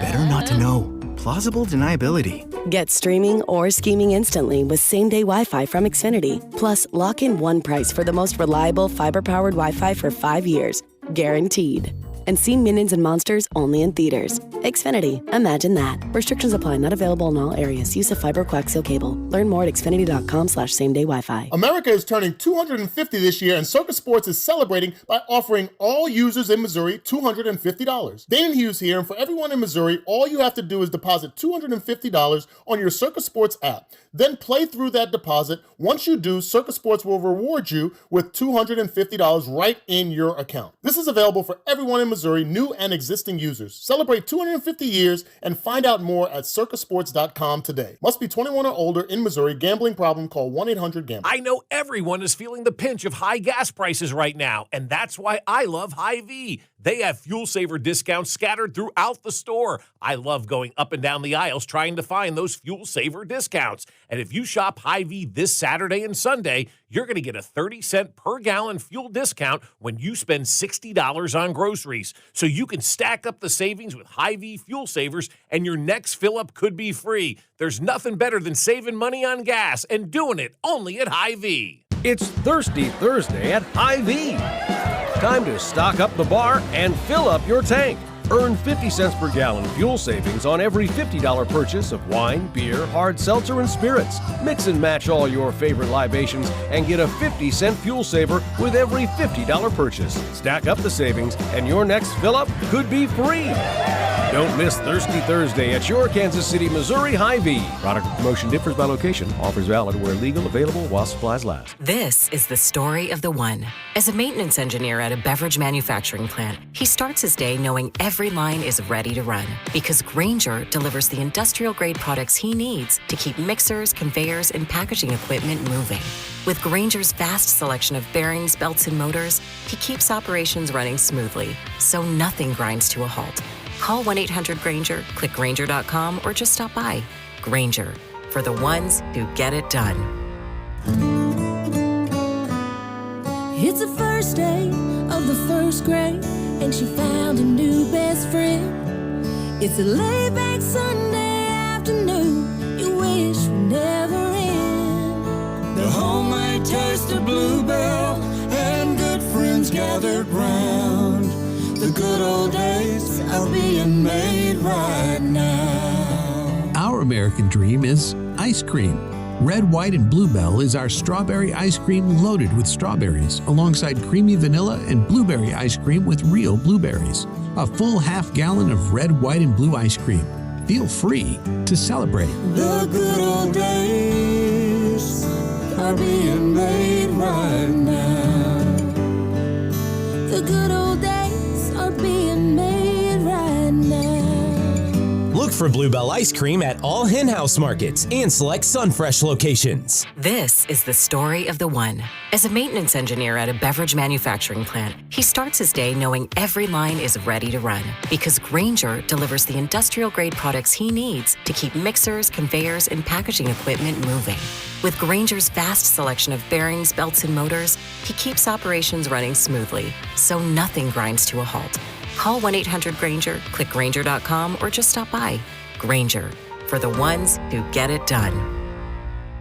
Better not to know. Plausible deniability. Get streaming or scheming instantly with same-day Wi-Fi from Xfinity. Plus, lock in one price for the most reliable fiber-powered Wi-Fi for 5 years. Guaranteed. And see Minions and Monsters only in theaters. Xfinity. Imagine that. Restrictions apply. Not available in all areas. Use of fiber coaxial cable. Learn more at xfinity.com/same-day Wi-Fi. America is turning 250 this year, and Circus Sports is celebrating by offering all users in Missouri $250. Dane Hughes here, and for everyone in Missouri, all you have to do is deposit $250 on your Circus Sports app. Then play through that deposit. Once you do, Circus Sports will reward you with $250 right in your account. This is available for everyone in Missouri, new and existing users. Celebrate 250 years and find out more at circusports.com today. Must be 21 or older in Missouri. Gambling problem? Call 1-800-GAMBLER. I know everyone is feeling the pinch of high gas prices right now, and that's why I love Hy-Vee. They have fuel saver discounts scattered throughout the store. I love going up and down the aisles trying to find those fuel saver discounts. And if you shop Hy-Vee this Saturday and Sunday, you're going to get a 30-cent per gallon fuel discount when you spend $60 on groceries. So you can stack up the savings with Hy-Vee fuel savers, and your next fill-up could be free. There's nothing better than saving money on gas and doing it only at Hy-Vee. It's Thirsty Thursday at Hy-Vee. Time to stock up the bar and fill up your tank. Earn 50 cents per gallon fuel savings on every $50 purchase of wine, beer, hard seltzer, and spirits. Mix and match all your favorite libations and get a 50-cent fuel saver with every $50 purchase. Stack up the savings and your next fill-up could be free. Don't miss Thirsty Thursday at your Kansas City, Missouri Hy-Vee. Product and promotion differs by location. Offers valid where legal, available while supplies last. This is the story of the one. As a maintenance engineer at a beverage manufacturing plant, he starts his day knowing every line is ready to run because Grainger delivers the industrial-grade products he needs to keep mixers, conveyors, and packaging equipment moving. With Grainger's vast selection of bearings, belts, and motors, he keeps operations running smoothly, so nothing grinds to a halt. Call 1-800-GRAINGER, click Grainger.com, or just stop by. Grainger, for the ones who get it done. It's the first day of the first grade, and she found a new best friend. It's a laid-back Sunday afternoon you wish would never end. The homemade taste of Bluebell and good friends gathered round. The good old days are being made right now. Our American dream is ice cream. Red, White, and Bluebell is our strawberry ice cream loaded with strawberries, alongside creamy vanilla and blueberry ice cream with real blueberries. A full half gallon of red, white, and blue ice cream. Feel free to celebrate. The good old days are being made right now. The good old days are being made right now. Look for Bluebell ice cream at all Hen House markets and select Sunfresh locations. This is the story of the one. As a maintenance engineer at a beverage manufacturing plant, he starts his day knowing every line is ready to run because Grainger delivers the industrial-grade products he needs to keep mixers, conveyors, and packaging equipment moving. With Grainger's vast selection of bearings, belts, and motors, he keeps operations running smoothly, so nothing grinds to a halt. Call 1-800-GRAINGER, click Grainger.com, or just stop by. Grainger, for the ones who get it done.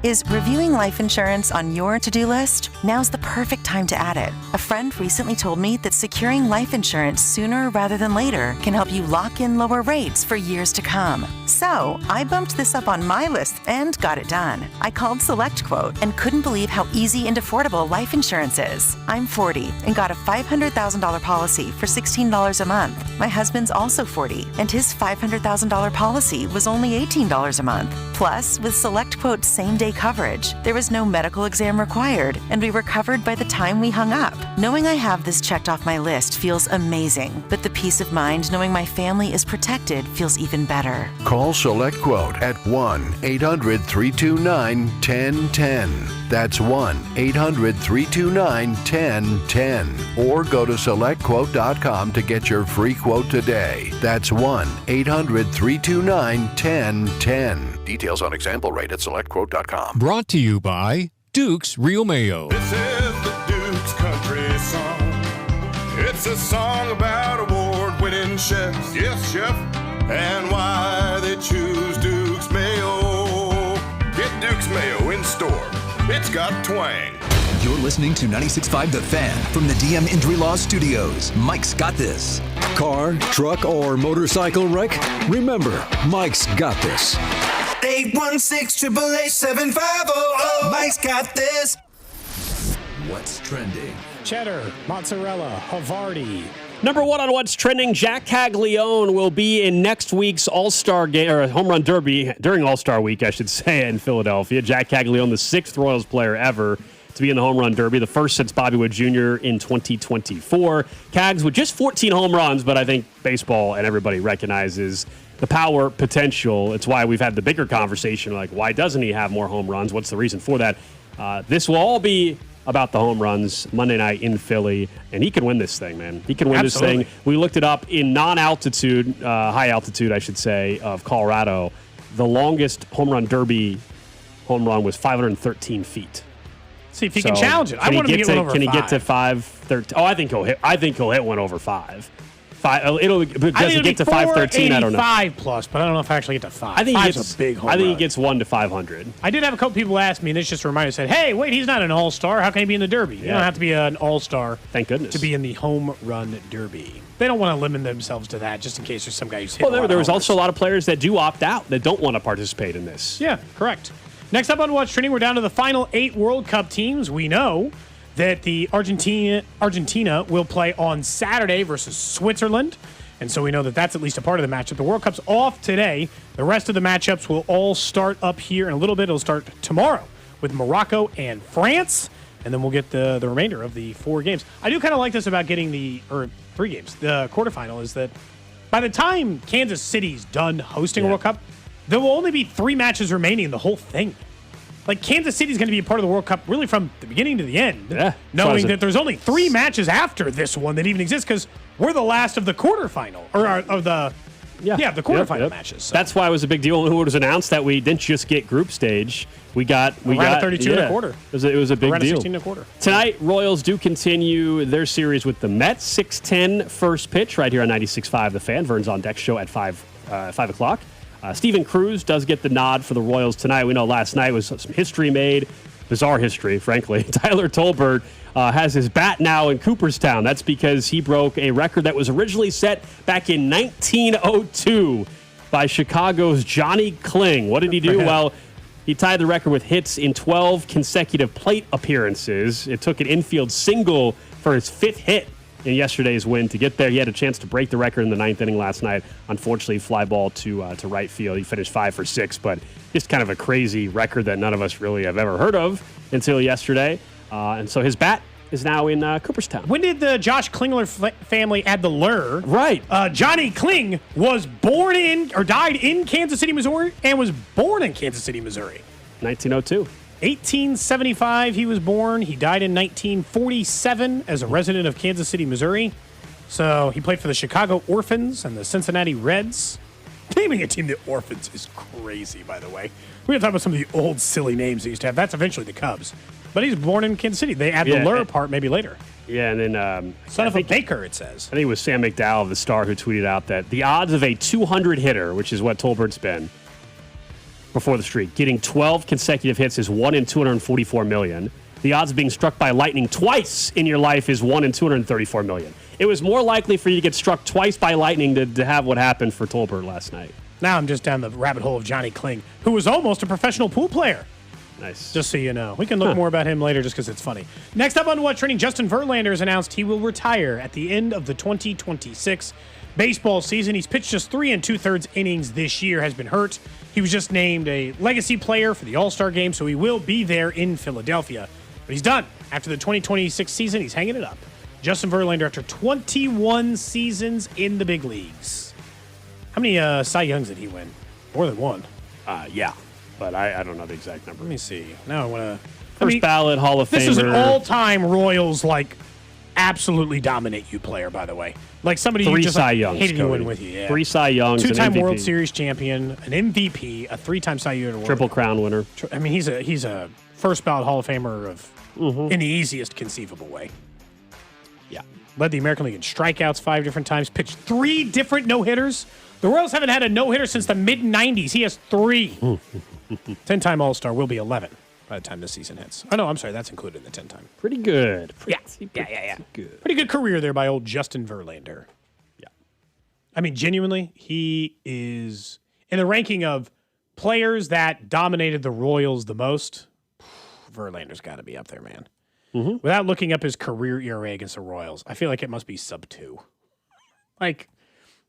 Is reviewing life insurance on your to-do list? Now's the perfect time to add it. A friend recently told me that securing life insurance sooner rather than later can help you lock in lower rates for years to come. So I bumped this up on my list and got it done. I called SelectQuote and couldn't believe how easy and affordable life insurance is. I'm 40 and got a $500,000 policy for $16 a month. My husband's also 40 and his $500,000 policy was only $18 a month. Plus, with SelectQuote's same-day coverage, there was no medical exam required, and we were covered by the time we hung up. Knowing I have this checked off my list feels amazing, but the peace of mind knowing my family is protected feels even better. Call SelectQuote at 1-800-329-1010. That's 1-800-329-1010. Or go to SelectQuote.com to get your free quote today. That's 1-800-329-1010. Details on example rate at SelectQuote.com. Brought to you by Duke's Real Mayo. This is the Duke's Country Song. It's a song about award-winning chefs, yes, chef, and why they choose Duke's Mayo. Get Duke's Mayo in store. It's got twang. You're listening to 96.5 The Fan from the DM Injury Law Studios. Mike's got this. Car, truck, or motorcycle wreck? Remember, Mike's got this. 816-888-7500. Mike's got this. What's trending? Cheddar, mozzarella, Havarti. Number one on What's Trending, Jack Caglione will be in next week's All-Star game, or Home Run Derby, during All-Star Week, I should say, in Philadelphia. Jack Caglione, the sixth Royals player ever to be in the Home Run Derby, the first since Bobby Wood Jr. in 2024. Cags with just 14 home runs, but I think baseball and everybody recognizes the power potential. It's why we've had the bigger conversation, like, why doesn't he have more home runs? What's the reason for that? This will all be about the home runs Monday night in Philly, and he can win this thing, man. He can win Absolutely. this thing. We looked it up in non-altitude, high altitude, I should say, of Colorado. The longest home run derby home run was 513 feet. See if he can challenge it. I want him to get one over 5. Can he get to 513? Oh, I think he'll hit one over 5. Does he get to 513? I don't know. 5 plus, but I don't know if I actually get to 5. I think he gets a big home I think run. he gets 1 to 500. I did have a couple people ask me, and this just a reminder, said, hey, wait, he's not an all-star. How can he be in the Derby? You don't have to be an all-star. Thank goodness. To be in the Home Run Derby. They don't want to limit themselves to that just in case there's some guy who's hit there was also a lot of players that do opt out, that don't want to participate in this. Yeah, correct. Next up on What's Trending, we're down to the final 8 World Cup teams. We know that the Argentina will play on Saturday versus Switzerland. And so we know that that's at least a part of the matchup. The World Cup's off today. The rest of the matchups will all start up here in a little bit. It'll start tomorrow with Morocco and France. And then we'll get the remainder of the 4 games. I do kind of like this about getting 3 games. The quarterfinal is that by the time Kansas City's done hosting a World Cup, there will only be 3 matches remaining in the whole thing. Like, Kansas City's going to be a part of the World Cup really from the beginning to the end. Yeah. Knowing that there's only 3 matches after this one that even exist because we're the last of the quarterfinal, or of the quarterfinal matches. So. That's why it was a big deal when it was announced that we didn't just get group stage. We got 32 and a quarter. It was a big deal. 16 and a quarter. Tonight, Royals do continue their series with the Mets. 6:10 first pitch right here on 96.5 The Fan. Vern's on Deck show at 5 o'clock. Steven Cruz does get the nod for the Royals tonight. We know last night was some history made. Bizarre history, frankly. Tyler Tolbert has his bat now in Cooperstown. That's because he broke a record that was originally set back in 1902 by Chicago's Johnny Kling. What did he do? Well, He tied the record with hits in 12 consecutive plate appearances. It took an infield single for his 5th hit in yesterday's win to get there. He had a chance to break the record in the 9th inning last night. Unfortunately, fly ball to right field. He finished 5 for 6, but just kind of a crazy record that none of us really have ever heard of until yesterday. And so his bat is now in Cooperstown. When did the Josh Klingler family add the lure? Right. Johnny Kling was died in Kansas City, Missouri, and was born in Kansas City, Missouri. 1902. 1875 he was born. He died in 1947 as a resident of Kansas City, Missouri. So he played for the Chicago Orphans and the Cincinnati Reds. Naming a team the Orphans is crazy, by the way. We're going to talk about some of the old silly names they used to have. That's eventually the Cubs. But he's born in Kansas City. They add the lure part maybe later. Yeah, and then... Son of a baker, it says. I think it was Sam McDowell of the Star who tweeted out that the odds of a 200 hitter, which is what Tolbert's been before the streak, getting 12 consecutive hits is 1 in 244 million. The odds of being struck by lightning twice in your life is 1 in 234 million. It was more likely for you to get struck twice by lightning to have what happened for Tolbert last night. Now I'm just down the rabbit hole of Johnny Kling, who was almost a professional pool player. Nice. Just so you know. We can look more about him later just because it's funny. Next up on What's Trending, Justin Verlander has announced he will retire at the end of the 2026 baseball season. He's pitched just 3 2/3 innings this year, has been hurt. He was just named a legacy player for the All-Star game, so he will be there in Philadelphia. But he's done. After the 2026 season, he's hanging it up. Justin Verlander after 21 seasons in the big leagues. How many Cy Youngs did he win? More than one. Yeah. But I don't know the exact number. Let me see. Now I want to... First ballot Hall of Famer. This is an all-time Royals, absolutely dominate you player, by the way. Like somebody 3 you just Cy Youngs, hated you Cody. win with you. Yeah. 3 Cy Youngs, 2-time an MVP. World Series champion, an MVP, a 3-time Cy Young Award. Triple Crown winner. I mean, he's a first ballot Hall of Famer in the easiest conceivable way. Yeah. Led the American League in strikeouts 5 different times. Pitched 3 different no-hitters. The Royals haven't had a no-hitter since the mid-'90s. He has 3. 10-time All-Star will be 11 by the time this season hits. Oh, no, I'm sorry. That's included in the 10-time. Pretty good. Yeah. Good. Pretty good career there by old Justin Verlander. Yeah. I mean, genuinely, he is in the ranking of players that dominated the Royals the most. Verlander's got to be up there, man. Mm-hmm. Without looking up his career ERA against the Royals, I feel like it must be sub 2.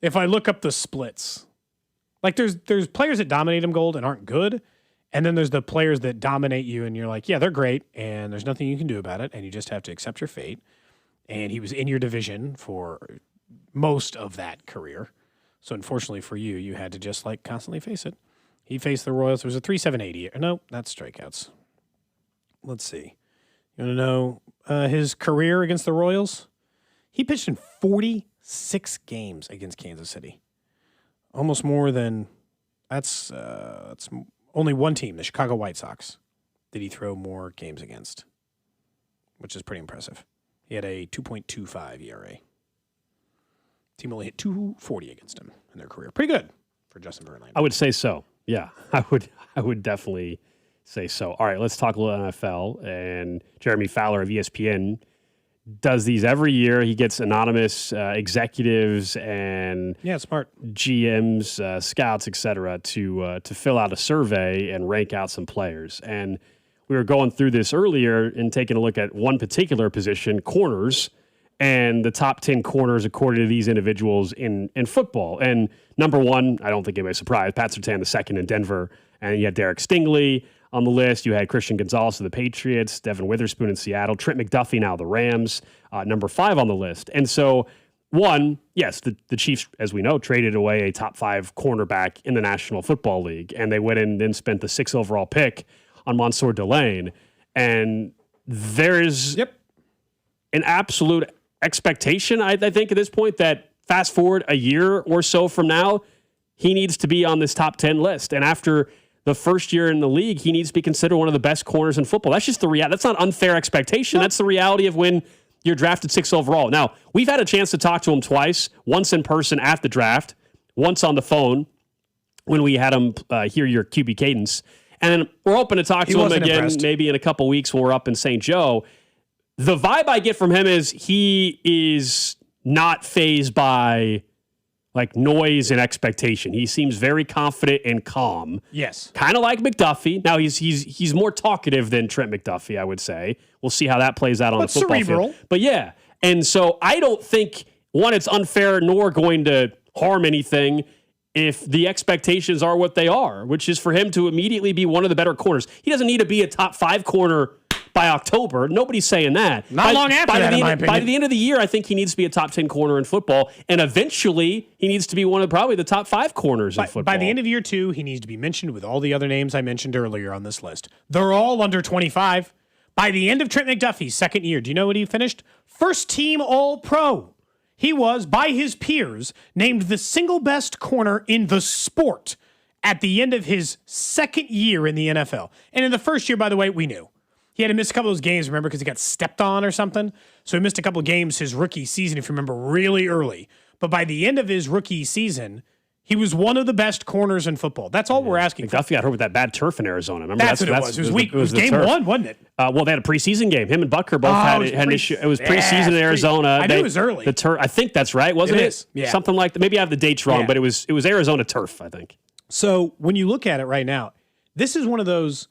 If I look up the splits, there's players that dominate him, Gold, and aren't good. And then there's the players that dominate you, and you're like, yeah, they're great, and there's nothing you can do about it, and you just have to accept your fate. And he was in your division for most of that career. So unfortunately for you, you had to just constantly face it. He faced the Royals. There was a 3.78. No, that's strikeouts. Let's see. You want to know his career against the Royals? He pitched in 46 games against Kansas City. Almost more than that's only one team, the Chicago White Sox, did he throw more games against, which is pretty impressive. He had a 2.25 ERA. Team only hit 240 against him in their career. Pretty good for Justin Verlander. I would say so. Yeah, I would definitely say so. All right, let's talk a little NFL. And Jeremy Fowler of ESPN does these every year. He gets anonymous executives and smart GMs, scouts, etc., to fill out a survey and rank out some players. And we were going through this earlier and taking a look at one particular position, corners, and the top 10 corners according to these individuals in football. And number 1, I don't think anybody's surprised, Pat Surtain, the second in Denver. And you had Derek Stingley on the list. You had Christian Gonzalez of the Patriots, Devin Witherspoon in Seattle, Trent McDuffie now the Rams, number 5 on the list. And so, one, yes, the Chiefs, as we know, traded away a top 5 cornerback in the National Football League, and they went in and then spent the 6th overall pick on Mansour Delane. And there is an absolute expectation, I think, at this point that fast forward a year or so from now, he needs to be on this top 10 list. And after the first year in the league, he needs to be considered one of the best corners in football. That's just the reality. That's not unfair expectation. That's the reality of when you're drafted 6th overall. Now, we've had a chance to talk to him twice, once in person at the draft, once on the phone when we had him hear your QB cadence. And we're hoping to talk to him again maybe in a couple weeks when we're up in St. Joe. The vibe I get from him is he is not fazed by like noise and expectation. He seems very confident and calm. Yes. Kind of like McDuffie. Now he's more talkative than Trent McDuffie, I would say. We'll see how that plays out on the football field. But yeah. And so I don't think, one, it's unfair nor going to harm anything if the expectations are what they are, which is for him to immediately be one of the better corners. He doesn't need to be a top 5 corner by October. Nobody's saying that. Not long after that, in my opinion. By the end of the year, I think he needs to be a top 10 corner in football, and eventually he needs to be one of probably the top 5 corners in football. By the end of year 2, he needs to be mentioned with all the other names I mentioned earlier on this list. They're all under 25. By the end of Trent McDuffie's second year, do you know what he finished? First team All-Pro. He was, by his peers, named the single best corner in the sport at the end of his second year in the NFL. And in the first year, by the way, we knew. He had to miss a couple of those games, remember, because he got stepped on or something. So he missed a couple of games his rookie season, if you remember, really early. But by the end of his rookie season, he was one of the best corners in football. That's all we're asking McDuffie got hurt with that bad turf in Arizona. Remember? That's what it was. It was weak. It was game 1, wasn't it? Well, they had a preseason game. Him and Butker both had an issue. It was preseason in Arizona. I knew it was early. The turf. I think that's right, wasn't it? It is. Yeah. Something like that. Maybe I have the dates wrong, but it was Arizona turf, I think. So when you look at it right now, this is one of those,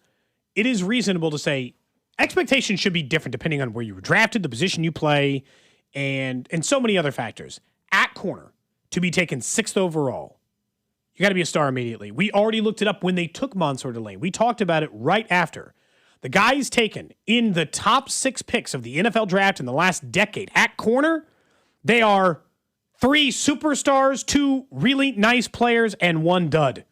it is reasonable to say expectations should be different depending on where you were drafted, the position you play, and so many other factors. At corner, to be taken 6th overall, you got to be a star immediately. We already looked it up when they took Mansour Delane. We talked about it right after. The guys taken in the top 6 picks of the NFL draft in the last decade at corner, they are 3 superstars, 2 really nice players, and 1 dud.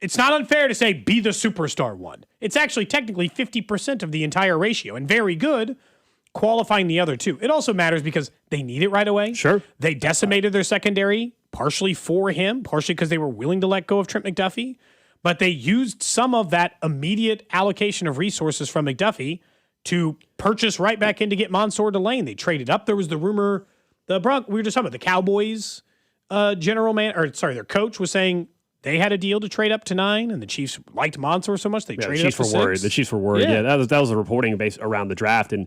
It's not unfair to say be the superstar one. It's actually technically 50% of the entire ratio and very good qualifying the other 2. It also matters because they need it right away. Sure. They decimated their secondary partially for him, partially because they were willing to let go of Trent McDuffie, but they used some of that immediate allocation of resources from McDuffie to purchase right back in to get Mansour Delane. They traded up. There was the rumor, we were just talking about the Cowboys their coach was saying they had a deal to trade up to 9, and the Chiefs liked Mansour so much they traded up to 6. The Chiefs were worried. Yeah, that was the reporting base around the draft in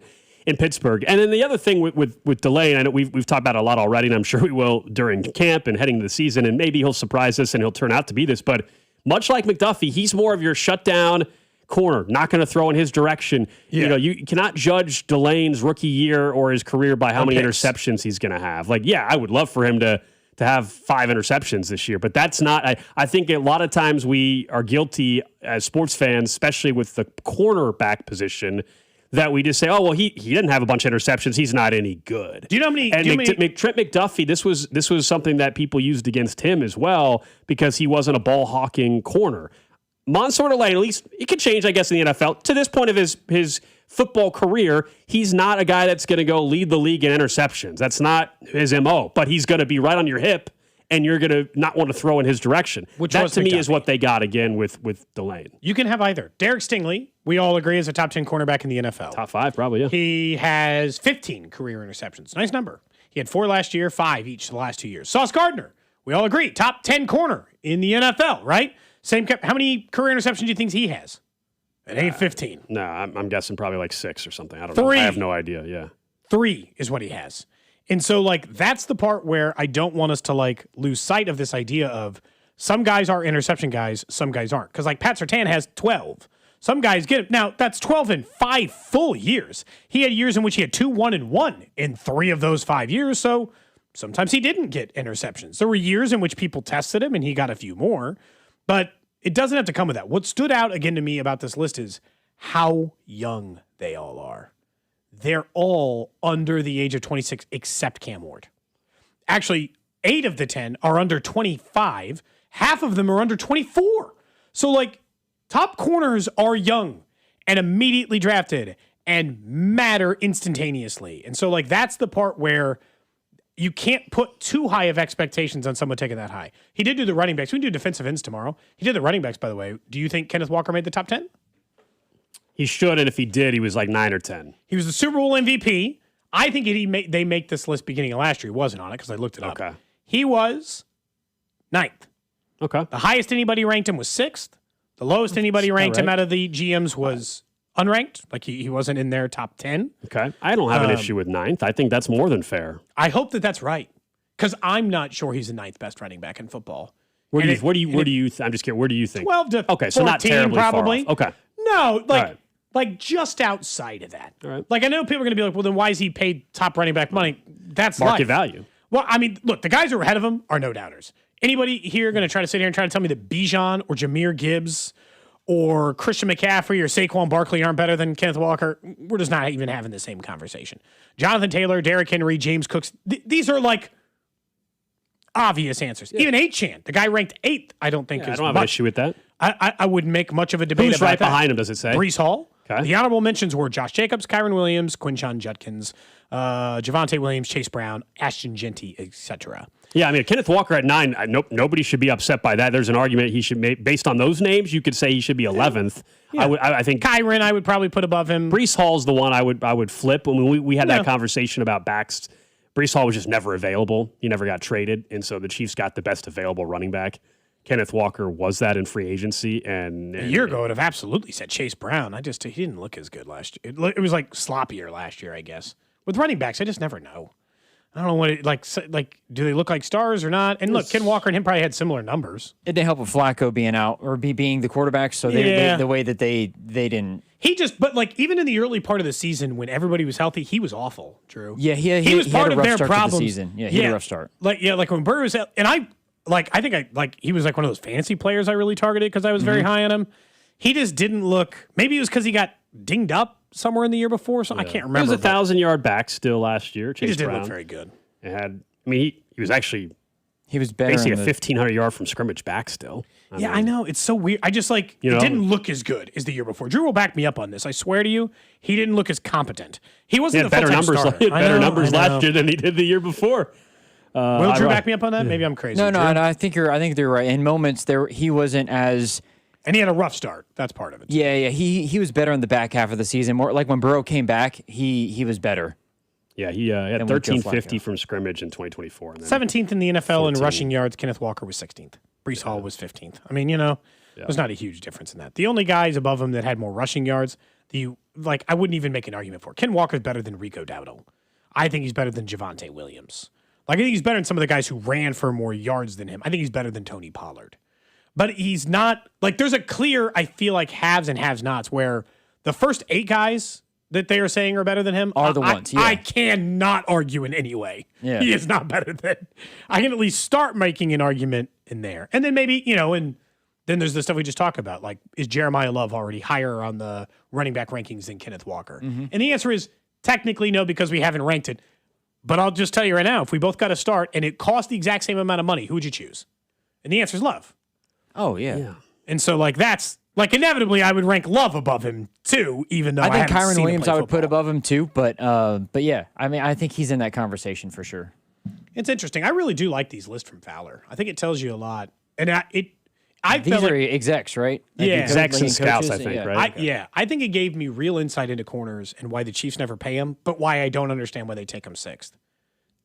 Pittsburgh. And then the other thing with Delane, I know we've talked about it a lot already, and I'm sure we will during camp and heading to the season, and maybe he'll surprise us and he'll turn out to be this. But much like McDuffie, he's more of your shutdown corner, not going to throw in his direction. Yeah. You know, you cannot judge Delane's rookie year or his career by how many interceptions he's going to have. Like, yeah, I would love for him to have 5 interceptions this year, but that's not. I think a lot of times we are guilty as sports fans, especially with the cornerback position, that we just say, oh, well, he didn't have a bunch of interceptions. He's not any good. Do you know how many? And Trent McDuffie, this was something that people used against him as well because he wasn't a ball hawking corner. Mansour Delane, at least it could change, I guess, in the NFL. To this point of his football career, he's not a guy that's going to go lead the league in interceptions. That's not his MO. But he's going to be right on your hip, and you're going to not want to throw in his direction. That, to me, is what they got, again, with Delane. You can have either. Derek Stingley, we all agree, is a top 10 cornerback in the NFL. Top 5, probably, yeah. He has 15 career interceptions. Nice number. He had 4 last year, 5 each the last 2 years. Sauce Gardner, we all agree, top 10 corner in the NFL, right? How many career interceptions do you think he has? It ain't 15. No, I'm guessing probably like 6 or something. I don't know. I have no idea, yeah. 3 is what he has. And so, that's the part where I don't want us to, lose sight of this idea of some guys are interception guys, some guys aren't. Because, Pat Surtain has 12. Some guys get it. Now, that's 12 in 5 full years. He had years in which he had 2, 1, and 1 in 3 of those 5 years. So, sometimes he didn't get interceptions. There were years in which people tested him, and he got a few more. But it doesn't have to come with that. What stood out, again, to me about this list is how young they all are. They're all under the age of 26, except Cam Ward. Actually, 8 of the 10 are under 25. Half of them are under 24. So, top corners are young and immediately drafted and matter instantaneously. And so, that's the part where you can't put too high of expectations on someone taking that high. He did do the running backs. We can do defensive ends tomorrow. He did the running backs, by the way. Do you think Kenneth Walker made the top 10? He should, and if he did, he was 9 or 10. He was the Super Bowl MVP. I think they make this list beginning of last year. He wasn't on it because I looked it up. Okay. He was 9th. Okay. The highest anybody ranked him was 6th. The lowest anybody ranked him out of the GMs was unranked. He wasn't in their top 10. Okay. I don't have an issue with 9th. I think that's more than fair. I hope that's right. because I'm not sure he's the 9th best running back in football. I'm just kidding. Where do you think? 12 to okay, so not terribly probably. far off. Okay. No, like just outside of that. All right. Like I know people are going to be like, well, then why is he paid top running back money? That's market life. value. Well, I mean, look, the guys who are ahead of him are no doubters. Anybody here going to try to sit here and try to tell me that Bijan or Jahmyr Gibbs or Christian McCaffrey or Saquon Barkley aren't better than Kenneth Walker? We're just not even having the same conversation. Jonathan Taylor, Derrick Henry, James Cooks, these are like obvious answers. Yeah. Even 8chan, the guy ranked 8th, I don't think is I don't have an issue with that. I wouldn't make much of a debate Who's about right that. behind him, does it say? Breece Hall. Okay. The honorable mentions were Josh Jacobs, Kyron Williams, Quinshon Judkins, Javonte Williams, Chase Brown, Ashton Genty, etc. Yeah, I mean, Kenneth Walker at 9, nobody should be upset by that. There's an argument he should make. Based on those names, you could say he should be 11th. Yeah. I think Kyron, I would probably put above him. Breece Hall's the one I would flip. When we had that conversation about backs, Breece Hall was just never available. He never got traded, and so the Chiefs got the best available running back. Kenneth Walker was that in free agency, and a year ago, I would have absolutely said Chase Brown. He didn't look as good last year. It was like sloppier last year, I guess. With running backs, I just never know. I don't know what it like. Do they look like stars or not? And look, Ken Walker and him probably had similar numbers. It didn't help with Flacco being out or being the quarterback. So they the way that they didn't. But like even in the early part of the season when everybody was healthy, he was awful. Drew. Yeah, he was part of a rough their start problems. To the season. Yeah, he had a rough start. Like when Burrow was out, and I think he was like one of those fantasy players I really targeted because I was very high on him. He just didn't look. Maybe it was because he got dinged up somewhere in the year before. So I can't remember. He was a 1,000-yard back still last year. He just didn't Brown. look very good. He was actually. He was better. Basically a 1,500-yard from scrimmage back still. I know. It's so weird. I just it didn't look as good as the year before. Drew will back me up on this. I swear to you, he didn't look as competent. He wasn't the better full-time numbers. starter. Better numbers last year than he did the year before. Will Drew back me up on that? Maybe I'm crazy. No, I think they're right. In moments he wasn't as. And he had a rough start. That's part of it. Yeah. He was better in the back half of the season. More like when Burrow came back, he was better. Yeah, he had 1350 from scrimmage in 2024. 17th in the NFL in rushing yards. Kenneth Walker was 16th. Breece Hall was 15th. I mean, there's not a huge difference in that. The only guys above him that had more rushing yards, I wouldn't even make an argument for. Ken Walker's better than Rico Dowdle. I think he's better than Javonte Williams. I think he's better than some of the guys who ran for more yards than him. I think he's better than Tony Pollard. But he's not, there's a clear, I feel like, haves and have-nots where the first 8 guys that they are saying are better than him are the ones. I cannot argue in any way. Yeah. He is not better than. I can at least start making an argument in there. And then maybe, and then there's the stuff we just talked about. Like, is Jeremiah Love already higher on the running back rankings than Kenneth Walker? Mm-hmm. And the answer is technically no, because we haven't ranked it. But I'll just tell you right now, if we both got to start and it cost the exact same amount of money, who would you choose? And the answer is Love. Oh, yeah. And so, that's... inevitably, I would rank Love above him, too, even though I think haven't Kyron seen Williams him play I would put above him, too. But yeah, I think he's in that conversation for sure. It's interesting. I really do like these lists from Fowler. I think it tells you a lot. And these are execs, right? Execs and scouts, I think, right? I think it gave me real insight into corners and why the Chiefs never pay them, but why I don't understand why they take them 6th.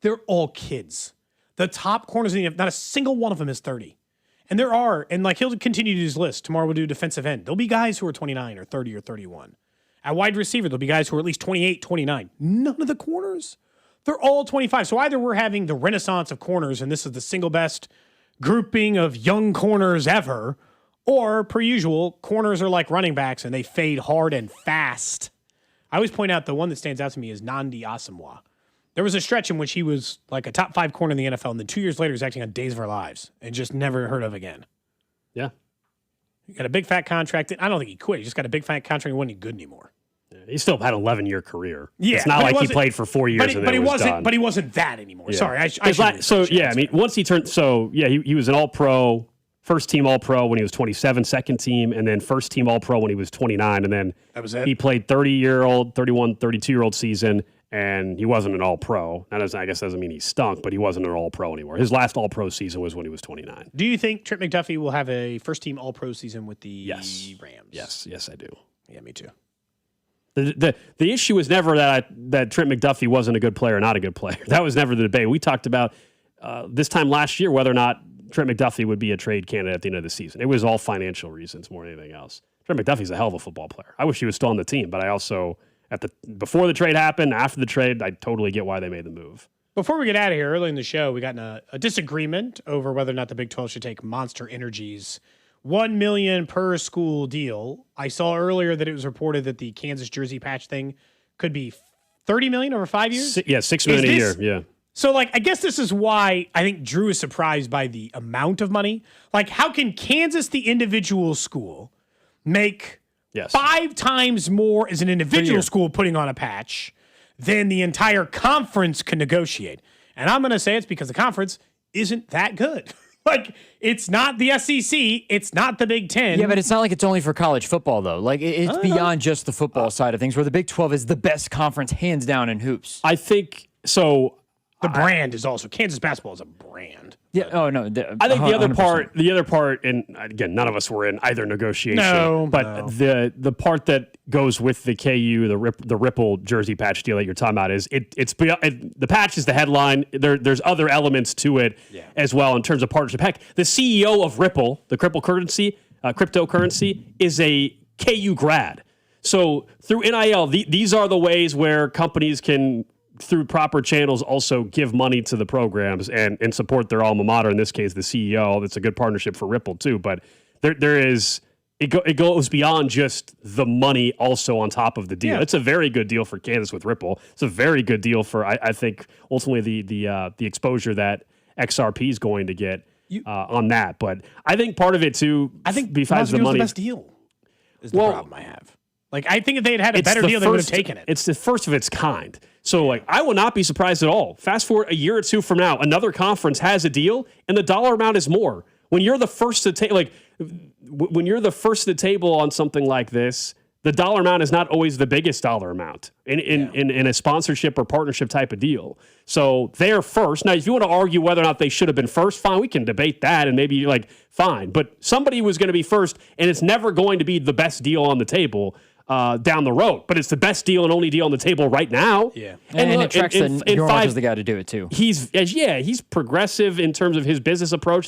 They're all kids. The top corners, not a single one of them is 30. And there are, and he'll continue to do his list. Tomorrow we'll do defensive end. There'll be guys who are 29 or 30 or 31. At wide receiver, there'll be guys who are at least 28, 29. None of the corners. They're all 25. So either we're having the renaissance of corners, and this is the single best grouping of young corners ever, or, per usual, corners are like running backs, and they fade hard and fast. I always point out the one that stands out to me is Nnamdi Asomugha. There was a stretch in which he was a top 5 corner in the NFL, and then 2 years later, he was acting on Days of Our Lives and just never heard of again. Yeah. He got a big fat contract. I don't think he quit. He just got a big fat contract and wasn't good anymore. Yeah, he still had an 11-year career. Yeah, it's not like he played for 4 years and then was done. But he wasn't that anymore. Yeah. Sorry, once he turned, he was an All-Pro, first-team All-Pro when he was 27, second-team, and then first-team All-Pro when he was 29, and then that was it. He played 30-year-old, 31, 32-year-old season, and he wasn't an All-Pro. That doesn't mean he stunk, but he wasn't an All-Pro anymore. His last All-Pro season was when he was 29. Do you think Trent McDuffie will have a first-team All-Pro season with the Rams? Yes, I do. Yeah, me too. The issue was never that Trent McDuffie wasn't a good player or not a good player. That was never the debate. We talked about this time last year whether or not Trent McDuffie would be a trade candidate at the end of the season. It was all financial reasons more than anything else. Trent McDuffie's a hell of a football player. I wish he was still on the team, but I also... before the trade happened, after the trade, I totally get why they made the move. Before we get out of here, early in the show, we got in a disagreement over whether or not the Big 12 should take Monster Energy's $1 million per school deal. I saw earlier that it was reported that the Kansas jersey patch thing could be $30 million over 5 years. $6 million a year. Yeah. So, like, I guess this is why I think Drew is surprised by the amount of money. Like, how can Kansas, the individual school, make 5 times more as an individual school putting on a patch than the entire conference can negotiate? And I'm going to say it's because the conference isn't that good. Like, it's not the SEC. It's not the Big Ten. Yeah, but it's not like it's only for college football, though. Like, it's beyond just the football side of things, where the Big 12 is the best conference, hands down, in hoops. I think so. The brand is also Kansas basketball is a brand. Yeah. Oh no. I think the other part, and again, none of us were in either negotiation. But the part that goes with the KU, the Ripple jersey patch deal that you're talking about is the patch is the headline. There's other elements to it as well in terms of partnership. Heck, the CEO of Ripple, the cryptocurrency, is a KU grad. So through NIL, these are the ways where companies can, through proper channels, also give money to the programs and support their alma mater, in this case, the CEO. That's a good partnership for Ripple, too. But it goes beyond just the money also on top of the deal. Yeah. It's a very good deal for Kansas with Ripple. It's a very good deal for, I think, ultimately the exposure that XRP is going to get on that. But I think part of it, too, besides the money, the best deal is the problem I have. Like, I think if they had a better deal, they would have taken it. It's the first of its kind. So, like, I will not be surprised at all. Fast forward a year or two from now, another conference has a deal, and the dollar amount is more. When you're the first to when you're the first to the table on something like this, the dollar amount is not always the biggest dollar amount in a sponsorship or partnership type of deal. So they're first. Now, if you want to argue whether or not they should have been first, fine, we can debate that, and maybe fine. But somebody was going to be first, and it's never going to be the best deal on the table down the road, but it's the best deal and only deal on the table right now. Yeah, and it tracks Yormark is the guy to do it too. He's progressive in terms of his business approach.